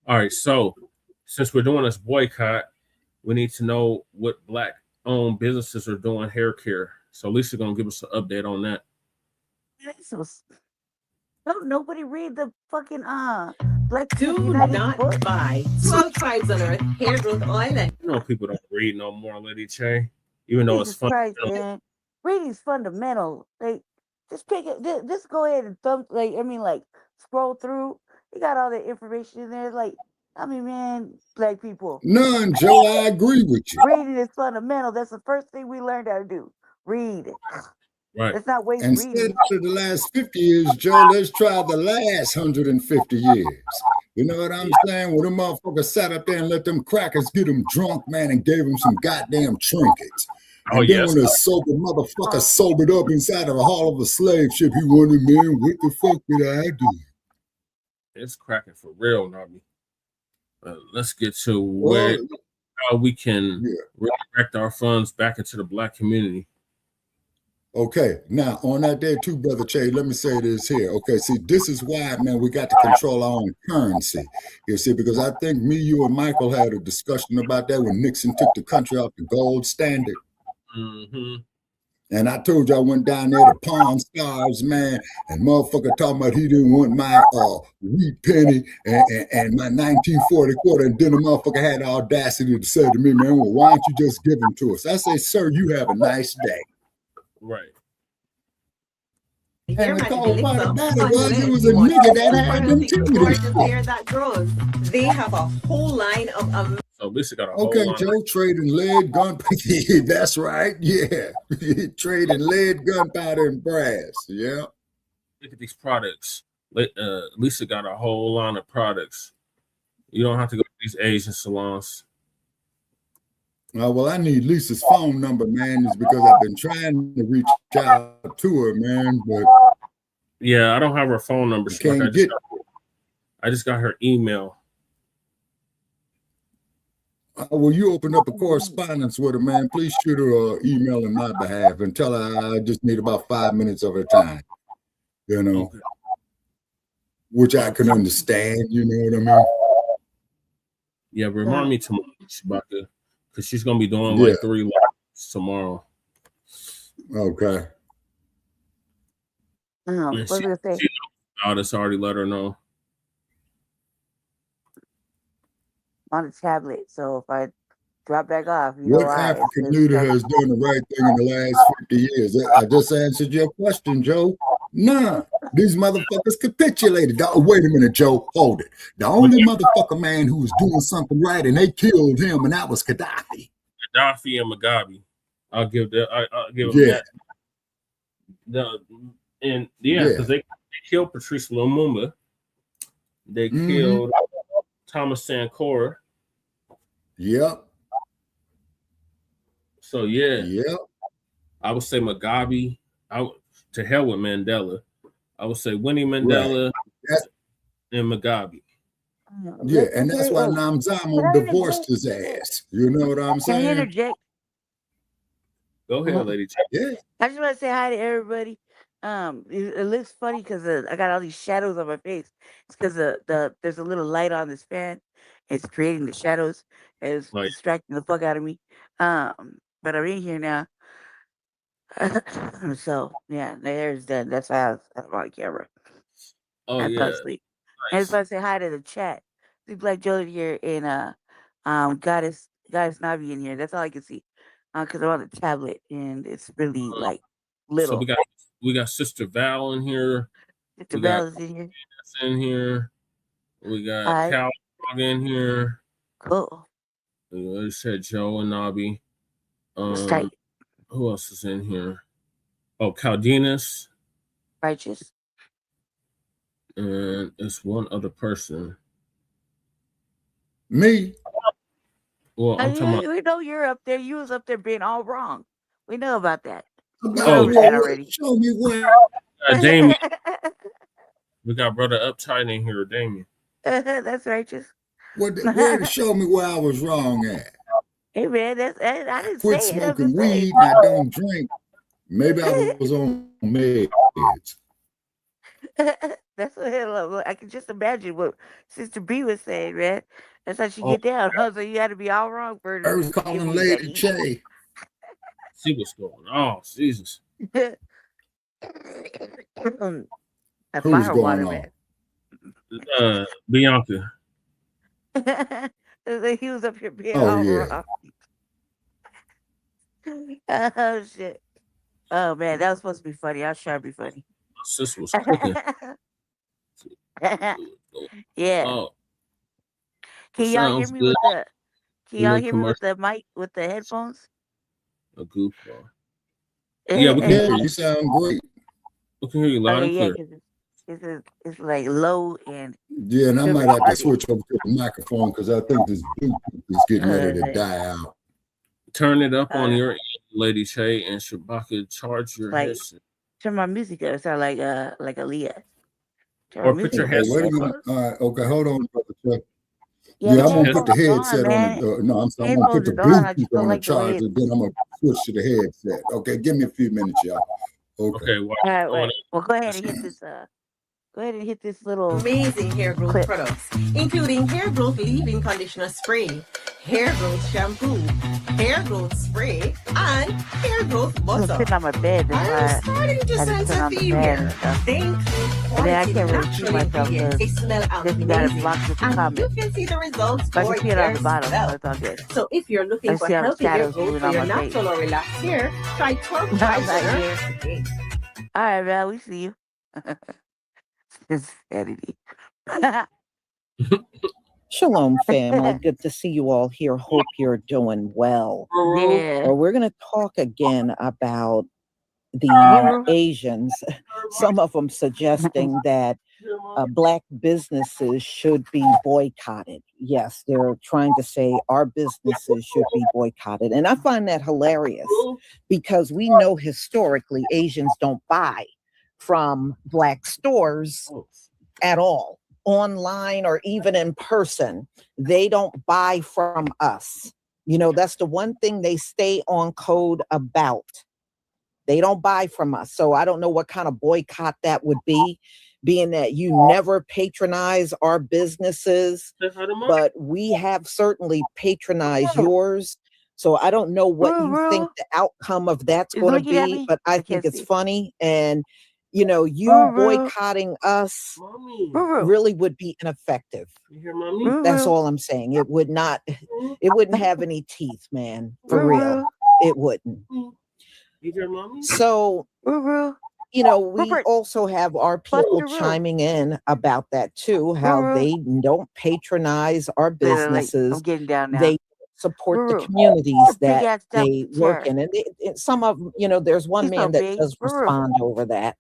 All right, so since we're doing this boycott, we need to know what Black-owned businesses are doing hair care. So Lisa's going to give us an update on that. Don't nobody read the fucking Black Do not buy 12 Tribes on Earth hair growth oil. You know people don't read no more, Lady Che, even though it's fun. Christ, man. Reading's fundamental. Like, just pick it. Just go ahead and scroll through. You got all the information in there. Like, I mean, man, Black people. None, Joe. I agree with you. Reading is fundamental. That's the first thing we learned how to do. Read. Right. It's not waste Instead reading. of the last 50 years, Joe, let's try the last 150 years. You know what I'm saying? When them motherfuckers sat up there and let them crackers get them drunk, man, and gave them some goddamn trinkets. And then when a sober motherfucker sobered up inside of a hull of a slave ship, he wondered, man, what the fuck did I do? It's cracking for real, Nobby. Let's get to how we can redirect our funds back into the Black community. Okay, now on that day too, Brother Che, let me say this here. Okay, see, this is why, man, we got to control our own currency. You see, because I think me, you, and Michael had a discussion about that when Nixon took the country off the gold standard. Mm-hmm. And I told you I went down there to Pawn Stars, man, and motherfucker talking about he didn't want my wheat penny and my 1940 quarter, and then the motherfucker had the audacity to say to me, man, well, why don't you just give them to us? I say, sir, you have a nice day. Right. And the cold part about it was it was a nigga that had them titties. Hair that grows. They have a whole line of So Lisa got a whole Okay, line. Joe, trading lead, gun. That's right. Yeah, trading lead, gunpowder, and brass. Yeah. Look at these products. Lisa got a whole line of products. You don't have to go to these Asian salons. Well, I need Lisa's phone number, man. It's because I've been trying to reach out to her, man. But yeah, I don't have her phone number. I just got her email. Well, you open up a correspondence with her, man. Please shoot her an email on my behalf and tell her I just need about 5 minutes of her time. You know, okay. Which I can understand. You know what I mean? Yeah, remind me tomorrow about the. Because she's going to be doing like 3 lives tomorrow. Okay. What was I going to say? I just already let her know. On the tablet. So if I drop back off, what African leader has done the right thing in the last 50 years? I just answered your question, Joe. Nah, these motherfuckers capitulated. Wait a minute, Joe. Hold it. The only motherfucker man who was doing something right and they killed him, and that was Gaddafi. Gaddafi and Mugabe. I'll give them that. Because they killed Patrice Lumumba. They killed Thomas Sankara. Yep. So I would say Mugabe. To hell with Mandela. I would say Winnie Mandela and Mugabe. Yeah, and that's why Namzamo divorced his ass. You know what I'm saying? Can I interject? Go ahead, lady. Yeah. I just want to say hi to everybody. It looks funny because I got all these shadows on my face. It's because there's a little light on this fan. It's creating the shadows. It's distracting the fuck out of me. But I'm in here now. So yeah, the hair is done. That's how I'm on camera. Oh I yeah. Nice. I just want to say hi to the chat. See Black Jolie here and Goddess Navi in here. That's all I can see. Because I'm on the tablet and it's really like little. So we got Sister Val in here. Sister Val is in here. In here. We got Cal in here. Cool. I said Joe and Nabi. Who else is in here? Oh, Caldenas. Righteous. And it's one other person. Me. Well, I'm talking about. We know you're up there. You was up there being all wrong. We know about that. Oh, already. Show me where. Damien. We got brother Uptight in here, Damien. That's righteous. Where to show me where I was wrong at? Hey man, I didn't quit say smoking weed and I don't drink. Maybe I was on meds. That's what I can just imagine what Sister B was saying, man. That's how she get down. So you had to be all wrong for her. I was calling Lady Che. See what's going on, Jesus. That Who's fire going water, on? man. Bianca. He was up here being all wrong. Oh shit. Oh man, that was supposed to be funny. I was trying to be funny. My sister was cooking. Yeah. Oh, Can y'all hear sounds me good. with the? Can y'all No hear me with the mic with the headphones? A goofball. Yeah, we can hear you. You sound great. We can hear you loud and Yeah, clear. because it's like low and. Yeah, and I might have to switch over to the microphone because I think this Bluetooth is getting ready to die out. Turn it up on your end, Lady Che, and Shabaka charge your Like, headset. turn my music up. Sound like Ailea. Or put your headset Wait a minute. All right, okay, hold on, brother Chuck. Yeah, Yeah, I'm gonna put the headphones headset on, on man. the. No, I'm sorry. I'm gonna put the Headphones is on. I Bluetooth just don't on the like the way charger. Then I'm gonna switch to the headset. Okay, give me a few minutes, y'all. Okay. Well, All right, wait. Well, go ahead and hit this. Go ahead and hit this little amazing hair growth clip. products, including hair growth leave-in conditioner spray, hair growth shampoo, hair growth spray, and hair growth I'm butter. sitting on my bed. I'm starting to sense a theme here. Think And then I can't really see myself because they smell you got it amazing. blocked with the And you comments. can see the results But I for can see it on your the bottom, so scalp. it's all good. So if you're looking I for see all the healthy hair shadows growth moving for on your my face. natural or relaxed hair, try Turf I'm not Hydrator here. today. All right, man. We see you. Insanity. Shalom, family. Good to see you all here. Hope you're doing well. Yeah. Well, we're going to talk again about the Asians, some of them suggesting that Black businesses should be boycotted. Yes, they're trying to say our businesses should be boycotted. And I find that hilarious because we know historically Asians don't buy from Black stores at all, online or even in person. They don't buy from us. You know, that's the one thing they stay on code about. They don't buy from us. So I don't know what kind of boycott that would be, being that you never patronize our businesses, but we have certainly patronized yours. So I don't know what you think the outcome of that's going to be, but I think it's funny. And, you know, you boycotting us really would be ineffective. That's all I'm saying. It would not, it wouldn't have any teeth, man, for real. It wouldn't. So, you know, we also have our people chiming in about that too, how they don't patronize our businesses. They support the communities that they work in. And some of them, you know, there's one man that does respond over that.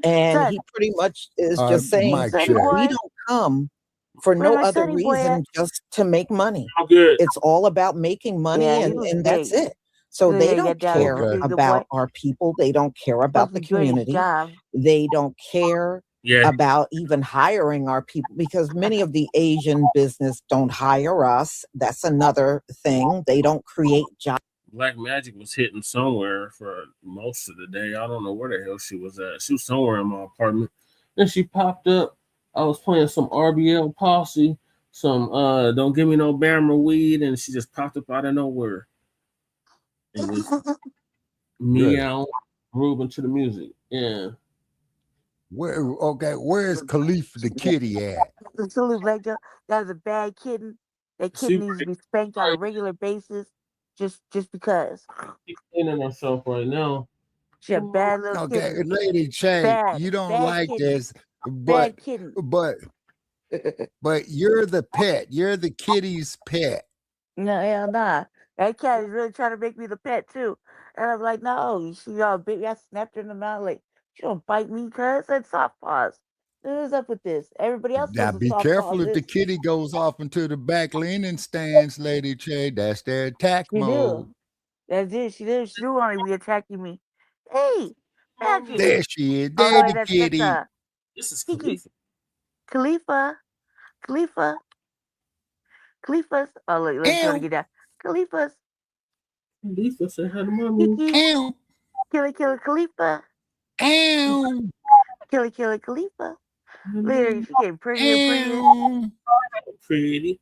And he pretty much is just saying, we don't come for no other reason just to make money. It's all about making money, and that's it. So they don't care about our people. They don't care about the community. They don't care about even hiring our people, because many of the Asian business don't hire us. That's another thing. They don't create jobs. Black Magic was hitting somewhere for most of the day. I don't know where the hell she was at. She was somewhere in my apartment. Then she popped up. I was playing some RBL Posse, some Don't Give Me No Bammer Weed, and she just popped up out of nowhere. It was meow, grooving to the music. Yeah. Where's Khalifa the kitty at? That was a bad kitten. That kitten needs to be spanked on a regular basis, just because. She's cleaning herself right now. She a bad little kitten. Lady Che, you don't like kitten. this, but you're the pet. You're the kitty's pet. No, hell nah. That cat is really trying to make me the pet too. And I'm like, no, she all big. I snapped her in the mouth like, she don't bite me, cuz. That's soft paws. What's up with this? Everybody else Now be careful if the kitty goes off into the back leaning stance, Lady Che. That's their attack mode. That's it. She do want to be attacking me. Hey, Magic. There she is. There the kitty. This is Khalifa. Khalifa's. Oh, look, let's try to get that. Khalifa said hi to mommy. Killer Khalifa. Killer Khalifa. Later, she getting pretty. Pretty.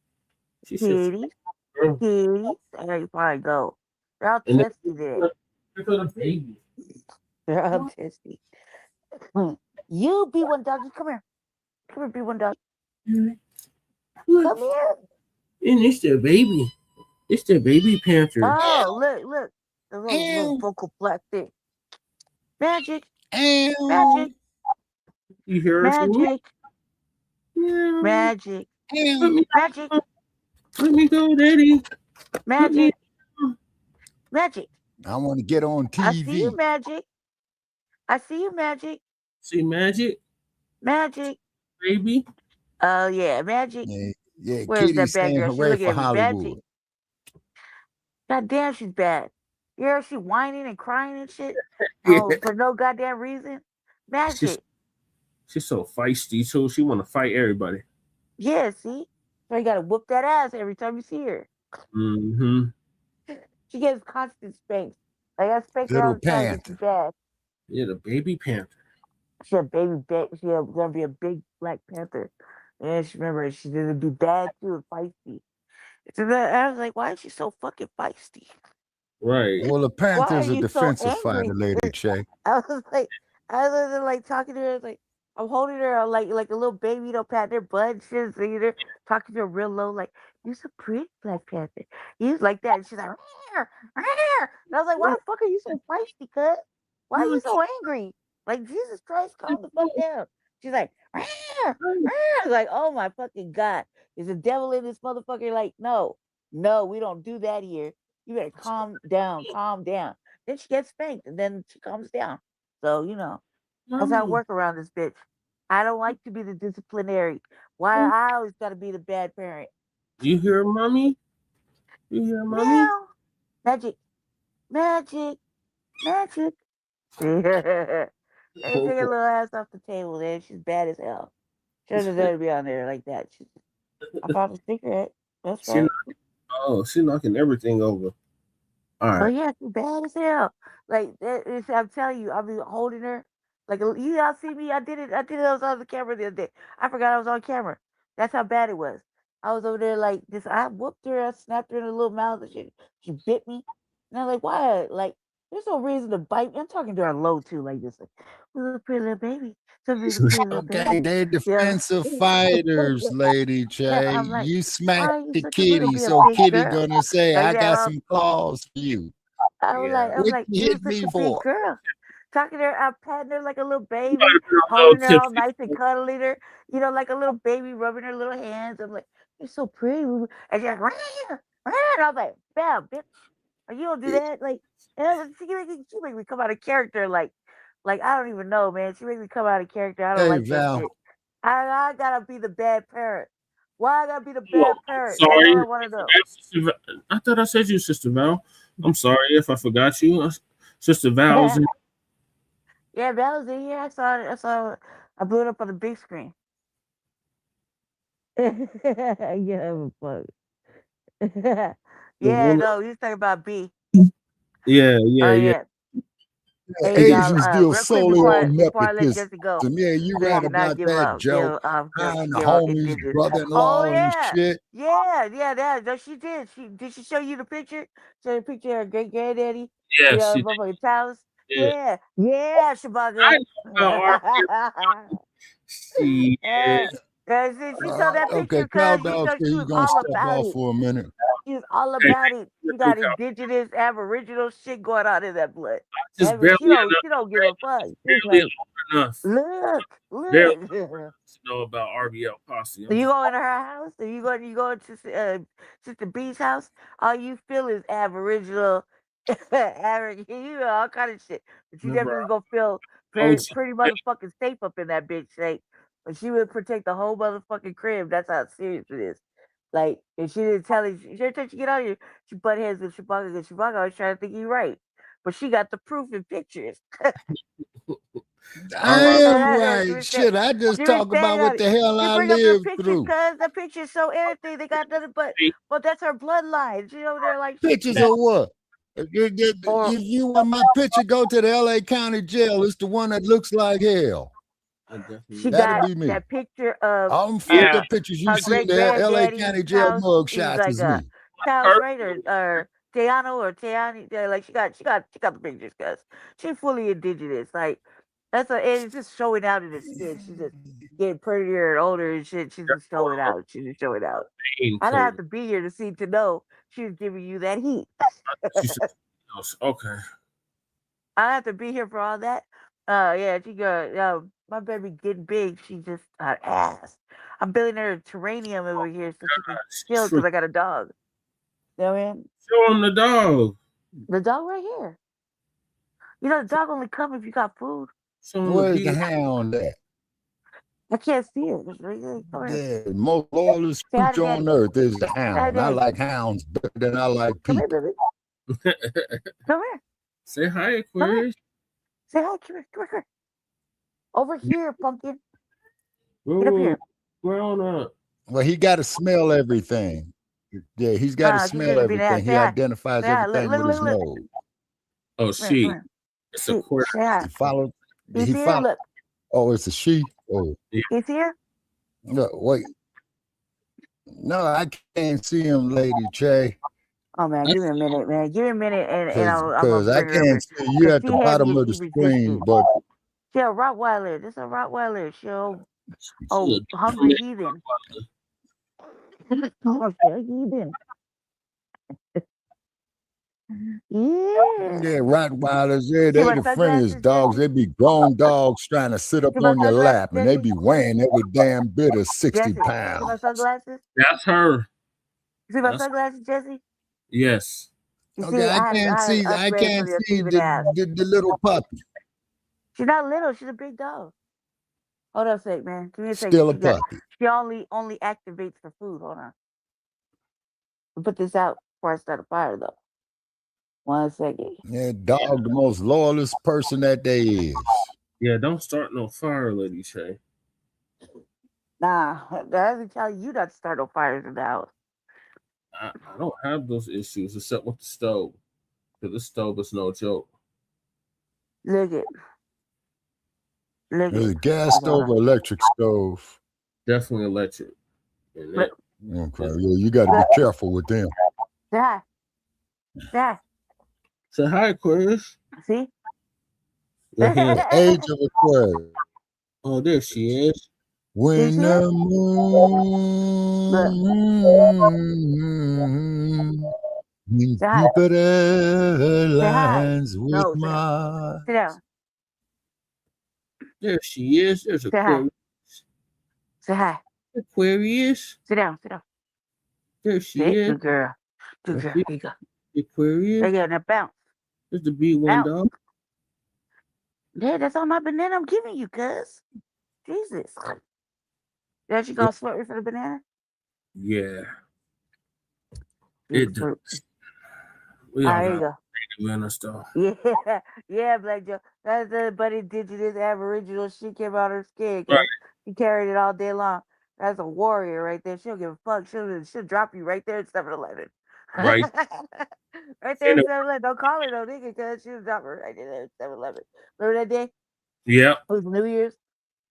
She Kitties. I know you probably go. They're all testy there. They're baby. They're all testy. You be one doggy. Come here. Come here, be one dog. Come here. And it's their baby. It's their baby panther. Oh, look. The little vocal black thing. Magic. Magic. You hear Magic. Yeah. Magic. Magic. Let me go, Daddy. Magic. Magic. I want to get on TV. I see you, Magic. See Magic? Magic. Baby? Oh, yeah, Magic. Yeah, Where's Kitty's that bad saying girl? She hooray looking for at me. Hollywood. Magic. God damn, she's bad. You hear she whining and crying and shit? Oh, for no goddamn reason? Magic. She's so feisty, too. She want to fight everybody. Yeah, see? So you got to whoop that ass every time you see her. Mm-hmm. She gets constant spanks. Like, I spank her all the time. She's bad. Yeah, the baby panther. She's a baby. She's going to be a big Black Panther. And she's going to be bad, too, and feisty. So I was like, why is she so fucking feisty? Right. Well, a panther's a defensive fighter, Lady Che. I was like talking to her, like, I'm holding her like a little baby, you know, patting her butt and shit, seeing her, talking to her real low, like, you're so pretty, Black Panther. He was like that. And she's like, rah, rah. And I was like, why the fuck are you so feisty, cuz? Why are you so angry? Like, Jesus Christ, calm the fuck down. She's like, "Rah, rah." Like, oh my fucking God. Is the devil in this motherfucker? Like, no, we don't do that here. You better calm down. Then she gets spanked and then she calms down. So, that's how I work around this bitch. I don't like to be the disciplinary. Why I always gotta be the bad parent. You hear, mommy? You hear, mommy? Meow. Magic. Hey, take her little ass off the table, man. She's bad as hell. She doesn't deserve to be on there like that. I found a cigarette. That's right. She's knocking everything over. All Oh right. yeah, she's bad as hell. Like I'm telling you, I'll be holding her. Like y'all see me. I did it. I was on the camera the other day. I forgot I was on camera. That's how bad it was. I was over there like this. I whooped her. I snapped her in her little mouth. And she bit me. And I was like, why? Like, there's no reason to bite me. I'm talking to her low too, like this. Like, little pretty little baby. Okay, they're defensive fighters, Lady J. I'm like, You smacked why are you the such a little kitty, bit so big Kitty girl? gonna say, Like I that. got some claws for you. I'm What like, you you're hit such me a big for? girl. Talking to her, I'm patting her like a little baby, holding her all nice and cuddling her, like a little baby, rubbing her little hands. I'm like, you're so pretty. And she's like, rah, rah. And I was like, bam, bitch, are you gonna do that? Like, and she make me come out of character. Like I don't even know, man. She make me come out of character. I don't Hey, like that Val. shit. I gotta be the bad parent. Why I gotta be the bad parent? That's Sorry. what I want to know. I thought I said you, Sister Val. I'm sorry if I forgot you. Sister Val's. Yeah, Val was in here. I saw it. I blew it up on the big screen. Yeah, fuck. Yeah, no, he was talking about B. Yeah. Hey, y'all, Asians deal real quick solely on before I let nepotism. Jesse go, Yeah, you we right cannot about give that, Joe. I'm homie's indigenous. brother-in-law Oh and yeah, shit. that. No, she did. Did she show you the picture? Show you a picture of her great granddaddy. Yeah, she did. Motherfucking Taos. Yeah. Yeah, Shabaka. She She saw that Okay, picture Cow because Dog said she he's was gonna all step about off it. for a minute. She was all about it. She got indigenous, aboriginal shit going on in that blood. just She don't give a fuck. She's like, enough. look. Barely to know about RBL posse. So you go into her house, or you go to Sister B's house. All you feel is aboriginal, all kind of shit. But you definitely gonna feel pretty motherfucking safe up in that bitch. Like, but she would protect the whole motherfucking crib. That's how serious it is. Like, if she didn't tell you, every time she get out here, she butt heads with Shabaka, because Shabaka always trying to think you right. But she got the proof and pictures. I am right. Shit, I just talk about what the hell I bring up the lived pictures through. because the pictures show everything. They got nothing but that's her bloodline. You know, they're like Pictures of what? If you want my picture, go to the LA County Jail. It's the one that looks like hell. She That'll got be me. that picture of All them fucked up pictures you her see in great the LA granddaddy. County Jail mug shots like is me. Taos, right? Or Teano or Teani. Like she got the pictures because she's fully indigenous. Like and it's just showing out in her skin. She's just getting prettier and older and shit. She's just showing out. I don't have to be here to know she was giving you that heat. Okay. I have to be here for all that. Yeah, she got my baby getting big. She just ass. I'm building her terrarium over here so she can chill because I got a dog. You know what I mean? Show him the dog. The dog right here. You know the dog only come if you got food. Where's the hound at? I can't see it. It's right here. Come here. The most loyalist creature on earth is the hound. I like hounds better than I like people. Come here, baby. Come here. Say hi, Aquarius. Say hi. Come here. Over here, pumpkin. Get up here. Where on up? Well, he got to smell everything. Yeah, he's got to smell everything. He identifies everything with his nose. Oh, she. It's Aquarius. He followed. He's here. Look. Oh, it's a she. Oh, he's here. No, wait. No, I can't see him, Lady Che. Oh man, give me a minute, man. Give me a minute, and I'm because I can't see you at the bottom of the screen. But she a Rottweiler. This is a Rottweiler. She hungry heathen. Heathen. Yeah, Rottweilers, yeah, See they my the sunglasses, friendliest dogs. Jesse? They be grown dogs trying to sit up See my on your sunglasses, lap, and they Jesse? be weighing every damn bit of 60 Jesse, see my pounds. sunglasses? That's her. See my That's sunglasses, Jesse? yes. You Okay, see, I I can't had see. to I upgrade can't from your see Steven ass. the little puppy. She's not little. She's a big dog. Hold on a sec, man. Give me a second. Still a puppy. She only activates for food. Hold on. I'll put this out before I start a fire, though. 1 second. Yeah, dog, the most loyalist person that there is. Yeah, don't start no fire, Lady Shay. Nah, that doesn't tell you not to start no fires in the house. I don't have those issues except with the stove. Because the stove is no joke. Look it. Look Is it. it gas stove or electric stove? Definitely electric. And Look. Okay, yeah, you got to be careful with them. Say hi. Say hi. Say hi, Aquarius. See? Your hand. The age of Aquarius. Oh, there she is. When the moon in Jupiter aligns with No, Mars. sit down. There she is. There's Say hi. Aquarius. Say hi. Aquarius. Sit down. Sit down. There she See? is. Good girl. Good girl. Here you go. Aquarius. There you go. Now bounce. There's the B1 Bounce. dog. Yeah, that's all my banana I'm giving you, cuz. Jesus. That you gonna sweat me for the banana? Yeah. Eat It the fruit. does. We All all right, here you got go. banana stuff. Yeah, yeah, Black Joe. That's the but indigenous aboriginal shit came out her skin. Right. She carried it all day long. That's a warrior right there. She don't give a fuck. She'll drop you right there at 7-Eleven. Right. Right there And at it- 7-Eleven. Don't call her no nigga, cause she'll drop her right there at 7-Eleven. Remember that day? Yep. It was New Year's.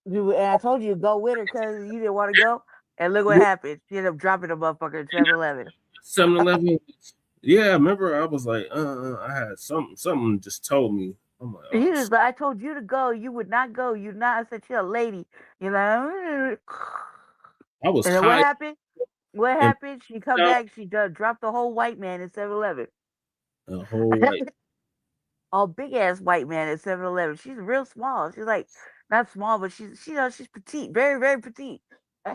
And I told you to go with her because you didn't want to go. And look what happened. She ended up dropping a motherfucker at 7-Eleven. 7-Eleven. Yeah, I remember I was like, I had something just told me. I'm like, You just, I told you to go. You would not go. You not. I said, you're a lady. You know. I was And then what high. happened? What and happened? She come out back. She dropped the whole white man at 7-Eleven. a whole white. A big ass white man at 7-Eleven. She's real small. She's like not small, but she's petite, very very petite.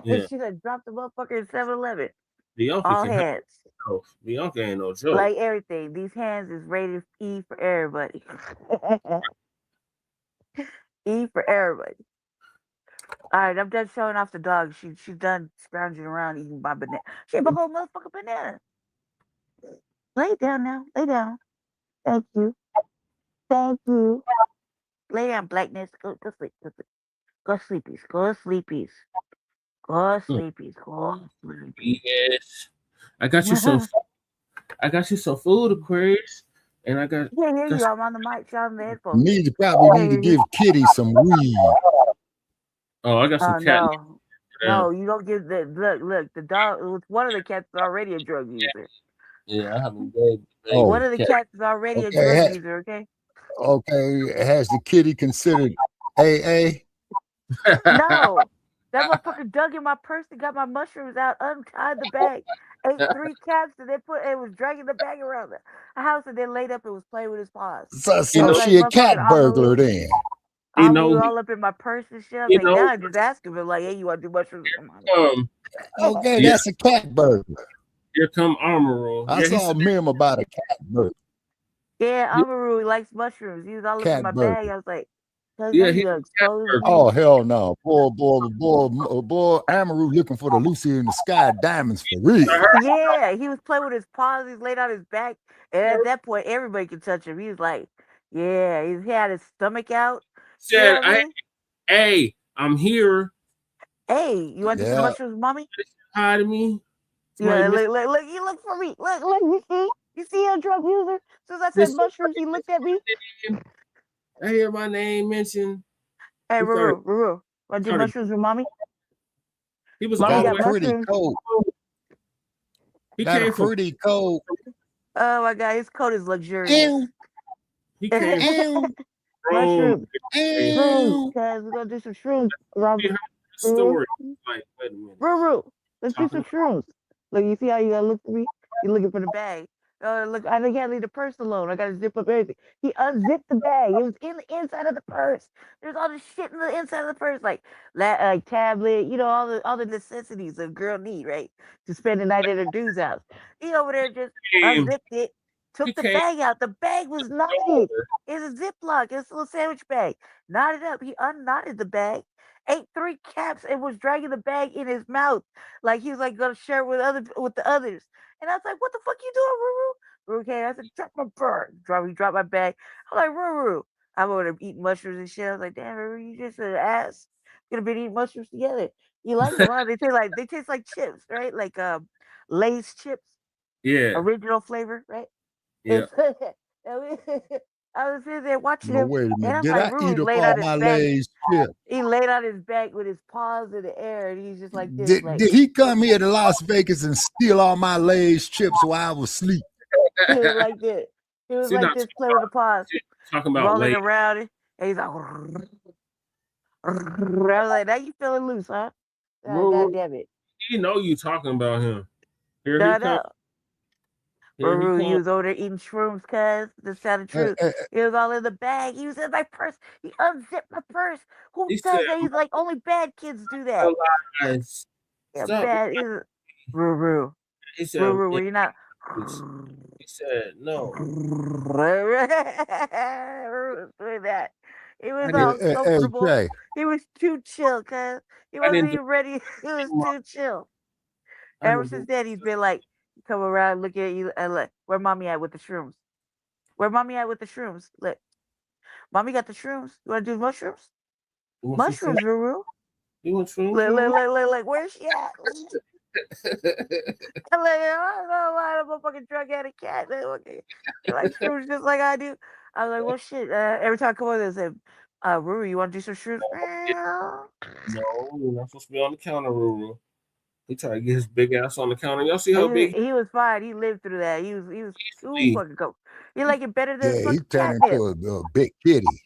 Yeah. She like dropped the motherfucker at 7-Eleven. Bianca All can hands. help. Bianca ain't no joke. Like everything. These hands is rated E for everybody. E for everybody. All right, I'm done showing off the dog. She's done scrounging around eating my banana. She ate my whole motherfucking banana. Lay down now. Lay down. Thank you. Thank you. Lay down, Blackness. Go sleep. Go sleep. Go sleepies. Go sleepies. Go sleepies. Go sleepies. Yes. I got you some. I got you some food, Aquarius, and I got. Yeah, here you got go. I'm on the mic. Shout on the headphones. You probably need to give Kitty some weed. Oh, I got some cat. No, you don't give the look. The dog. One of the cats is already a drug user. Yeah, I haven't gave. One of the cats is already a drug user. Okay. Okay, has the kitty considered AA? No, that motherfucker dug in my purse and got my mushrooms out, untied the bag, ate 3 caps, and then was dragging the bag around the house, and then laid up and was playing with his paws. So she a cat burglar then. I'm all up in my purse and shit. I'm like, now I'm just asking him, like, hey, you want to do mushrooms? Okay, that's a cat burglar. Here come Armoro. I saw a meme about a cat burglar. Yeah, Amaru likes mushrooms. He was all up in my bag. I was like, Yeah, he exposed me. Oh hell no, boy, Amaru looking for the Lucy in the Sky diamonds for real. Yeah, he was playing with his paws. He's laid on his back, and at that point, everybody could touch him. He was like, yeah, he had his stomach out. Said, hey, I'm here. Hey, you want to do some mushrooms, mommy? Hi to me. Yeah, look, you look for me. Look, you see a drug user? As soon as I said mushrooms, he looked at me. I hear my name mentioned. Hey, Ruru, want to do mushrooms with mommy? He was got all a pretty coat. He got came a pretty coat. Oh my God, his coat is luxurious. He came mushrooms. Ew. Shrooms, guys, we're gonna do some shrooms. Robert. Story. Like, wait a minute. Ruru, let's do some shrooms. Look, you see how you gotta look for me? You're looking for the bag. Look, I can't leave the purse alone. I gotta zip up everything. He unzipped the bag. It was in the inside of the purse. There's all this shit in the inside of the purse, like tablet, all the necessities a girl need, right? To spend the night at her dude's house. He over there just unzipped it, took the bag out. The bag was knotted. It's a Ziploc. It's a little sandwich bag. Knotted up. He unknotted the bag, ate 3 caps, and was dragging the bag in his mouth like he was like gonna share it with the others. And I was like, "What the fuck you doing, Ruru?" Ruru came. I said, "Drop my bird." He dropped my bag. I'm like, "Ruru." I'm over there eating mushrooms and shit. I was like, "Damn, Ruru, you just an ass. Could have been eating mushrooms together. You like them, huh? They taste like chips, right? Like Lay's chips, Yeah. original flavor, right?" Yeah. I was sitting there watching No, him, wait a and minute. I'm Did like, I eat Ruru up laid all on his my back. Lay's chips? He laid on his back with his paws in the air, and he's just like this, Did he come here to Las Vegas and steal all my Lay's chips while I was asleep? He was like this. He was See, like not this, playing with the paws, talking about rolling late. around it, and he's like, I was like, now you feeling loose, huh? God damn it. You know you talking about him. Here No, he comes. Here he Ruru, he comes. was over there eating shrooms, cuz. That's the truth. It was all in the bag. He was in my purse. He unzipped my purse. Who He does said, that? He's like, only bad kids do that. "Realize, Yeah, stop." bad. Ruru. He said, Ruru, were you not? he said, no. Ruru was doing that. He was all Hey, comfortable. Jay. He was too chill, cuz. He I wasn't didn't even ready. He was too chill. I Ever didn't since do then, he's been like, come around, look at you, and look, where mommy at with the shrooms? Where mommy at with the shrooms? Look, mommy got the shrooms. You want to do mushrooms? You want some Mushrooms, Ruru. You want shrooms? Look, where's she at? I'm like, I don't know why I'm a fucking drug addict cat. Okay. You like shrooms just like I do. I was like, well, shit. Every time I come over there, they say, Ruru, you want to do some shrooms? No, you're not supposed to be on the counter, Ruru. He tried to get his big ass on the counter. Y'all see how big He was fine. He lived through that. He was too fucking cool. You like it better than Yeah, he fucking turned catnip. into a big kitty.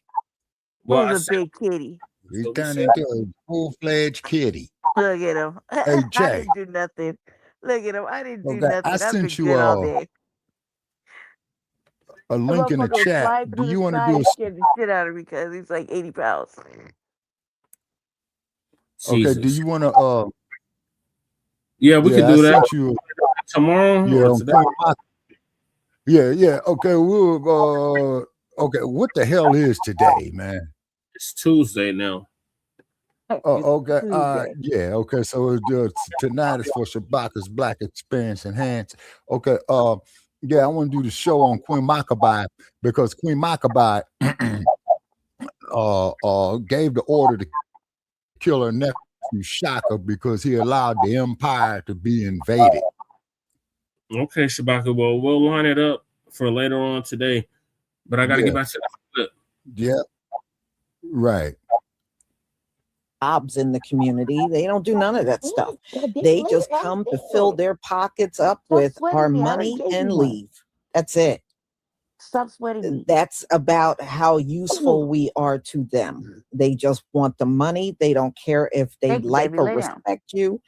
Well, Who's a big kitty? He turned into a full-fledged kitty. Look at him. Hey, I Jay. didn't do nothing. Look at him. I didn't do Okay, nothing. I I've been sent you good all day. a That link in the motherfucker was chat. flying Do through you the want to sky do and a scared the shit out of me because he's like 80 pounds. Okay, do you want to Yeah, we could do I that sent you tomorrow. Yeah, or on today. yeah. Okay, okay, what the hell is today, man? It's Tuesday now. Okay, Tuesday. yeah, okay. So tonight is for Shabaka's Black Experience Enhanced. Okay, yeah, I want to do the show on Queen Maccabee because Queen Maccabee gave the order to kill her nephew Shaka because he allowed the empire to be invaded. Okay, Shabaka. Well, we'll line it up for later on today. But I got to get back to that clip. Yeah, right. Jobs in the community. They don't do none of that stuff. They just come to fill their pockets up with sweating our me. I already money gave and you one. leave. That's it. Stop sweating me. That's about how useful we are to them. They just want the money. They don't care if they Thank you, like baby. or Lay down. respect you.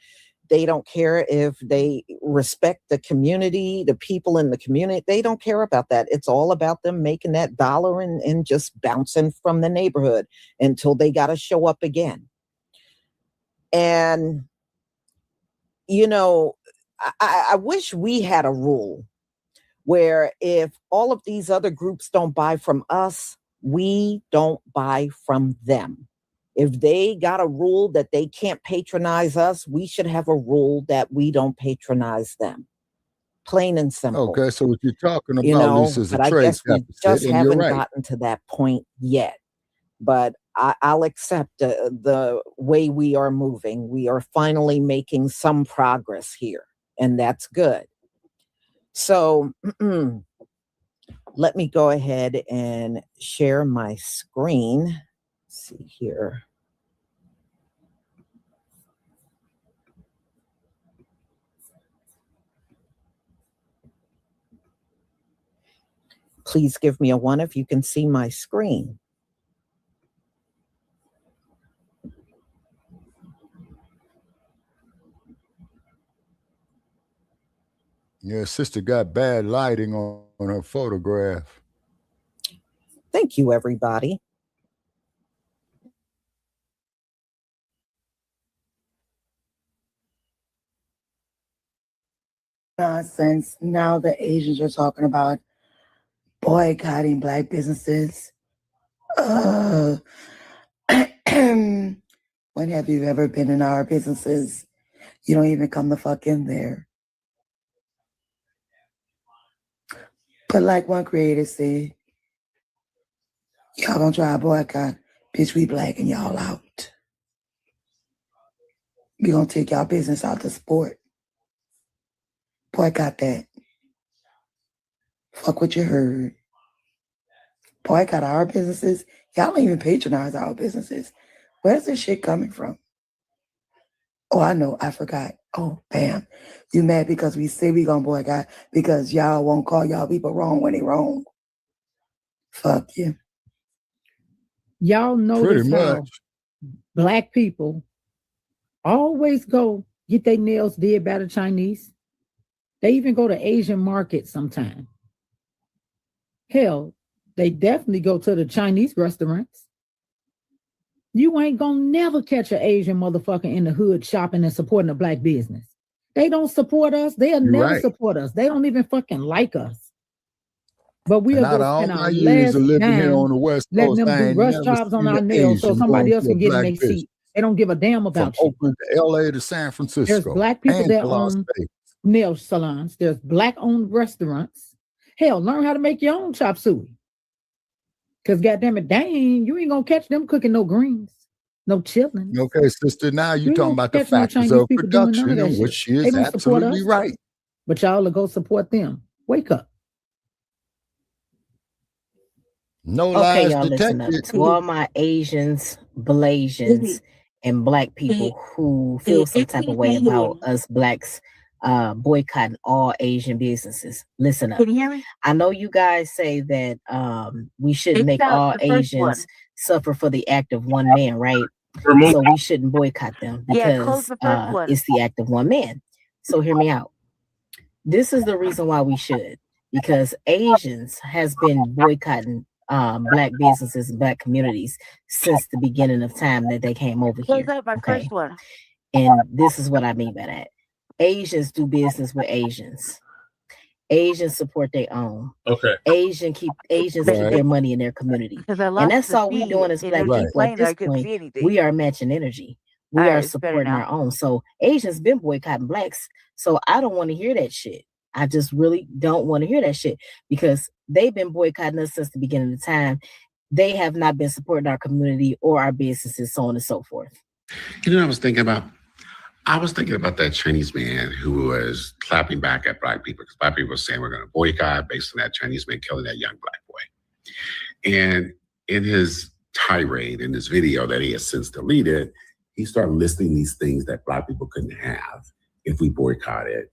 They don't care if they respect the community, the people in the community. They don't care about that. It's all about them making that dollar and just bouncing from the neighborhood until they got to show up again. And, you know, I wish we had a rule where if all of these other groups don't buy from us, we don't buy from them. If they got a rule that they can't patronize us, we should have a rule that we don't patronize them. Plain and simple. Okay, so what you're talking about, You know, Lisa, is a but I trade guess we deficit, just and you're haven't right. gotten to that point yet. But I'll accept the way we are moving. We are finally making some progress here, and that's good. So let me go ahead and share my screen. Let's see here. Please give me a 1 if you can see my screen. Yeah, sister got bad lighting on her photograph. Thank you, everybody. Nonsense. Now the Asians are talking about boycotting Black businesses. When have you ever been in our businesses? You don't even come the fuck in there. But like one creator said, y'all gonna try a boycott, bitch, we blacking y'all out. We gonna take y'all business out the sport. Boycott that. Fuck what you heard. Boycott our businesses. Y'all don't even patronize our businesses. Where's this shit coming from? Oh, I know. I forgot. Oh, bam. You mad because we say we gonna boycott because y'all won't call y'all people wrong when they wrong. Fuck you. Y'all notice Pretty how much. Black people always go get their nails did by the Chinese. They even go to Asian markets sometime. Hell, they definitely go to the Chinese restaurants. You ain't gonna never catch an Asian motherfucker in the hood shopping and supporting a Black business. They don't support us. They'll You're never right. support us. They don't even fucking like us. But we'll And out go of all spend my our years last of living here on dime the West letting Coast, them I do ain't rush never jobs on seen our an nails so Asian somebody going else to a can get in Black their business. seat. They don't give a damn From about you. Oakland to LA to San There's Francisco Black people and that to Las own Vegas. nail salons. There's Black-owned restaurants. Hell, learn how to make your own chop suey. Because goddamn it, dang, you ain't gonna catch them cooking no greens, no chitlins. Okay, sister, now you You ain't talking gonna about the catch no factors Chinese of people doing none of production, that and shit. which she They is don't support absolutely us, right. but y'all will go support them. Wake up. No Okay, lies y'all listen up. detected. To all my Asians, Blasians, and Black people who feel some type of way about us Blacks boycotting all Asian businesses, listen up. Can you hear me? I know you guys say that we shouldn't make all Asians suffer for the act of one man, right? So we shouldn't boycott them Yeah, close because the first one. it's the act of one man. So hear me out. This is the reason why we should, because Asians has been boycotting Black businesses and Black communities since the beginning of time that they came over Close here. up my Okay. first one. And this is what I mean by that. Asians do business with Asians. Asians support their own. Okay. Asians keep Right. their money in their community. Because I And lost that's the all we feed, doing as and Black it was people at explaining I this couldn't point. see anything. We are matching energy. We All are right, it's better supporting now. our own. So Asians been boycotting Blacks. So I don't want to hear that shit. I just really don't want to hear that shit because they've been boycotting us since the beginning of time. They have not been supporting our community or our businesses, so on and so forth. You know what I was thinking about? I was thinking about that Chinese man who was clapping back at Black people because Black people were saying we're going to boycott based on that Chinese man killing that young Black boy. And in his tirade, in this video that he has since deleted, he started listing these things that Black people couldn't have if we boycotted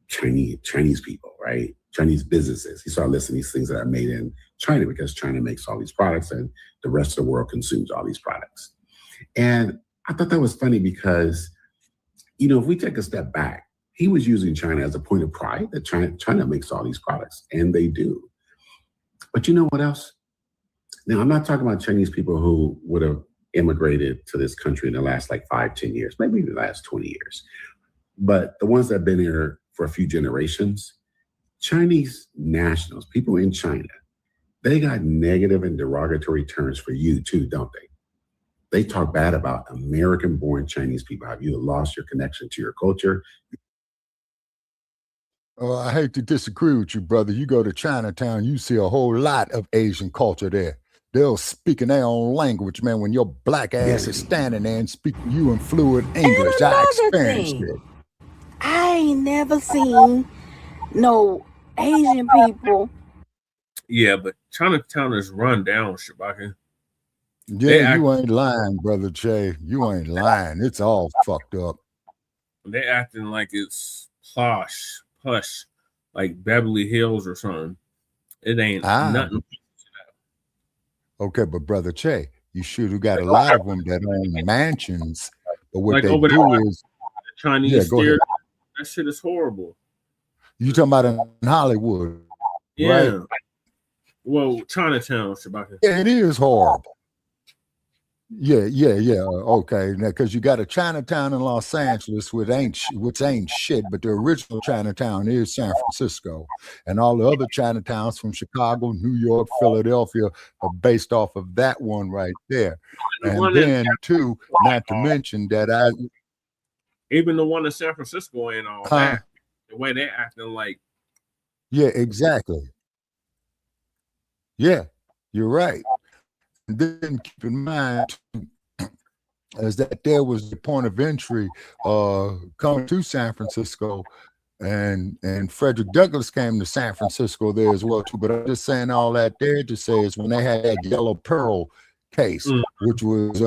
Chinese people, right? Chinese businesses. He started listing these things that are made in China because China makes all these products and the rest of the world consumes all these products. And I thought that was funny because, you know, if we take a step back, he was using China as a point of pride that China makes all these products, and they do. But you know what else? Now, I'm not talking about Chinese people who would have immigrated to this country in the last like 5-10 years, maybe the last 20 years. But the ones that have been here for a few generations, Chinese nationals, people in China, they got negative and derogatory terms for you too, don't they? They talk bad about American-born Chinese people. Have you lost your connection to your culture? Oh, I hate to disagree with you, brother. You go to Chinatown, you see a whole lot of Asian culture there. They'll speak in their own language, man. When your Black ass is standing there and speaking you in fluid English, I experienced thing. it. I ain't never seen no Asian people. Yeah, but Chinatown is run down, Shabaka. Yeah, you ain't lying, brother Che. You ain't lying. It's all fucked up. They acting like it's plush, like Beverly Hills or something. It ain't nothing. Okay, but brother Che, you should have got a lot of them that own mansions. But what Like they over do there, is Chinese go ahead. theater. That shit is horrible. You talking about in Hollywood, Yeah. right? Well, Chinatown, Shabaka. Yeah, it is horrible. Yeah. Okay, now because you got a Chinatown in Los Angeles, which ain't shit, but the original Chinatown is San Francisco, and all the other Chinatowns from Chicago, New York, Philadelphia are based off of that one right there. And then too, not to mention that even the one in San Francisco ain't all that. The way they're acting like. Yeah, exactly. Yeah, you're right. And then keep in mind is that there was the point of entry coming to San Francisco, and Frederick Douglass came to San Francisco there as well too. But I'm just saying all that there to say is when they had that Yellow Pearl case, which was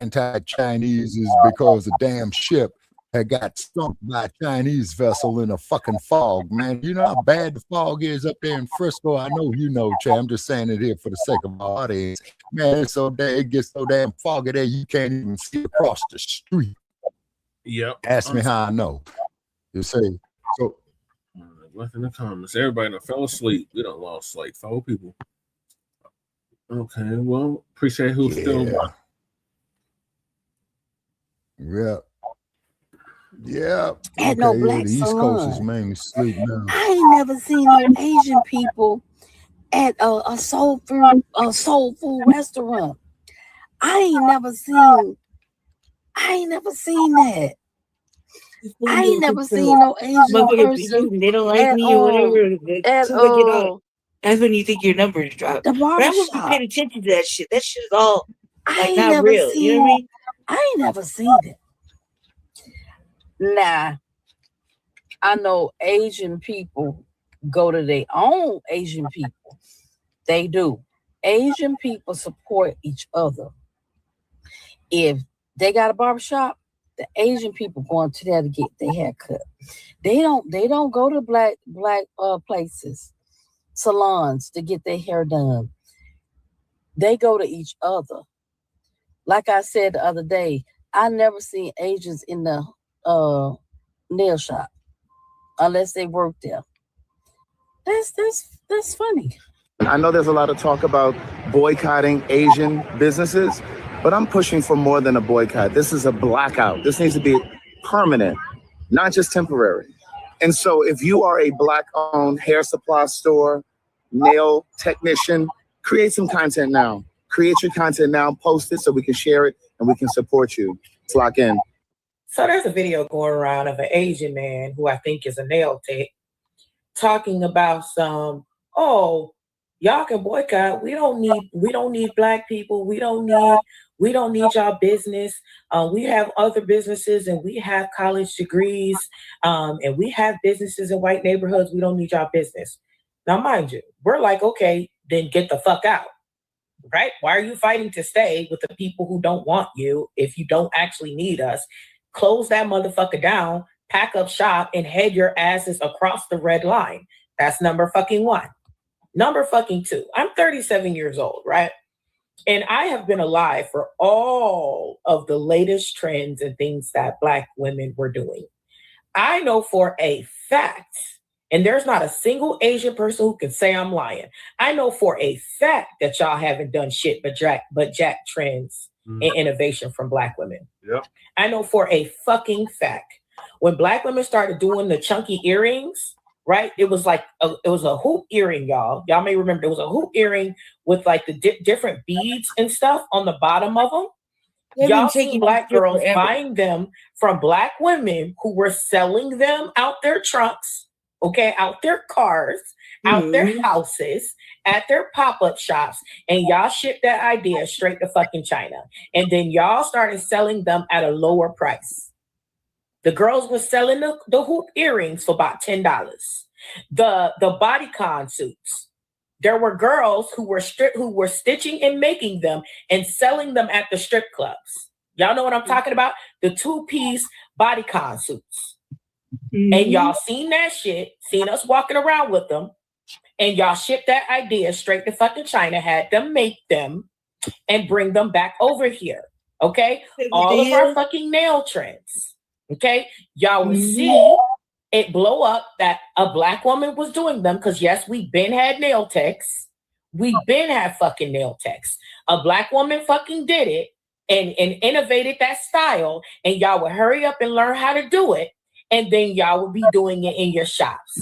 anti-Chinese, is because the damn ship had got sunk by a Chinese vessel in a fucking fog, man. You know how bad the fog is up there in Frisco? I know you know, Chad. I'm just saying it here for the sake of our audience. Man, it gets so damn foggy there you can't even see across the street. Yep. Ask me how I know. You say, so. Left in the comments. Everybody done fell asleep. We done lost like 4 people. Okay, well, appreciate who's still watching. Yeah. At no black the East salon. Coast is mainly sleep now. I ain't never seen no Asian people at a soul food restaurant. I ain't never seen that. I ain't never seen no Asian person. They don't like me or whatever. That's when you think your numbers drop. The But I wasn't barbershop. paying attention to that shit. That shit is all I like ain't not never real. seen. You know what I mean? I ain't never seen it. Nah, I know Asian people go to their own Asian people. They do. Asian people support each other. If they got a barbershop, the Asian people going to there to get their hair cut. They don't go to black places, salons to get their hair done. They go to each other. Like I said the other day, I never seen Asians in the nail shop unless they work there. That's funny. I know there's a lot of talk about boycotting Asian businesses, but I'm pushing for more than a boycott. This is a blackout. This needs to be permanent, not just temporary. And so if you are a Black-owned hair supply store, nail technician, create some content now. Create your content now, post it so we can share it and we can support you. Let's lock in. So there's a video going around of an Asian man who I think is a nail tech talking about y'all can boycott. We don't need Black people. We don't need y'all business. We have other businesses and we have college degrees. And we have businesses in white neighborhoods. We don't need y'all business. Now, mind you, we're like, okay, then get the fuck out. Right? Why are you fighting to stay with the people who don't want you if you don't actually need us? Close that motherfucker down, pack up shop, and head your asses across the red line. That's number fucking 1. Number fucking 2. I'm 37 years old, right? And I have been alive for all of the latest trends and things that Black women were doing. I know for a fact, and there's not a single Asian person who can say I'm lying. I know for a fact that y'all haven't done shit but jack trends and innovation from Black women. Yep. I know for a fucking fact. When Black women started doing the chunky earrings, right? It was like it was a hoop earring, y'all. Y'all may remember it was a hoop earring with like the different beads and stuff on the bottom of them. Y'all seen Black girls buying them from Black women who were selling them out their trunks, okay, out their cars, out their houses, at their pop-up shops, and y'all shipped that idea straight to fucking China. And then y'all started selling them at a lower price. The girls were selling the hoop earrings for about $10. The bodycon suits. There were girls who were stitching and making them and selling them at the strip clubs. Y'all know what I'm talking about? The 2-piece bodycon suits. And y'all seen that shit, seen us walking around with them, and y'all shipped that idea straight to fucking China, had them make them and bring them back over here. Okay? All of our fucking nail trends. Okay? Y'all would see it blow up that a Black woman was doing them, because yes, we been had nail techs. We been had fucking nail techs. A Black woman fucking did it and innovated that style, and y'all would hurry up and learn how to do it, and then y'all would be doing it in your shops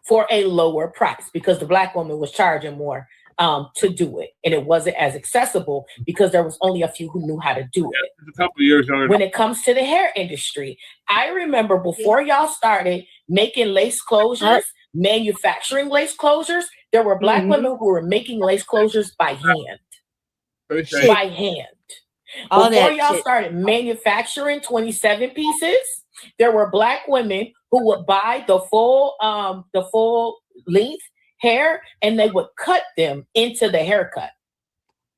for a lower price because the Black woman was charging more to do it, and it wasn't as accessible because there was only a few who knew how to do it. A couple of years younger. When it comes to the hair industry, I remember before y'all started making lace closures, manufacturing lace closures, there were Black women who were making lace closures by hand. By hand. All Before that y'all shit. started manufacturing 27 pieces, there were Black women who would buy the full length hair, and they would cut them into the haircut.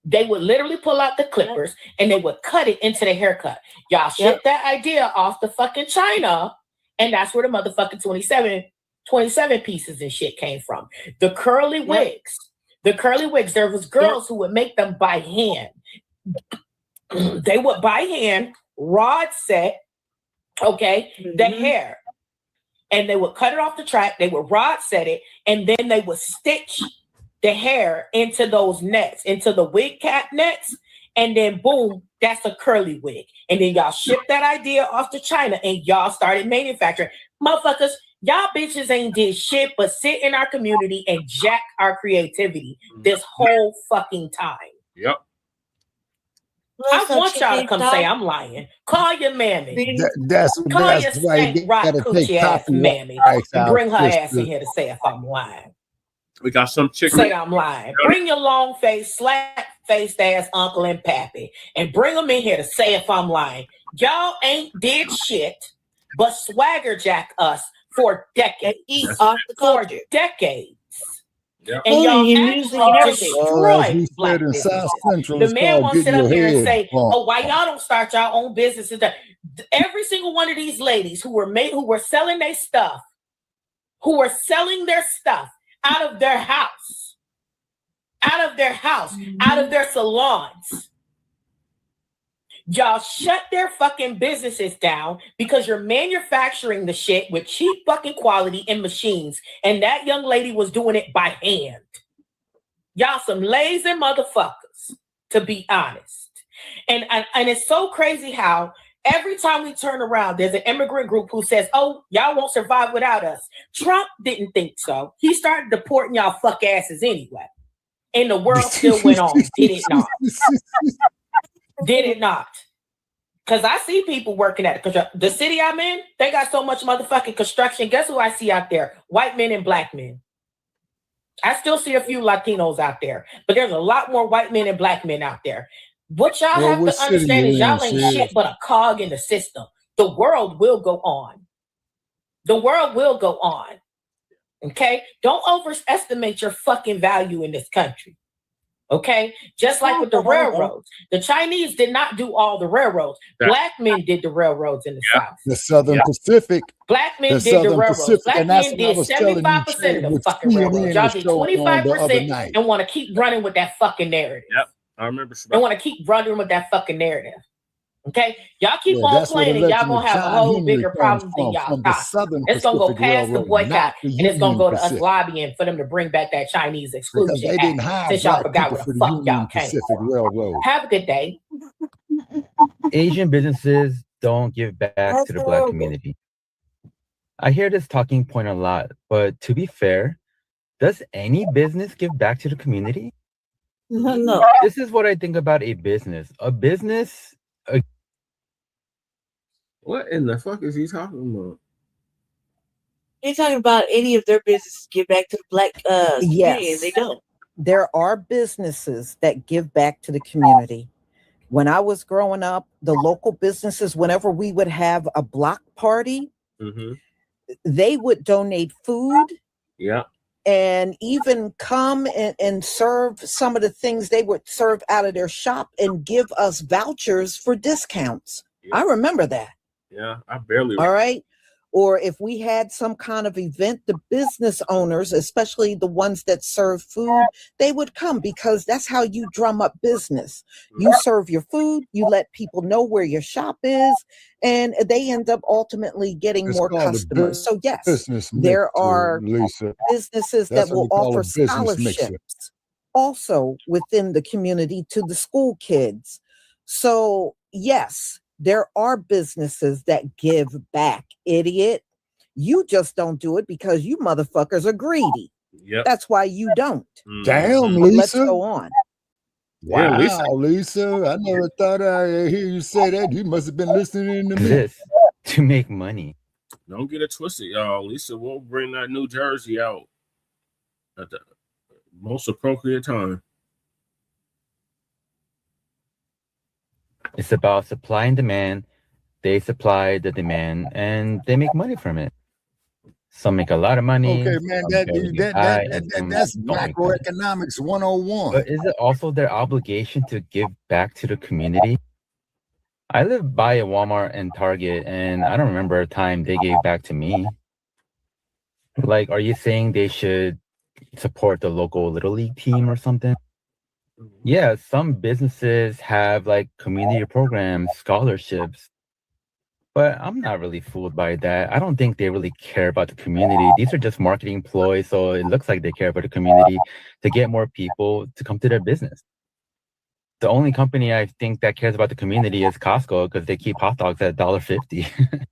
They would literally pull out the clippers and they would cut it into the haircut. Y'all shipped that idea off to fucking China, and that's where the motherfucking 27 pieces and shit came from. The curly wigs. The curly wigs, there was girls who would make them by hand. They would by hand rod set, the hair. And they would cut it off the track, they would rod set it, and then they would stitch the hair into those nets, into the wig cap nets, and then boom, that's a curly wig. And then y'all shipped that idea off to China, and y'all started manufacturing. Motherfuckers, y'all bitches ain't did shit but sit in our community and jack our creativity this whole fucking time. Yep. I want y'all to come say I'm lying. Call your mammy. That's Call your why you stank rock gotta take coochie ass copyright mammy rights and out, bring her ass sister. in here to say if I'm lying. We got some chick. Say I'm lying. Bring your long face, slack faced ass uncle and pappy, and bring them in here to say if I'm lying. Y'all ain't did shit but swagger jack us for decades. Eat off the culture. For decades. Yep. And y'all Including your music actually and everything. Well, as we destroyed Black said in businesses. South Central, The it's man called wants to sit getting up your here and head say, bumped. "Oh, why y'all don't start your own businesses?" Every single one of these ladies who were selling their stuff, who were selling their stuff out of their house, out of their salons. Y'all shut their fucking businesses down because you're manufacturing the shit with cheap fucking quality and machines. And that young lady was doing it by hand. Y'all some lazy motherfuckers, to be honest. And it's so crazy how every time we turn around, there's an immigrant group who says, "Oh, y'all won't survive without us." Trump didn't think so. He started deporting y'all fuck asses anyway. And the world still went on. Did it not? Did it not? Because I see people working at the city I'm in, they got so much motherfucking construction. Guess who I see out there? White men and Black men. I still see a few Latinos out there, but there's a lot more white men and Black men out there. What y'all Well, have what to city understand you is y'all in, ain't sis? shit but a cog in the system. The world will go on. The world will go on. Okay? Don't overestimate your fucking value in this country. Okay? Just like with the railroads. The Chinese did not do all the railroads. Black men did the railroads in the South. The Southern Pacific. Black men The did the Southern railroads. Pacific, Black and that's men what I did was telling you, 75% Trey, of the with fucking railroads. CNN Y'all the did show on the other 25% night. and want to keep running with that fucking narrative. Yep. I remember. And want to keep running with that fucking narrative. Okay? Y'all keep Yeah, on that's where playing the and y'all legend gonna of have a John whole Henry bigger comes problem than y'all from the got. Southern It's gonna go Pacific past the Railroad, boycott, not the and it's gonna Union go to us Pacific. lobbying for them to bring back that Chinese Because exclusion they didn't act, hire since y'all Black forgot people where for the the fuck y'all Union came Pacific from. Railroad. Have a good day. Asian businesses don't give back to the Black community. I hear this talking point a lot, but to be fair, does any business give back to the community? No. This is what I think about a business. What in the fuck is he talking about? They're talking about any of their businesses give back to the Black community, and Yes, they don't. there are businesses that give back to the community. When I was growing up, the local businesses, whenever we would have a block party, they would donate food Yeah. and even come and serve some of the things they would serve out of their shop and give us vouchers for discounts. I remember that. Yeah. I barely. All right. Or if we had some kind of event, the business owners, especially the ones that serve food, they would come because that's how you drum up business. You serve your food, you let people know where your shop is, and they end up ultimately getting It's more called a customers. So yes, business there mixer, are Lisa. businesses That's that what will we call a offer business mixer. scholarships also within the community to the school kids. So yes, there are businesses that give back, idiot. You just don't do it because you motherfuckers are greedy. Yep. That's why you don't. Damn, But let's Lisa. go on. Yeah, Wow, Lisa. I never thought I'd hear you say that. You must have been listening to me. This to make money. Don't get it twisted, y'all. Lisa won't bring that New Jersey out at the most appropriate time. It's about supply and demand. They supply the demand and they make money from it. Some make a lot of money. Okay, man, some barely get by, and some that's don't make money. macroeconomics 101. But is it also their obligation to give back to the community? I live by a Walmart and Target, and I don't remember a time they gave back to me. Like, are you saying they should support the local Little League team or something? Yeah, some businesses have like community programs, scholarships, but I'm not really fooled by that. I don't think they really care about the community. These are just marketing ploys, so it looks like they care about the community to get more people to come to their business. The only company I think that cares about the community is Costco because they keep hot dogs at $1.50.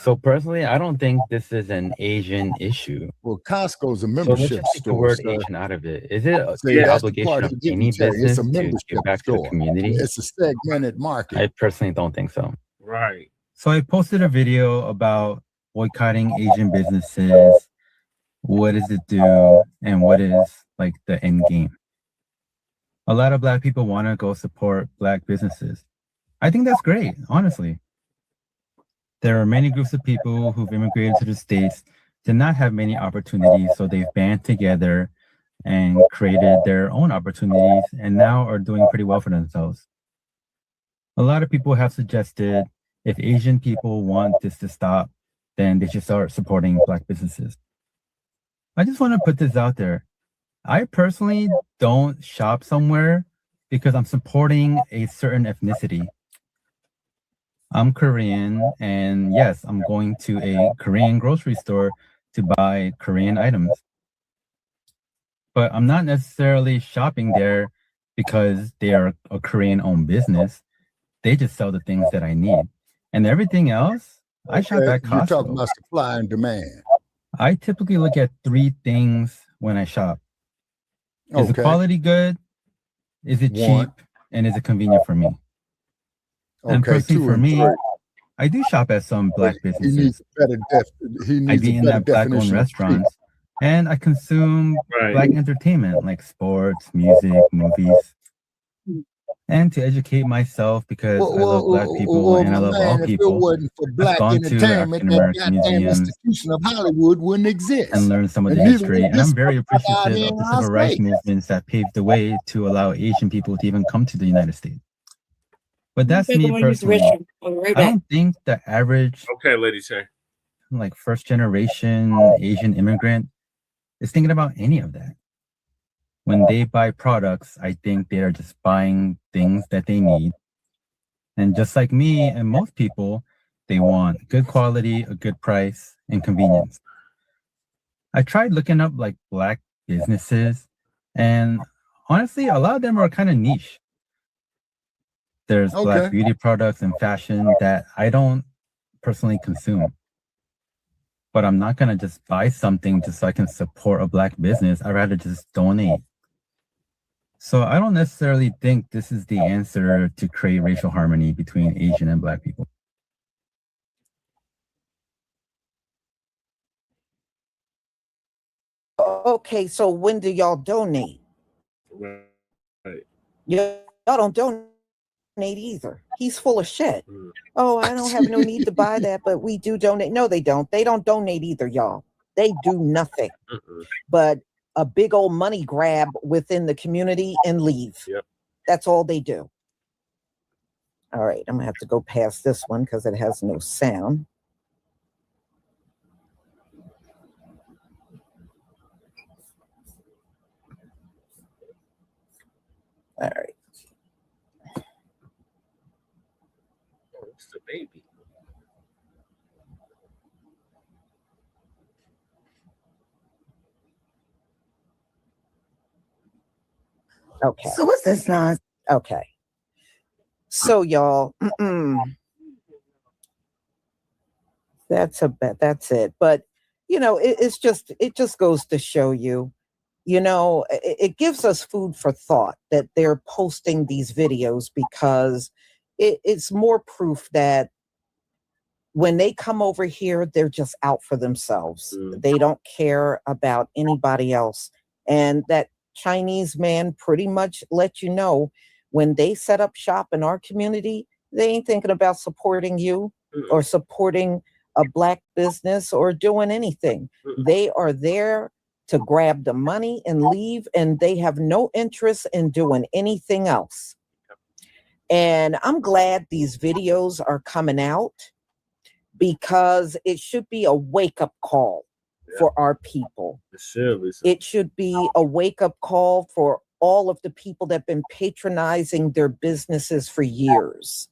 So personally, I don't think this is an Asian issue. Well, Costco's a So let's membership just take the store, word sir. Asian out of it. Is it See, the that's the obligation part of he didn't any tell you. It's business a to membership give back to the store. community? It's a segmented market. I personally don't think so. Right. So I posted a video about boycotting Asian businesses. What does it do? And what is like the end game? A lot of Black people want to go support Black businesses. I think that's great, honestly. There are many groups of people who've immigrated to the States, did not have many opportunities, so they've band together and created their own opportunities and now are doing pretty well for themselves. A lot of people have suggested if Asian people want this to stop, then they should start supporting Black businesses. I just want to put this out there. I personally don't shop somewhere because I'm supporting a certain ethnicity. I'm Korean, and yes, I'm going to a Korean grocery store to buy Korean items. But I'm not necessarily shopping there because they are a Korean-owned business. They just sell the things that I need. And everything else, I shop at You're talking Costco. about supply and demand. I typically look at 3 things when I shop. Is the Okay. quality good? Is it One. cheap? And is it convenient for me? And Okay, personally, 2 for and me, 3. I do shop at some Black He needs businesses. a better he I needs be a in better that Black-owned definition of cheap. restaurants, and I consume Right. Black entertainment like sports, music, movies. And to educate myself because I love Black people and I my love all man, if it people, wasn't for I've Black gone to entertainment, African that American goddamn museums institution of Hollywood wouldn't and exist. learned some of And the neither history. would And I'm this very out appreciative here of in the Las civil rights Vegas. movements that paved the way to allow Asian people to even come to the United States. But that's me personally. I don't think the average Okay, Lady Che. like first generation Asian immigrant is thinking about any of that. When they buy products, I think they are just buying things that they need. And just like me and most people, they want good quality, a good price, and convenience. I tried looking up like Black businesses, and honestly, a lot of them are kind of niche. There's Black Okay. beauty products and fashion that I don't personally consume. But I'm not gonna just buy something just so I can support a Black business. I'd rather just donate. So I don't necessarily think this is the answer to create racial harmony between Asian and Black people. Okay, so when do y'all donate? Right. Y'all don't donate either. He's full of shit. Oh, I don't have no need to buy that, but we do donate. No, they don't. They don't donate either, y'all. They do nothing but a big old money grab within the community and leave. Yep. That's all they do. All right, I'm gonna have to go past this one because it has no sound. All right. Oh, it's the baby. Okay. So what's this nonsense? Okay. So y'all, that's it. But you know, it just goes to show you, you know, it gives us food for thought that they're posting these videos, because it's more proof that when they come over here, they're just out for themselves. They don't care about anybody else. And that Chinese man pretty much let you know, when they set up shop in our community, they ain't thinking about supporting you or supporting a Black business or doing anything. They are there to grab the money and leave, and they have no interest in doing anything else. And I'm glad these videos are coming out, because it should be a wake-up call for our people. It should be a wake-up call for all of the people that have been patronizing their businesses for years.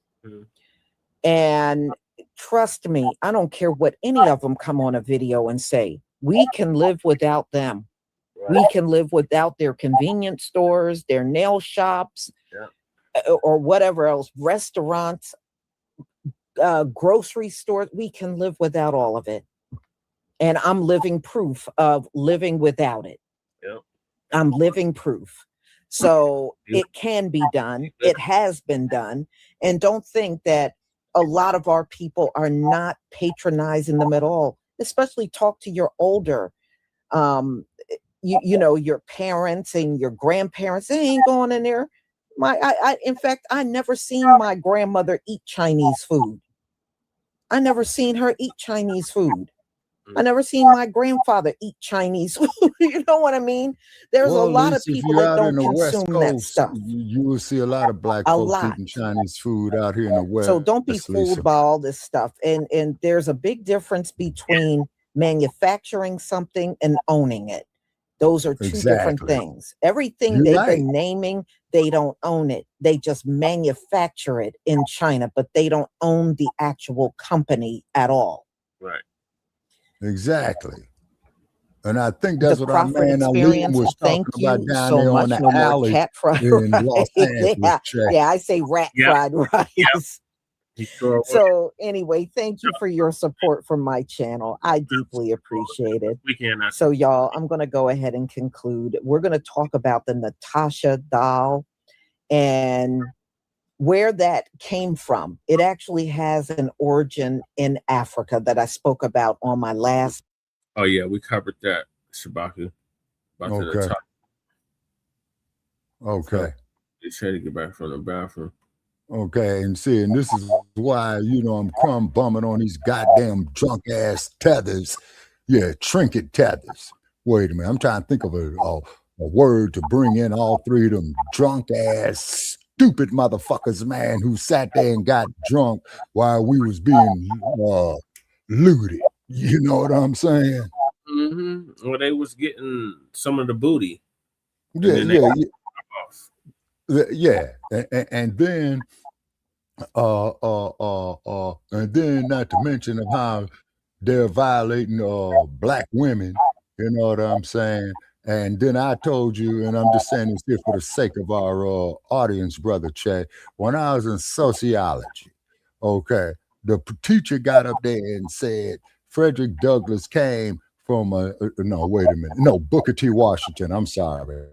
And trust me, I don't care what any of them come on a video and say. We can live without them. We can live without their convenience stores, their nail shops, or whatever else, restaurants, grocery stores. We can live without all of it. And I'm living proof of living without it. I'm living proof. So it can be done. It has been done. And don't think that a lot of our people are not patronizing them at all. Especially talk to your older, you know, your parents and your grandparents. They ain't going in there. In fact, I never seen my grandmother eat Chinese food. I never seen her eat Chinese food. I never seen my grandfather eat Chinese food. You know what I mean? There's a lot of people that don't consume that stuff. You will see a lot of Black folks eating Chinese food out here in the West. So don't be fooled by all this stuff. And there's a big difference between manufacturing something and owning it. Those are two different things. Everything they've been naming, they don't own it. They just manufacture it in China, but they don't own the actual company at all. Right. Exactly. And I think that's what our man Ailea was talking about down there on the alley in Los Angeles. Yeah, I say fried rice. So anyway, thank you for your support from my channel. I deeply appreciate it. So y'all, I'm going to go ahead and conclude. We're going to talk about the Natasha doll and where that came from. It actually has an origin in Africa that I spoke about on my last. Oh yeah, we covered that, Shabaku. Okay. Okay. They trying to get back from the bathroom. Okay, and see, and this is why, you know, I'm crumb bumming on these goddamn drunk ass tethers. Yeah, trinket tethers. Wait a minute, I'm trying to think of a word to bring in all three of them drunk ass stupid motherfuckers, man, who sat there and got drunk while we was being looted. You know what I'm saying? Well, they was getting some of the booty. Yeah. And then not to mention of how they're violating Black women, you know what I'm saying? And then I told you, and I'm just saying this here for the sake of our audience, Brother Che, when I was in sociology, okay, the teacher got up there and said Frederick Douglass came from Booker T. Washington, I'm sorry,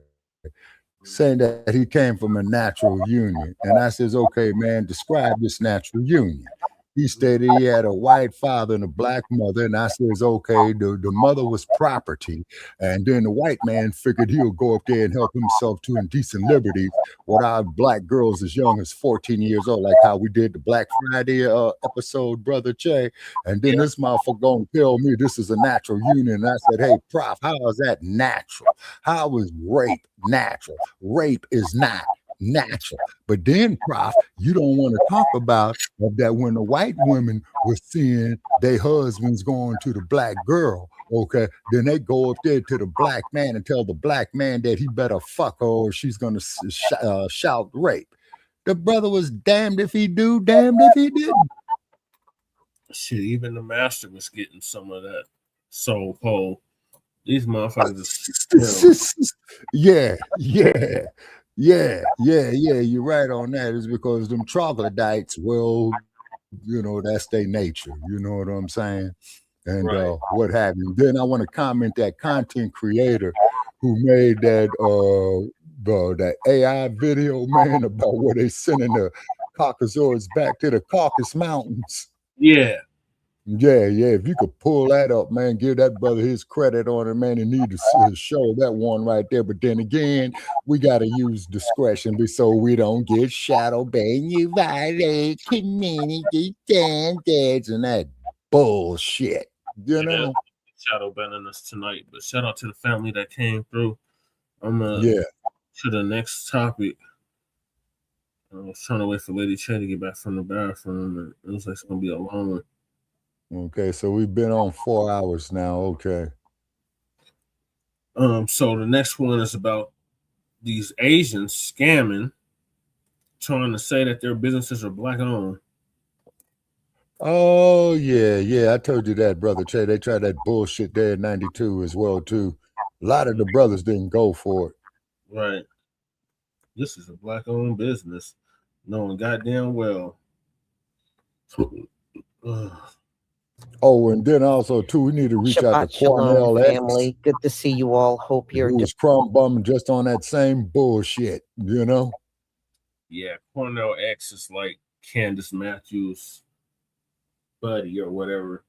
saying that he came from a natural union. And I says, okay, man, describe this natural union. He stated he had a white father and a Black mother. And I says, okay, the mother was property. And then the white man figured he'll go up there and help himself to indecent liberties without Black girls as young as 14 years old, like how we did the Black Friday episode, Brother Che. And then this motherfucker gonna tell me this is a natural union. And I said, hey, Prof, how is that natural? How is rape natural? Rape is not. natural. But then, Prof, you don't want to talk about that when the white women were seeing their husbands going to the black girl, okay, then they go up there to the black man and tell the black man that he better fuck her or she's going to shout rape. The brother was damned if he do, damned if he didn't. Shit, even the master was getting some of that soul pole. These motherfuckers. Yeah. You're right on that. It's because them troglodytes, well, that's their nature. You know what I'm saying? And right. What have you. Then I want to comment that content creator who made that that AI video, man, about where they sending the Caucasoids back to the Caucasus Mountains. Yeah. If you could pull that up, man, give that brother his credit on it, man. He need to show that one right there. But then again, we got to use discretion so we don't get shadow banned. You violate community standards and that bullshit. You know, shadow banning us tonight. But shout out to the family that came through. I'm to the next topic. I was trying to wait for Lady Che to get back from the bathroom, and it looks like it's gonna be a long one. Okay, so we've been on 4 hours now. Okay. So the next one is about these Asians scamming, trying to say that their businesses are black owned. Oh yeah, I told you that, brother Che. They tried that bullshit there in '92 as well too. A lot of the brothers didn't go for it. Right. This is a black owned business, knowing goddamn well. Oh, and then also too, we need to reach out to Cornell family. Good to see you all. Hope you're was crumb bumming just on that same bullshit, Yeah, Cornell X is like Candace Matthews' buddy or whatever.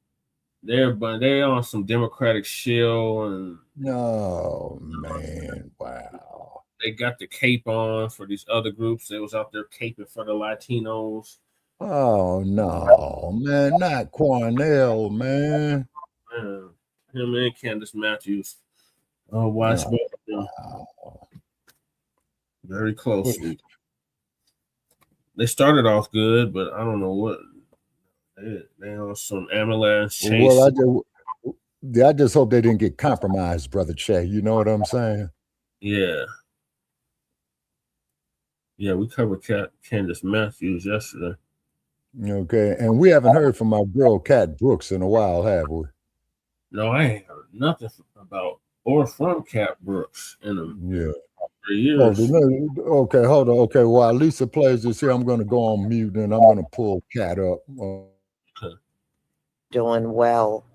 They're on some Democratic shill and man, wow. They got the cape on for these other groups. They was out there caping for the Latinos. Oh no, man, not Cornell, man. Him and Candace Matthews. Watch both of them very closely. They started off good, but I don't know what they on some ambulance chase. Well, I just hope they didn't get compromised, brother Che. You know what I'm saying? Yeah. Yeah, we covered Candace Matthews yesterday. Okay, and we haven't heard from our girl Cat Brooks in a while, have we? No, I ain't heard nothing about or from Cat Brooks in 3 years. Okay, hold on. Okay, while Lisa plays this here, I'm going to go on mute and I'm going to pull Cat up. Okay. Doing well.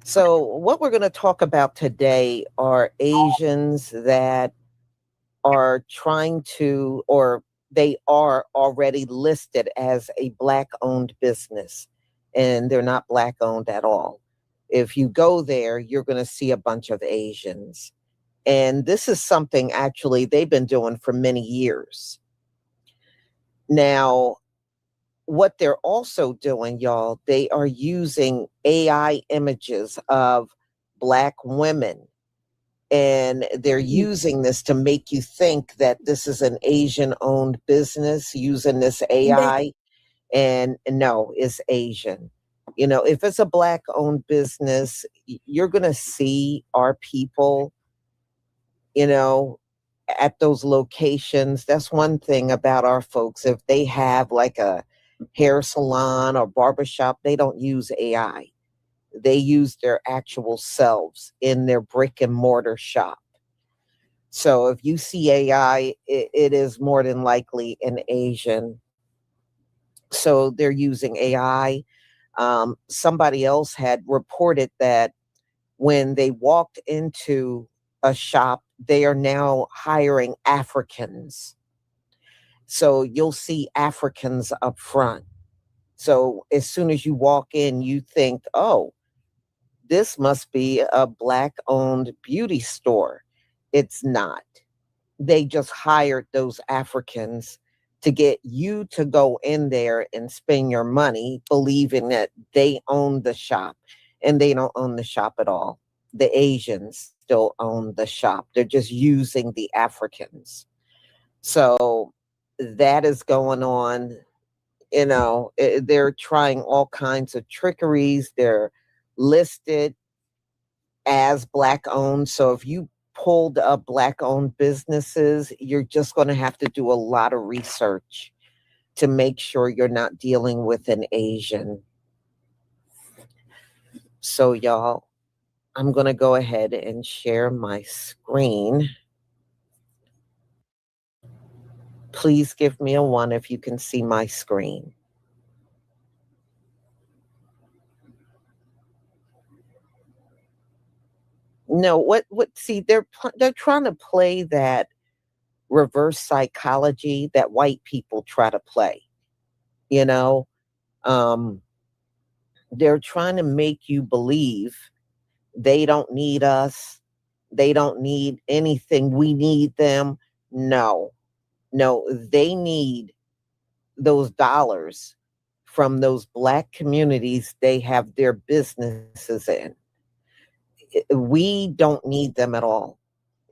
So what we're going to talk about today are Asians that are trying to, or they are already listed as a Black-owned business, and they're not Black-owned at all. If you go there, you're going to see a bunch of Asians. And this is something actually they've been doing for many years. Now, what they're also doing, y'all, they are using AI images of Black women. And they're using this to make you think that this is an Asian-owned business using this AI. And no, it's Asian. If it's a Black-owned business, you're going to see our people, at those locations. That's one thing about our folks. If they have like a hair salon or barbershop, they don't use AI. They use their actual selves in their brick and mortar shop. So if you see AI, it is more than likely an Asian. So they're using AI. Somebody else had reported that when they walked into a shop, they are now hiring Africans. So you'll see Africans up front. So as soon as you walk in, you think, oh, this must be a Black-owned beauty store. It's not. They just hired those Africans to get you to go in there and spend your money believing that they own the shop, and they don't own the shop at all. The Asians still own the shop. They're just using the Africans. So that is going on. You know, they're trying all kinds of trickeries. They're listed as Black-owned. So if you pulled up Black-owned businesses, you're just going to have to do a lot of research to make sure you're not dealing with an Asian. So y'all, I'm going to go ahead and share my screen. Please give me a 1 if you can see my screen. No, see, they're trying to play that reverse psychology that white people try to play. You know, they're trying to make you believe they don't need us. They don't need anything. We need them. No, they need those dollars from those Black communities they have their businesses in. We don't need them at all.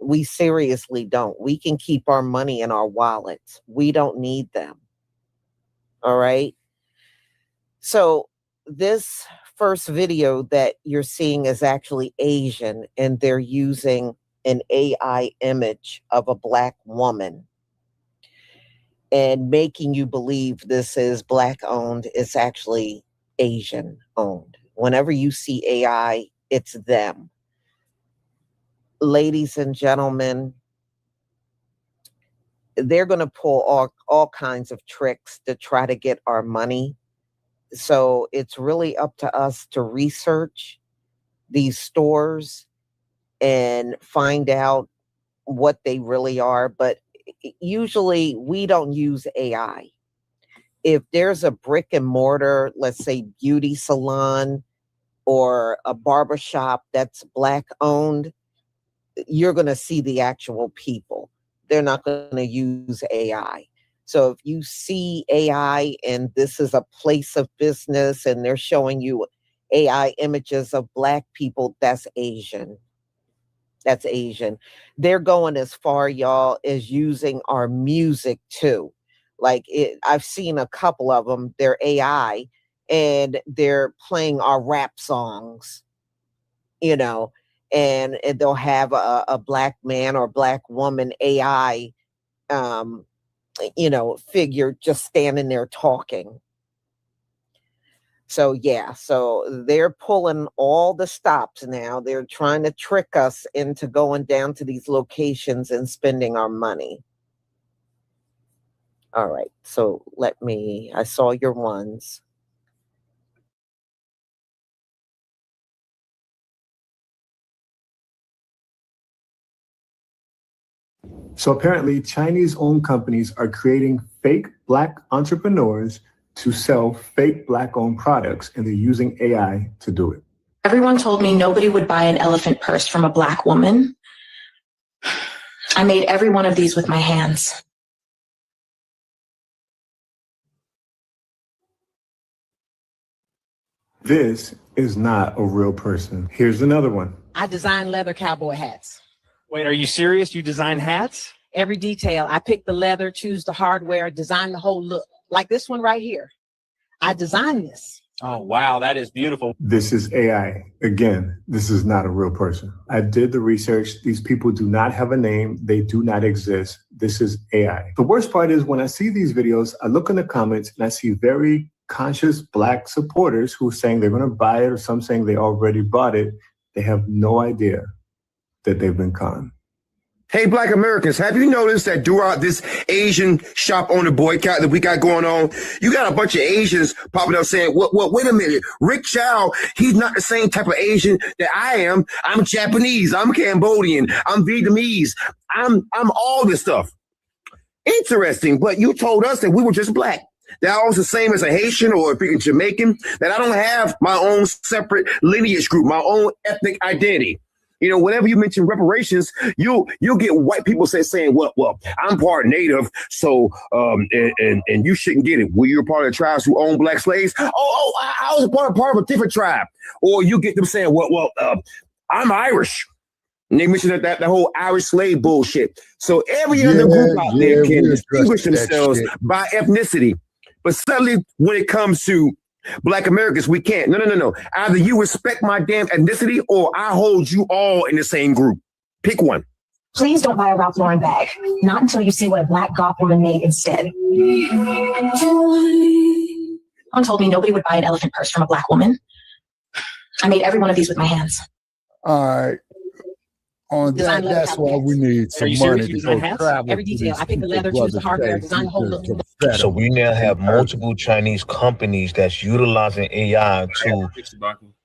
We seriously don't. We can keep our money in our wallets. We don't need them. All right. So this first video that you're seeing is actually Asian, and they're using an AI image of a Black woman and making you believe this is Black-owned. It's actually Asian-owned. Whenever you see AI, it's them. Ladies and gentlemen, they're going to pull all kinds of tricks to try to get our money. So it's really up to us to research these stores and find out what they really are. But usually we don't use AI. If there's a brick and mortar, let's say beauty salon or a barbershop that's Black-owned, you're going to see the actual people. They're not going to use AI. So if you see AI and this is a place of business and they're showing you AI images of Black people, that's Asian. That's Asian. They're going as far, y'all, as using our music too. Like I've seen a couple of them, they're AI, and they're playing our rap songs, you know, and they'll have a Black man or Black woman AI, you know, figure just standing there talking. So yeah, so they're pulling all the stops now. They're trying to trick us into going down to these locations and spending our money. All right, so I saw your ones. So apparently Chinese-owned companies are creating fake Black entrepreneurs to sell fake Black-owned products, and they're using AI to do it. Everyone told me nobody would buy an elephant purse from a Black woman. I made every one of these with my hands. This is not a real person. Here's another one. I design leather cowboy hats. Wait, are you serious? You design hats? Every detail. I pick the leather, choose the hardware, design the whole look. Like this one right here. I designed this. Oh, wow, that is beautiful. This is AI. Again, this is not a real person. I did the research. These people do not have a name. They do not exist. This is AI. The worst part is when I see these videos, I look in the comments and I see very conscious Black supporters who are saying they're going to buy it, or some saying they already bought it. They have no idea that they've been conned. Hey, Black Americans, have you noticed that throughout this Asian shop owner boycott that we got going on, you got a bunch of Asians popping up saying, wait a minute, Rick Chow, he's not the same type of Asian that I am. I'm Japanese, I'm Cambodian, I'm Vietnamese, I'm all this stuff. Interesting, but you told us that we were just Black. That I was the same as a Haitian or a Jamaican, that I don't have my own separate lineage group, my own ethnic identity. You know, whenever you mention reparations, you'll get white people saying, well, I'm part Native, so and you shouldn't get it. Well, you're part of the tribes who own Black slaves. I was part of a different tribe. Or you get them saying, well, I'm Irish. And they mentioned that whole Irish slave bullshit. So every other group out there can we distinguish addressed that themselves shit. by ethnicity. But suddenly, when it comes to Black Americans, we can't. No. Either you respect my damn ethnicity or I hold you all in the same group. Pick one. Please don't buy a Ralph Lauren bag. Not until you see what a Black goth woman made instead. Someone told me nobody would buy an elephant purse from a Black woman. I made every one of these with my hands. All right. On that, that's why we need some money to go travel. Every detail. I pick the leather, choose the hardware, design the whole look. So we now have multiple Chinese companies that's utilizing AI to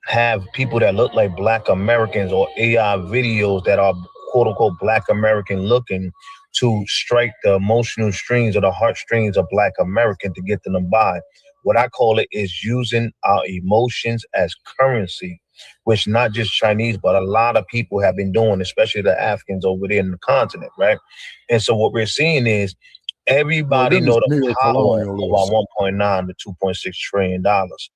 have people that look like Black Americans or AI videos that are quote unquote Black American looking to strike the emotional strings or the heartstrings of Black American to get them to buy. What I call it is using our emotions as currency, which not just Chinese, but a lot of people have been doing, especially the Africans over there in the continent, right? And so what we're seeing is everybody know the power of our 1.9 to 2.6 trillion dollars,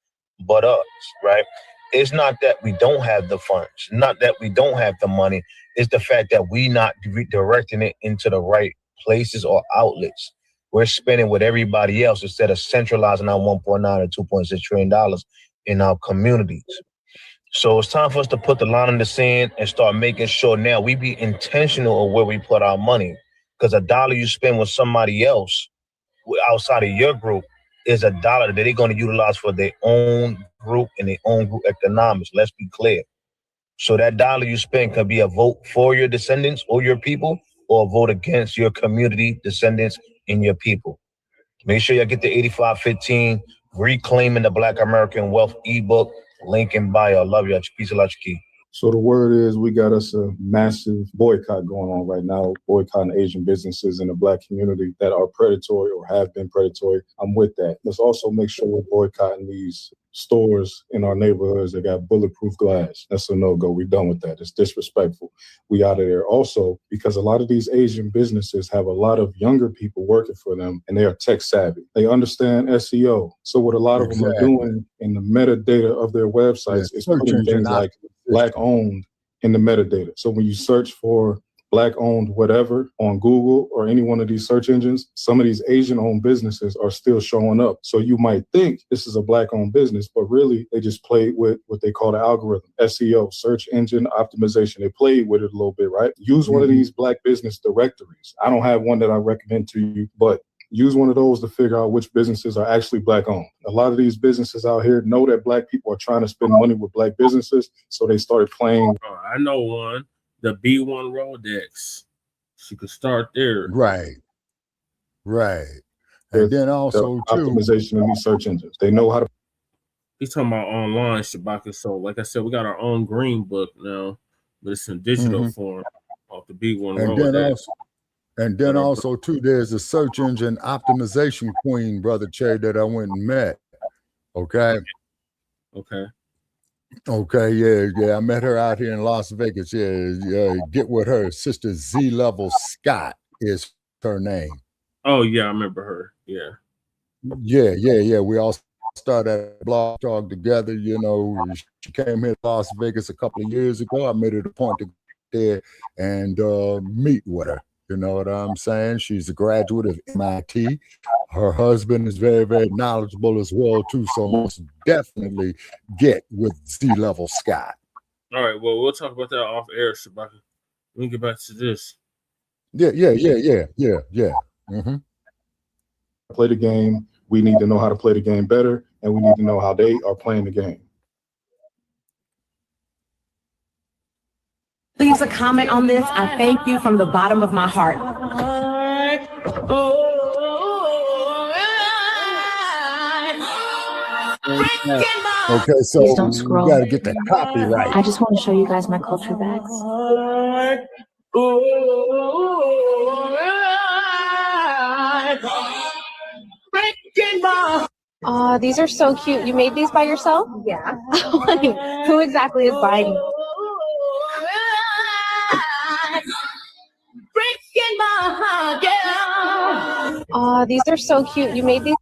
but us, right? It's not that we don't have the funds, not that we don't have the money. It's the fact that we not redirecting it into the right places or outlets. We're spending with everybody else instead of centralizing our 1.9 to 2.6 trillion dollars in our communities. So it's time for us to put the line in the sand and start making sure now we be intentional of where we put our money. Because a dollar you spend with somebody else outside of your group is a dollar that they're going to utilize for their own group and their own group economics. Let's be clear. So that dollar you spend could be a vote for your descendants or your people, or a vote against your community, descendants, and your people. Make sure you get the 8515 Reclaiming the Black American Wealth ebook. Link in bio. Love you. Peace of key. So the word is we got us a massive boycott going on right now, boycotting Asian businesses in the Black community that are predatory or have been predatory. I'm with that. Let's also make sure we're boycotting these stores in our neighborhoods that got bulletproof glass. That's a no-go. We're done with that. It's disrespectful. We out of there. Also, because a lot of these Asian businesses have a lot of younger people working for them, and they are tech savvy. They understand SEO. So what a lot of them are doing in the metadata of their websites is putting things like Blacc-Owned in the metadata. So when you search for Blacc-Owned whatever on Google or any one of these search engines, some of these Asian-owned businesses are still showing up. So you might think this is a Black-owned business, but really they just played with what they call the algorithm, SEO, search engine optimization. They played with it a little bit, right? Use one of these Black business directories. I don't have one that I recommend to you, but use one of those to figure out which businesses are actually Black-owned. A lot of these businesses out here know that Black people are trying to spend money with Black businesses, so they started playing. Oh, I know one. The B1 Rolodex. She could start there. Right. And then also optimization in these search engines. They know how to. He's talking about online, Shabaka. So, like I said, we got our own green book now, but it's in digital form off the B1 Rolodex. And then also too, there's a search engine optimization queen, Brother Che, that I went and met. Okay. Yeah. I met her out here in Las Vegas. Yeah, get with her. Sister Z Level Scott is her name. Oh yeah, I remember her. Yeah. We all started a blog talk together. You know, she came here to Las Vegas a couple of years ago. I made it a point to go there and meet with her. You know what I'm saying? She's a graduate of MIT. Her husband is very, very knowledgeable as well, too. So most definitely get with Z-Level Scott. All right. Well, we'll talk about that off air, Shabaka. Let me get back to this. Yeah. Play the game. We need to know how to play the game better, and we need to know how they are playing the game. Leaves a comment on this. I thank you from the bottom of my heart. Okay, so Please don't scroll. you got to get the copyright. I just want to show you guys my culture bags. These are so cute. You made these by yourself? Yeah. Who exactly is buying them? These are so cute. You made these?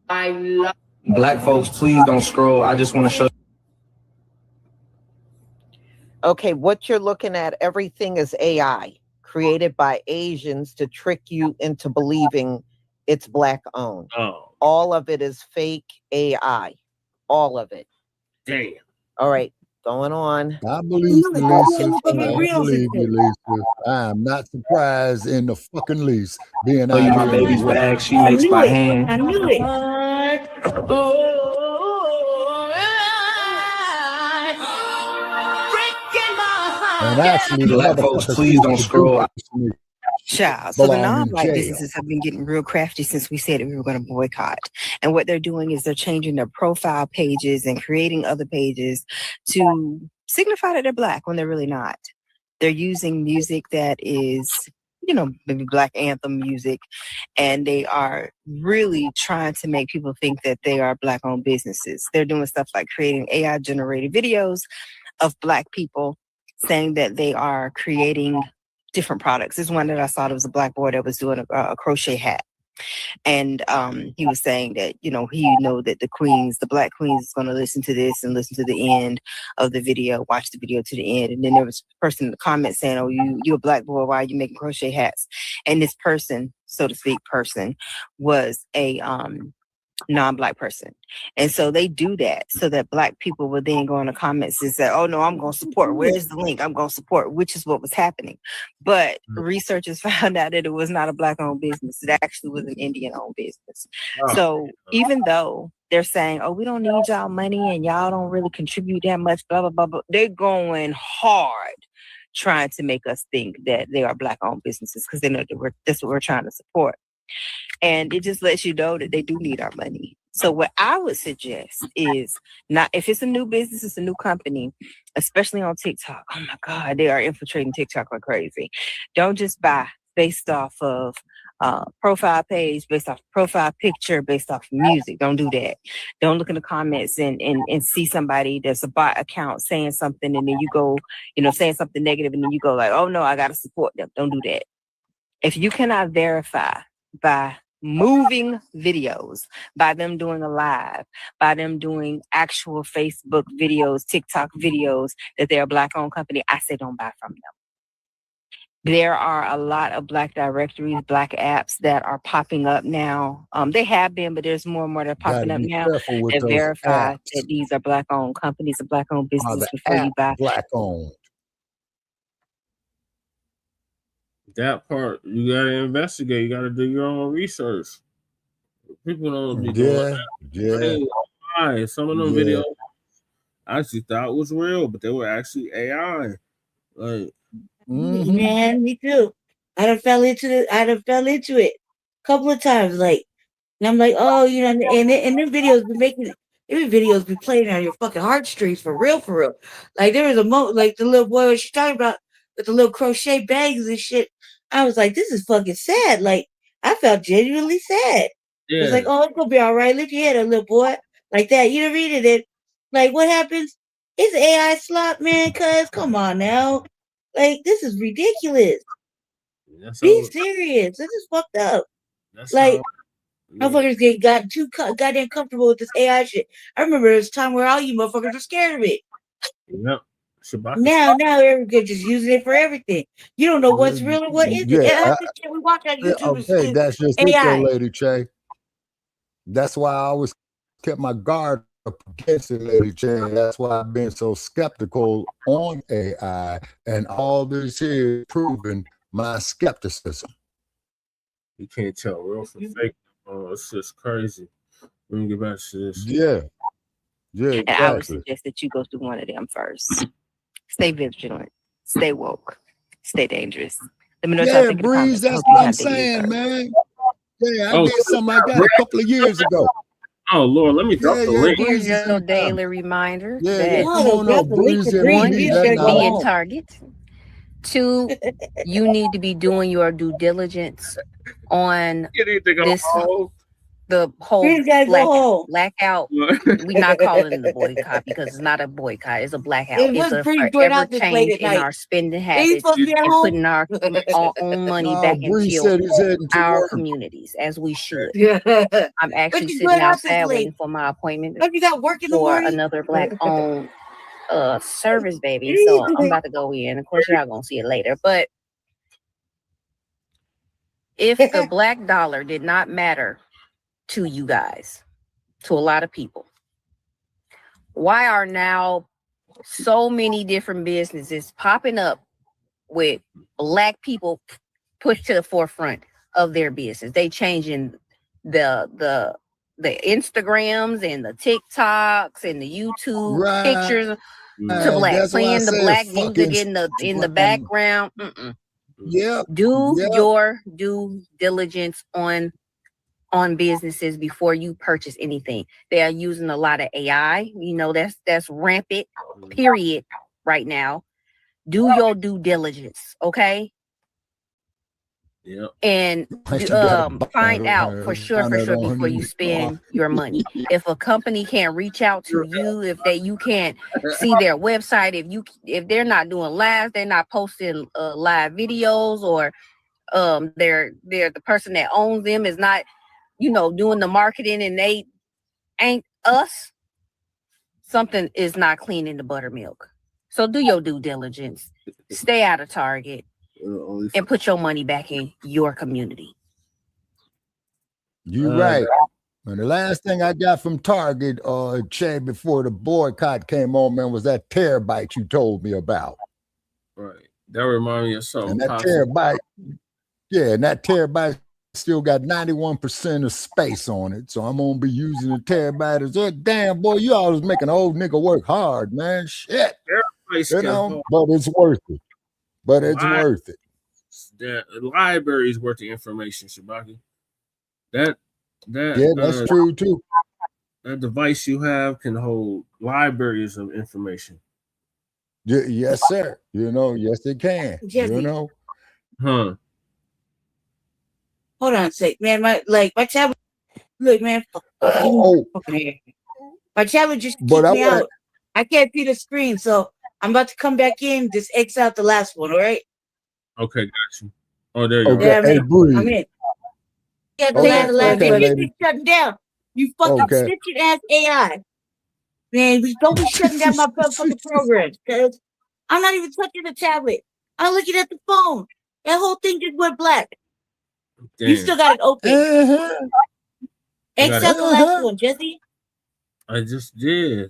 I love Black folks, please don't scroll. I just want to show. Okay, what you're looking at, everything is AI created by Asians to trick you into believing it's Black owned. Oh. All of it is fake AI. All of it. Damn. All right, going on. I believe you, Lisa. I believe you, Lisa. I'm not surprised in the fucking least being Show you out my here. baby's bag. She makes by hand. I knew it. And actually, the Black folks, motherfuckers please don't scroll. Child. So the belong in non-black jail. businesses have been getting real crafty since we said that we were going to boycott. And what they're doing is they're changing their profile pages and creating other pages to signify that they're Black when they're really not. They're using music that is, you know, maybe Black anthem music, and they are really trying to make people think that they are Black-owned businesses. They're doing stuff like creating AI-generated videos of Black people saying that they are creating different products. There's one that I saw that was a Black boy that was doing a crochet hat. And he was saying that, you know, that the Black queens is going to listen to this and listen to the end of the video, watch the video to the end. And then there was a person in the comments saying, oh, you're a Black boy, why are you making crochet hats? And this person, so to speak, was a non-Black person. And so they do that so that Black people will then go in the comments and say, oh no, I'm going to support. Where's the link? I'm going to support, which is what was happening. But researchers found out that it was not a Black-owned business. It actually was an Indian-owned business. So even though they're saying, oh, we don't need y'all money and y'all don't really contribute that much, blah, blah, blah, blah, they're going hard trying to make us think that they are Black-owned businesses because they know that that's what we're trying to support. And it just lets you know that they do need our money. So what I would suggest is not, if it's a new business, it's a new company, especially on TikTok. Oh my God, they are infiltrating TikTok like crazy. Don't just buy based off of profile page, based off profile picture, based off music. Don't do that. Don't look in the comments and see somebody that's a bot account saying something and then you go, saying something negative and then you go like, oh no, I got to support them. Don't do that. If you cannot verify by moving videos, by them doing a live, by them doing actual Facebook videos, TikTok videos, that they're a Black-owned company, I say don't buy from them. There are a lot of Black directories, Black apps that are popping up now. They have been, but there's more and more that are popping up now that verify that these are Black-owned companies and Black-owned businesses before you buy. Black-owned. That part, you gotta investigate. You gotta do your own research. People don't be doing that. Some of them videos I actually thought was real, but they were actually AI. Like, Man, me too. I done fell into it a couple of times. Like, and I'm like, oh, and the videos be making. Every videos be playing on your fucking heartstrings for real. Like there was a moment, like the little boy was talking about with the little crochet bags and shit. I was like, this is fucking sad. Like I felt genuinely sad. Yeah. It's like, oh, it's gonna be all right. Lift your head up, little boy, like that. You know, read it. Like what happens? It's AI slop, man. Cuz come on now, like this is ridiculous. Be serious. This is fucked up. Like. Motherfuckers got too goddamn comfortable with this AI shit. I remember there was a time where all you motherfuckers were scared of it. Yep. Now everybody's just using it for everything. You don't know what's real and what isn't. Yeah, We watch on YouTube. Okay, that's just AI. it, though, Lady Che. That's why I always kept my guard up against it, Lady Che. That's why I've been so skeptical on AI, and all this here proving my skepticism. You can't tell real from fake. Oh, it's just crazy. Let me get back to this. Yeah, And I would suggest that you go through one of them first. Stay vigilant, stay woke, stay dangerous. Let me know what y'all think. Breeze, that's what I'm saying, man. Yeah, I did something like that a couple of years ago. Oh Lord, let me drop the link. Here's your daily reminder Yeah, that come on up, Breeze. one, you should be in Target. 2, you need to be doing your due diligence on the whole Please, guys, go home. blackout. We're not calling it a boycott because it's not a boycott. It's a blackout. It It's was a pretty going forever out this late change at in night. our spending Are you habits supposed to be at and home? putting our own money back Bree into said he's heading to our work. communities as we should. Yeah. I'm actually you sitting going out this outside late? waiting for my appointment Don't you got work in the for morning? another Black-owned service, baby. So I'm about to go in. Of course, y'all gonna see it later. But if the black dollar did not matter to you guys, to a lot of people, why are now so many different businesses popping up with black people pushed to the forefront of their business? They changing the Instagrams and the TikToks and the YouTube pictures to black, That's why I playing the said black music fucking in the background. Yep. Do Yep. your due diligence on businesses before you purchase anything. They are using a lot of AI. You know, that's rampant, period, right now. Do your due diligence, okay? Yeah. And find out for sure before you spend your money. If a company can't reach out to you, if you can't see their website, if they're not doing live, they're not posting live videos, or they're the person that owns them is not, doing the marketing, and they ain't us, something is not clean in the buttermilk. So do your due diligence. Stay out of Target and put your money back in your community. You right. And the last thing I got from Target, Che, before the boycott came on, man, was that terabyte you told me about. Right. That reminded me of something. And that terabyte, and that terabyte still got 91% of space on it. So I'm gonna be using the terabyte as damn boy, you always make an old nigga work hard, man. Shit. But it's worth it. But it's worth it. The library is worth the information, Shabaki. That that's true too. That device you have can hold libraries of information. Yes, sir. Yes, it can. Huh. Hold on a sec, man. My tablet. Look, man. My tablet just kicked me out. I can't see the screen, so I'm about to come back in. Just X out the last one, all right? Okay, got you. Oh, there you go. Yeah, I'm in. Yeah, the last one. Shutting down. You fucking snitching ass AI. Man, don't be shutting down my fucking programs, because I'm not even touching the tablet. I'm looking at the phone. That whole thing just went black. Damn. You still got it open. X out the last one, Jesse. I just did.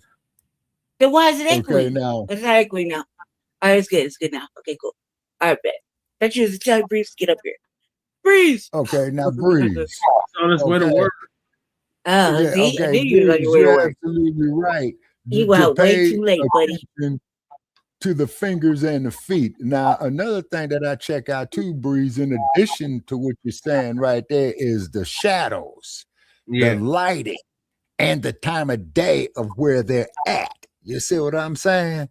Then why is it echoing? Okay, now. It's not echoing now. All right, it's good. It's good now. Okay, cool. All right, bet. That you was telling Breeze to get up here. Breeze. Okay, now Breeze. On his way to work. Oh, see? Okay, I knew you was on your way to you're work. absolutely right. You were out way too late, buddy. To the fingers and the feet. Now, another thing that I check out too, Breeze, in addition to what you're saying right there, is the shadows, the lighting, and the time of day of where they're at. You see what I'm saying?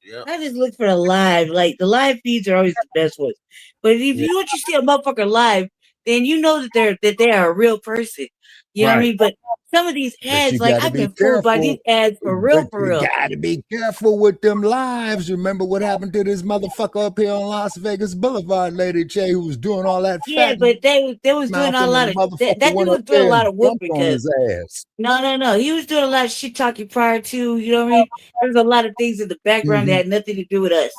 Yeah. I just look for the live. Like, the live feeds are always the best ones. But if you want to see a motherfucker live, then you know that they are a real person. You know what I mean? But some of these ads, like, I've been fooled by these ads for real. You gotta be careful with them lives. Remember what happened to this motherfucker up here on Las Vegas Boulevard, Lady Che, who was doing all that? Yeah, but they was doing a lot of that dude was doing a lot of whooping because no, he was doing a lot of shit talking prior to, you know what I mean? There's a lot of things in the background that had nothing to do with us.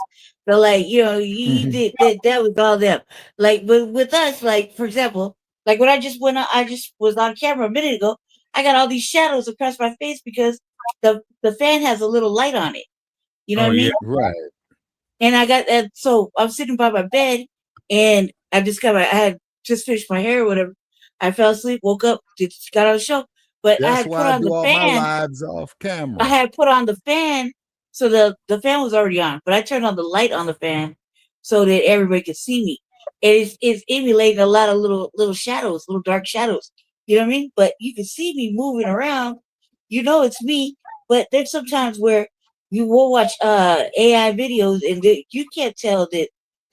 So, like, he did that was all them. Like, but with us, like, for example, like when I just was on camera a minute ago, I got all these shadows across my face because the fan has a little light on it. You know what I mean? Right. And I got that. So I'm sitting by my bed, and I had just finished my hair or whatever. I fell asleep, woke up, got on the show. But I had put on the fan. My lives off camera. I had put on the fan, so the fan was already on. But I turned on the light on the fan so that everybody could see me. And it's emulating a lot of little shadows, little dark shadows. You know what I mean? But you can see me moving around. You know it's me. But there's sometimes where you will watch AI videos and you can't tell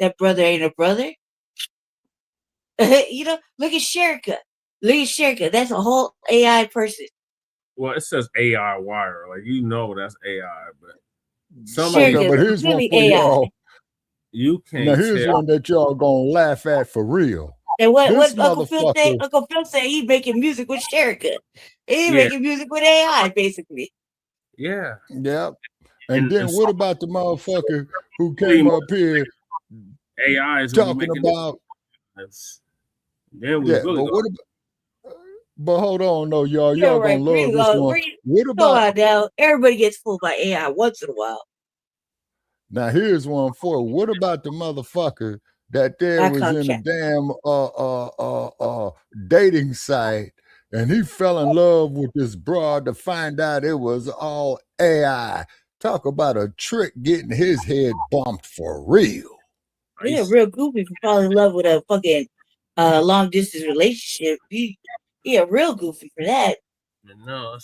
that brother ain't a brother. Look at Sherika. Lee Shaker, that's a whole AI person. Well, it says AI wire, like that's AI, but Okay, but here's one for y'all. You can't. Now here's one that y'all gonna laugh at for real. And what This Uncle Phil say? motherfucker. Uncle Phil say he making music with Sherika. He making music with AI, basically. Yeah. Yep. And then what about the motherfucker who came up here AI is talking about? Then we really but hold on, though, y'all. Y'all gonna love this one. What about now? Everybody gets fooled by AI once in a while. Now here's one for what about the motherfucker that there was in a damn dating site and he fell in love with this broad to find out it was all AI. Talk about a trick getting his head bumped for real. Yeah, real goofy for falling in love with a fucking long distance relationship. Yeah, real goofy for that. No,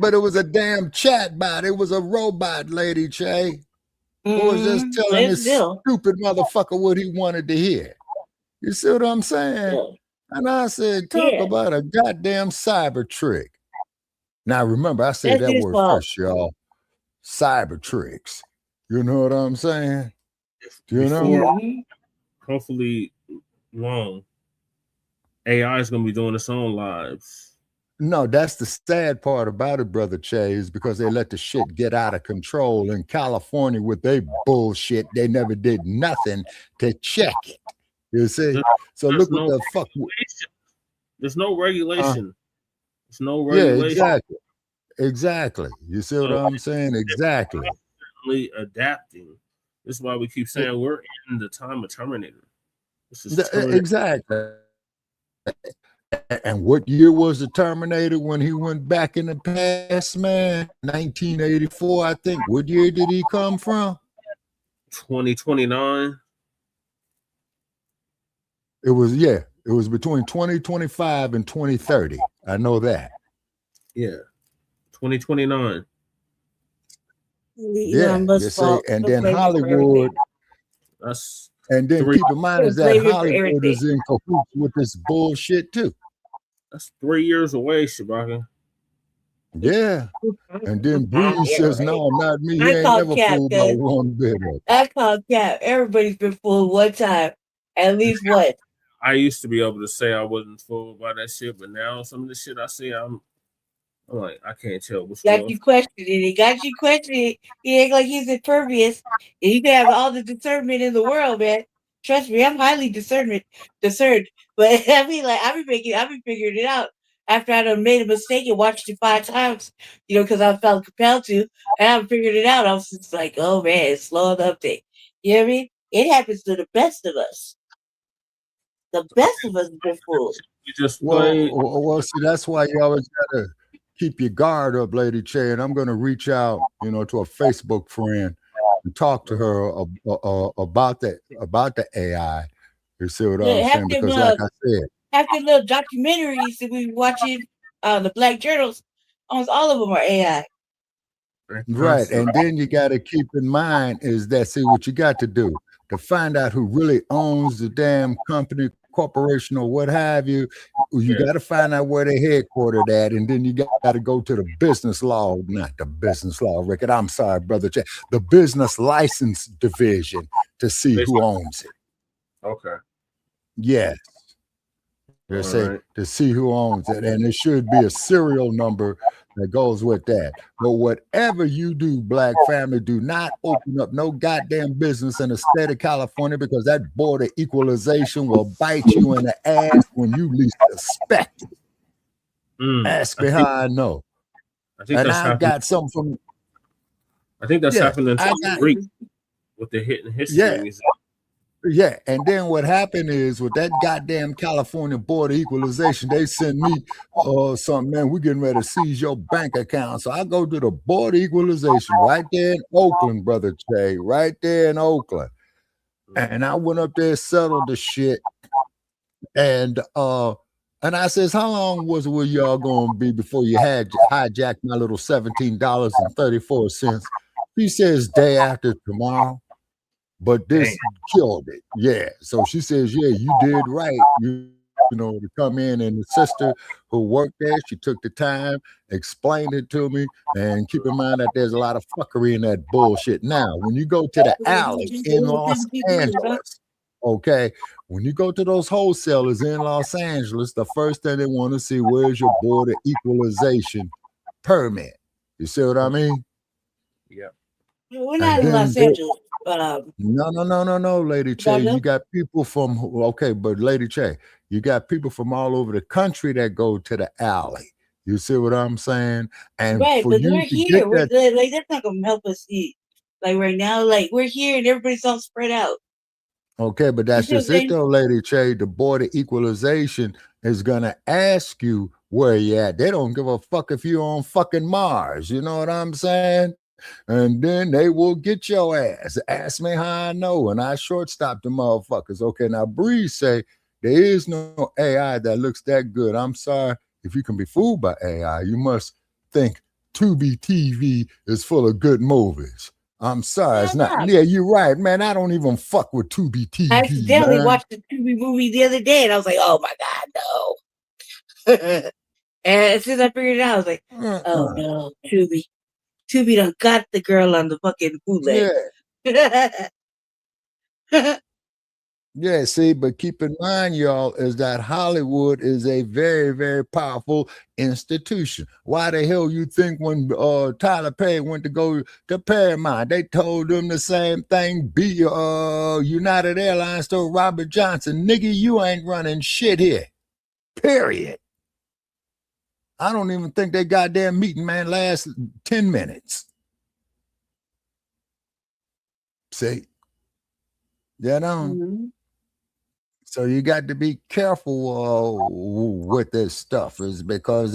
but it was a damn chat bot. It was a robot, Lady Che. Who was just telling this stupid motherfucker what he wanted to hear. You see what I'm saying? Yeah. And I said, talk about a goddamn cyber trick. Now remember, I said that word first, y'all. Cyber tricks. You know what I'm saying? Hopefully long, AI is gonna be doing its own lives. No, that's the sad part about it, Brother Che, is because they let the shit get out of control in California with their bullshit. They never did nothing to check it. You see? So look what the fuck. There's no regulation. There's no regulation. Yeah, exactly. You see what I'm saying? Exactly. Adapting. This is why we keep saying we're in the time of Terminator. This is exactly. And what year was the Terminator when he went back in the past, man? 1984, I think. What year did he come from? 2029. It was between 2025 and 2030. I know that. Yeah. 2029. Yeah, you see, and then Hollywood. And then keep in mind is that Hollywood is in cahoots with this bullshit too. That's 3 years away, Shabaka. Yeah. And then Breeze says, no, not me. He ain't never fooled by one bit of it. I call cap. Everybody's been fooled one time. At least what? I used to be able to say I wasn't fooled by that shit, but now some of the shit I see, I'm like, I can't tell what's got you questioning. He got you questioning. He ain't like he's impervious. And you can have all the discernment in the world, man. Trust me, I'm highly discerned. But I mean, like, I've been figuring it out after I done made a mistake and watched it 5 times, because I felt compelled to, and I figured it out. I was just like, oh man, it's slow the update. You know what I mean? It happens to the best of us. The best of us have been fooled. You just well, see, that's why you always gotta keep your guard up, Lady Che. And I'm gonna reach out, to a Facebook friend and talk to her about the AI. You see what I'm saying? Because like I said, after little documentaries that we watching, the Black journals, almost all of them are AI. Right. And then you got to keep in mind is that, see, what you got to do to find out who really owns the damn company, corporation, or what have you, got to find out where they're headquartered at. And then you got to go to the business law, not the business law record. I'm sorry, Brother Che, the business license division to see who owns it. Okay. Yes. To see who owns it. And it should be a serial number that goes with that. But whatever you do, Black family, do not open up no goddamn business in the state of California, because that border equalization will bite you in the ass when you least suspect it. Ask me how I know. I think that's I got something from. I think that's happening to Greek with the hidden history. Yeah, and then what happened is with that goddamn California border equalization, they send me something, man, we're getting ready to seize your bank account. So I go to the border equalization right there in Oakland, Brother Che, right there in Oakland. And I went up there, settled the shit. And I says, how long were y'all going to be before you had hijacked my little $17.34? He says, day after tomorrow. But this killed it. Yeah. So she says, yeah, you did right. You to come in, and the sister who worked there, she took the time, explained it to me, and keep in mind that there's a lot of fuckery in that bullshit. Now, when you go to the alley in Los Angeles, okay, when you go to those wholesalers in Los Angeles, the first thing they want to see, where's your border equalization permit? You see what I mean? Yeah. We're not in Los Angeles. No, Lady Che. You got people from but Lady Che, you got people from all over the country that go to the alley. You see what I'm saying? And right, for but you we're to here. get We're that, like that's not gonna help us eat. Like right now, like we're here and everybody's all spread out. okay, but that's You see just what I'm it though, Lady Che. The border equalization is gonna ask you where you at. They don't give a fuck if you're on fucking Mars. You know what I'm saying? And then they will get your ass. Ask me how I know, and I shortstop the motherfuckers. Okay, now Breeze say there is no AI that looks that good. I'm sorry if you can be fooled by AI. You must think Tubi TV is full of good movies. I'm sorry, it's not. Yeah, you're right, man. I don't even fuck with Tubi TV. I accidentally man. watched the Tubi movie the other day, and I was like, "Oh my god, no!" And as soon as I figured it out, I was like, "Oh no, Tubi done got the girl on the fucking bootleg." Yeah. Yeah, see, but keep in mind, y'all, is that Hollywood is a very, very powerful institution. Why the hell you think when Tyler Perry went to go to Paramount, they told him the same thing, be United Airlines told Robert Johnson, nigga, you ain't running shit here, period. I don't even think they goddamn meeting, man, last 10 minutes. See? You know? So you got to be careful with this stuff, is because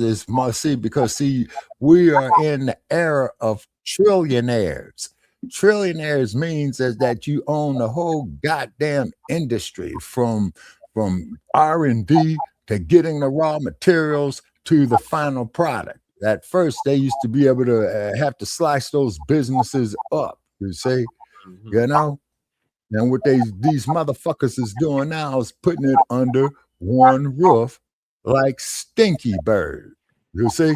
we are in the era of trillionaires. Trillionaires means is that you own the whole goddamn industry from R&D to getting the raw materials to the final product. At first, they used to be able to have to slice those businesses up, you see, you know? And what these motherfuckers is doing now is putting it under one roof like Stinky Bird. You see?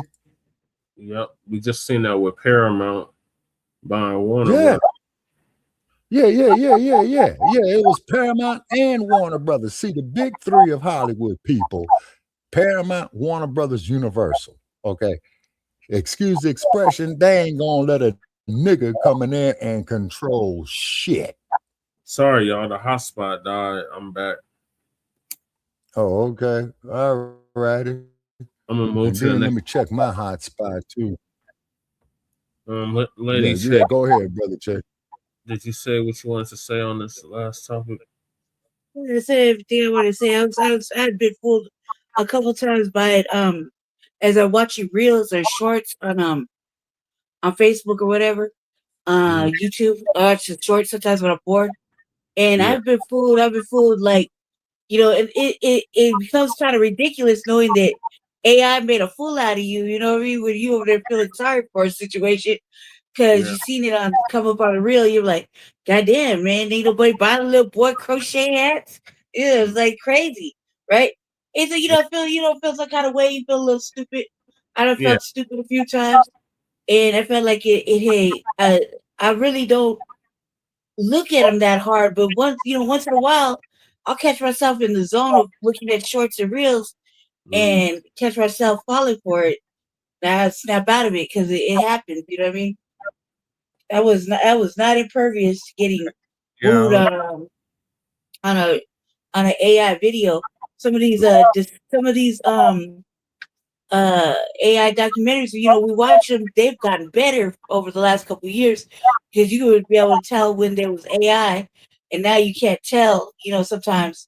Yep. We just seen that with Paramount buying Warner. Yeah. Yeah. It was Paramount and Warner Brothers. See, the big three of Hollywood people, Paramount, Warner Brothers, Universal. Okay. Excuse the expression, they ain't gonna let a nigga come in there and control shit. Sorry, y'all. The hotspot died. I'm back. Oh, okay. All righty. I'm gonna move and to the then next. Let me check my hotspot too. Lady yeah, Che, go ahead, brother Che. did you say what you wanted to say on this last topic? I said everything I want to say. I've been fooled a couple times by it. As I'm watching reels or shorts on Facebook or whatever, YouTube. I watch the shorts sometimes when I'm bored, and I've been fooled. Like, it becomes kind of ridiculous knowing that AI made a fool out of you. You know what I mean? When you over there feeling sorry for a situation because you seen it come up on a reel, you're like, God damn, man, ain't nobody buy the little boy crochet hats. Yeah, it's like crazy, right? And so you don't feel some kind of way. You feel a little stupid. I done felt stupid a few times, and I felt like I really don't look at them that hard, but once in a while, I'll catch myself in the zone of looking at shorts and reels and catch myself falling for it. Now I snap out of it because it happens. You know what I mean? I was not impervious to getting booed on an AI video. Some of these AI documentaries, we watch them. They've gotten better over the last couple of years because you would be able to tell when there was AI, and now you can't tell. Sometimes,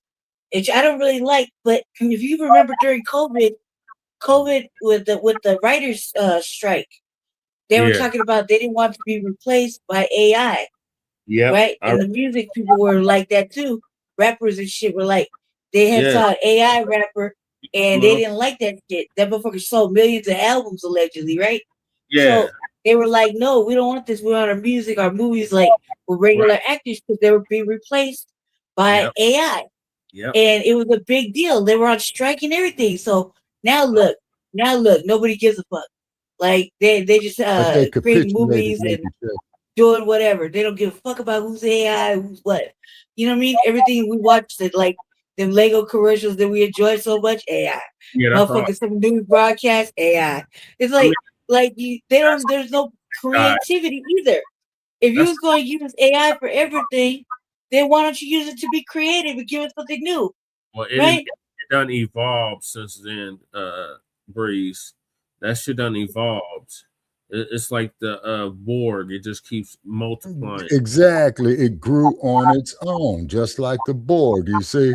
which I don't really like. But if you remember during COVID with the writers' strike, they were talking about they didn't want to be replaced by AI. Yeah. Right, and the music people were like that too. Rappers and shit were like they had saw an AI rapper. And they didn't like that shit. That motherfucker sold millions of albums allegedly, right? Yeah. So they were like, no, we don't want this. We want our music, our movies like with regular actors because they were being replaced by AI. And it was a big deal. They were on strike and everything. So now look, nobody gives a fuck. Like they just They creating capitulated, movies like and you said. doing whatever. They don't give a fuck about who's AI, who's what. You know what I mean? Everything we watch that like them Lego commercials that we enjoy so much, AI. Yeah, that's right. Motherfuckers, some news broadcast, AI. It's like there's no creativity either. If you was going to use AI for everything, then why don't you use it to be creative and give us something new? Well, right? it done evolved since then, Breeze. That shit done evolved. It's like the Borg. It just keeps multiplying. Exactly. It grew on its own, just like the Borg. You see,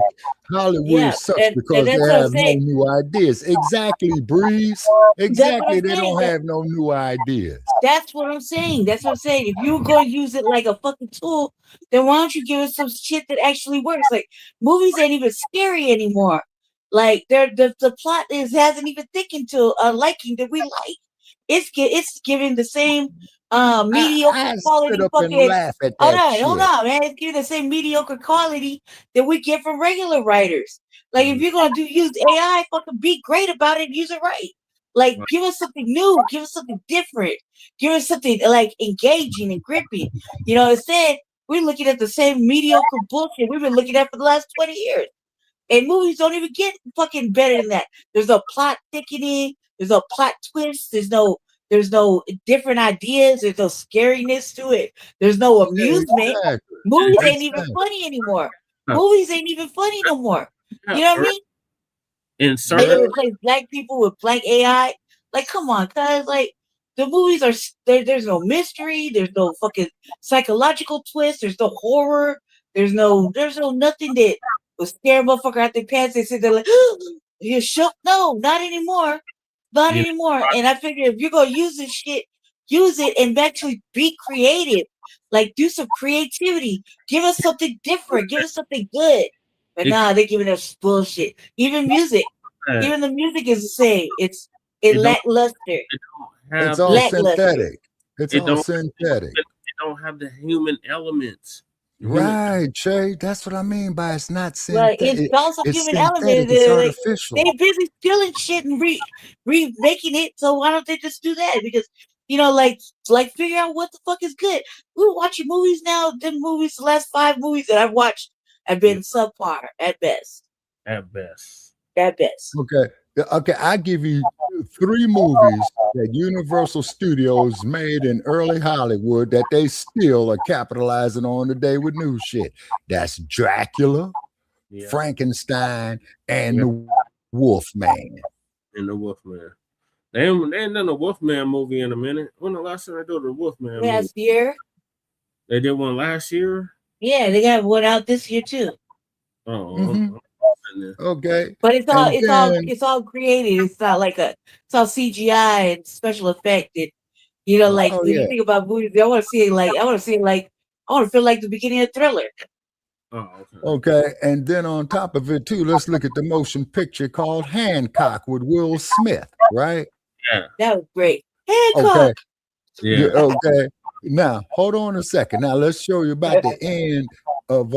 Hollywood Yeah, sucks and because that's they what I'm have no saying. new ideas. Exactly, Breeze. That's what Exactly. I'm They saying. don't have no new ideas. That's what I'm saying. That's what I'm saying. If you're going to use it like a fucking tool, then why don't you give us some shit that actually works? Like movies ain't even scary anymore. Like the plot hasn't even thickened to a liking that we like. It's giving the same mediocre I quality sit up and fucking. laugh at Hold that on, shit. man. It's giving the same mediocre quality that we get from regular writers. Like if you're gonna use AI, fucking be great about it, use it right. Like give us something new, give us something different, give us something like engaging and gripping. You know, instead we're looking at the same mediocre bullshit we've been looking at for the last 20 years. And movies don't even get fucking better than that. There's no plot thickening. There's no plot twist. There's no different ideas. There's no scariness to it. There's no amusement. Exactly. Movies ain't even Exactly. funny anymore. Movies ain't even funny no more. You know what I mean? In They certain, replace black people with black AI. Like, come on, cuz like the movies are there's no mystery. There's no fucking psychological twist. There's no horror. There's no nothing that will scare a motherfucker out their pants. They sit there like, you're shook. No, not anymore. Not you anymore. And I figure if you're gonna use this shit, use it and actually be creative. Like do some creativity. Give us something different. Give us something good. But nah, they're giving us bullshit. Even music. Even the music is the same. It's lackluster. It's all synthetic. It's all synthetic. It don't have the human elements. Right, Shay. That's what I mean by it's not Like synthetic. it's also It's human synthetic. elements. It's Like, artificial. they busy stealing shit and remaking it. So why don't they just do that? Because like figure out what the fuck is good. We're watching movies now. The last 5 movies that I've watched have been subpar at best. At best. At best. Okay. I give you 3 movies that Universal Studios made in early Hollywood that they still are capitalizing on today with new shit. That's Dracula, Frankenstein, and the Wolfman. And the Wolfman. They ain't done a Wolfman movie in a minute. When the last time they did a Wolfman movie? Last year. They did one last year? Yeah, they got one out this year too. Oh, okay. But it's all created. It's not like it's all CGI and special effect. And, like when you think about movies, I want to feel like the beginning of Thriller. Oh, okay. And then on top of it too, let's look at the motion picture called Hancock with Will Smith, right? Yeah. That was great. Hancock. Okay. Yeah. Okay. Now, hold on a second. Now, let's show you about the end of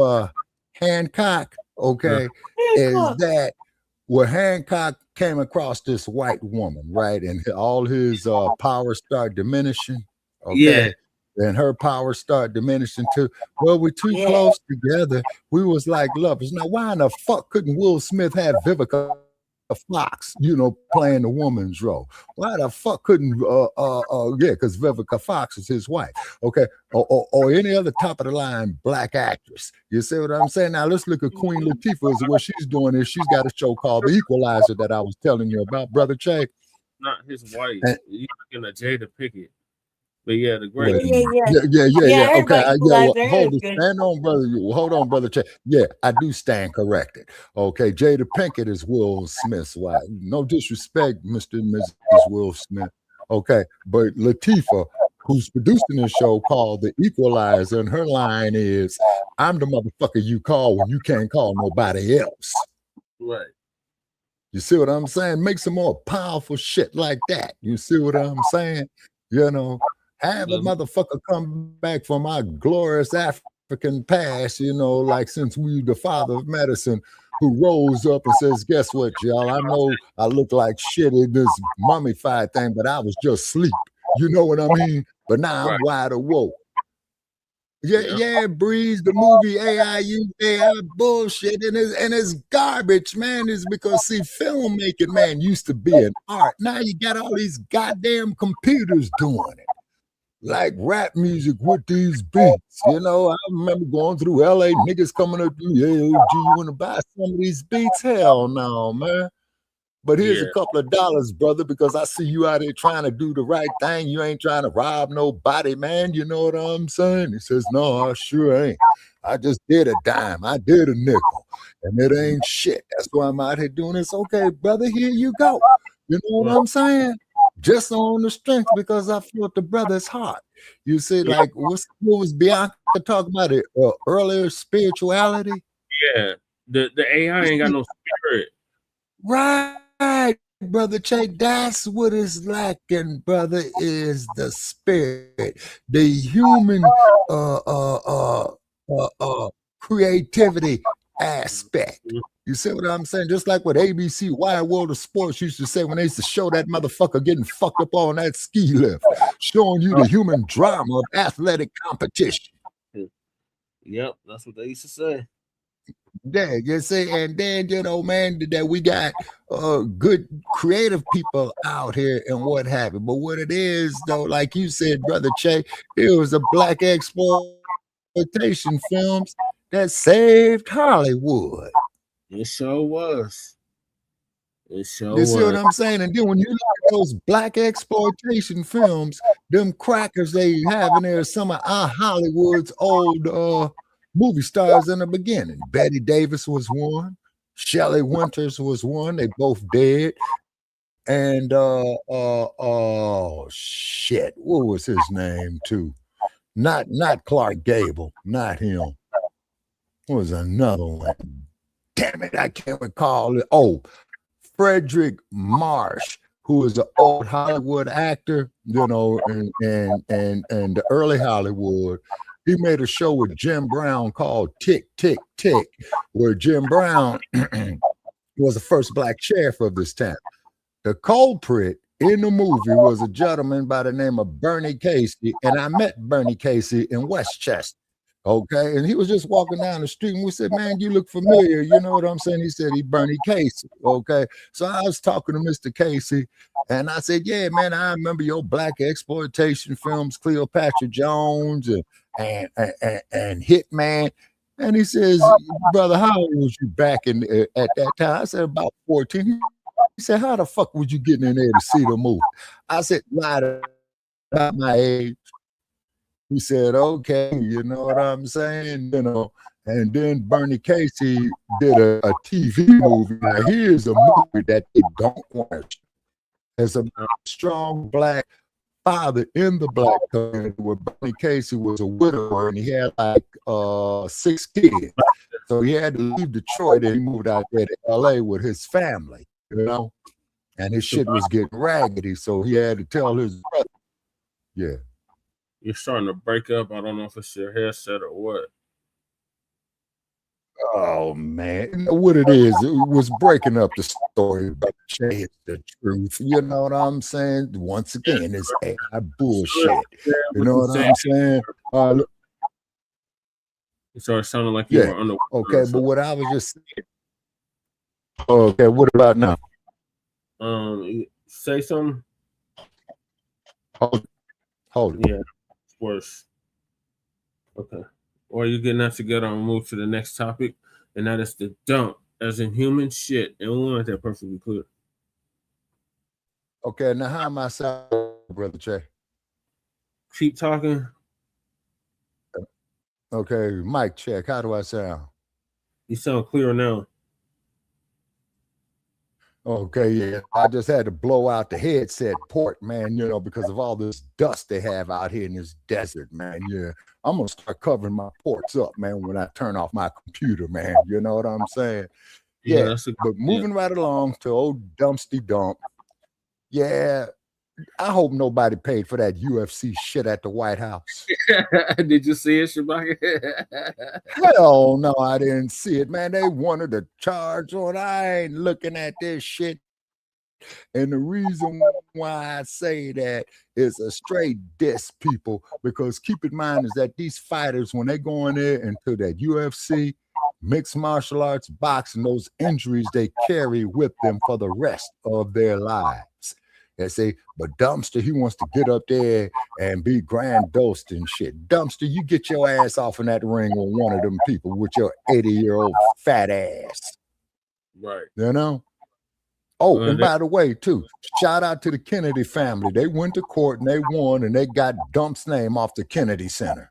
Hancock. Okay. Is that where Hancock came across this white woman, right? And all his powers start diminishing. Okay. Yeah. And her powers start diminishing too. Well, we're too close together. We was like lovers. Now, why in the fuck couldn't Will Smith have Vivica Fox, playing the woman's role? Why the fuck couldn't because Vivica Fox is his wife, okay, or any other top of the line black actress? You see what I'm saying? Now let's look at Queen Latifah. What she's doing is she's got a show called The Equalizer that I was telling you about, brother Che. Not his wife. You're looking at Jada Pinkett. But yeah, the great. Yeah. Okay. Hold on, brother. Yeah, I do stand corrected. Okay, Jada Pinkett is Will Smith's wife. No disrespect, Mr. and Mrs. Will Smith. Okay, but Latifah, who's producing this show called The Equalizer, and her line is, "I'm the motherfucker you call when you can't call nobody else." Right. You see what I'm saying? Make some more powerful shit like that. You see what I'm saying? Have a motherfucker come back from our glorious African past, like since we the father of medicine, who rolls up and says, guess what, y'all? I know I look like shit in this mummified thing, but I was just asleep. You know what I mean? But now I'm wide awoke. Yeah, Breeze, the movie AI use AI bullshit, and it's garbage, man. Is because see, filmmaking, man, used to be an art. Now you got all these goddamn computers doing it. Like rap music with these beats. You know, I remember going through LA, niggas coming up to me, hey, OG, you want to buy some of these beats? Hell no, man. But here's a couple of dollars, brother, because I see you out here trying to do the right thing. You ain't trying to rob nobody, man. You know what I'm saying? He says, no, I sure ain't. I just did a dime. I did a nickel. And it ain't shit. That's why I'm out here doing this. Okay, brother, here you go. You know what I'm saying? Just on the strength because I felt the brother's heart. You see, like, what was Bianca talking about it earlier? Spirituality? Yeah. The AI ain't got no spirit. Right, brother Che. That's what is lacking, brother, is the spirit, the human creativity aspect. You see what I'm saying? Just like what ABC Wide World of Sports used to say when they used to show that motherfucker getting fucked up on that ski lift, showing you the human drama of athletic competition. Yep, that's what they used to say. Yeah, you see, and then, you know, man, that we got good creative people out here and what have you. But what it is, though, like you said, Brother Che, it was a black exploitation films that saved Hollywood. It sure was. It sure You was. see what I'm saying? And then when you look at those black exploitation films, them crackers they have in there, some of our Hollywood's old movie stars in the beginning. Betty Davis was one. Shelley Winters was one. They both dead. And oh shit, what was his name too? Not Clark Gable, not him. What was another one? Damn it, I can't recall it. Oh, Frederick Marsh, who is an old Hollywood actor, you know, and the early Hollywood. He made a show with Jim Brown called Tick, Tick, Tick, where Jim Brown was the first black sheriff of this town. The culprit in the movie was a gentleman by the name of Bernie Casey, and I met Bernie Casey in Westchester. Okay, and he was just walking down the street, and we said, man, you look familiar. You know what I'm saying? He said, he Bernie Casey. Okay, so I was talking to Mr. Casey, and I said, yeah, man, I remember your black exploitation films, Cleopatra Jones and Hitman. And he says, brother, how old was you back in at that time? I said, about 14. He said, how the fuck was you getting in there to see the movie? I said, not about my age. He said, okay, you know what I'm saying? You know, and then Bernie Casey did a TV movie. Now, here's a movie that they don't want. There's a strong black father in the black community where Bernie Casey was a widower and he had like 6 kids. So he had to leave Detroit and he moved out there to LA with his family, you know, and his shit was getting raggedy. So he had to tell his brother, yeah. You're starting to break up. I don't know if it's your headset or what. Oh man, what it is, it was breaking up the story, but it's the truth. You know what I'm saying? Once again, it's AI bullshit. You know what I'm saying? It started sounding like you were under. Okay, but what I was just saying. Okay, what about now? Say something. Hold it. Yeah, it's worse. Okay. Or you getting that together and move to the next topic, and that is the dump, as in human shit. And we want that perfectly clear. Okay, now how am I sounding, Brother Che? Keep talking. Okay, mic check. How do I sound? You sound clearer now. Okay, yeah. I just had to blow out the headset port, man, you know, because of all this dust they have out here in this desert, man. Yeah. I'm going to start covering my ports up, man, when I turn off my computer, man. You know what I'm saying? Yeah. But moving right along to old Dumpsty Dump. Yeah. I hope nobody paid for that UFC shit at the White House. Did you see it, Shabaka? Hell no, I didn't see it, man. They wanted to charge on. I ain't looking at this shit. And the reason why I say that is a straight diss, people, because keep in mind is that these fighters, when they go in there into that UFC, mixed martial arts, boxing, those injuries they carry with them for the rest of their lives. They say, but Dumpster, he wants to get up there and be grandiose and shit. Dumpster, you get your ass off in that ring with one of them people with your 80-year-old fat ass. Right. You know? Oh, and by the way, too, shout out to the Kennedy family. They went to court and they won, and they got Dump's name off the Kennedy Center.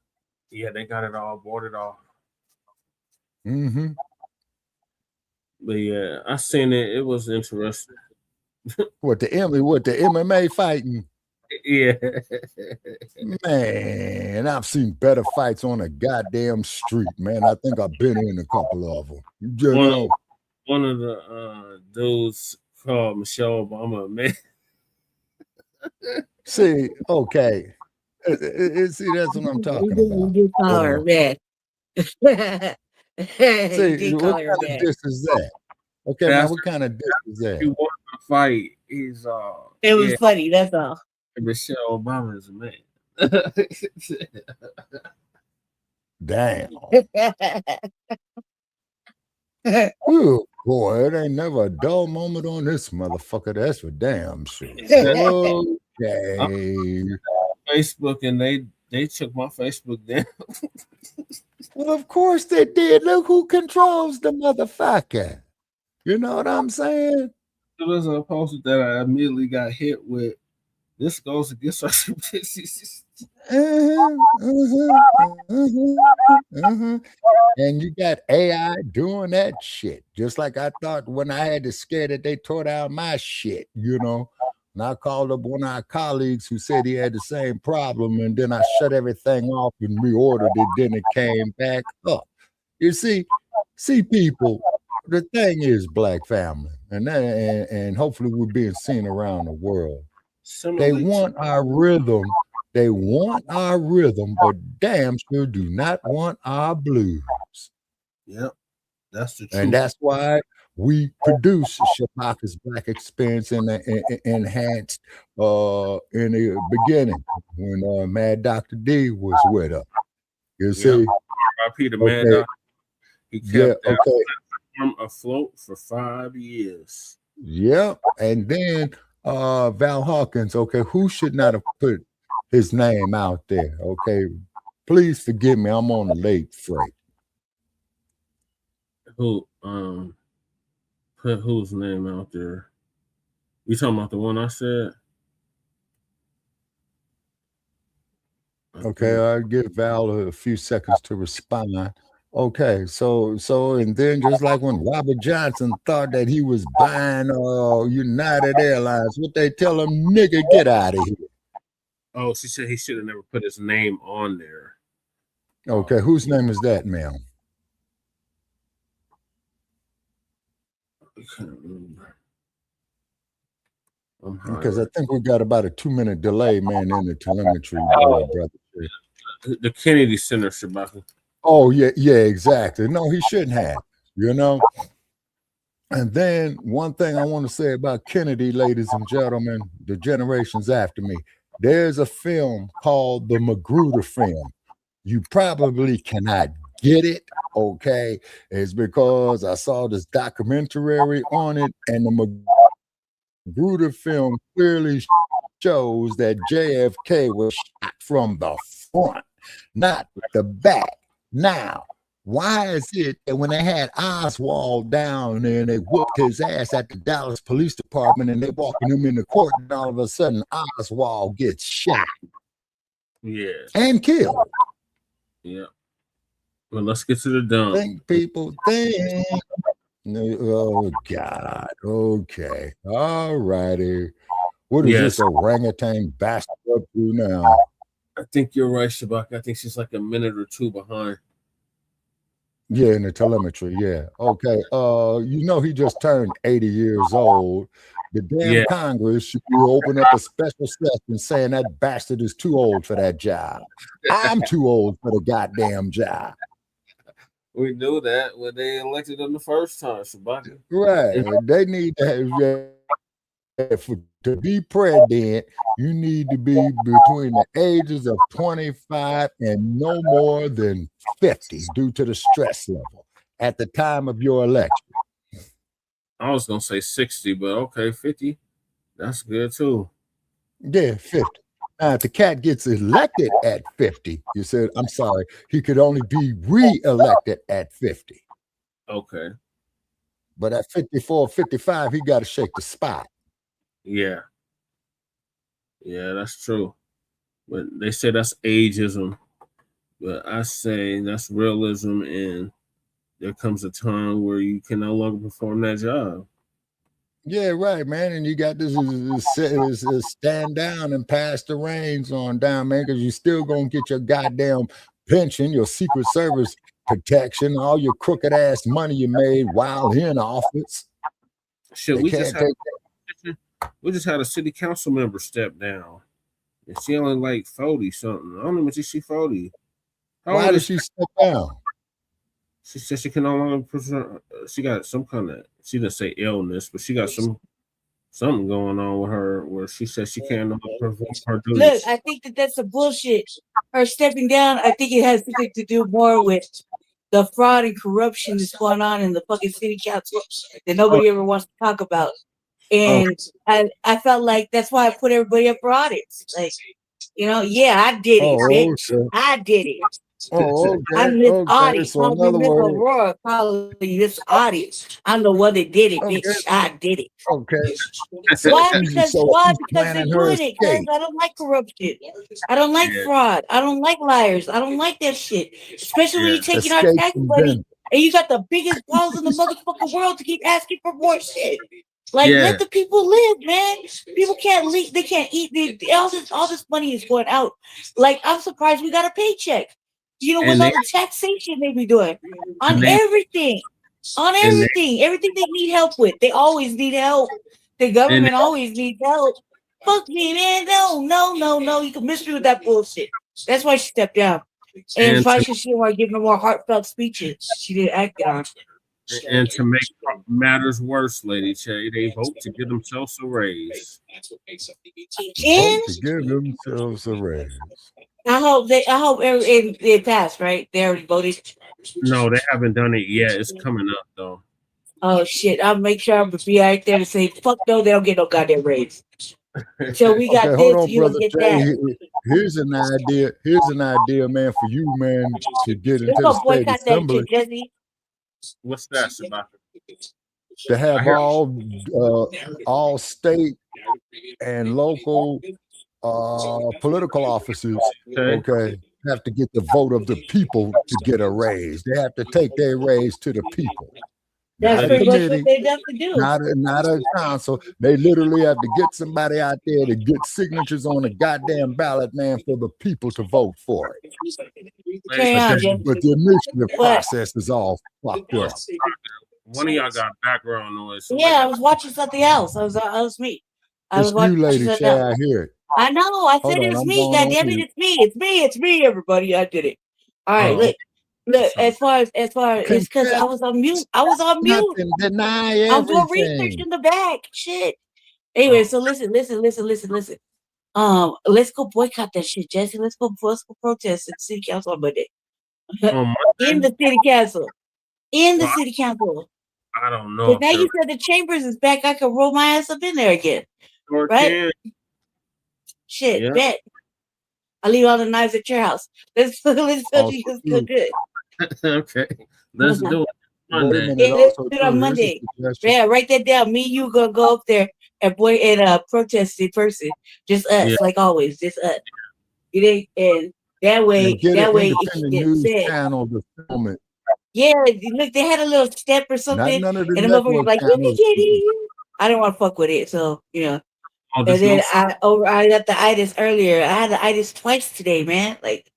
Yeah, they got it all boarded off. Mm-hmm. But yeah, I seen it. It was interesting. What the MMA fighting? Yeah. Man, I've seen better fights on a goddamn street, man. I think I've been in a couple of them. You know? One of the dudes called Michelle Obama, man. See, okay. See, that's what I'm talking about. You call her man. See, what kind of diss is that? Okay, man, what kind of diss is that? He wanted to fight. He's It was funny, that's all. Michelle Obama is a man. Damn. Ooh, boy, it ain't never a dull moment on this motherfucker. That's for damn sure. Okay. Facebook, and they took my Facebook down. Well, of course they did. Look who controls the motherfucker. You know what I'm saying? There was a post that I immediately got hit with. This goes against our And you got AI doing that shit. Just like I thought when I had to scare that they tore down my shit, you know. And I called up one of our colleagues who said he had the same problem, and then I shut everything off and reordered it, then it came back up. You see people, the thing is, Black family, and hopefully we're being seen around the world. They want our rhythm. They want our rhythm, but damn sure do not want our blues. Yep, that's the truth. And that's why we produce Shabaka's Black Experience and enhanced in the beginning when Mad Dr. D was with us. You see, R.I.P. to Mad Dr. He kept that platform afloat for 5 years. Yep, and then Val Hawkins. Okay, who should not have put his name out there? Okay, please forgive me. I'm on a late freight. Who put whose name out there? You talking about the one I said? Okay, I'll give Val a few seconds to respond. Okay, so and then just like when Robert Johnson thought that he was buying United Airlines, what they tell him, nigga, get out of here. Oh, she said he should have never put his name on there. Okay, whose name is that, ma'am? I can't remember. Because I think we got about a 2-minute delay, man, in the telemetry, brother. The Kennedy Center, Shabaka. Oh, yeah, exactly. No, he shouldn't have, you know. And then one thing I want to say about Kennedy, ladies and gentlemen, the generations after me, there's a film called the Magruder film. You probably cannot get it, okay? It's because I saw this documentary on it, and the Magruder film clearly shows that JFK was shot from the front, not the back. Now, why is it that when they had Oswald down there and they whooped his ass at the Dallas Police Department and they walking him into court, and all of a sudden Oswald gets shot? Yeah. And killed. Yeah. Well, let's get to the dumb. Think, people, think. Oh, God. Okay. All righty. What is this orangutan bastard up to now? I think you're right, Shabaka. I think she's like a minute or two behind. Yeah, in the telemetry, yeah. Okay. You know, he just turned 80 years old. The damn Congress should open up a special session saying that bastard is too old for that job. I'm too old for the goddamn job. We knew that when they elected him the first time, Shabaka. Right. They need to have, to be president, you need to be between the ages of 25 and no more than 50 due to the stress level at the time of your election. I was going to say 60, but okay, 50. That's good too. Yeah, 50. Now, if the cat gets elected at 50, you said, I'm sorry, he could only be re-elected at 50. Okay. But at 54, 55, he got to shake the spot. Yeah. Yeah, that's true. But they say that's ageism. But I say that's realism, and there comes a time where you can no longer perform that job. Yeah, right, man. And you got this stand down and pass the reins on down, man, because you're still going to get your goddamn pension, your Secret Service protection, all your crooked ass money you made while in office. Shit, we just had a city council member step down. And she only like 40 something. I don't know what she 40. Why did she step down? She said she can no longer. She got some kind of. She didn't say illness, but she got something going on with her where she said she can't no longer perform her duties. Look, I think that's a bullshit. Her stepping down, I think it has something to do more with the fraud and corruption that's going on in the fucking city council that nobody ever wants to talk about. And I felt like that's why I put everybody up for audits. Like, I did it, bitch. Okay. I did it. I'm this audit. So in other words, Aurora probably this audit. I'm the one that did it, bitch. I did it. Okay. Why? Because they're doing it. Because I don't like corruption. I don't like fraud. I don't like liars. I don't like that shit. Especially when you're taking our tax money and you got the biggest balls in the motherfucking world to keep asking for more shit. Like, let the people live, man. People can't leave. They can't eat. All this money is going out. Like, I'm surprised we got a paycheck. With all the taxation they be doing on everything. On everything. Everything they need help with. They always need help. The government always needs help. Fuck me, man. No. You can miss me with that bullshit. That's why she stepped down. And probably she didn't want to give no more heartfelt speeches. She didn't act on. And to make matters worse, Lady Che, they vote to give themselves a raise. To give themselves a raise. I hope it passed, right? They already voted. No, they haven't done it yet. It's coming up though. Oh shit! I'll make sure I'm be right there to say, fuck no, they don't get no goddamn raise. So we got hold on, you brother get Jay. that. Here's an idea, man, for you, man, to get into the state assembly. That shit, What's that, Shabaka? To have all state and local political officers, okay, have to get the vote of the people to get a raise. They have to take their raise to the people. That's pretty much what they have to do. Not a council. They literally have to get somebody out there to get signatures on a goddamn ballot, man, for the people to vote for it. But the initiative process is all fucked up. One of y'all got background noise. Yeah, I was watching something else. I was me. It's you, Lady Che. I hear it. I know. I said it's me. God damn it, it's me, everybody. I did it. All right, look. As far as it's because I was on mute. Nothing, deny everything. I'm doing research in the back. Shit. Anyway, so listen. Let's go boycott that shit, Jesse. Let's go protest at the city council on Monday. In the city council. City council. I don't know. Now you said the chambers is back. I can roll my ass up in there again. Sure right? Can. Shit, bet. I'll leave all the knives at your house. Let's go good. Okay. Let's do it. Monday. Yeah, let's do it on Monday. Yeah, write that down. Me and you gonna go up there and protest in person. Just us, like always. Just us. You know, and that way it can get said. Channel to film it. Yeah, look, they had a little step or something, none of the and the motherfucker was like, "Let me get it." I didn't want to fuck with it, so and then I got the itis earlier. I had the itis twice today, man. Like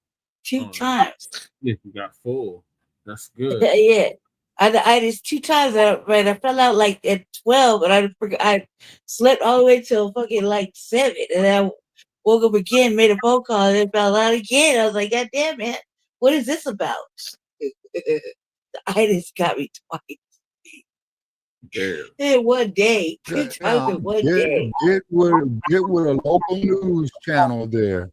2 times. Yeah, you got full. That's good. Yeah. I just 2 times. I fell out like at 12, and I slept all the way till fucking like 7, and I woke up again, made a phone call, and then fell out again. I was like, God damn, man, what is this about? The itis got me twice. Damn. In one day. 2 times in one day. Get with a local news channel there.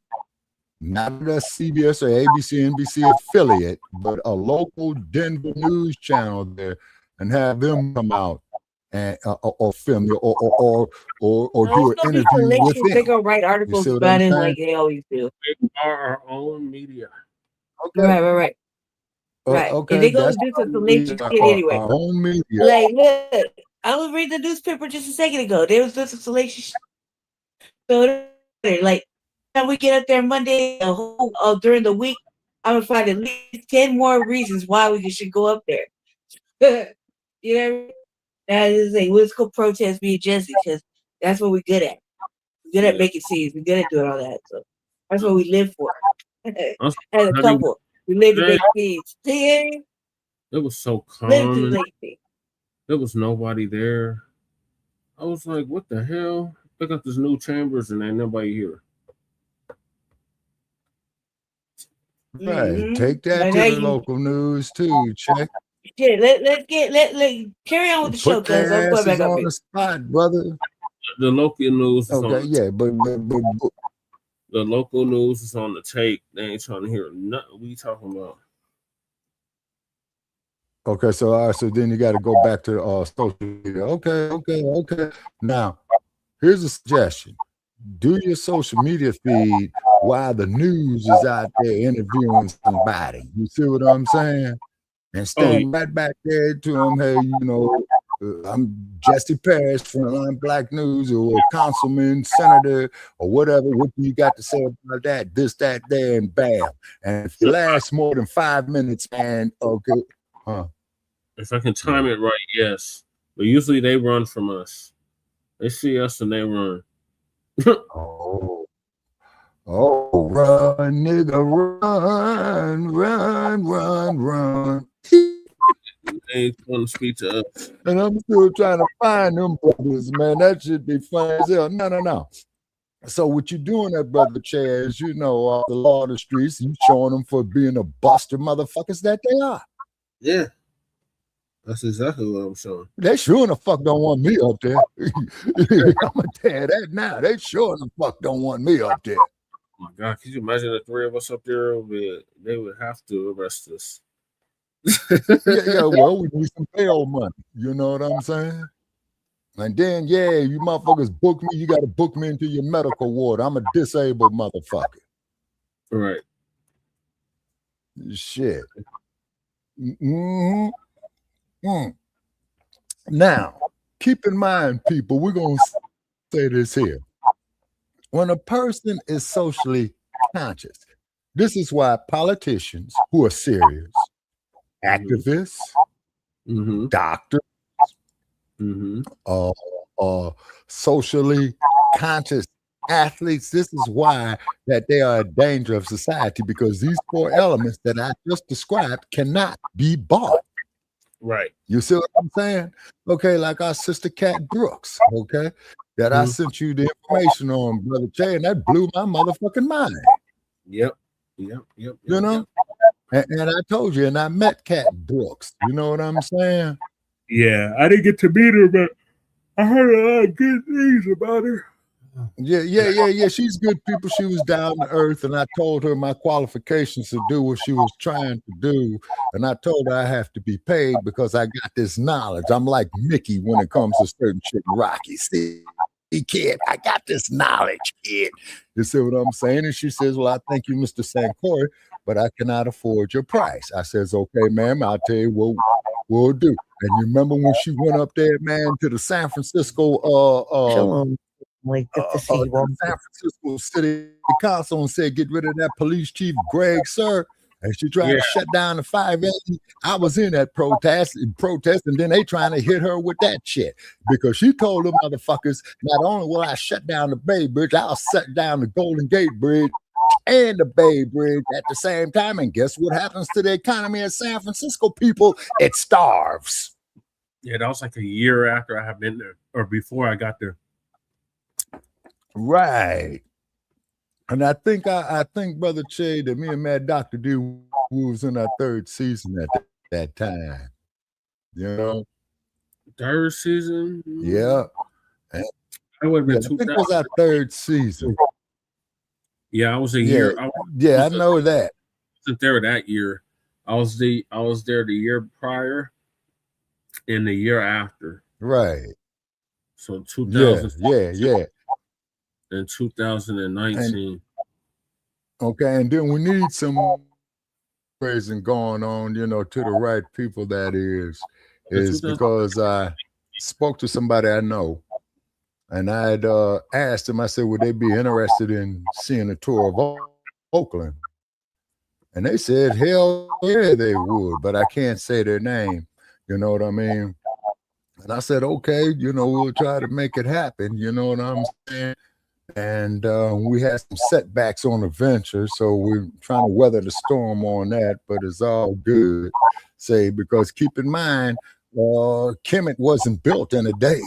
Not a CBS or ABC, NBC affiliate, but a local Denver news channel there, and have them come out and or film it or do an interview with them. They're gonna write articles about it like they always do. We are our own media. Okay. Right. Right. Okay. And they're gonna do some salacious shit anyway. Our own media. Like, look, I was reading the newspaper just a second ago. They was doing some salacious shit. So like, when we get up there Monday during the week, I'm gonna find at least 10 more reasons why we should go up there. You know what I mean? That is like, let's go protest being Jesse, because that's what we're good at. We're good at making scenes. We're good at doing all that. So that's what we live for. As a couple, we live to make scenes. See? It was so Live to calm. make scenes. There was nobody there. I was like, what the hell? They got this new chambers and ain't nobody here. Right. Take that to the local news too. Check. Shit, let carry on with the show, Put cuz their I'm going back asses up on here. the spot, brother. The local news is Okay, on yeah, but the local news is on the tape. They ain't trying to hear nothing we talking about. okay, so all right, so then you got to go back to social media. Okay. Now, here's a suggestion: do your social media feed while the news is out there interviewing somebody. You see what I'm saying? And stand right back there to them. Hey, you know, I'm Jesse Parrish from Line Blacc News, or councilman, senator, or whatever. What do you got to say about that? This, that, there, and bam. And if it lasts more than 5 minutes, man, okay. If I can time it right, yes. But usually they run from us. They see us and they run. Oh, run, nigga, run. They ain't want to speak to us. And I'm still trying to find them brothers, man. That should be fun as hell. No. So what you doing there, brother Chaz, you know, off the law of the streets, you showing them for being a buster motherfuckers that they are. Yeah. That's exactly what I'm showing. They sure the fuck don't want me up there. I'm gonna tell you that now. They sure the fuck don't want me up there. Oh my God, could you imagine the 3 of us up there? They would have to arrest us. yeah, well, we need some bail money. You know what I'm saying? And then, yeah, you motherfuckers book me. You got to book me into your medical ward. I'm a disabled motherfucker. Right. Shit. Now, keep in mind, people, we're going to say this here. When a person is socially conscious, this is why politicians who are serious, activists, doctors, socially conscious athletes, this is why that they are a danger of society, because these 4 elements that I just described cannot be bought. Right. You see what I'm saying? Okay, like our sister Cat Brooks, okay, that I sent you the information on, Brother Jay, and that blew my motherfucking mind. Yep. You know? And I told you, and I met Cat Brooks. You know what I'm saying? Yeah, I didn't get to meet her, but I heard a lot of good things about her. Yeah. She's good people. She was down to earth, and I told her my qualifications to do what she was trying to do. And I told her I have to be paid because I got this knowledge. I'm like Mickey when it comes to certain shit. Rocky, see, kid, I got this knowledge, kid. You see what I'm saying? And she says, well, I thank you, Mr. Sankore, but I cannot afford your price. I says, okay, ma'am, I'll tell you what we'll do. And you remember when she went up there, man, to the San Francisco San Francisco City Council and said, get rid of that police chief, Greg, sir. And she tried to shut down the 580. I was in that protest, and then they trying to hit her with that shit. Because she told them motherfuckers, not only will I shut down the Bay Bridge, I'll shut down the Golden Gate Bridge and the Bay Bridge at the same time. And guess what happens to the economy of San Francisco, people? It starves. Yeah, that was like a year after I had been there, or before I got there. Right. And I think Brother Che, that me and Mad Dr. D, we was in our third season at that time. You know? Third season? Yeah. That would have been I think it was our third season. Yeah, I was a year. I know that. I wasn't there that year. I was there the year prior and the year after. Right. So 2000. Yeah. And 2019. Okay, and then we need some raising going on, to the right people. That is because I spoke to somebody I know, and I had asked them. I said, would they be interested in seeing a tour of Oakland? And they said, hell yeah, they would, but I can't say their name. You know what I mean? And I said, okay, we'll try to make it happen. You know what I'm saying? And we had some setbacks on the venture, so we're trying to weather the storm on that, but it's all good. Because keep in mind, Kemet wasn't built in a day.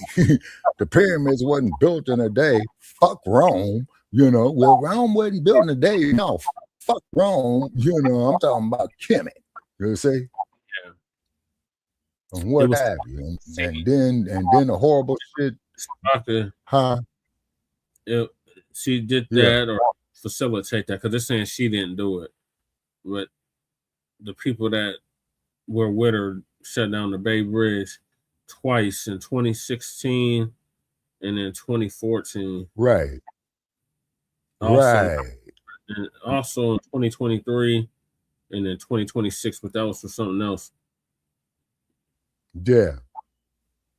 The pyramids wasn't built in a day. Fuck Rome, Well, Rome wasn't built in a day. No, fuck Rome, I'm talking about Kemet. You see? Yeah. And what have you? And then the horrible shit. Huh? She did that or facilitate that, because they're saying she didn't do it, but the people that were with her shut down the Bay Bridge twice in 2016 and in 2014. Right. Also in 2023 and in 2026, but that was for something else. Yeah.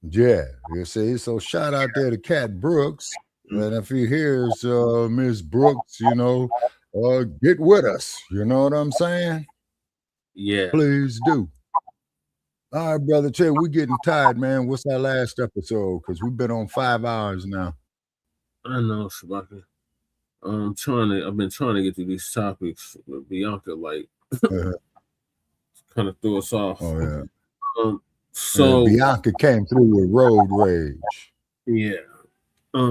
You see, so shout out there to Cat Brooks. And if he hears Miss Brooks, get with us. You know what I'm saying? Yeah. Please do. All right, Brother Che, we're getting tired, man. What's our last episode? Because we've been on 5 hours now. I know, Shabaka. I've been trying to get through these topics, but Bianca kind of threw us off. Oh yeah. So Bianca came through with road rage. Yeah.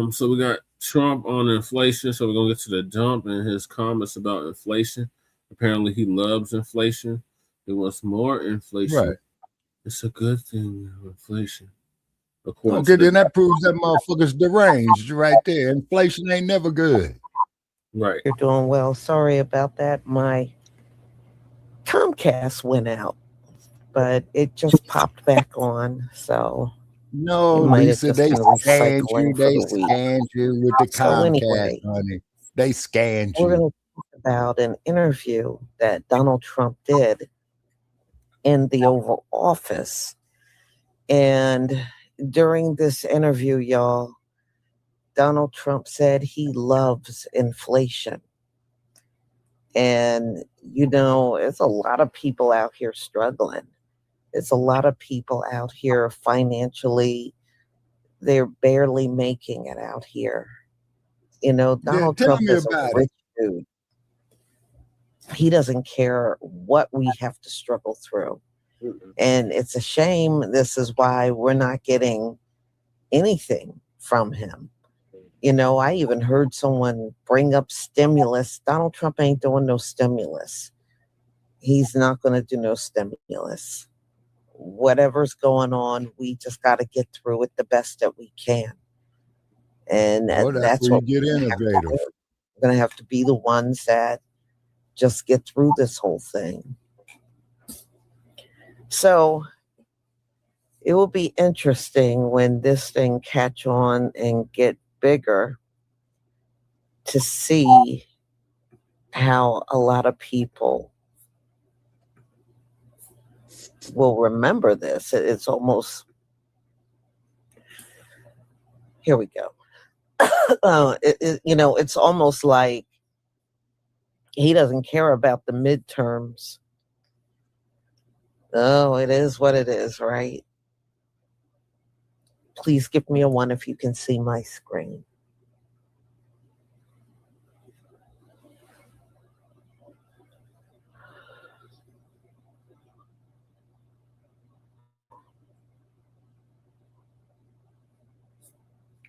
So we got Trump on inflation. So we're gonna get to the dump and his comments about inflation. Apparently, he loves inflation. He wants more inflation. Right. It's a good thing, inflation. Okay, then that proves that motherfucker's deranged right there. Inflation ain't never good. Right. You're doing well. Sorry about that. My Comcast went out, but it just popped back on. So no, Lisa, they scanned you. They scanned you with the Comcast, honey. They scanned you. We're going to talk about an interview that Donald Trump did in the Oval Office. And during this interview, y'all, Donald Trump said he loves inflation. And, it's a lot of people out here struggling. It's a lot of people out here financially, they're barely making it out here. Donald Trump is a rich dude. He doesn't care what we have to struggle through. And it's a shame. This is why we're not getting anything from him. I even heard someone bring up stimulus. Donald Trump ain't doing no stimulus. He's not going to do no stimulus. Whatever's going on, we just got to get through it the best that we can. And that's what we get innovative. We're going to have to be the ones that just get through this whole thing. So it will be interesting when this thing catch on and get bigger to see how a lot of people will remember this. It's almost, here we go. It's almost like he doesn't care about the midterms. Oh, it is what it is, right? Please give me a 1 if you can see my screen.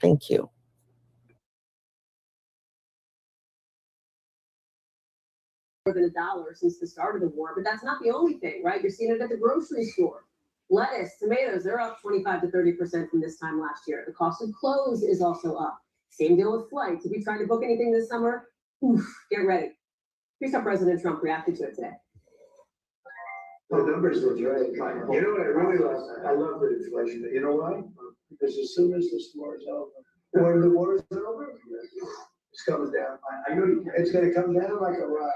Thank you. More than $1 since the start of the war, but that's not the only thing, right? You're seeing it at the grocery store. Lettuce, tomatoes, they're up 25 to 30% from this time last year. The cost of clothes is also up. Same deal with flights. If you're trying to book anything this summer, get ready. Here's how President Trump reacted to it today. The numbers were great. You know what I really love? I love the inflation. You know why? Because as soon as this war is over, when the war is over, it's coming down. I know it's going to come down like a rock.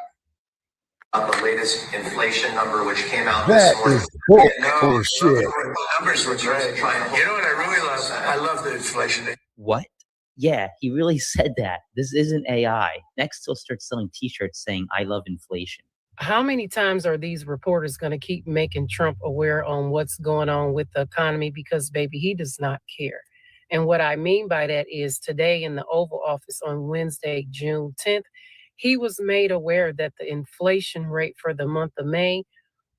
The latest inflation number, which came out That this morning. is bullshit. Numbers were great. You know what I really love? I love the inflation. What? Yeah, he really said that. This isn't AI. Next, he'll start selling t-shirts saying, I love inflation. How many times are these reporters going to keep making Trump aware on what's going on with the economy? Because, baby, he does not care. And what I mean by that is today in the Oval Office on Wednesday, June 10th, he was made aware that the inflation rate for the month of May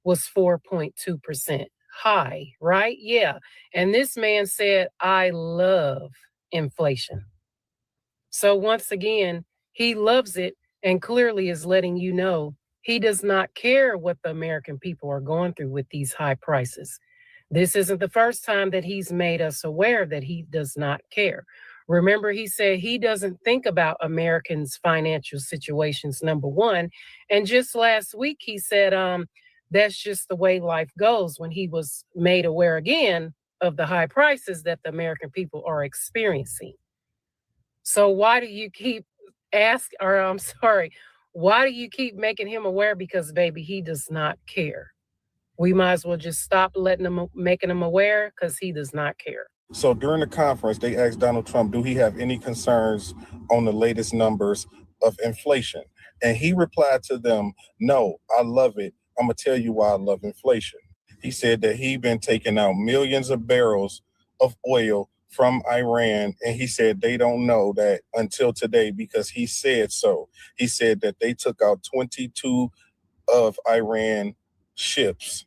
was 4.2%. High, right? Yeah. And this man said, I love inflation. So once again, he loves it and clearly is letting you know he does not care what the American people are going through with these high prices. This isn't the first time that he's made us aware that he does not care. Remember, he said he doesn't think about Americans' financial situations, number one. And just last week, he said that's just the way life goes when he was made aware again of the high prices that the American people are experiencing. So why do you keep why do you keep making him aware? Because, baby, he does not care. We might as well just stop making him aware because he does not care. So during the conference, they asked Donald Trump, do he have any concerns on the latest numbers of inflation? And he replied to them, no, I love it. I'm going to tell you why I love inflation. He said that he'd been taking out millions of barrels of oil from Iran. And he said they don't know that until today because he said so. He said that they took out 22 of Iran ships.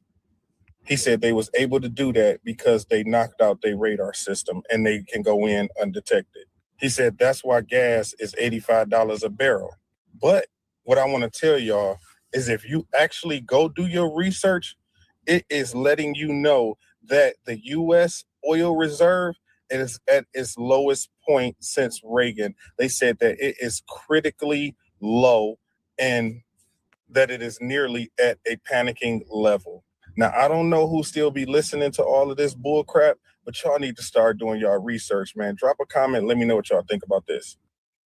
He said they was able to do that because they knocked out their radar system and they can go in undetected. He said that's why gas is $85 a barrel. But what I want to tell y'all is if you actually go do your research, it is letting you know that the U.S. oil reserve is at its lowest point since Reagan. They said that it is critically low and that it is nearly at a panicking level. Now, I don't know who still be listening to all of this bull crap, but y'all need to start doing y'all research, man. Drop a comment. Let me know what y'all think about this.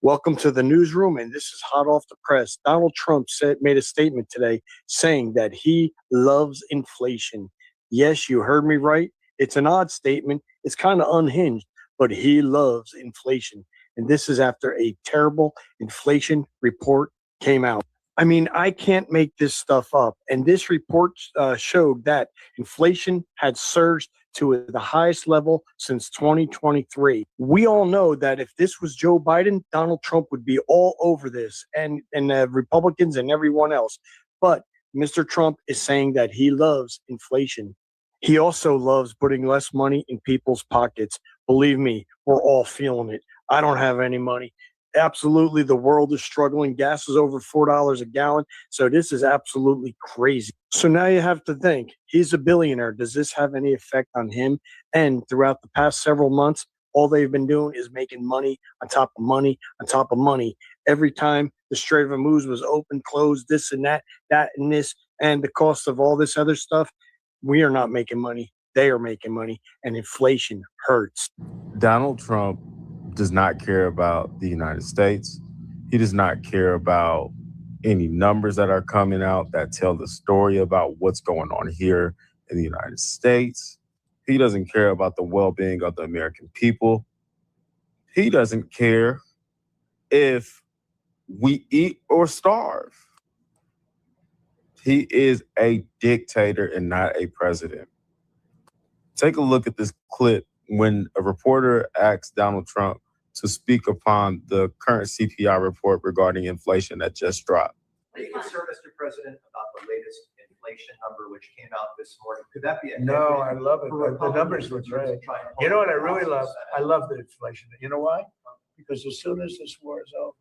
Welcome to the newsroom, and this is hot off the press. Donald Trump made a statement today saying that he loves inflation. Yes, you heard me right. It's an odd statement. It's kind of unhinged, but he loves inflation. And this is after a terrible inflation report came out. I mean, I can't make this stuff up. And this report showed that inflation had surged to the highest level since 2023. We all know that if this was Joe Biden, Donald Trump would be all over this and Republicans and everyone else. But Mr. Trump is saying that he loves inflation. He also loves putting less money in people's pockets. Believe me, we're all feeling it. I don't have any money. Absolutely, the world is struggling. Gas is over $4 a gallon. So this is absolutely crazy. So now you have to think, he's a billionaire. Does this have any effect on him? And throughout the past several months, all they've been doing is making money on top of money on top of money. Every time the Strait of Hormuz was open, closed, this and that and this, and the cost of all this other stuff, we are not making money. They are making money, and inflation hurts. Donald Trump does not care about the United States. He does not care about any numbers that are coming out that tell the story about what's going on here in the United States. He doesn't care about the well-being of the American people. He doesn't care if we eat or starve. He is a dictator and not a president. Take a look at this clip when a reporter asked Donald Trump to speak upon the current CPI report regarding inflation that just dropped. Are you concerned, Mr. President, about the latest inflation number which came out this morning. Could that be a No, I love it. The numbers look great. You know what I really love? I love the inflation. You know why? Because as soon as this war is over,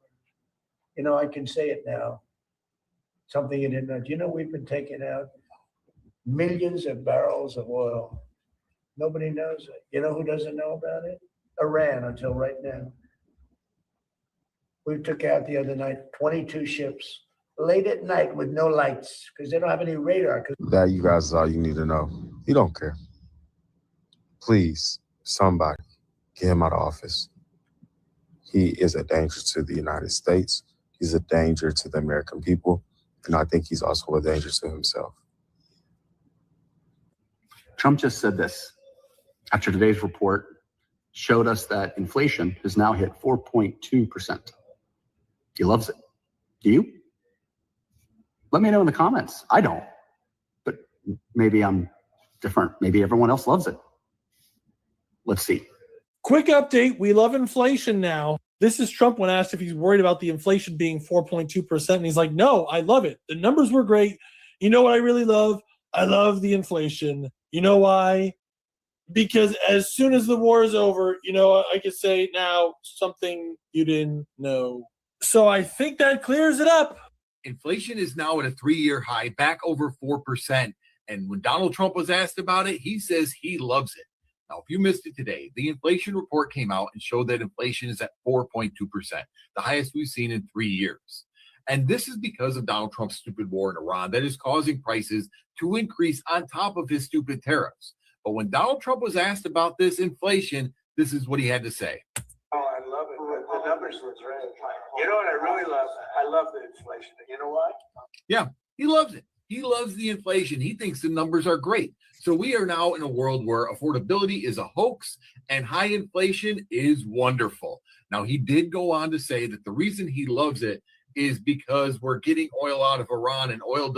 you know, I can say it now. Something you didn't know. Do you know we've been taking out millions of barrels of oil? Nobody knows it. You know who doesn't know about it? Iran until right now. We took out the other night 22 ships late at night with no lights because they don't have any radar. That, you guys, is all you need to know. He don't care. Please, somebody, get him out of office. He is a danger to the United States. He's a danger to the American people. And I think he's also a danger to himself. Trump just said this after today's report showed us that inflation has now hit 4.2%. He loves it. Do you? Let me know in the comments. I don't, but maybe I'm different. Maybe everyone else loves it. Let's see. Quick update. We love inflation now. This is Trump when asked if he's worried about the inflation being 4.2%. And he's like, no, I love it. The numbers were great. You know what I really love? I love the inflation. You know why? Because as soon as the war is over, you know, I can say now something you didn't know. So I think that clears it up. Inflation is now at a 3-year high, back over 4%. And when Donald Trump was asked about it, he says he loves it. Now, if you missed it today, the inflation report came out and showed that inflation is at 4.2%, the highest we've seen in 3 years. And this is because of Donald Trump's stupid war in Iran that is causing prices to increase on top of his stupid tariffs. But when Donald Trump was asked about this inflation, this is what he had to say. Oh, I love it. The numbers look great. You know what I really love? I love the inflation. You know why? Yeah, he loves it. He loves the inflation. He thinks the numbers are great. So we are now in a world where affordability is a hoax and high inflation is wonderful. Now, he did go on to say that the reason he loves it is because we're getting oil out of Iran and Iran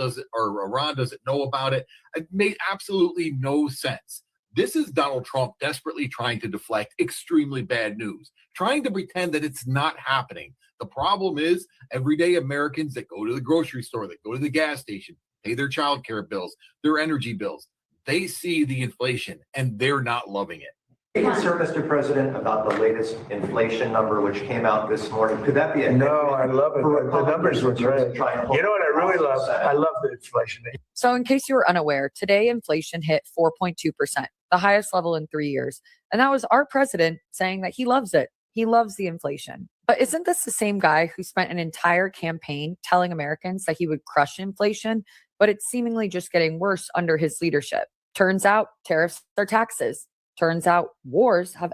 doesn't know about it. It made absolutely no sense. This is Donald Trump desperately trying to deflect extremely bad news, trying to pretend that it's not happening. The problem is everyday Americans that go to the grocery store, that go to the gas station, pay their child care bills, their energy bills, they see the inflation and they're not loving it. Are you concerned, Mr. President, about the latest inflation number which came out this morning? Could that be a No, I love it. The numbers look great. You know what I really love? I love the inflation. So in case you were unaware, today inflation hit 4.2%, the highest level in 3 years. And that was our president saying that he loves it. He loves the inflation. But isn't this the same guy who spent an entire campaign telling Americans that he would crush inflation, but it's seemingly just getting worse under his leadership? Turns out tariffs are taxes. Turns out wars have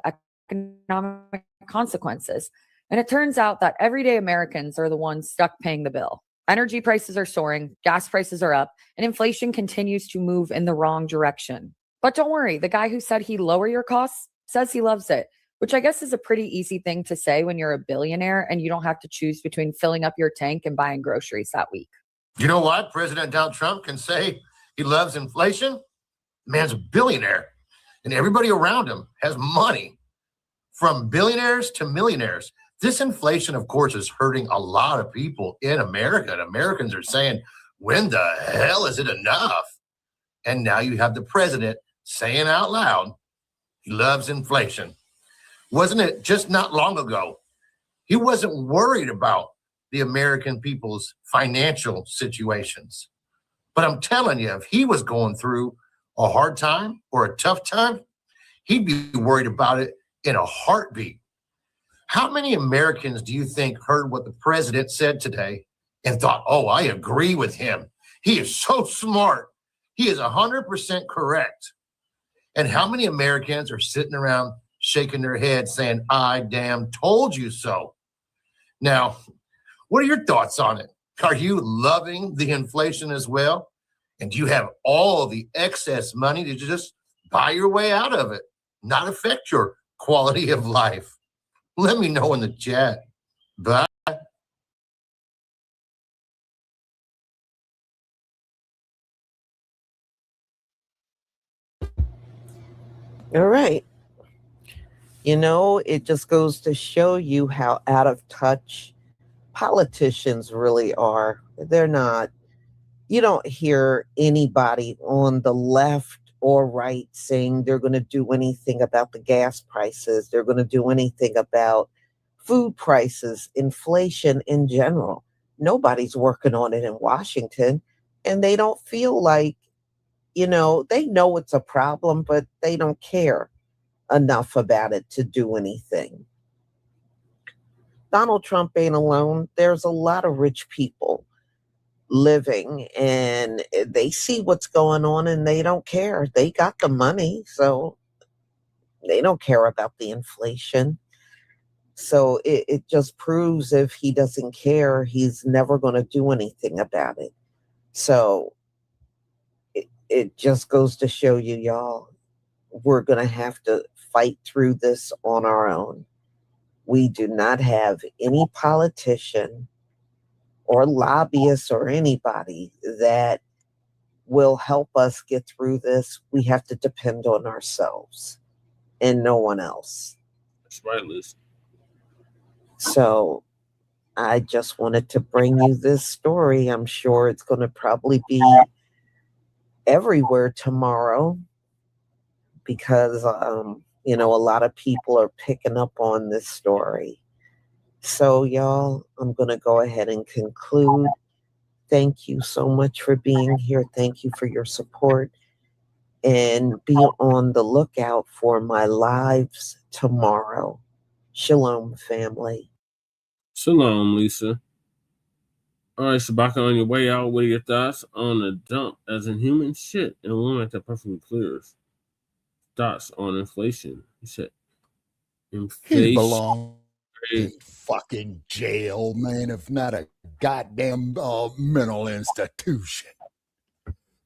economic consequences. And it turns out that everyday Americans are the ones stuck paying the bill. Energy prices are soaring, gas prices are up, and inflation continues to move in the wrong direction. But don't worry, the guy who said he'd lower your costs says he loves it, which I guess is a pretty easy thing to say when you're a billionaire and you don't have to choose between filling up your tank and buying groceries that week. You know what? President Donald Trump can say he loves inflation. The man's a billionaire. And everybody around him has money, from billionaires to millionaires. This inflation, of course, is hurting a lot of people in America. And Americans are saying, when the hell is it enough? And now you have the president saying out loud, he loves inflation. Wasn't it just not long ago? He wasn't worried about the American people's financial situations. But I'm telling you, if he was going through a hard time or a tough time, he'd be worried about it in a heartbeat. How many Americans do you think heard what the president said today and thought, oh, I agree with him. He is so smart. He is 100% correct. And how many Americans are sitting around shaking their heads saying, I damn told you so? Now, what are your thoughts on it? Are you loving the inflation as well? And do you have all the excess money to just buy your way out of it, not affect your quality of life? Let me know in the chat. Bye. All right. You know, it just goes to show you how out of touch politicians really are. They're not You don't hear anybody on the left or right saying they're going to do anything about the gas prices. They're going to do anything about food prices, inflation in general. Nobody's working on it in Washington, and they don't feel like, they know it's a problem, but they don't care enough about it to do anything. Donald Trump ain't alone. There's a lot of rich people living, and they see what's going on and they don't care. They got the money, so they don't care about the inflation. So it just proves if he doesn't care, he's never going to do anything about it. So it just goes to show you, y'all, we're going to have to fight through this on our own. We do not have any politician or lobbyist or anybody that will help us get through this. We have to depend on ourselves and no one else. That's right, Liz. So I just wanted to bring you this story. I'm sure it's going to probably be everywhere tomorrow because, a lot of people are picking up on this story. So, y'all, I'm going to go ahead and conclude. Thank you so much for being here. Thank you for your support. And be on the lookout for my lives tomorrow. Shalom, family. Shalom, Lisa. All right, Shabaka, on your way out, what are your thoughts on the dump as in human shit and woman that perfectly clears? Thoughts on inflation? He said, He belongs in fucking jail, man, if not a goddamn mental institution.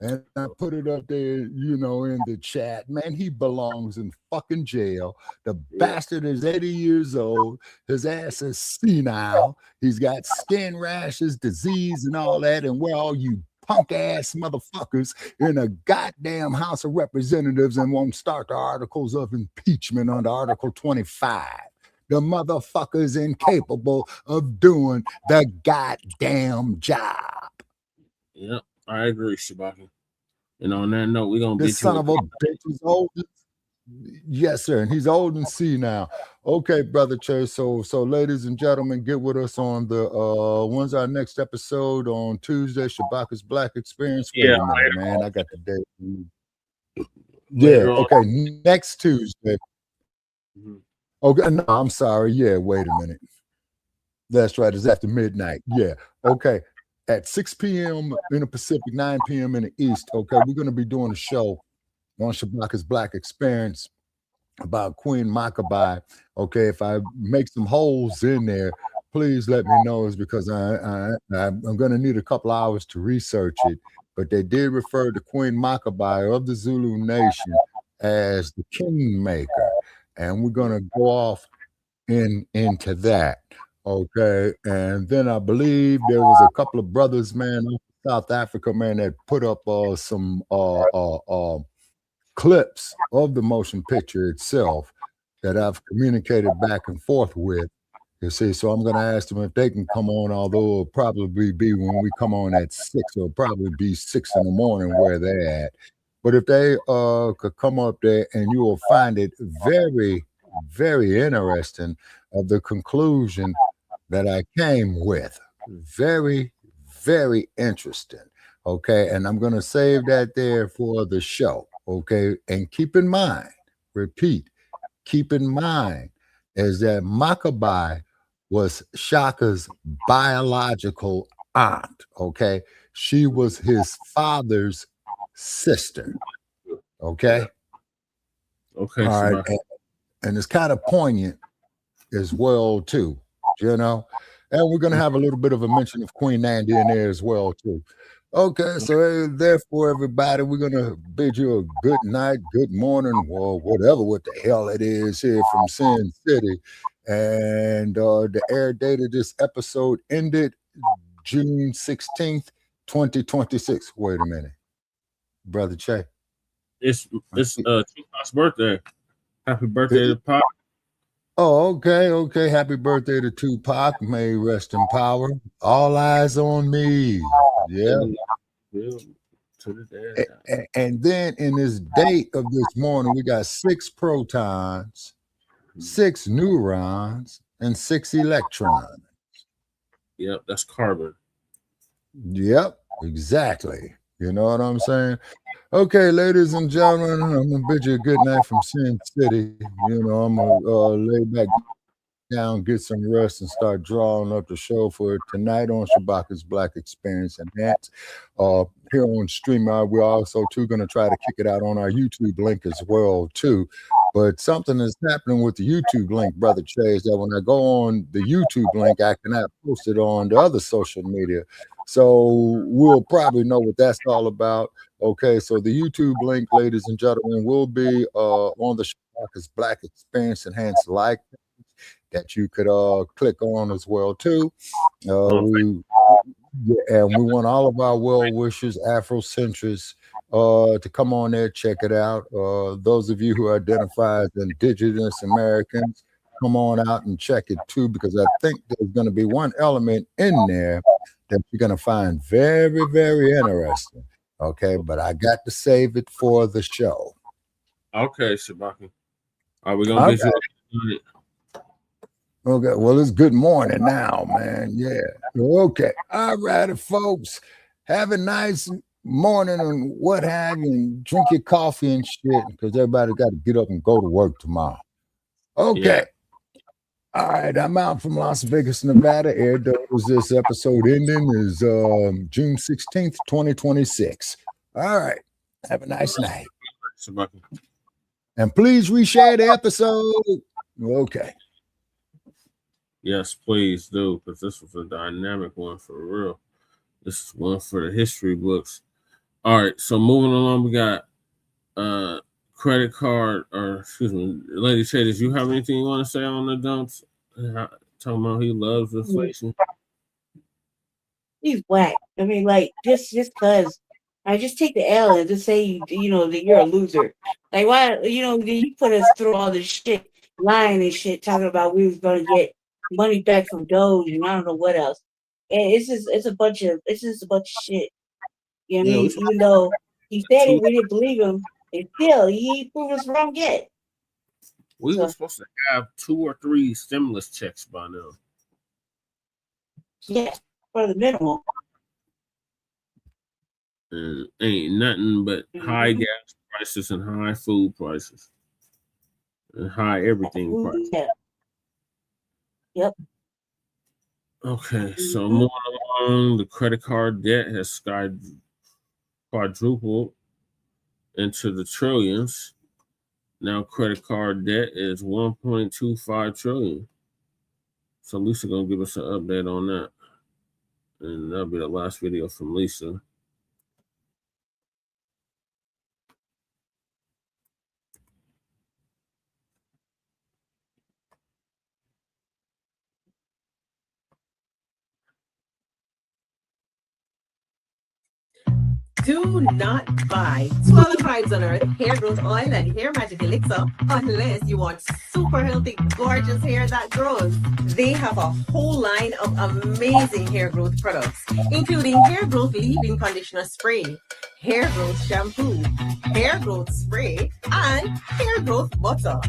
And I put it up there, in the chat. Man, he belongs in fucking jail. The bastard is 80 years old. His ass is senile. He's got skin rashes, disease, and all that. And we're all you punk ass motherfuckers in a goddamn House of Representatives and won't start the articles of impeachment under Article 25. The motherfucker's incapable of doing the goddamn job. Yep, I agree, Shabaka. And on that note, we're going to This son of a bitch is old. Yes, sir. And he's old and now. Okay, Brother Chase. So ladies and gentlemen, get with us on the when's our next episode on Tuesday, Shabaka's Blacc Experience. Wait a minute, man. I got the date. Yeah, okay. Next Tuesday. Mm-hmm. Okay, no, I'm sorry. Yeah, wait a minute. That's right. It's after midnight. Yeah. Okay. At 6 p.m. in the Pacific, 9 p.m. in the East. Okay, we're going to be doing a show on Shabaka's Blacc Experience about Queen Maccabi. Okay, if I make some holes in there, please let me know. It's because I'm going to need a couple hours to research it. But they did refer to Queen Maccabi of the Zulu Nation as the kingmaker. And we're going to go off into that. Okay, and then I believe there was a couple of brothers, man, in South Africa, man, that put up some clips of the motion picture itself that I've communicated back and forth with. You see, so I'm going to ask them if they can come on, although it'll probably be when we come on at 6, it'll probably be 6 in the morning where they're at. But if they could come up there, and you will find it very, very interesting of the conclusion that I came with. Very, very interesting. Okay, and I'm going to save that there for the show. Okay, and keep in mind, repeat, keep in mind, is that Maccabi was Shaka's biological aunt. Okay, she was his father's sister. Okay. Okay. All right, and it's kind of poignant as well too. And we're going to have a little bit of a mention of Queen Nandy in there as well, too. Okay, so therefore, everybody, we're going to bid you a good night, good morning, or whatever, what the hell it is here from Sin City. And the air date of this episode ended June 16th, 2026. Wait a minute. Brother Che. It's Tupac's birthday. Happy birthday to Pop. Oh, okay. Happy birthday to Tupac. May he rest in power. All eyes on me. Yeah. bill to the dad. And then in this date of this morning, we got 6 protons, 6 neurons, and 6 electrons. Yep, that's carbon. Yep, exactly. You know what I'm saying? Okay, ladies and gentlemen, I'm gonna bid you a good night from Sin City. You know, I'm gonna lay back down, get some rest, and start drawing up the show for tonight on Shabaka's Black Experience Enhanced. Here on StreamYard, we're also too going to try to kick it out on our YouTube link as well too. But something is happening with the YouTube link, Brother Che, is that when I go on the YouTube link, I cannot post it on the other social media. So we'll probably know what that's all about. Okay, so the YouTube link, ladies and gentlemen, will be on the Shabaka's Black Experience Enhanced live that you could click on as well too. And we want all of our well wishers, Afrocentrists, to come on there, check it out. Those of you who identify as Indigenous Americans, come on out and check it too, because I think there's going to be one element in there that you're going to find very, very interesting. Okay, but I got to save it for the show. Okay, Shabaka. Are we going to get you it? Okay, well, it's good morning now, man. Yeah. Okay. All righty, folks. Have a nice morning and what have you, and drink your coffee and shit, because everybody got to get up and go to work tomorrow. Okay. Yeah. All right, I'm out from Las Vegas, Nevada. Air dose this episode ending is June 16th, 2026. All right. Have a nice night. And please reshare the episode. Okay. Yes, please do, because this was a dynamic one for real. This is one for the history books. All right, so moving along, we got credit card, or excuse me, Lady Che, did you have anything you want to say on the dumps? Talking about he loves inflation. He's whack. I mean, like, just because I just take the L and just say, you know, that you're a loser. Like, why, you know, you put us through all this shit, lying and shit, talking about we was going to get money back from Doge and I don't know what else. And it's a bunch of shit. You know what I mean? Even though he said it, we didn't believe him, and still he proved us wrong yet. We were supposed to have 2 or 3 stimulus checks by now. Yeah, for the minimum. And ain't nothing but high gas prices and high food prices. And high everything prices. Yeah. Yep. Okay, so moving along, the credit card debt has quadrupled into the trillions. Now credit card debt is 1.25 trillion. So Lisa gonna give us an update on that. And that'll be the last video from Lisa. Do not buy 12 Vibes on Earth hair growth oil and hair magic elixir unless you want super healthy, gorgeous hair that grows. They have a whole line of amazing hair growth products, including hair growth leave-in conditioner spray, hair growth shampoo, hair growth spray, and hair growth butter.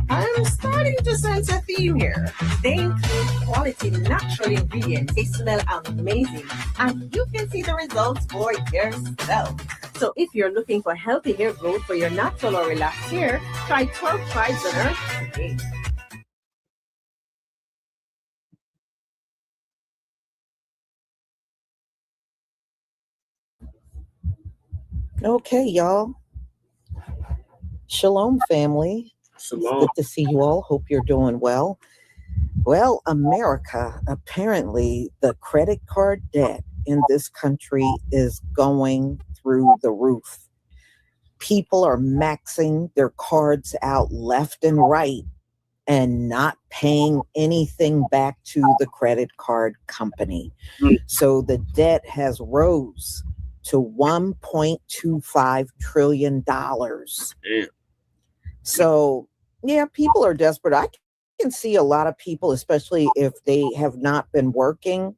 I'm starting to sense a theme here. They include quality natural ingredients. They smell amazing, and you can see the results for yourself. So if you're looking for healthy hair growth for your natural or relaxed hair, try 12 Vibes on Earth today. Okay, y'all. Shalom, family. Shalom. It's good to see you all. Hope you're doing well. Well, America, apparently the credit card debt in this country is going through the roof. People are maxing their cards out left and right and not paying anything back to the credit card company. So the debt has rose to $1.25 trillion. Damn. So, yeah, people are desperate. I can see a lot of people, especially if they have not been working,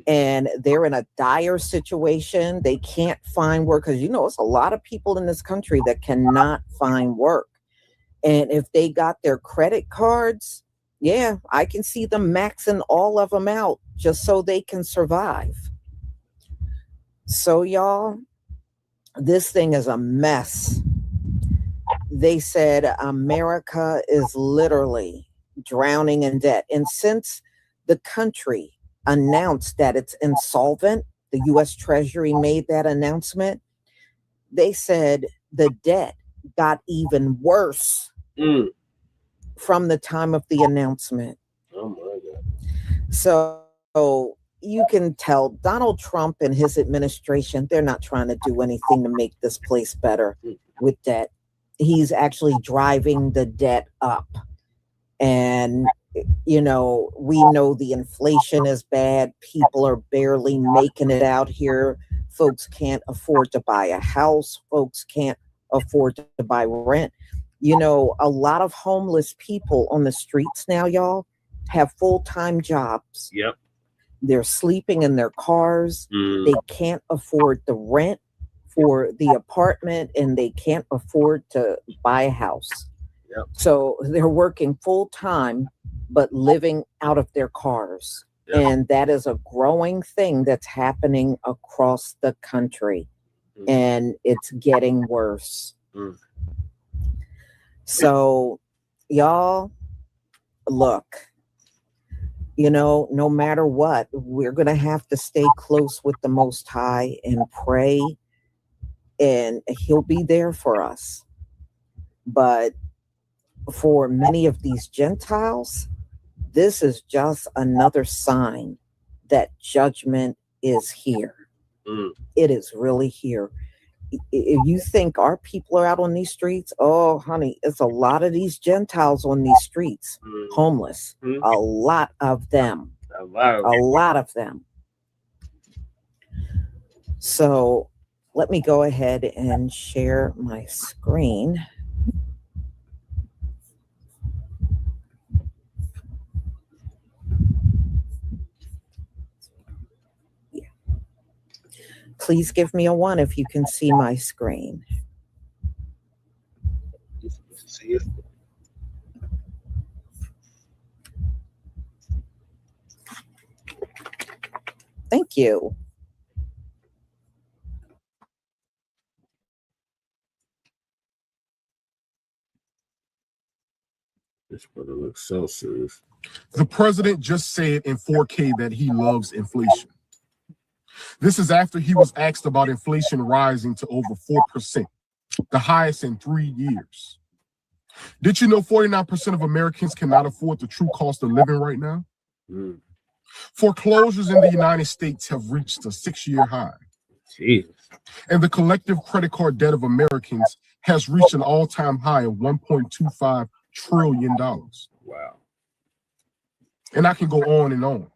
and they're in a dire situation. They can't find work because, it's a lot of people in this country that cannot find work. And if they got their credit cards, yeah, I can see them maxing all of them out just so they can survive. So, y'all, this thing is a mess. They said America is literally drowning in debt. And since the country announced that it's insolvent, the U.S. Treasury made that announcement, they said the debt got even worse from the time of the announcement. Oh my God. So you can tell Donald Trump and his administration, they're not trying to do anything to make this place better with debt. He's actually driving the debt up. And, we know the inflation is bad. People are barely making it out here. Folks can't afford to buy a house. Folks can't afford to buy rent. A lot of homeless people on the streets now, y'all, have full-time jobs. Yep. They're sleeping in their cars. They can't afford the rent for the apartment, and they can't afford to buy a house. Yep. So they're working full-time, but living out of their cars. Yep. And that is a growing thing that's happening across the country. And it's getting worse. So, y'all, look, no matter what, we're going to have to stay close with the Most High and pray, and He'll be there for us. But for many of these Gentiles, this is just another sign that judgment is here. It is really here. If you think our people are out on these streets, oh, honey, it's a lot of these Gentiles on these streets, homeless. A lot of them. A lot of them. So let me go ahead and share my screen. Please give me a 1 if you can see my screen. Thank you. This brother looks so serious. The president just said in 4K that he loves inflation. This is after he was asked about inflation rising to over 4%, the highest in 3 years. Did you know 49% of Americans cannot afford the true cost of living right now? Foreclosures in the United States have reached a 6-year high. Jesus. And the collective credit card debt of Americans has reached an all-time high of $1.25 trillion. Wow. And I can go on and on.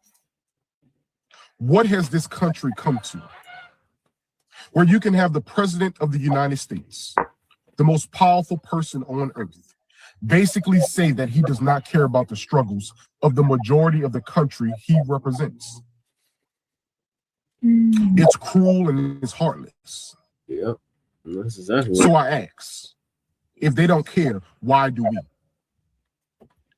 What has this country come to? Where you can have the president of the United States, the most powerful person on earth, basically say that he does not care about the struggles of the majority of the country he represents. It's cruel and it's heartless. Yep. That's exactly so I ask, if they don't care, why do we?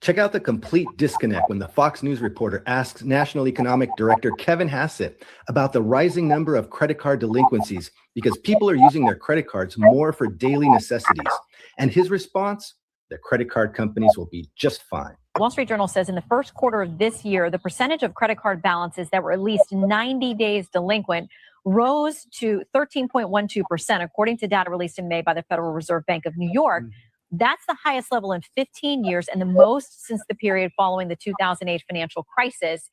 Check out the complete disconnect when the Fox News reporter asks National Economic Director Kevin Hassett about the rising number of credit card delinquencies because people are using their credit cards more for daily necessities. And his response, the credit card companies will be just fine. Wall Street Journal says in the first quarter of this year, the percentage of credit card balances that were at least 90 days delinquent rose to 13.12%, according to data released in May by the Federal Reserve Bank of New York. That's the highest level in 15 years and the most since the period following the 2008 financial crisis.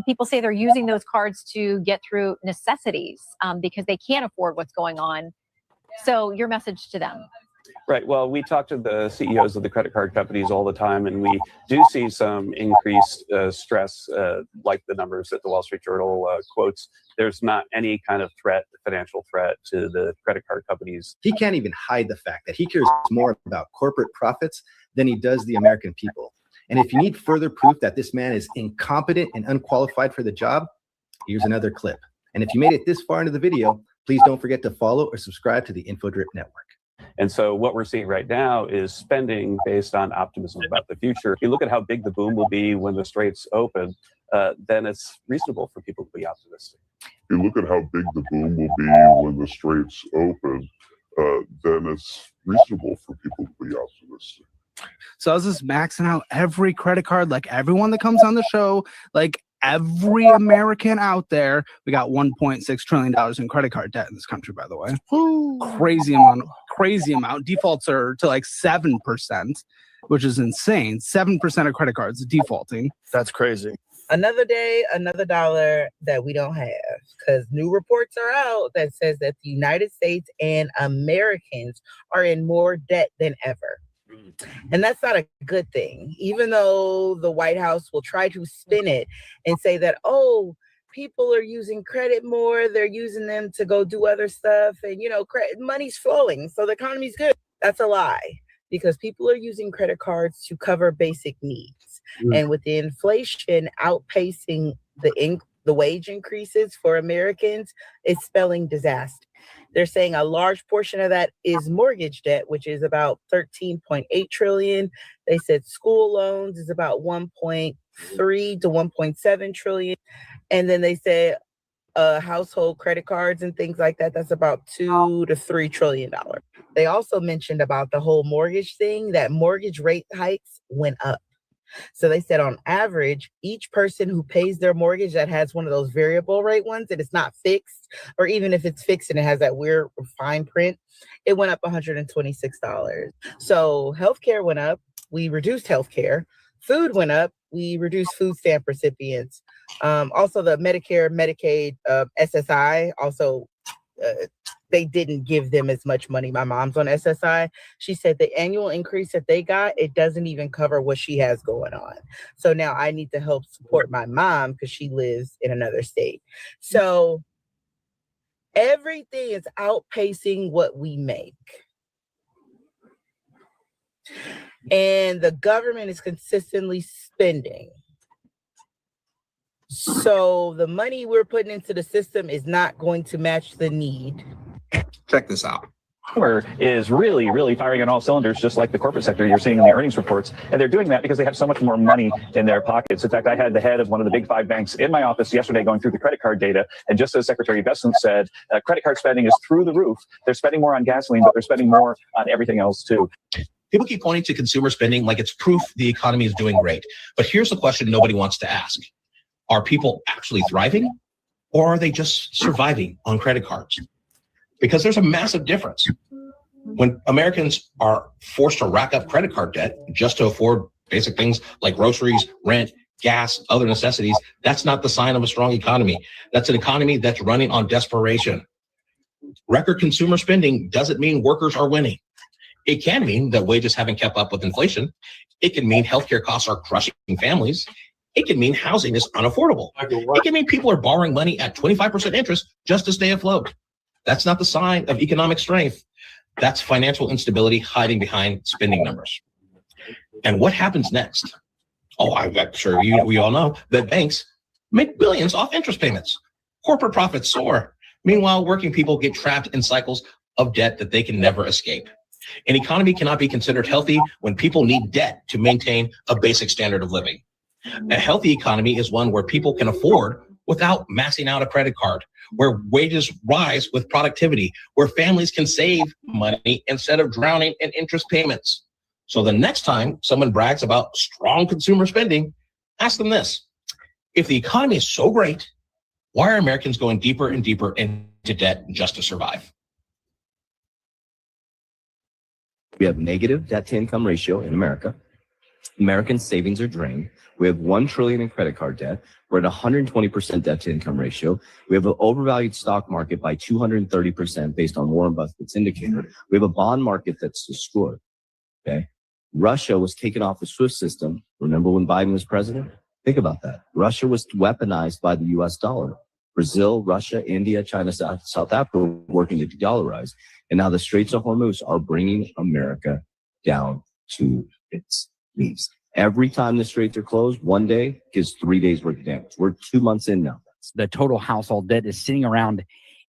People say they're using those cards to get through necessities because they can't afford what's going on. So your message to them? Right. Well, we talk to the CEOs of the credit card companies all the time, and we do see some increased stress, like the numbers that the Wall Street Journal quotes. There's not any kind of threat, financial threat to the credit card companies. He can't even hide the fact that he cares more about corporate profits than he does the American people. And if you need further proof that this man is incompetent and unqualified for the job, Here's another clip. And if you made it this far into the video, please don't forget to follow or subscribe to the InfoDrip Network. And so what we're seeing right now is spending based on optimism about the future. If you look at how big the boom will be when the straits open, then it's reasonable for people to be optimistic. If you look at how big the boom will be when the straits open, then it's reasonable for people to be optimistic. So I was just maxing out every credit card, like everyone that comes on the show, like every American out there. We got $1.6 trillion in credit card debt in this country, by the way. Crazy amount. Defaults are to like 7%, which is insane. 7% of credit cards defaulting. That's crazy. Another day, another dollar that we don't have, because new reports are out that says that the United States and Americans are in more debt than ever. And that's not a good thing, even though the White House will try to spin it and say that, oh, people are using credit more. They're using them to go do other stuff. And, you know, money's flowing, so the economy's good. That's a lie, because people are using credit cards to cover basic needs. And with the inflation outpacing the wage increases for Americans, it's spelling disaster. They're saying a large portion of that is mortgage debt, which is about 13.8 trillion. They said school loans is about 1.3 to 1.7 trillion. And then they said household credit cards and things like that, that's about $2 to $3 trillion. They also mentioned about the whole mortgage thing, that mortgage rate hikes went up. So they said on average, each person who pays their mortgage that has one of those variable rate ones and it's not fixed, or even if it's fixed and it has that weird fine print, it went up $126. So healthcare went up. We reduced healthcare. Food went up. We reduced food stamp recipients. Also the Medicare, Medicaid, SSI, also they didn't give them as much money. My mom's on SSI. She said the annual increase that they got, it doesn't even cover what she has going on. So now I need to help support my mom because she lives in another state. So everything is outpacing what we make. And the government is consistently spending. So the money we're putting into the system is not going to match the need. Check this out. Is really firing on all cylinders, just like the corporate sector you're seeing in the earnings reports. And they're doing that because they have so much more money in their pockets. In fact, I had the head of one of the big 5 banks in my office yesterday going through the credit card data. And just as Secretary of Investment said, credit card spending is through the roof. They're spending more on gasoline, but they're spending more on everything else too. People keep pointing to consumer spending like it's proof the economy is doing great. But here's the question nobody wants to ask. Are people actually thriving, or are they just surviving on credit cards? Because there's a massive difference. When Americans are forced to rack up credit card debt just to afford basic things like groceries, rent, gas, other necessities, that's not the sign of a strong economy. That's an economy that's running on desperation. Record consumer spending doesn't mean workers are winning. It can mean that wages haven't kept up with inflation. It can mean healthcare costs are crushing families. It can mean housing is unaffordable. It can mean people are borrowing money at 25% interest just to stay afloat. That's not the sign of economic strength. That's financial instability hiding behind spending numbers. And what happens next? Oh, I'm sure we all know that banks make billions off interest payments. Corporate profits soar. Meanwhile, working people get trapped in cycles of debt that they can never escape. An economy cannot be considered healthy when people need debt to maintain a basic standard of living. A healthy economy is one where people can afford without maxing out a credit card, where wages rise with productivity, where families can save money instead of drowning in interest payments. So the next time someone brags about strong consumer spending, ask them this. If the economy is so great, why are Americans going deeper and deeper into debt just to survive? We have negative debt to income ratio in America. American savings are drained. We have $1 trillion in credit card debt. We're at 120% debt to income ratio. We have an overvalued stock market by 230% based on Warren Buffett's indicator. We have a bond market that's destroyed. Okay. Russia was taken off the SWIFT system. Remember when Biden was president? Think about that. Russia was weaponized by the US dollar. Brazil, Russia, India, China, South Africa were working to de-dollarize. And now the Straits of Hormuz are bringing America down to its knees. Every time the straits are closed, one day gives 3 days worth of damage. We're 2 months in now. the total household debt is sitting around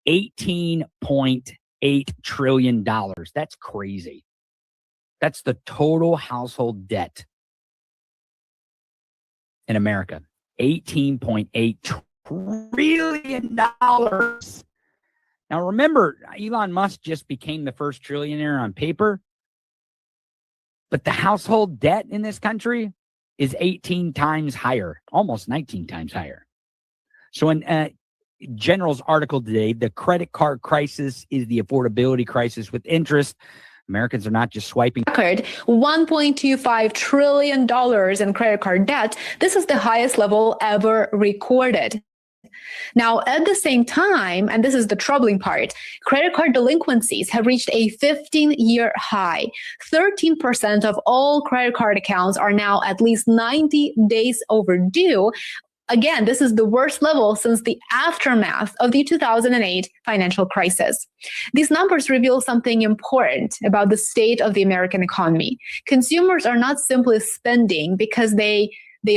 $18.8 trillion. That's crazy. That's the total household debt in America. $18.8 trillion. Now remember, Elon Musk just became the first trillionaire on paper, but the household debt in this country is 18 times higher, almost 19 times higher. So in General's article today, the credit card crisis is the affordability crisis with interest. Americans are not just swiping. $1.25 trillion in credit card debt. This is the highest level ever recorded. Now, at the same time, and this is the troubling part, credit card delinquencies have reached a 15-year high. 13% of all credit card accounts are now at least 90 days overdue. Again, this is the worst level since the aftermath of the 2008 financial crisis. These numbers reveal something important about the state of the American economy. Consumers are not simply spending because they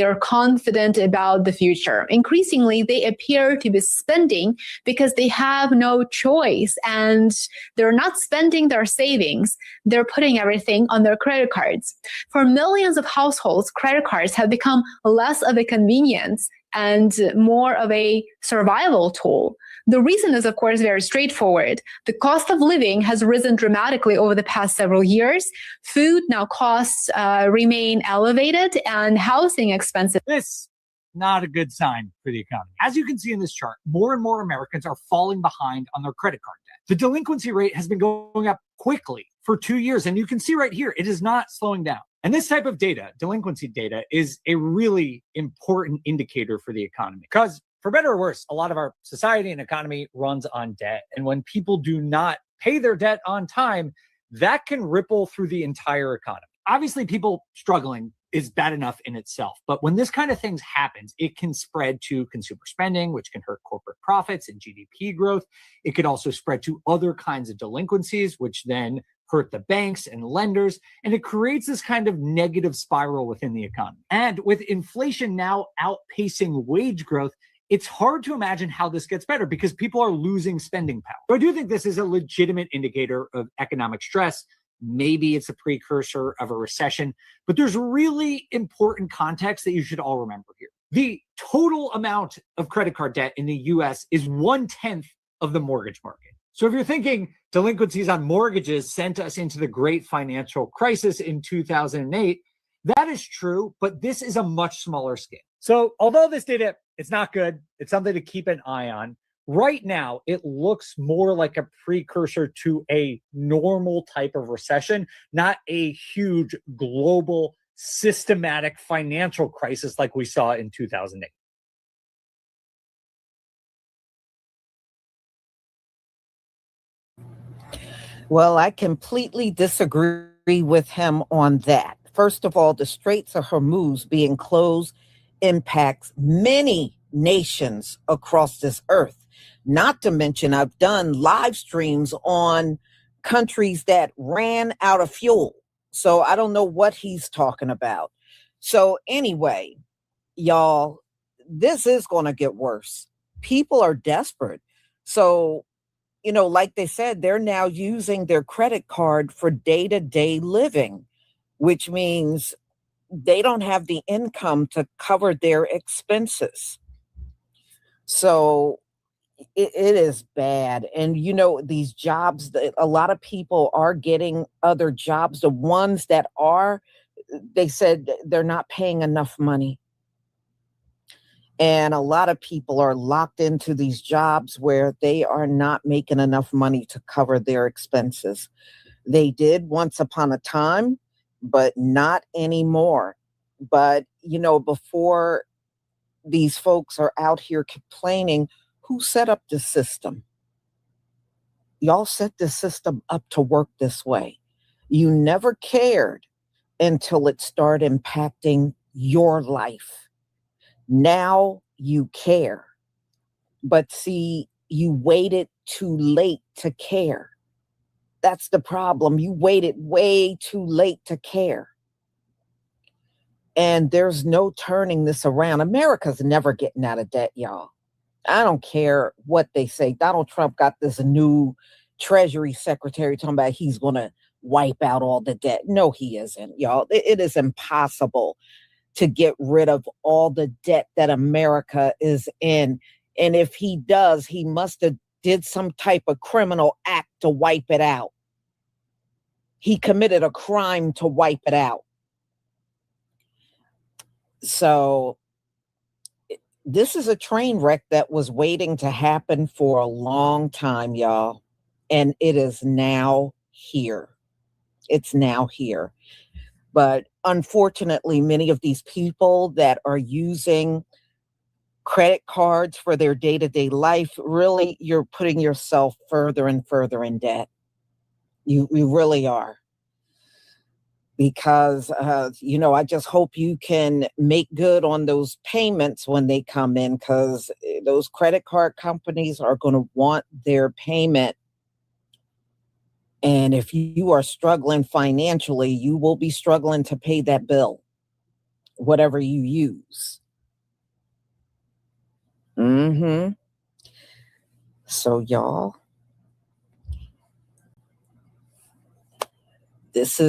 are confident about the future. Increasingly, they appear to be spending because they have no choice, and they're not spending their savings. They're putting everything on their credit cards. For millions of households, credit cards have become less of a convenience and more of a survival tool. The reason is, of course, very straightforward. The cost of living has risen dramatically over the past several years. Food now costs remain elevated, and housing expenses. This not a good sign for the economy. As you can see in this chart, more and more Americans are falling behind on their credit card debt. The delinquency rate has been going up quickly for 2 years, and you can see right here, it is not slowing down. And this type of data, delinquency data, is a really important indicator for the economy because, for better or worse, a lot of our society and economy runs on debt. And when people do not pay their debt on time, that can ripple through the entire economy. Obviously, people struggling is bad enough in itself. But when this kind of things happens, it can spread to consumer spending, which can hurt corporate profits and GDP growth. It could also spread to other kinds of delinquencies, which then hurt the banks and lenders. And it creates this kind of negative spiral within the economy. And with inflation now outpacing wage growth, it's hard to imagine how this gets better because people are losing spending power. So I do think this is a legitimate indicator of economic stress. Maybe it's a precursor of a recession, but there's really important context that you should all remember here. The total amount of credit card debt in the US is 1/10 of the mortgage market. So if you're thinking delinquencies on mortgages sent us into the great financial crisis in 2008, that is true, but this is a much smaller scale. So although this data, it's not good, it's something to keep an eye on. Right now, it looks more like a precursor to a normal type of recession, not a huge global systematic financial crisis like we saw in 2008. Well, I completely disagree with him on that. First of all, the Straits of Hormuz being closed impacts many nations across this earth. Not to mention, I've done live streams on countries that ran out of fuel. So I don't know what he's talking about. So anyway, y'all, this is going to get worse. People are desperate. So, you know, like they said, they're now using their credit card for day-to-day living, which means they don't have the income to cover their expenses. So it is bad. And, you know, these jobs, a lot of people are getting other jobs. The ones that are, they said they're not paying enough money. And a lot of people are locked into these jobs where they are not making enough money to cover their expenses. They did once upon a time, but not anymore. But, you know, before these folks are out here complaining, who set up the system? Y'all set the system up to work this way. You never cared until it started impacting your life. Now you care. But see, you waited too late to care. That's the problem. You waited way too late to care. And there's no turning this around. America's never getting out of debt, y'all. I don't care what they say. Donald Trump got this new Treasury Secretary talking about he's going to wipe out all the debt. No, he isn't, y'all. It is impossible to get rid of all the debt that America is in. And if he does, he must have did some type of criminal act to wipe it out. He committed a crime to wipe it out. So this is a train wreck that was waiting to happen for a long time, y'all. And it is now here. It's now here. But unfortunately, many of these people that are using credit cards for their day-to-day life, really, you're putting yourself further and further in debt. You really are. Because, I just hope you can make good on those payments when they come in, because those credit card companies are going to want their payment. And if you are struggling financially, you will be struggling to pay that bill, whatever you use. So, y'all, it's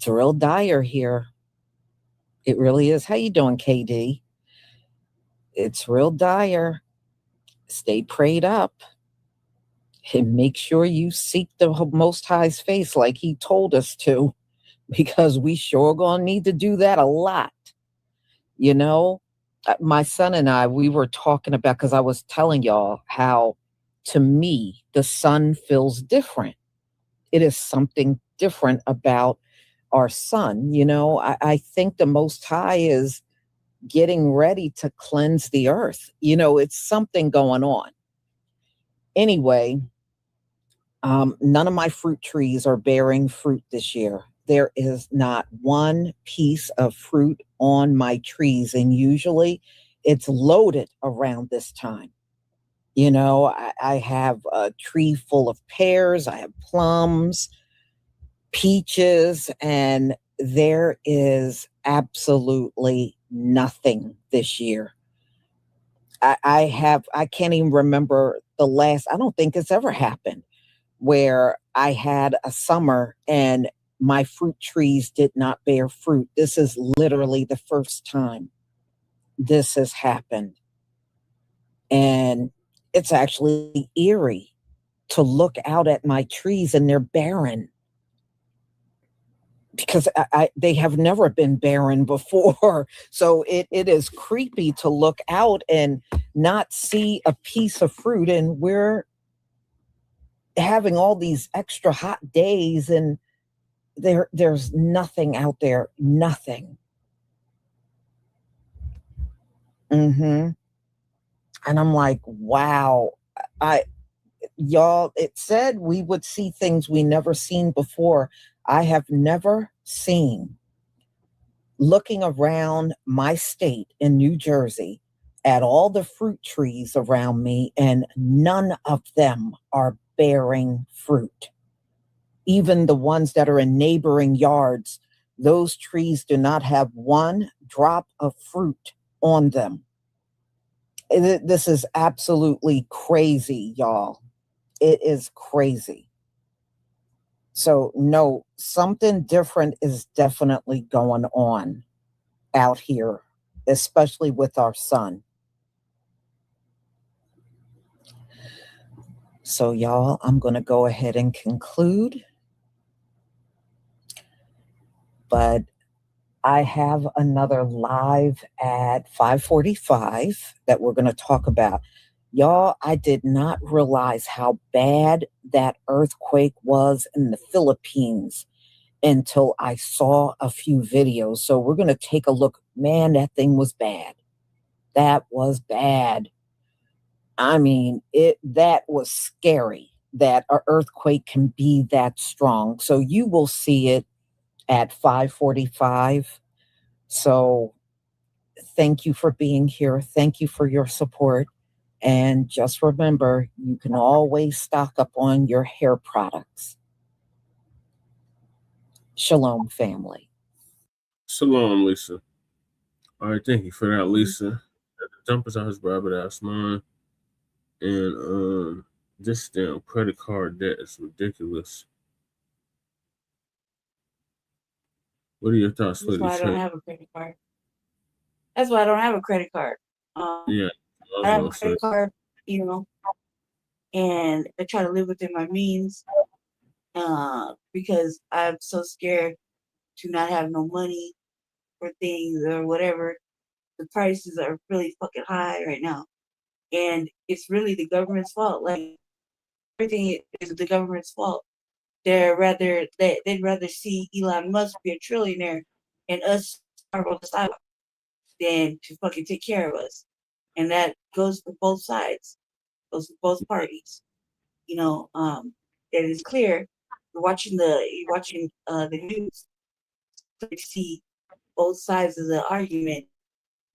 real dire here. It really is. How you doing, KD? It's real dire. Stay prayed up. And make sure you seek the Most High's face like he told us to, because we sure gonna need to do that a lot. My son and I, we were talking about, because I was telling y'all how, to me, the sun feels different. It is something different about our sun. I think the Most High is getting ready to cleanse the earth. It's something going on. Anyway, none of my fruit trees are bearing fruit this year. There is not one piece of fruit on my trees, and usually it's loaded around this time. I have a tree full of pears, I have plums, peaches, and there is absolutely nothing this year. I can't even remember the last, I don't think it's ever happened where I had a summer and my fruit trees did not bear fruit. This is literally the first time this has happened. And it's actually eerie to look out at my trees and they're barren, because they have never been barren before. So it is creepy to look out and not see a piece of fruit. And we're having all these extra hot days and there's nothing out there, nothing. And I'm like, wow, y'all, it said we would see things we never seen before. I have never seen, looking around my state in New Jersey at all the fruit trees around me, and none of them are bearing fruit. Even the ones that are in neighboring yards, those trees do not have one drop of fruit on them. This is absolutely crazy, y'all. It is crazy. So no, something different is definitely going on out here, especially with our sun. So y'all, I'm going to go ahead and conclude. But I have another live at 5:45 that we're going to talk about. Y'all, I did not realize how bad that earthquake was in the Philippines until I saw a few videos. So we're going to take a look. Man, that thing was bad. That was bad. I mean, that was scary that an earthquake can be that strong. So you will see it at 5:45. So thank you for being here. Thank you for your support. And just remember, you can always stock up on your hair products. Shalom, family. Shalom, Lisa. All right, thank you for that, Lisa. jumpers on his rabbit ass mind. And this damn credit card debt is ridiculous. What are your thoughts, That's why I don't Lady? have a credit card. That's why I don't have a credit card. Yeah, I have a credit card, you know, and I try to live within my means because I'm so scared to not have no money for things or whatever. The prices are really fucking high right now. And it's really the government's fault. Like, everything is the government's fault. They'd rather see Elon Musk be a trillionaire and us starve on the sidewalk than to fucking take care of us. And that goes for both sides, goes for both parties. You know, it is clear. You're watching the news to see both sides of the argument,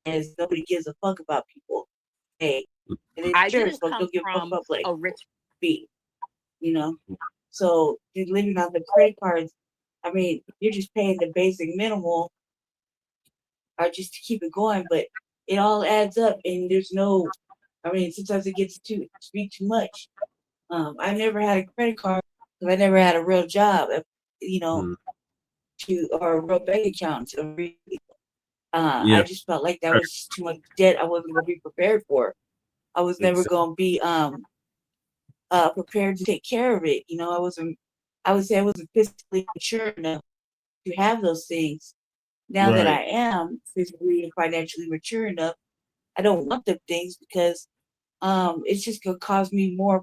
as nobody gives a fuck about people. Hey, and then sure as fuck don't give a fuck about like a rich beat, you know. So you're living on the credit cards. I mean, you're just paying the basic minimal, or just to keep it going, but it all adds up, and there's no. I mean, sometimes it gets to be too much. I never had a credit card because I never had a real job, you know, or a real bank account. I just felt like that was too much debt I wasn't going to be prepared for. I was never going to be prepared to take care of it. You know, I would say I wasn't physically mature enough to have those things. Now that I am physically and financially mature enough, I don't want them things because it's just going to cause me more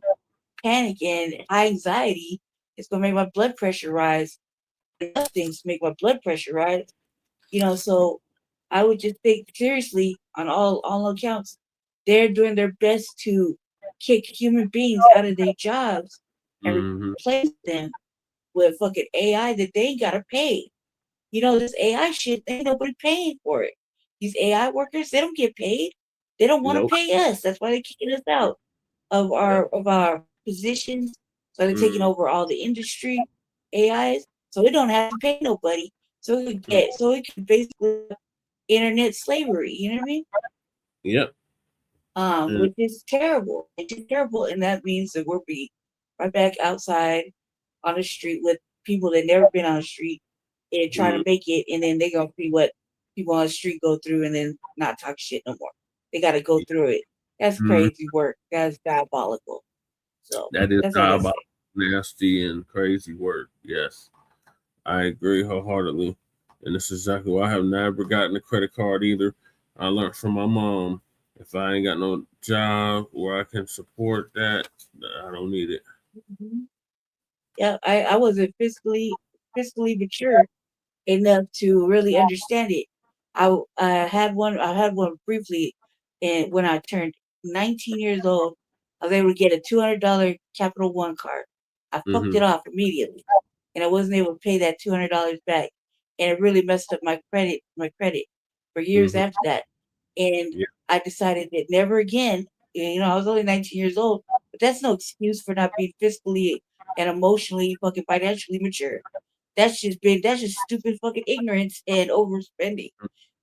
panic and anxiety. It's going to make my blood pressure rise. Enough things to make my blood pressure rise. You know, so I would just think seriously on all accounts, they're doing their best to kick human beings out of their jobs and replace them with fucking AI that they ain't gotta pay. You know, this AI shit, ain't nobody paying for it. These AI workers, they don't get paid. They don't want to pay us. That's why they're kicking us out of our positions. So they're taking over all the industry, AIs. So we don't have to pay nobody. So it could basically internet slavery. You know what I mean? Yep. Which is terrible. It's just terrible, and that means that we'll be right back outside on the street with people that never been on the street and trying to make it, and then they're gonna see what people on the street go through, and then not talk shit no more. They got to go through it. That's crazy work. That's diabolical. So that is that's all I say. diabolical, nasty, and crazy work. Yes, I agree wholeheartedly, and this is exactly why I have never gotten a credit card either. I learned from my mom. If I ain't got no job where I can support that, I don't need it. Yeah, I wasn't fiscally mature enough to really understand it. I had one briefly, and when I turned 19 years old, I was able to get a $200 Capital One card. I fucked it off immediately, and I wasn't able to pay that $200 back, and it really messed up my credit for years after that. And I decided that never again. You know, I was only 19 years old, but that's no excuse for not being fiscally and emotionally, fucking financially mature. That's just stupid fucking ignorance and overspending.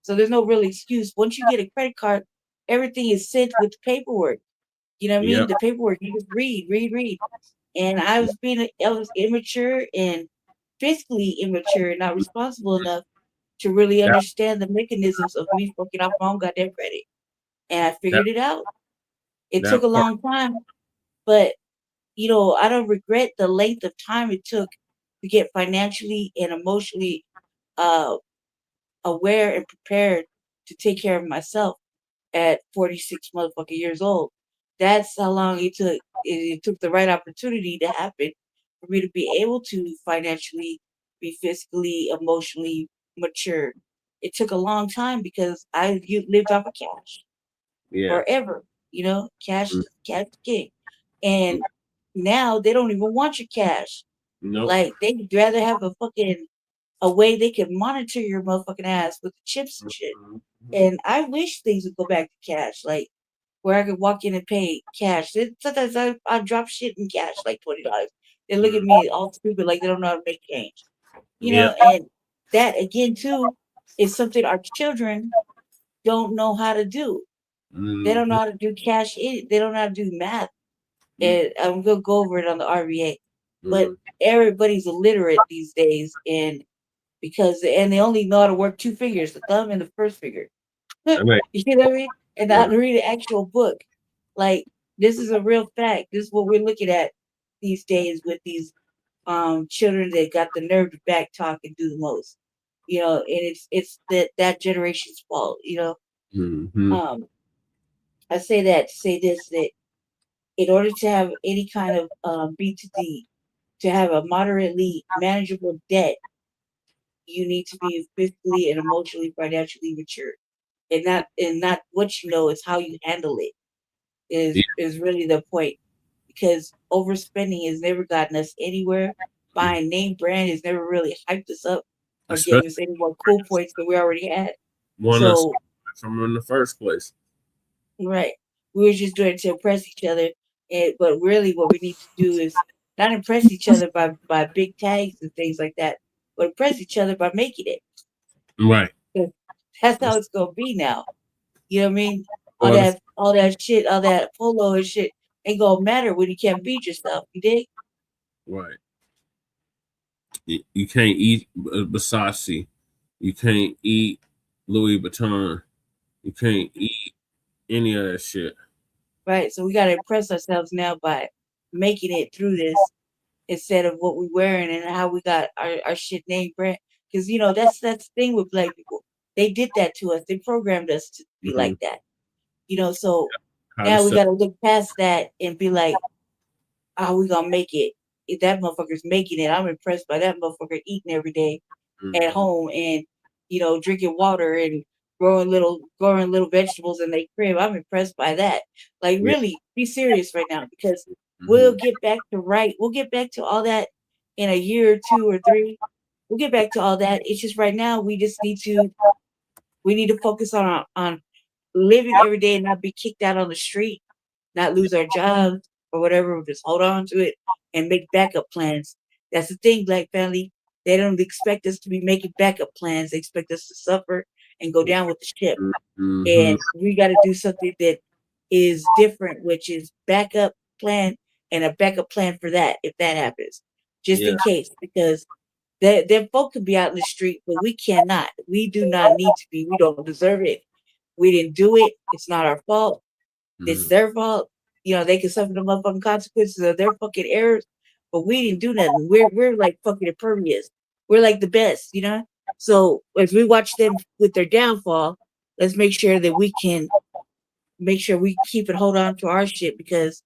So there's no real excuse. Once you get a credit card, everything is sent with the paperwork. You know what I mean? The paperwork, you just read. And I was immature and fiscally immature, not responsible enough to really understand the mechanisms of me fucking off my own goddamn credit. And I figured it out. It took a long time, but you know, I don't regret the length of time it took to get financially and emotionally aware and prepared to take care of myself at 46 motherfucking years old. That's how long it took. It took the right opportunity to happen for me to be able to financially, be fiscally, emotionally mature. It took a long time because I lived off of cash forever. You know, cash king. And now they don't even want your cash. Like they'd rather have a way they can monitor your motherfucking ass with the chips and shit. And I wish things would go back to cash, like where I could walk in and pay cash. Sometimes I drop shit in cash, like $20. They look at me all stupid, like they don't know how to make change. You know, and that again too is something our children don't know how to do. They don't know how to do cash in. They don't know how to do math. And I'm gonna go over it on the RVA. But everybody's illiterate these days, and they only know how to work two fingers, the thumb and the first finger. You know what I mean? And not read an actual book. Like, this is a real fact. This is what we're looking at these days with these children that got the nerve to back talk and do the most. You know, and it's that generation's fault, you know. I say that to say this, that in order to have any kind of B2D, to have a moderately manageable debt, you need to be fiscally and emotionally, financially mature. And not what you know, it's how you handle it is really the point. Because overspending has never gotten us anywhere. Buying name brand has never really hyped us up or gave us any more cool points that we already had. So from in the first place. Right. We were just doing it to impress each other. But really what we need to do is not impress each other by big tags and things like that, but impress each other by making it. Right. That's how it's gonna be now. You know what I mean? All that shit, all that polo and shit ain't gonna matter when you can't beat yourself. You dig? Right. You can't eat Versace. You can't eat Louis Vuitton. You can't eat any of that shit. Right. So we gotta impress ourselves now by making it through this instead of what we're wearing and how we got our shit name brand. Because you know that's the thing with black people. They did that to us. They programmed us to be like that. You know, so now we gotta look past that and be like, how we gonna make it? If that motherfucker's making it, I'm impressed by that motherfucker eating every day at home and, you know, drinking water and growing little vegetables in their crib. I'm impressed by that. Like, really, be serious right now, because we'll get back to We'll get back to all that in a year or 2 or 3. We'll get back to all that. It's just right now we just need to focus on living every day and not be kicked out on the street, not lose our jobs or whatever. Just hold on to it and make backup plans. That's the thing, Black family. They don't expect us to be making backup plans. They expect us to suffer and go down with the ship. And we got to do something that is different, which is backup plan and a backup plan for that if that happens, just in case, because their folk could be out in the street, but we cannot. We do not need to be. We don't deserve it. We didn't do it. It's not our fault. It's their fault. You know, they can suffer the motherfucking consequences of their fucking errors, but we didn't do nothing. We're like fucking impervious. We're like the best, you know? So if we watch them with their downfall, let's make sure that we can make sure we keep and hold on to our shit, because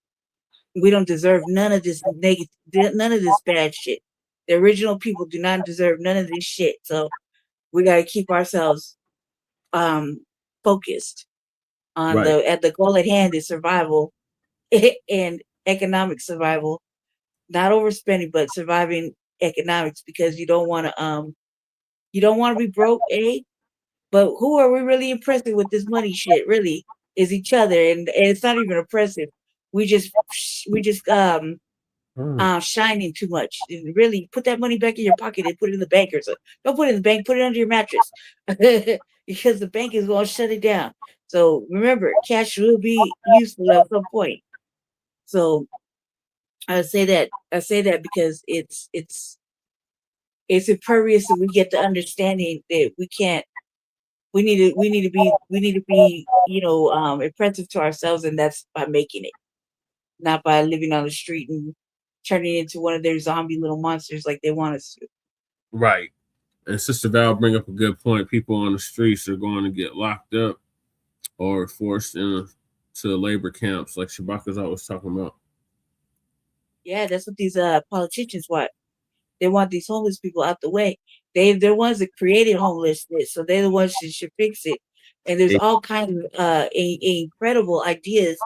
we don't deserve none of this negative, none of this bad shit. The original people do not deserve none of this shit. So we got to keep ourselves focused on the goal at hand is survival and economic survival, not overspending, but surviving economics, because you don't want to be broke, but who are we really impressing with this money shit? Really is each other, and it's not even impressive. We just shining too much. And really put that money back in your pocket and put it in the bank, or so. Don't put it in the bank, put it under your mattress because the bank is going to shut it down. So remember, cash will be useful at some point. So I say that because it's impervious, and we get the understanding that we need to be, you know, impressive to ourselves, and that's by making it, not by living on the street and turning into one of their zombie little monsters like they want us to. Right. And Sister Val bring up a good point. People on the streets are going to get locked up or forced into labor camps, like Shabaka's always talking about. Yeah, that's what these politicians want. They want these homeless people out the way. They're the ones that created homelessness, so they're the ones that should fix it. And there's all kinds of incredible ideas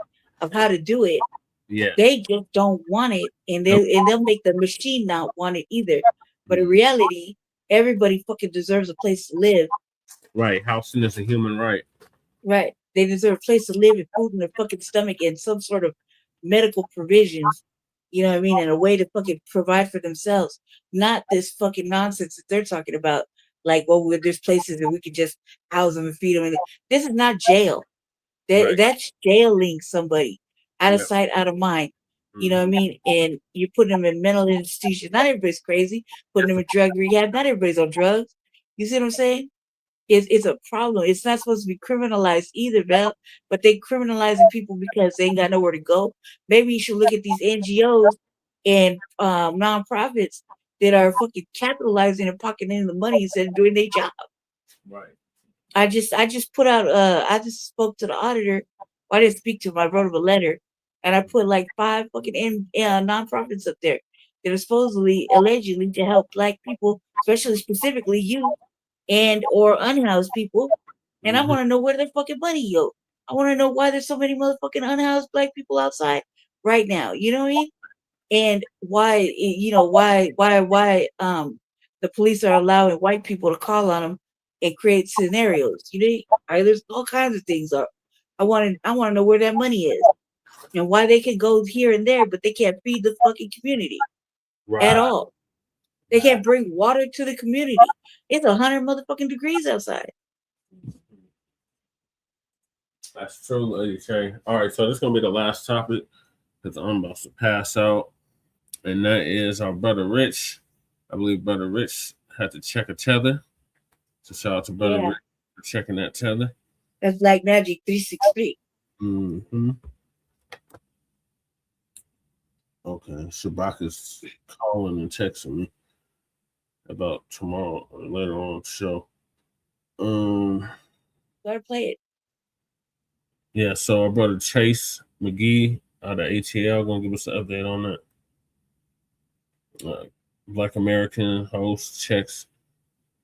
of how to do it. Yeah, they just don't want it, and they'll make the machine not want it either. But in reality, everybody fucking deserves a place to live. Right, housing is a human right. Right, they deserve a place to live and food in their fucking stomach and some sort of medical provisions. You know what I mean? And a way to fucking provide for themselves. Not this fucking nonsense that they're talking about. Like, well, there's places that we can just house them and feed them. And this is not jail. That's jailing somebody out of Yep. sight, out of mind. You know what I mean? And you're putting them in mental institutions. Not everybody's crazy. Putting them in drug rehab. Not everybody's on drugs. You see what I'm saying? It's a problem. It's not supposed to be criminalized either, Val. But they criminalizing people because they ain't got nowhere to go. Maybe you should look at these NGOs and nonprofits that are fucking capitalizing and pocketing the money instead of doing their job. Right. I just put out I just spoke to the auditor. Well, I didn't speak to him. I wrote him a letter, and I put like 5 fucking nonprofits up there that are supposedly, allegedly, to help Black people, especially specifically youth and or unhoused people. And I want to know where their fucking money go. I want to know why there's so many motherfucking unhoused Black people outside right now. You know what I mean? And why the police are allowing white people to call on them and create scenarios. You know, there's all kinds of things. I want to know where that money is and why they can go here and there, but they can't feed the fucking community at all. They can't bring water to the community. It's 100 motherfucking degrees outside. That's true, Lady K. All right, so this is gonna be the last topic because I'm about to pass out, and that is our brother Rich. I believe brother Rich had to check a tether. So shout out to brother Rich for checking that tether. That's Black Magic 363. Mm-hmm. Okay, Shabak is calling and texting me about tomorrow or later on the show. Gotta play it. Yeah, so our brother Chase McGee out of ATL gonna give us an update on that. Black American host checks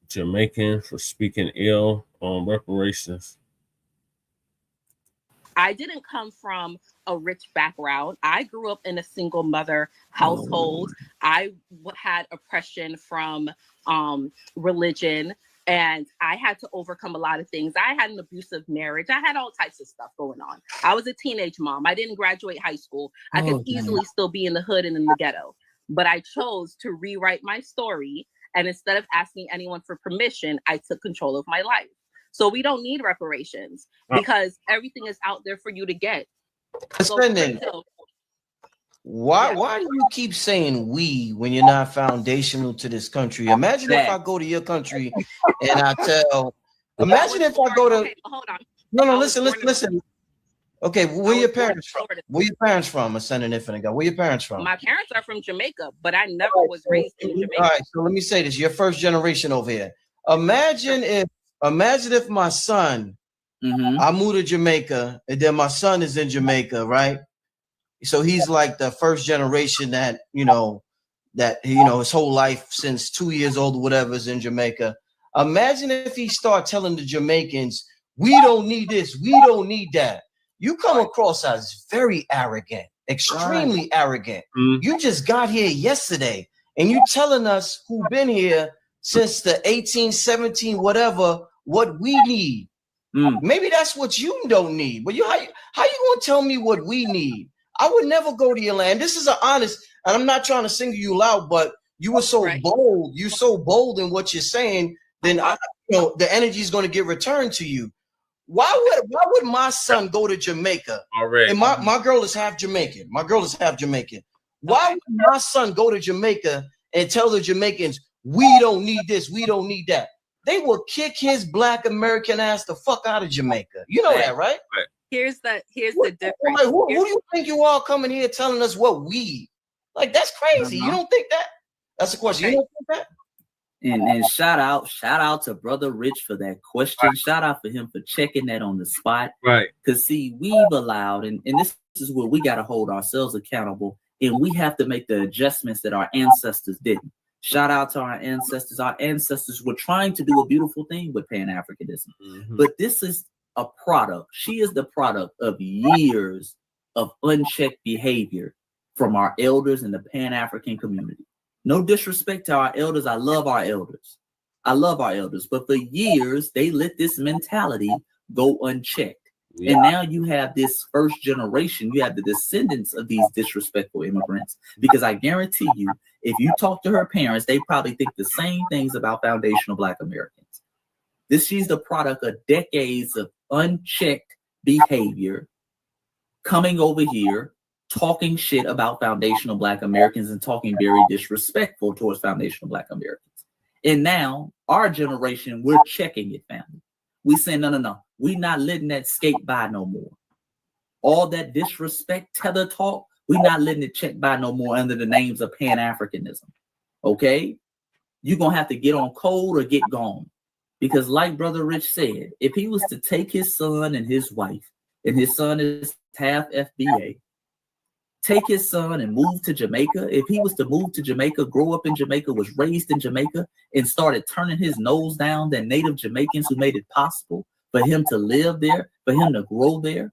Jamaican for speaking ill on reparations. I didn't come from a rich background. I grew up in a single mother household. I had oppression from religion, and I had to overcome a lot of things. I had an abusive marriage. I had all types of stuff going on. I was a teenage mom. I didn't graduate high school. I could easily still be in the hood and in the ghetto, but I chose to rewrite my story. And instead of asking anyone for permission, I took control of my life. So we don't need reparations because everything is out there for you to get. Spending. Why do you keep saying we when you're not foundational to this country? Imagine if I go to your country and I tell, imagine if I go to, okay, hold on. No, listen. Okay, where your parents from? Where your parents from? A son and infant ago. Where your parents from? My parents are from Jamaica, but I never was raised in Jamaica. All right, so let me say this: you're first generation over here. Imagine if my son, I moved to Jamaica, and then my son is in Jamaica, right? So he's like the first generation that his whole life since 2 years old or whatever is in Jamaica. Imagine if he start telling the Jamaicans, we don't need this, we don't need that. You come across as very arrogant, extremely arrogant. You just got here yesterday and you telling us who been here since the 1817, whatever, what we need. Maybe that's what you don't need. But how you gonna tell me what we need? I would never go to your land. This is an honest, and I'm not trying to single you out, but you were so bold. You're so bold in what you're saying. Then the energy is going to get returned to you. Why would my son go to Jamaica? Already. And my girl is half Jamaican. Why would my son go to Jamaica and tell the Jamaicans, we don't need this, we don't need that? They will kick his Black American ass the fuck out of Jamaica. You know that, right? Here's the difference. Who do you think you are coming here telling us what we? Like, that's crazy. You don't think that? That's the question. You don't think that? And shout out to Brother Rich for that question. Shout out for him for checking that on the spot. Right. Because see, we've allowed, and this is where we got to hold ourselves accountable, and we have to make the adjustments that our ancestors didn't. Shout out to our ancestors. Our ancestors were trying to do a beautiful thing with Pan-Africanism. But this is a product. She is the product of years of unchecked behavior from our elders in the Pan-African community. No disrespect to our elders. I love our elders. But for years, they let this mentality go unchecked. Yeah. And now you have this first generation, you have the descendants of these disrespectful immigrants. Because I guarantee you, if you talk to her parents, they probably think the same things about foundational Black Americans. She's the product of decades of unchecked behavior, coming over here, talking shit about foundational Black Americans and talking very disrespectful towards foundational Black Americans. And now our generation, we're checking it, family. We saying, no. We not letting that skate by no more. All that disrespect, tether talk, we not letting it check by no more under the names of Pan-Africanism. Okay? You're going to have to get on code or get gone. Because like Brother Rich said, if he was to take his son and his wife, and his son is half FBA, take his son and move to Jamaica. If he was to move to Jamaica, grow up in Jamaica, was raised in Jamaica, and started turning his nose down the native Jamaicans who made it possible for him to live there, for him to grow there,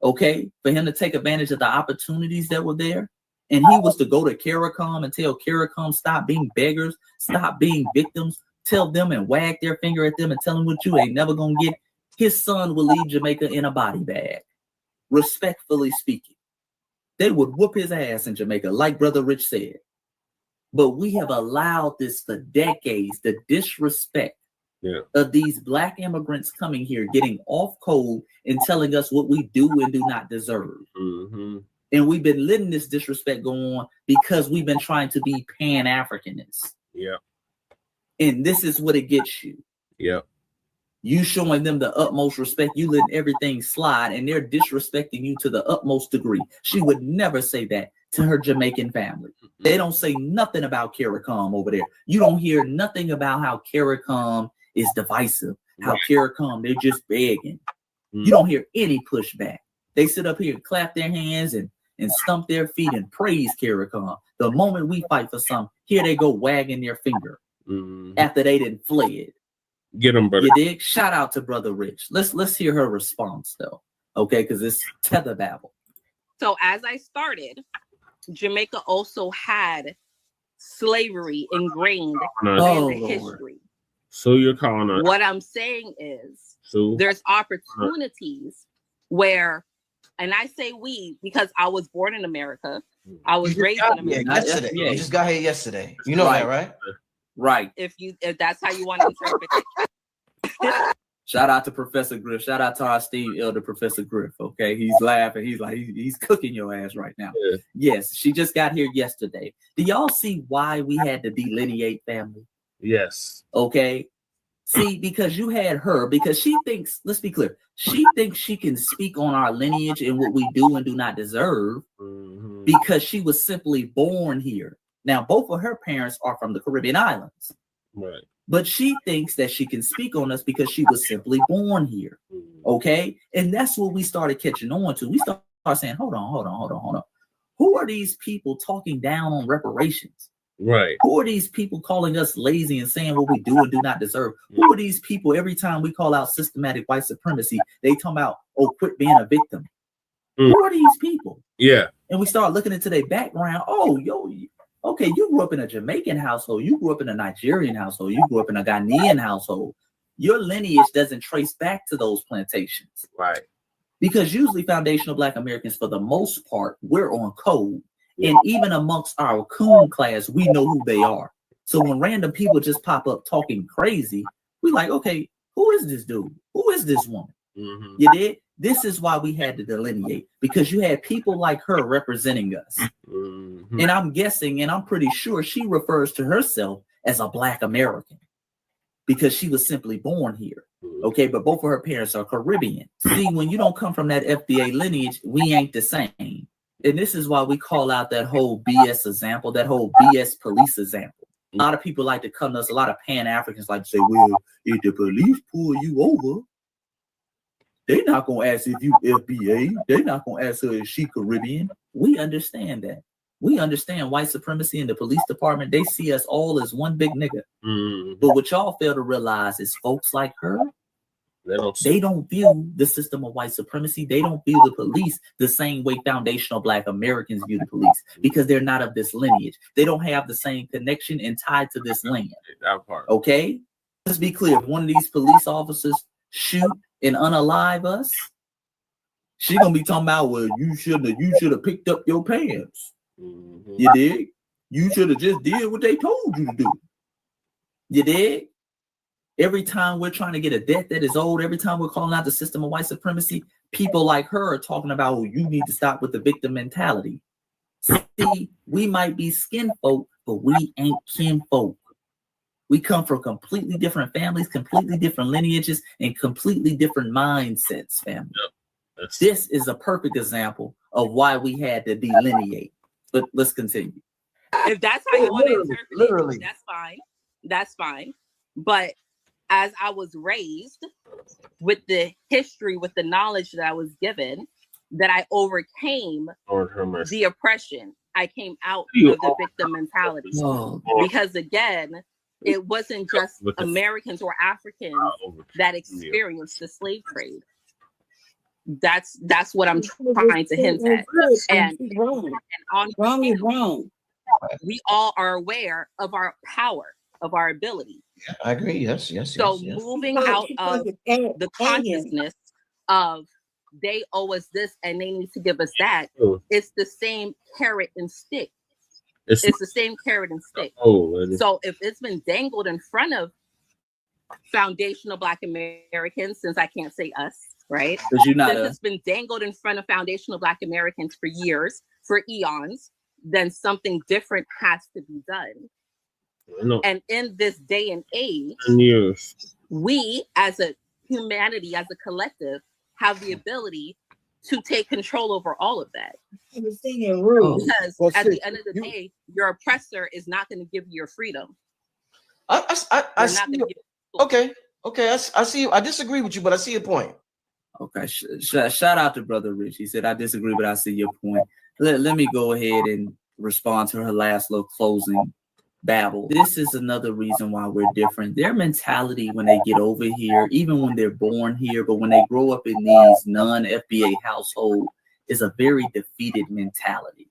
okay, for him to take advantage of the opportunities that were there, and he was to go to CARICOM and tell CARICOM, stop being beggars, stop being victims, tell them and wag their finger at them and tell them what you ain't never gonna get, his son will leave Jamaica in a body bag, respectfully speaking. They would whoop his ass in Jamaica, like Brother Rich said. But we have allowed this for decades, the disrespect of these Black immigrants coming here, getting off code and telling us what we do and do not deserve. And we've been letting this disrespect go on because we've been trying to be Pan-Africanists. And this is what it gets you. You showing them the utmost respect, you letting everything slide, and they're disrespecting you to the utmost degree. She would never say that to her Jamaican family. They don't say nothing about CARICOM over there. You don't hear nothing about how CARICOM is divisive, how CARICOM, they're just begging. You don't hear any pushback. They sit up here and clap their hands and stump their feet and praise CARICOM. The moment we fight for something, here they go wagging their finger after they didn't fled. Get them, brother. You dig? Shout out to Brother Rich. Let's hear her response though, okay? Because it's tether babble. So as I started, Jamaica also had slavery ingrained in the history. So you're calling us. What I'm saying is there's opportunities where, and I say we because I was born in America. I was raised in America. Yesterday. You just got here yesterday. You know that, right? Right. If that's how you want to interpret it. Shout out to Professor Griff. Shout out to our esteemed elder Professor Griff. Okay, he's laughing. He's like he's cooking your ass right now. Yes, she just got here yesterday. Do y'all see why we had to delineate, family? Yes. Okay. See, because you had her, because she thinks, let's be clear, she thinks she can speak on our lineage and what we do and do not deserve because she was simply born here. Now, both of her parents are from the Caribbean islands. Right. But she thinks that she can speak on us because she was simply born here. Okay. And that's what we started catching on to. We started saying, hold on. Who are these people talking down on reparations? Right. Who are these people calling us lazy and saying what we do and do not deserve? Who are these people every time we call out systematic white supremacy, they talk about, oh, quit being a victim. Who are these people? Yeah. And we start looking into their background. Oh, okay, you grew up in a Jamaican household. You grew up in a Nigerian household. You grew up in a Ghanaian household. Your lineage doesn't trace back to those plantations. Right. Because usually foundational Black Americans, for the most part, we're on code. And even amongst our coon class, we know who they are. So when random people just pop up talking crazy, we like, okay, who is this dude? Who is this woman? You did? This is why we had to delineate, because you had people like her representing us. And I'm guessing, and I'm pretty sure she refers to herself as a Black American because she was simply born here. Okay, but both of her parents are Caribbean. See, when you don't come from that FBA lineage, we ain't the same. And this is why we call out that whole BS example, that whole BS police example. A lot of people like to come to us, a lot of Pan-Africans like to say, well, if the police pull you over, they're not going to ask if you FBA. They're not going to ask her if she Caribbean. We understand that. We understand white supremacy in the police department. They see us all as one big nigga. But what y'all fail to realize is folks like her, they don't view the system of white supremacy. They don't view the police the same way foundational Black Americans view the police because they're not of this lineage. They don't have the same connection and tied to this land. That part. Okay? Let's be clear. If one of these police officers shoot and unalive us, she gonna be talking about, well, you should have picked up your pants. You dig? You should have just did what they told you to do. You dig? Every time we're trying to get a debt that is owed, every time we're calling out the system of white supremacy, people like her are talking about, oh, you need to stop with the victim mentality. See, we might be skin folk, but we ain't kin folk. We come from completely different families, completely different lineages, and completely different mindsets, family. Yep. This is a perfect example of why we had to delineate. But let's continue. If that's how you want to interpret it, that's fine. That's fine. But as I was raised with the history, with the knowledge that I was given, that I overcame the oppression. I came out of the victim mentality. Because again, it wasn't just Americans or Africans that experienced the slave trade. That's what I'm trying to hint at. And wrong. We all are aware of our power, of our ability. I agree. Yes. So moving out of the consciousness of they owe us this and they need to give us that, it's the same carrot and stick. It's the same carrot and stick. So if it's been dangled in front of foundational Black Americans, since I can't say us, right? It's been dangled in front of foundational Black Americans for years, for eons, then something different has to be done. And in this day and age, we as a humanity, as a collective, have the ability to take control over all of that. Because at the end of the day, your oppressor is not going to give you your freedom. I see you. I disagree with you, but I see your point. Okay, shout out to Brother Rich. He said, I disagree, but I see your point. Let me go ahead and respond to her last little closing babble. This is another reason why we're different. Their mentality when they get over here, even when they're born here, but when they grow up in these non-FBA households, is a very defeated mentality.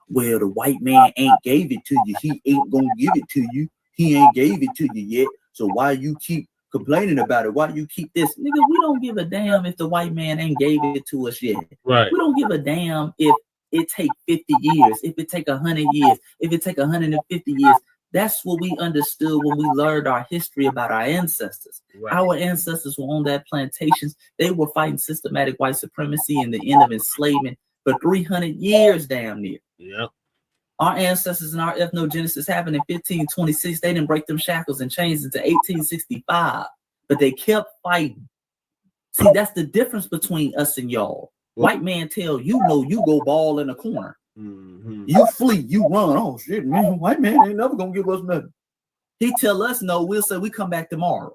Well, the white man ain't gave it to you. He ain't gonna give it to you. He ain't gave it to you yet. So why you keep complaining about it? Why you keep this? Nigga, we don't give a damn if the white man ain't gave it to us yet. Right. We don't give a damn if it take 50 years, if it take 100 years, if it take 150 years. That's what we understood when we learned our history about our ancestors. Right. Our ancestors were on that plantations. They were fighting systematic white supremacy and the end of enslavement for 300 years damn near. Yep. Our ancestors and our ethnogenesis happened in 1526. They didn't break them shackles and chains until 1865, but they kept fighting. See, that's the difference between us and y'all. White man tell you, no, you go ball in a corner. You flee, you run. Oh shit, man, white man ain't never gonna give us nothing. He tell us no, we'll say we come back tomorrow.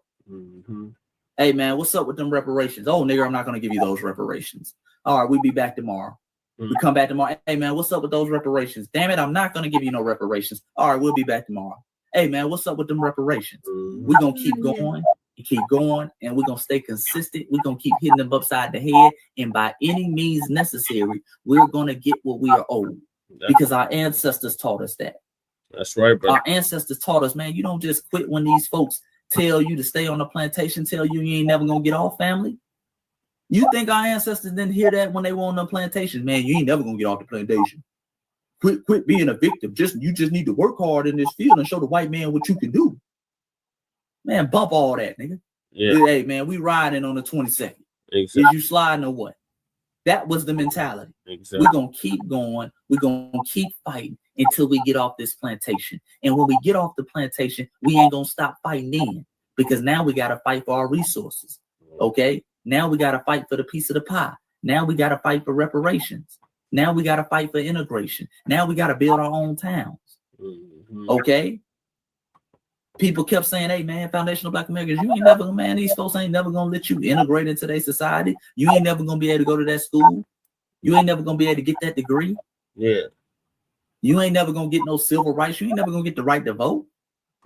Hey man, what's up with them reparations? Oh nigga, I'm not gonna give you those reparations. All right, we'll be back tomorrow. We come back tomorrow. Hey man, what's up with those reparations? Damn it, I'm not gonna give you no reparations. All right, we'll be back tomorrow. Hey man, what's up with them reparations? We're gonna keep going. Keep going, and we're gonna stay consistent. We're gonna keep hitting them upside the head, and by any means necessary, we're gonna get what we are owed because our ancestors taught us that. That's right, bro. Our ancestors taught us, man, you don't just quit when these folks tell you to stay on the plantation, tell you ain't never gonna get off, family. You think our ancestors didn't hear that when they were on the plantation? Man, you ain't never gonna get off the plantation. Quit being a victim. You just need to work hard in this field and show the white man what you can do. Man, bump all that, nigga. Yeah. Hey, man, we riding on the 22nd. Exactly. Is you sliding or what? That was the mentality. Exactly. We're going to keep going. We're going to keep fighting until we get off this plantation. And when we get off the plantation, we ain't going to stop fighting then because now we got to fight for our resources. Okay? Now we got to fight for the piece of the pie. Now we got to fight for reparations. Now we got to fight for integration. Now we got to build our own towns. Okay? People kept saying, hey, man, foundational Black Americans, you ain't never, man, these folks ain't never going to let you integrate into their society. You ain't never going to be able to go to that school. You ain't never going to be able to get that degree. Yeah. You ain't never going to get no civil rights. You ain't never going to get the right to vote.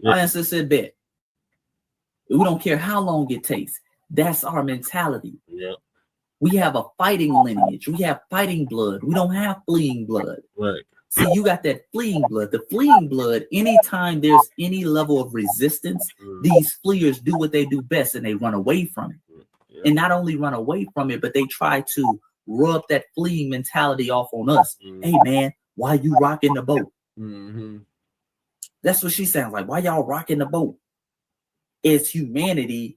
Yeah. My ancestors said, bet. We don't care how long it takes. That's our mentality. Yeah. We have a fighting lineage. We have fighting blood. We don't have fleeing blood. Right. See, you got that fleeing blood. The fleeing blood, anytime there's any level of resistance, these fleers do what they do best and they run away from it. Yeah. And not only run away from it, but they try to rub that fleeing mentality off on us. Hey, man, why you rocking the boat? That's what she sounds like. Why y'all rocking the boat? as humanity,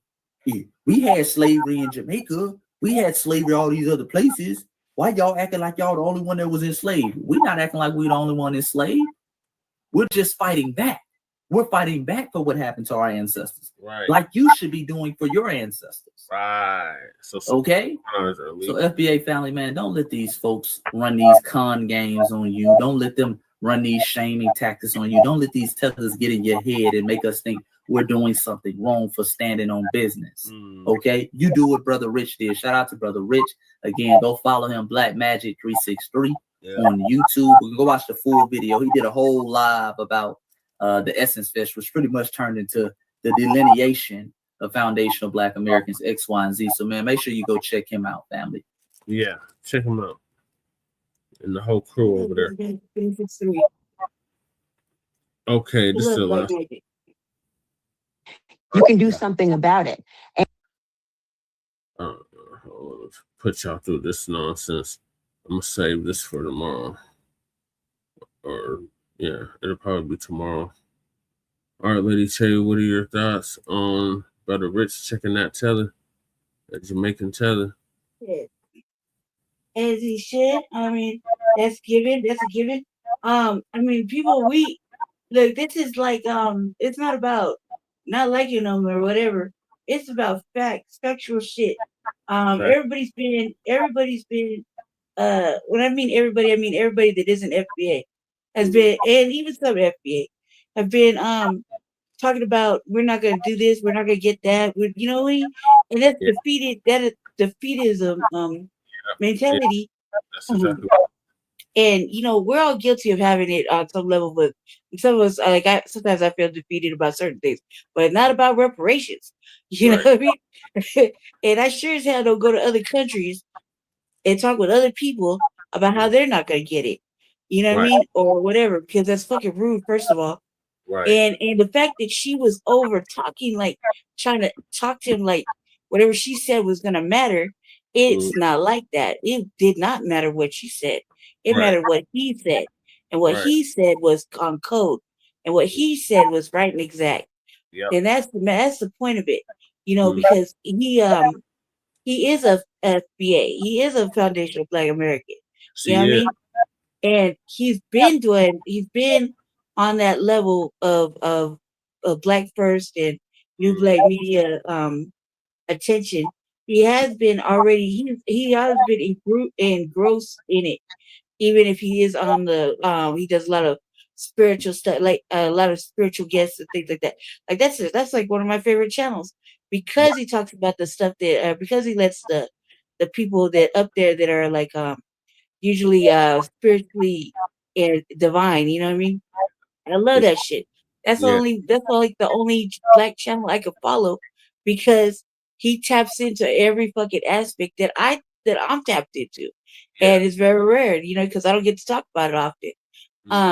we had slavery in Jamaica. We had slavery all these other places. Why y'all acting like y'all the only one that was enslaved? We're not acting like we're the only one enslaved. We're just fighting back. We're fighting back for what happened to our ancestors. Right. Like you should be doing for your ancestors. Right. So okay. So FBA family, man, don't let these folks run these con games on you. Don't let them run these shaming tactics on you. Don't let these tethers get in your head and make us think we're doing something wrong for standing on business. Okay, you do what Brother Rich did. Shout out to Brother Rich. Again, go follow him, Blacc Magic 363 on YouTube. We can go watch the full video. He did a whole live about the Essence Fest, which pretty much turned into the delineation of foundational Black Americans, X, Y, and Z. So, man, make sure you go check him out, family. Yeah, check him out. And the whole crew over there. Okay, this is the last. You can do something about it. Put y'all through this nonsense. I'm gonna save this for tomorrow. Or yeah, it'll probably be tomorrow. All right, Lady Che, what are your thoughts on Brother Rich checking that teller, that Jamaican teller? As he should. I mean, that's given. That's a given. I mean, people, we look. This is like it's not about not liking them or whatever. It's about factual shit. Everybody's been. When I mean everybody that isn't FBA has been, and even some FBA have been talking about we're not gonna do this, we're not gonna get that. You know what I mean? And that's defeated. That is defeatism mentality. That's exactly And you know, we're all guilty of having it on some level, but some of us sometimes I feel defeated about certain things, but not about reparations. You know what I mean? And I sure as hell don't go to other countries and talk with other people about how they're not gonna get it. You know what I mean? Or whatever, because that's fucking rude, first of all. And the fact that she was over talking, like trying to talk to him like whatever she said was gonna matter. It's not like that. It did not matter what she said. It mattered what he said. And what he said was on code. And what he said was right and exact. And that's the point of it. You know, because he is a FBA. He is a foundational Black American. You know what I mean? And he's been on that level of Black First and New Black Media attention. He has been already. He has been engrossed in it. Even if he is on the, he does a lot of spiritual stuff, like a lot of spiritual guests and things like that. Like that's like one of my favorite channels because he talks about the stuff that because he lets the people that up there that are like usually spiritually and divine. You know what I mean? I love that shit. That's like the only Black channel I could follow because he taps into every fucking aspect that I'm tapped into. And it's very rare, you know, because I don't get to talk about it often.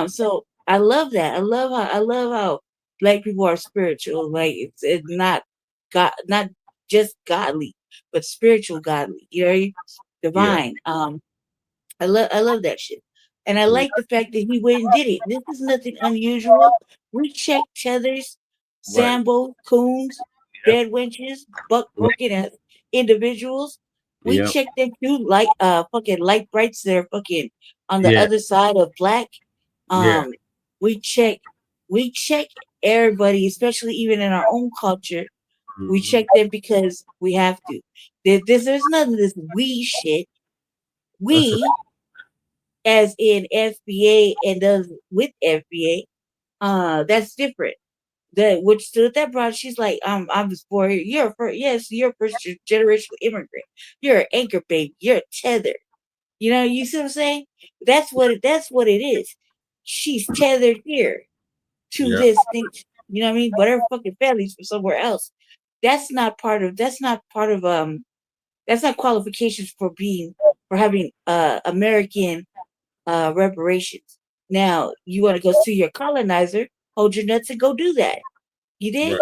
So I love that. I love how Black people are spiritual. Like it's not just godly, but spiritual godly. You know, divine. I love that shit. And I like the fact that he went and did it. This is nothing unusual. We checked tethers, Sambo, coons, bed wenches, buck broken ass individuals. We checked them too, like fucking light brights that are fucking on the other side of Black. We check everybody, especially even in our own culture. We check them because we have to. There's none of this we shit. We, as in FBA and does with FBA, that's different. Which stood that broad, she's like, I was born here. You're a first generational immigrant. You're an anchor baby. You're a tether. You know, you see what I'm saying? That's what it is. She's tethered here to this thing. You know what I mean? But her fucking family's from somewhere else. That's not qualifications for having American reparations. Now you want to go see your colonizer, hold your nuts and go do that. You did?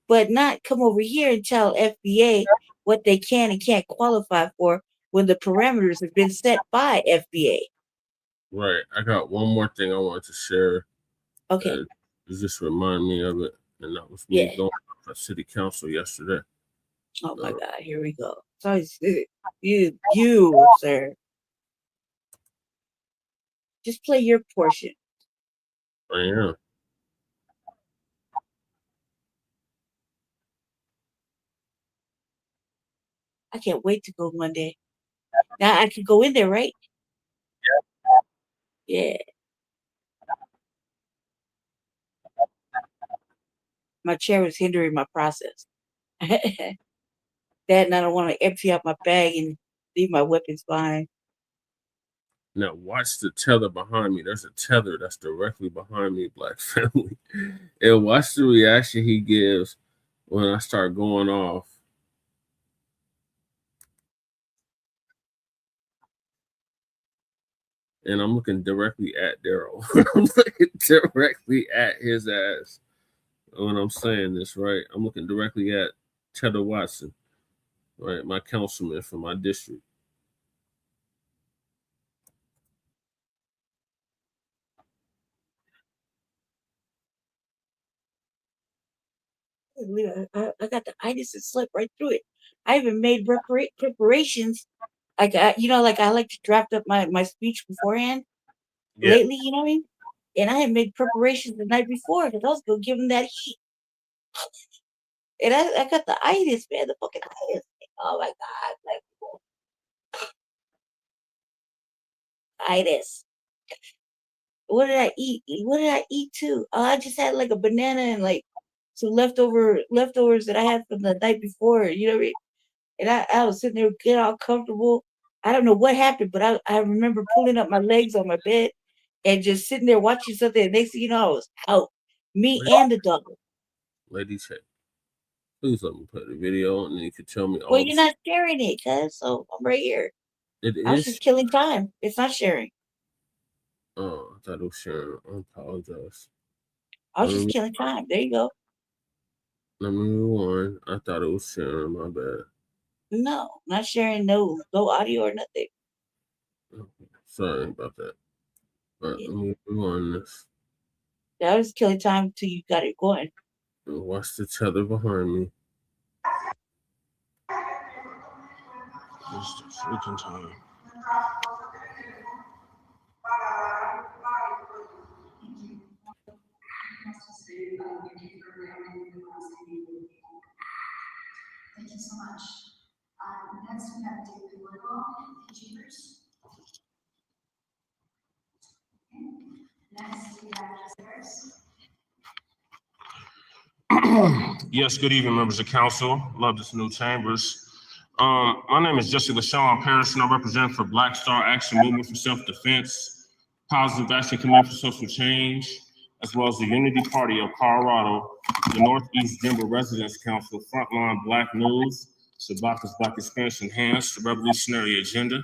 But not come over here and tell FBA what they can and can't qualify for when the parameters have been set by FBA. Right. I got one more thing I want to share. Okay. Just remind me of it. And that was me Yeah. going for city council yesterday. Oh my God, here we go. So you, sir, just play your portion. I am. I can't wait to go Monday. Now I can go in there, right? Yeah. My chair was hindering my process. That, and I don't want to empty out my bag and leave my weapons behind. Now watch the tether behind me. There's a tether that's directly behind me, Black family. And watch the reaction he gives when I start going off. And I'm looking directly at Daryl. I'm looking directly at his ass when I'm saying this, right? I'm looking directly at Cheddar Watson, right? My councilman from my district. I got the itis and slept right through it. I even made preparations. Like I like to draft up my speech beforehand. Yeah. Lately, you know what I mean? And I had made preparations the night before because I was gonna give him that heat. And I got the itis, man, the fucking itis. Oh my God, like itis. What did I eat? What did I eat too? Oh, I just had like a banana and like some leftovers that I had from the night before. You know what I mean? And I was sitting there getting all comfortable. I don't know what happened, but I remember pulling up my legs on my bed and just sitting there watching something. And next thing you know, I was out. Me and the dog. Lady check. Please let me play the video and then you can tell me all. Well, you're not sharing it, cuz, so I'm right here. I was just killing time. It's not sharing. Oh, I thought it was sharing. I apologize. I was just killing time. There you go. Let me rewind. I thought it was sharing. My bad. No, not sharing. No audio or nothing. Sorry about that. But let me rewind this. Yeah, I was killing time till you got it going. And watch the tether behind me. Just the freaking time. Thank you so much. Next, we have David Woodall, Achievers. Next, we have Disappearance. Yes, good evening, members of council. Love this new chambers. My name is Jesse LaShawn Parrish, and I represent for Black Star Action Movement for Self-Defense, Positive Action Committee for Social Change, as well as the Unity Party of Colorado, the Northeast Denver Residents Council, Frontline Black News, Shabaka's Black Experience Enhanced, the Revolutionary Agenda,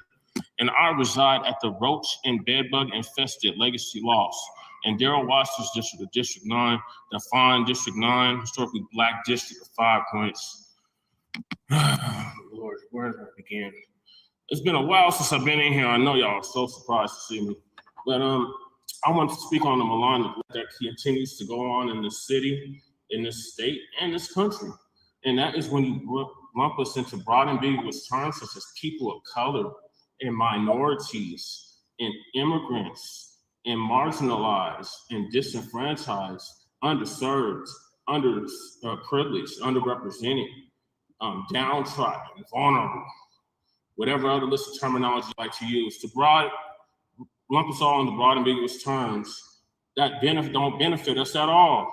and I reside at the roach and bedbug infested Legacy Lost in Daryl Watson's district of District 9, the fine District 9, historically Black district of 5 Points. Lord, where did I begin? It's been a while since I've been in here. I know y'all are so surprised to see me. But I want to speak on the malign that continues to go on in this city, in this state, and this country. And that is when you lump us into broad ambiguous terms such as people of color and minorities and immigrants and marginalized and disenfranchised, underserved, underprivileged, underrepresented, downtrodden, vulnerable, whatever other list of terminology you like to use, to lump us all into broad ambiguous terms that don't benefit us at all.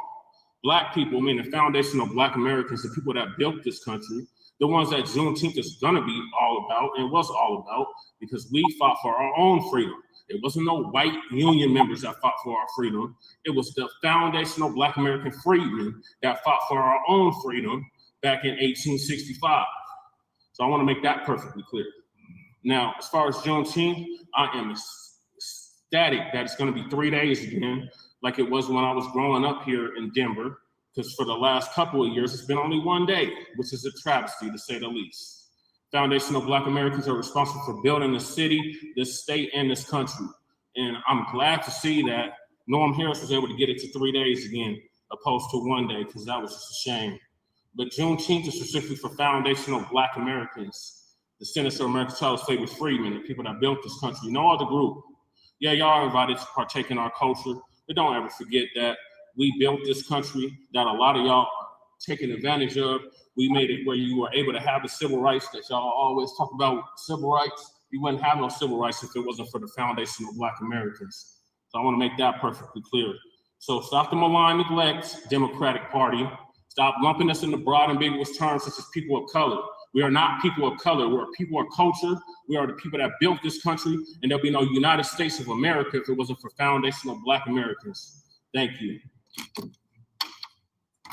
Black people, meaning foundational Black Americans, the people that built this country, the ones that Juneteenth is gonna be all about and was all about, because we fought for our own freedom. It wasn't no white union members that fought for our freedom. It was the foundational Black American freedmen that fought for our own freedom back in 1865. So I wanna make that perfectly clear. Now, as far as Juneteenth, I am ecstatic that it's gonna be 3 days again, like it was when I was growing up here in Denver, because for the last couple of years, it's been only 1 day, which is a travesty to say the least. Foundational Black Americans are responsible for building the city, this state, and this country. And I'm glad to see that Norm Harris was able to get it to 3 days again. opposed to one day, because that was just a shame. But Juneteenth is specifically for foundational Black Americans, the Center of American Child Slavery Freedmen, the people that built this country, no other group. Yeah, y'all are invited to partake in our culture, but don't ever forget that we built this country that a lot of y'all are taking advantage of. We made it where you were able to have the civil rights that y'all always talk about, civil rights. You wouldn't have no civil rights if it wasn't for the foundational Black Americans. So I want to make that perfectly clear. So stop the malign neglect, Democratic Party. Stop lumping us into broad, ambiguous terms such as people of color. We are not people of color. We are people of culture. We are the people that built this country, and there'll be no United States of America if it wasn't for foundational Black Americans. Thank you.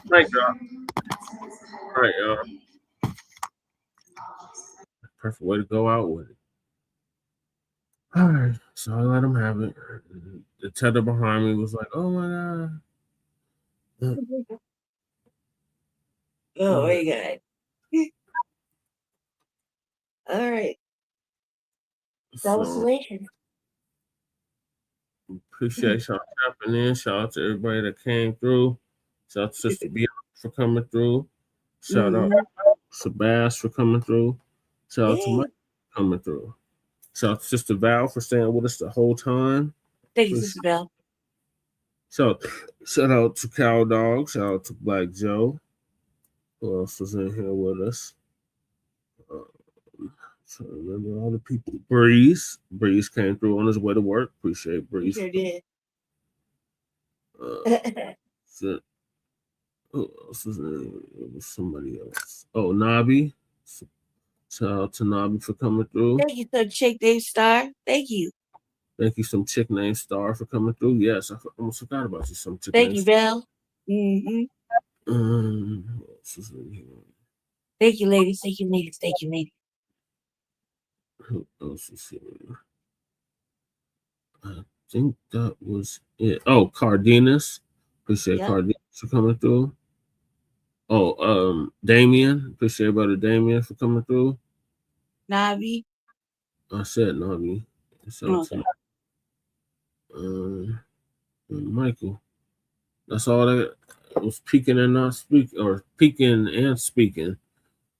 Thank you. All right, y'all. Perfect way to go out with it. All right, so I let him have it. The tether behind me was like, "Oh my god!" Oh my god! All right, that was salacious. Appreciate y'all tapping in. Shout out to everybody that came through. Shout out to Sister B for coming through. Shout out to Bass for coming through. Shout out to Mike for coming through. Shout out to Sister Val for staying with us the whole time. Thank you, Sister Val. Shout out to Cow Dog. Shout out to Black Joe. Who else was in here with us? So remember all the people. Breeze came through on his way to work. Appreciate Breeze. Sure did. So, who else was in? It was somebody else. Oh, Nabi. Shout out to Nabi for coming through. Thank you, some chick named Star. Thank you. Thank you, some chick named Star for coming through. Yes, I almost forgot about you. Some chick. Thank you, Belle. Who else was in here? Thank you, ladies. Thank you, ladies. Thank you, ladies. Who else is here? I think that was it. Oh, Cardenas. Appreciate Cardenas for coming through. Oh, Damien. Appreciate brother Damien for coming through. Navi. I said Navi. Michael. That's all that was peeking and not speaking, or peeking and speaking.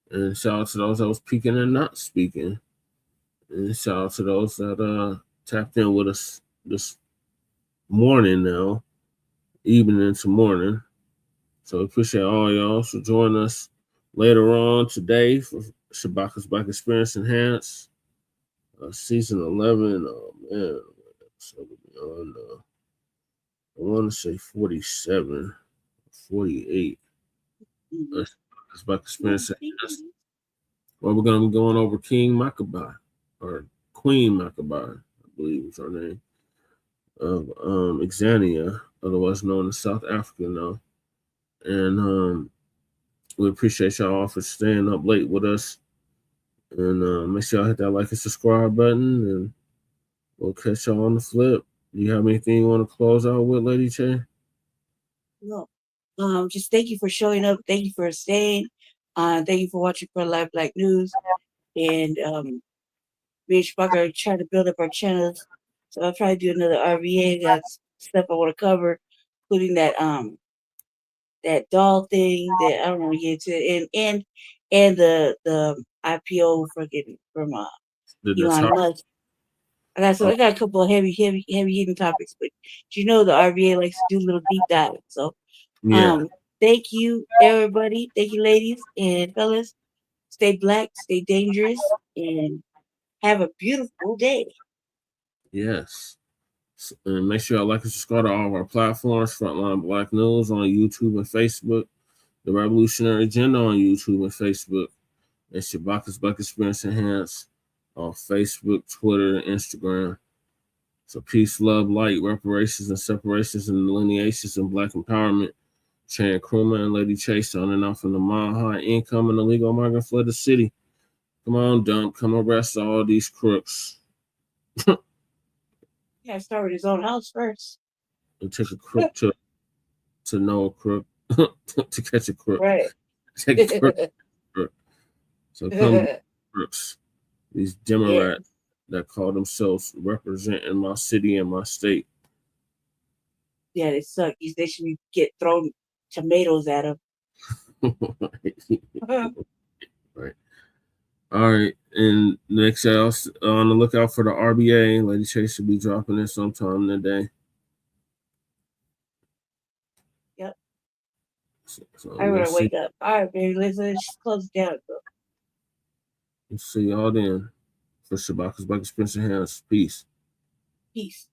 And shout out to those that was peeking and not speaking. And shout out to those that tapped in with us this morning now, evening to morning. So appreciate all y'all for joining us later on today for Shabaka's Black Experience Enhanced, season 11. Oh man, so on, I want to say 47, 48. Shabaka's Black Experience Enhanced. Well, we're going to be going over King Macabre, or Queen Macabre, I believe is her name, of Exania, otherwise known as South Africa now. And we appreciate y'all all for staying up late with us. And make sure y'all hit that like and subscribe button, and we'll catch y'all on the flip. Do you have anything you want to close out with, Lady Che? No. Just thank you for showing up. Thank you for staying. Thank you for watching for Live Black News. And me and Shabaka are trying to build up our channels. So I'll try to do another RVA. Got stuff I want to cover, including that that doll thing that I don't want to get to, and the IPO from Elon Musk. I got a couple of heavy hitting topics, but you know the RVA likes to do little deep dives. So thank you everybody, thank you ladies and fellas. Stay black, stay dangerous, and have a beautiful day. Yes. And make sure y'all like and subscribe to all of our platforms, Frontline Black News on YouTube and Facebook, The Revolutionary Agenda on YouTube and Facebook, and Shabaka's Black Experience Enhanced on Facebook, Twitter, and Instagram. So peace, love, light, reparations, and separations, and delineations in Black empowerment. Chan Krumah and Lady Chase signing off from the mile high income and illegal migrant flood the city. Come on, dump. Come arrest all these crooks. Yeah, start with his own house first. And take a crook to know a crook, to catch a crook. Right. Take a crook. So come crooks. These Democrats that call themselves representing my city and my state. Yeah, they suck. They should get thrown tomatoes at him. Right. All right. And next else, on the lookout for the RBA. Lady Chase should be dropping it sometime today. Yep. So I we'll want to wake up. All right, baby, let's close it down. we'll see y'all then. For Shabaka's Black Spencer Hands. Peace. Peace.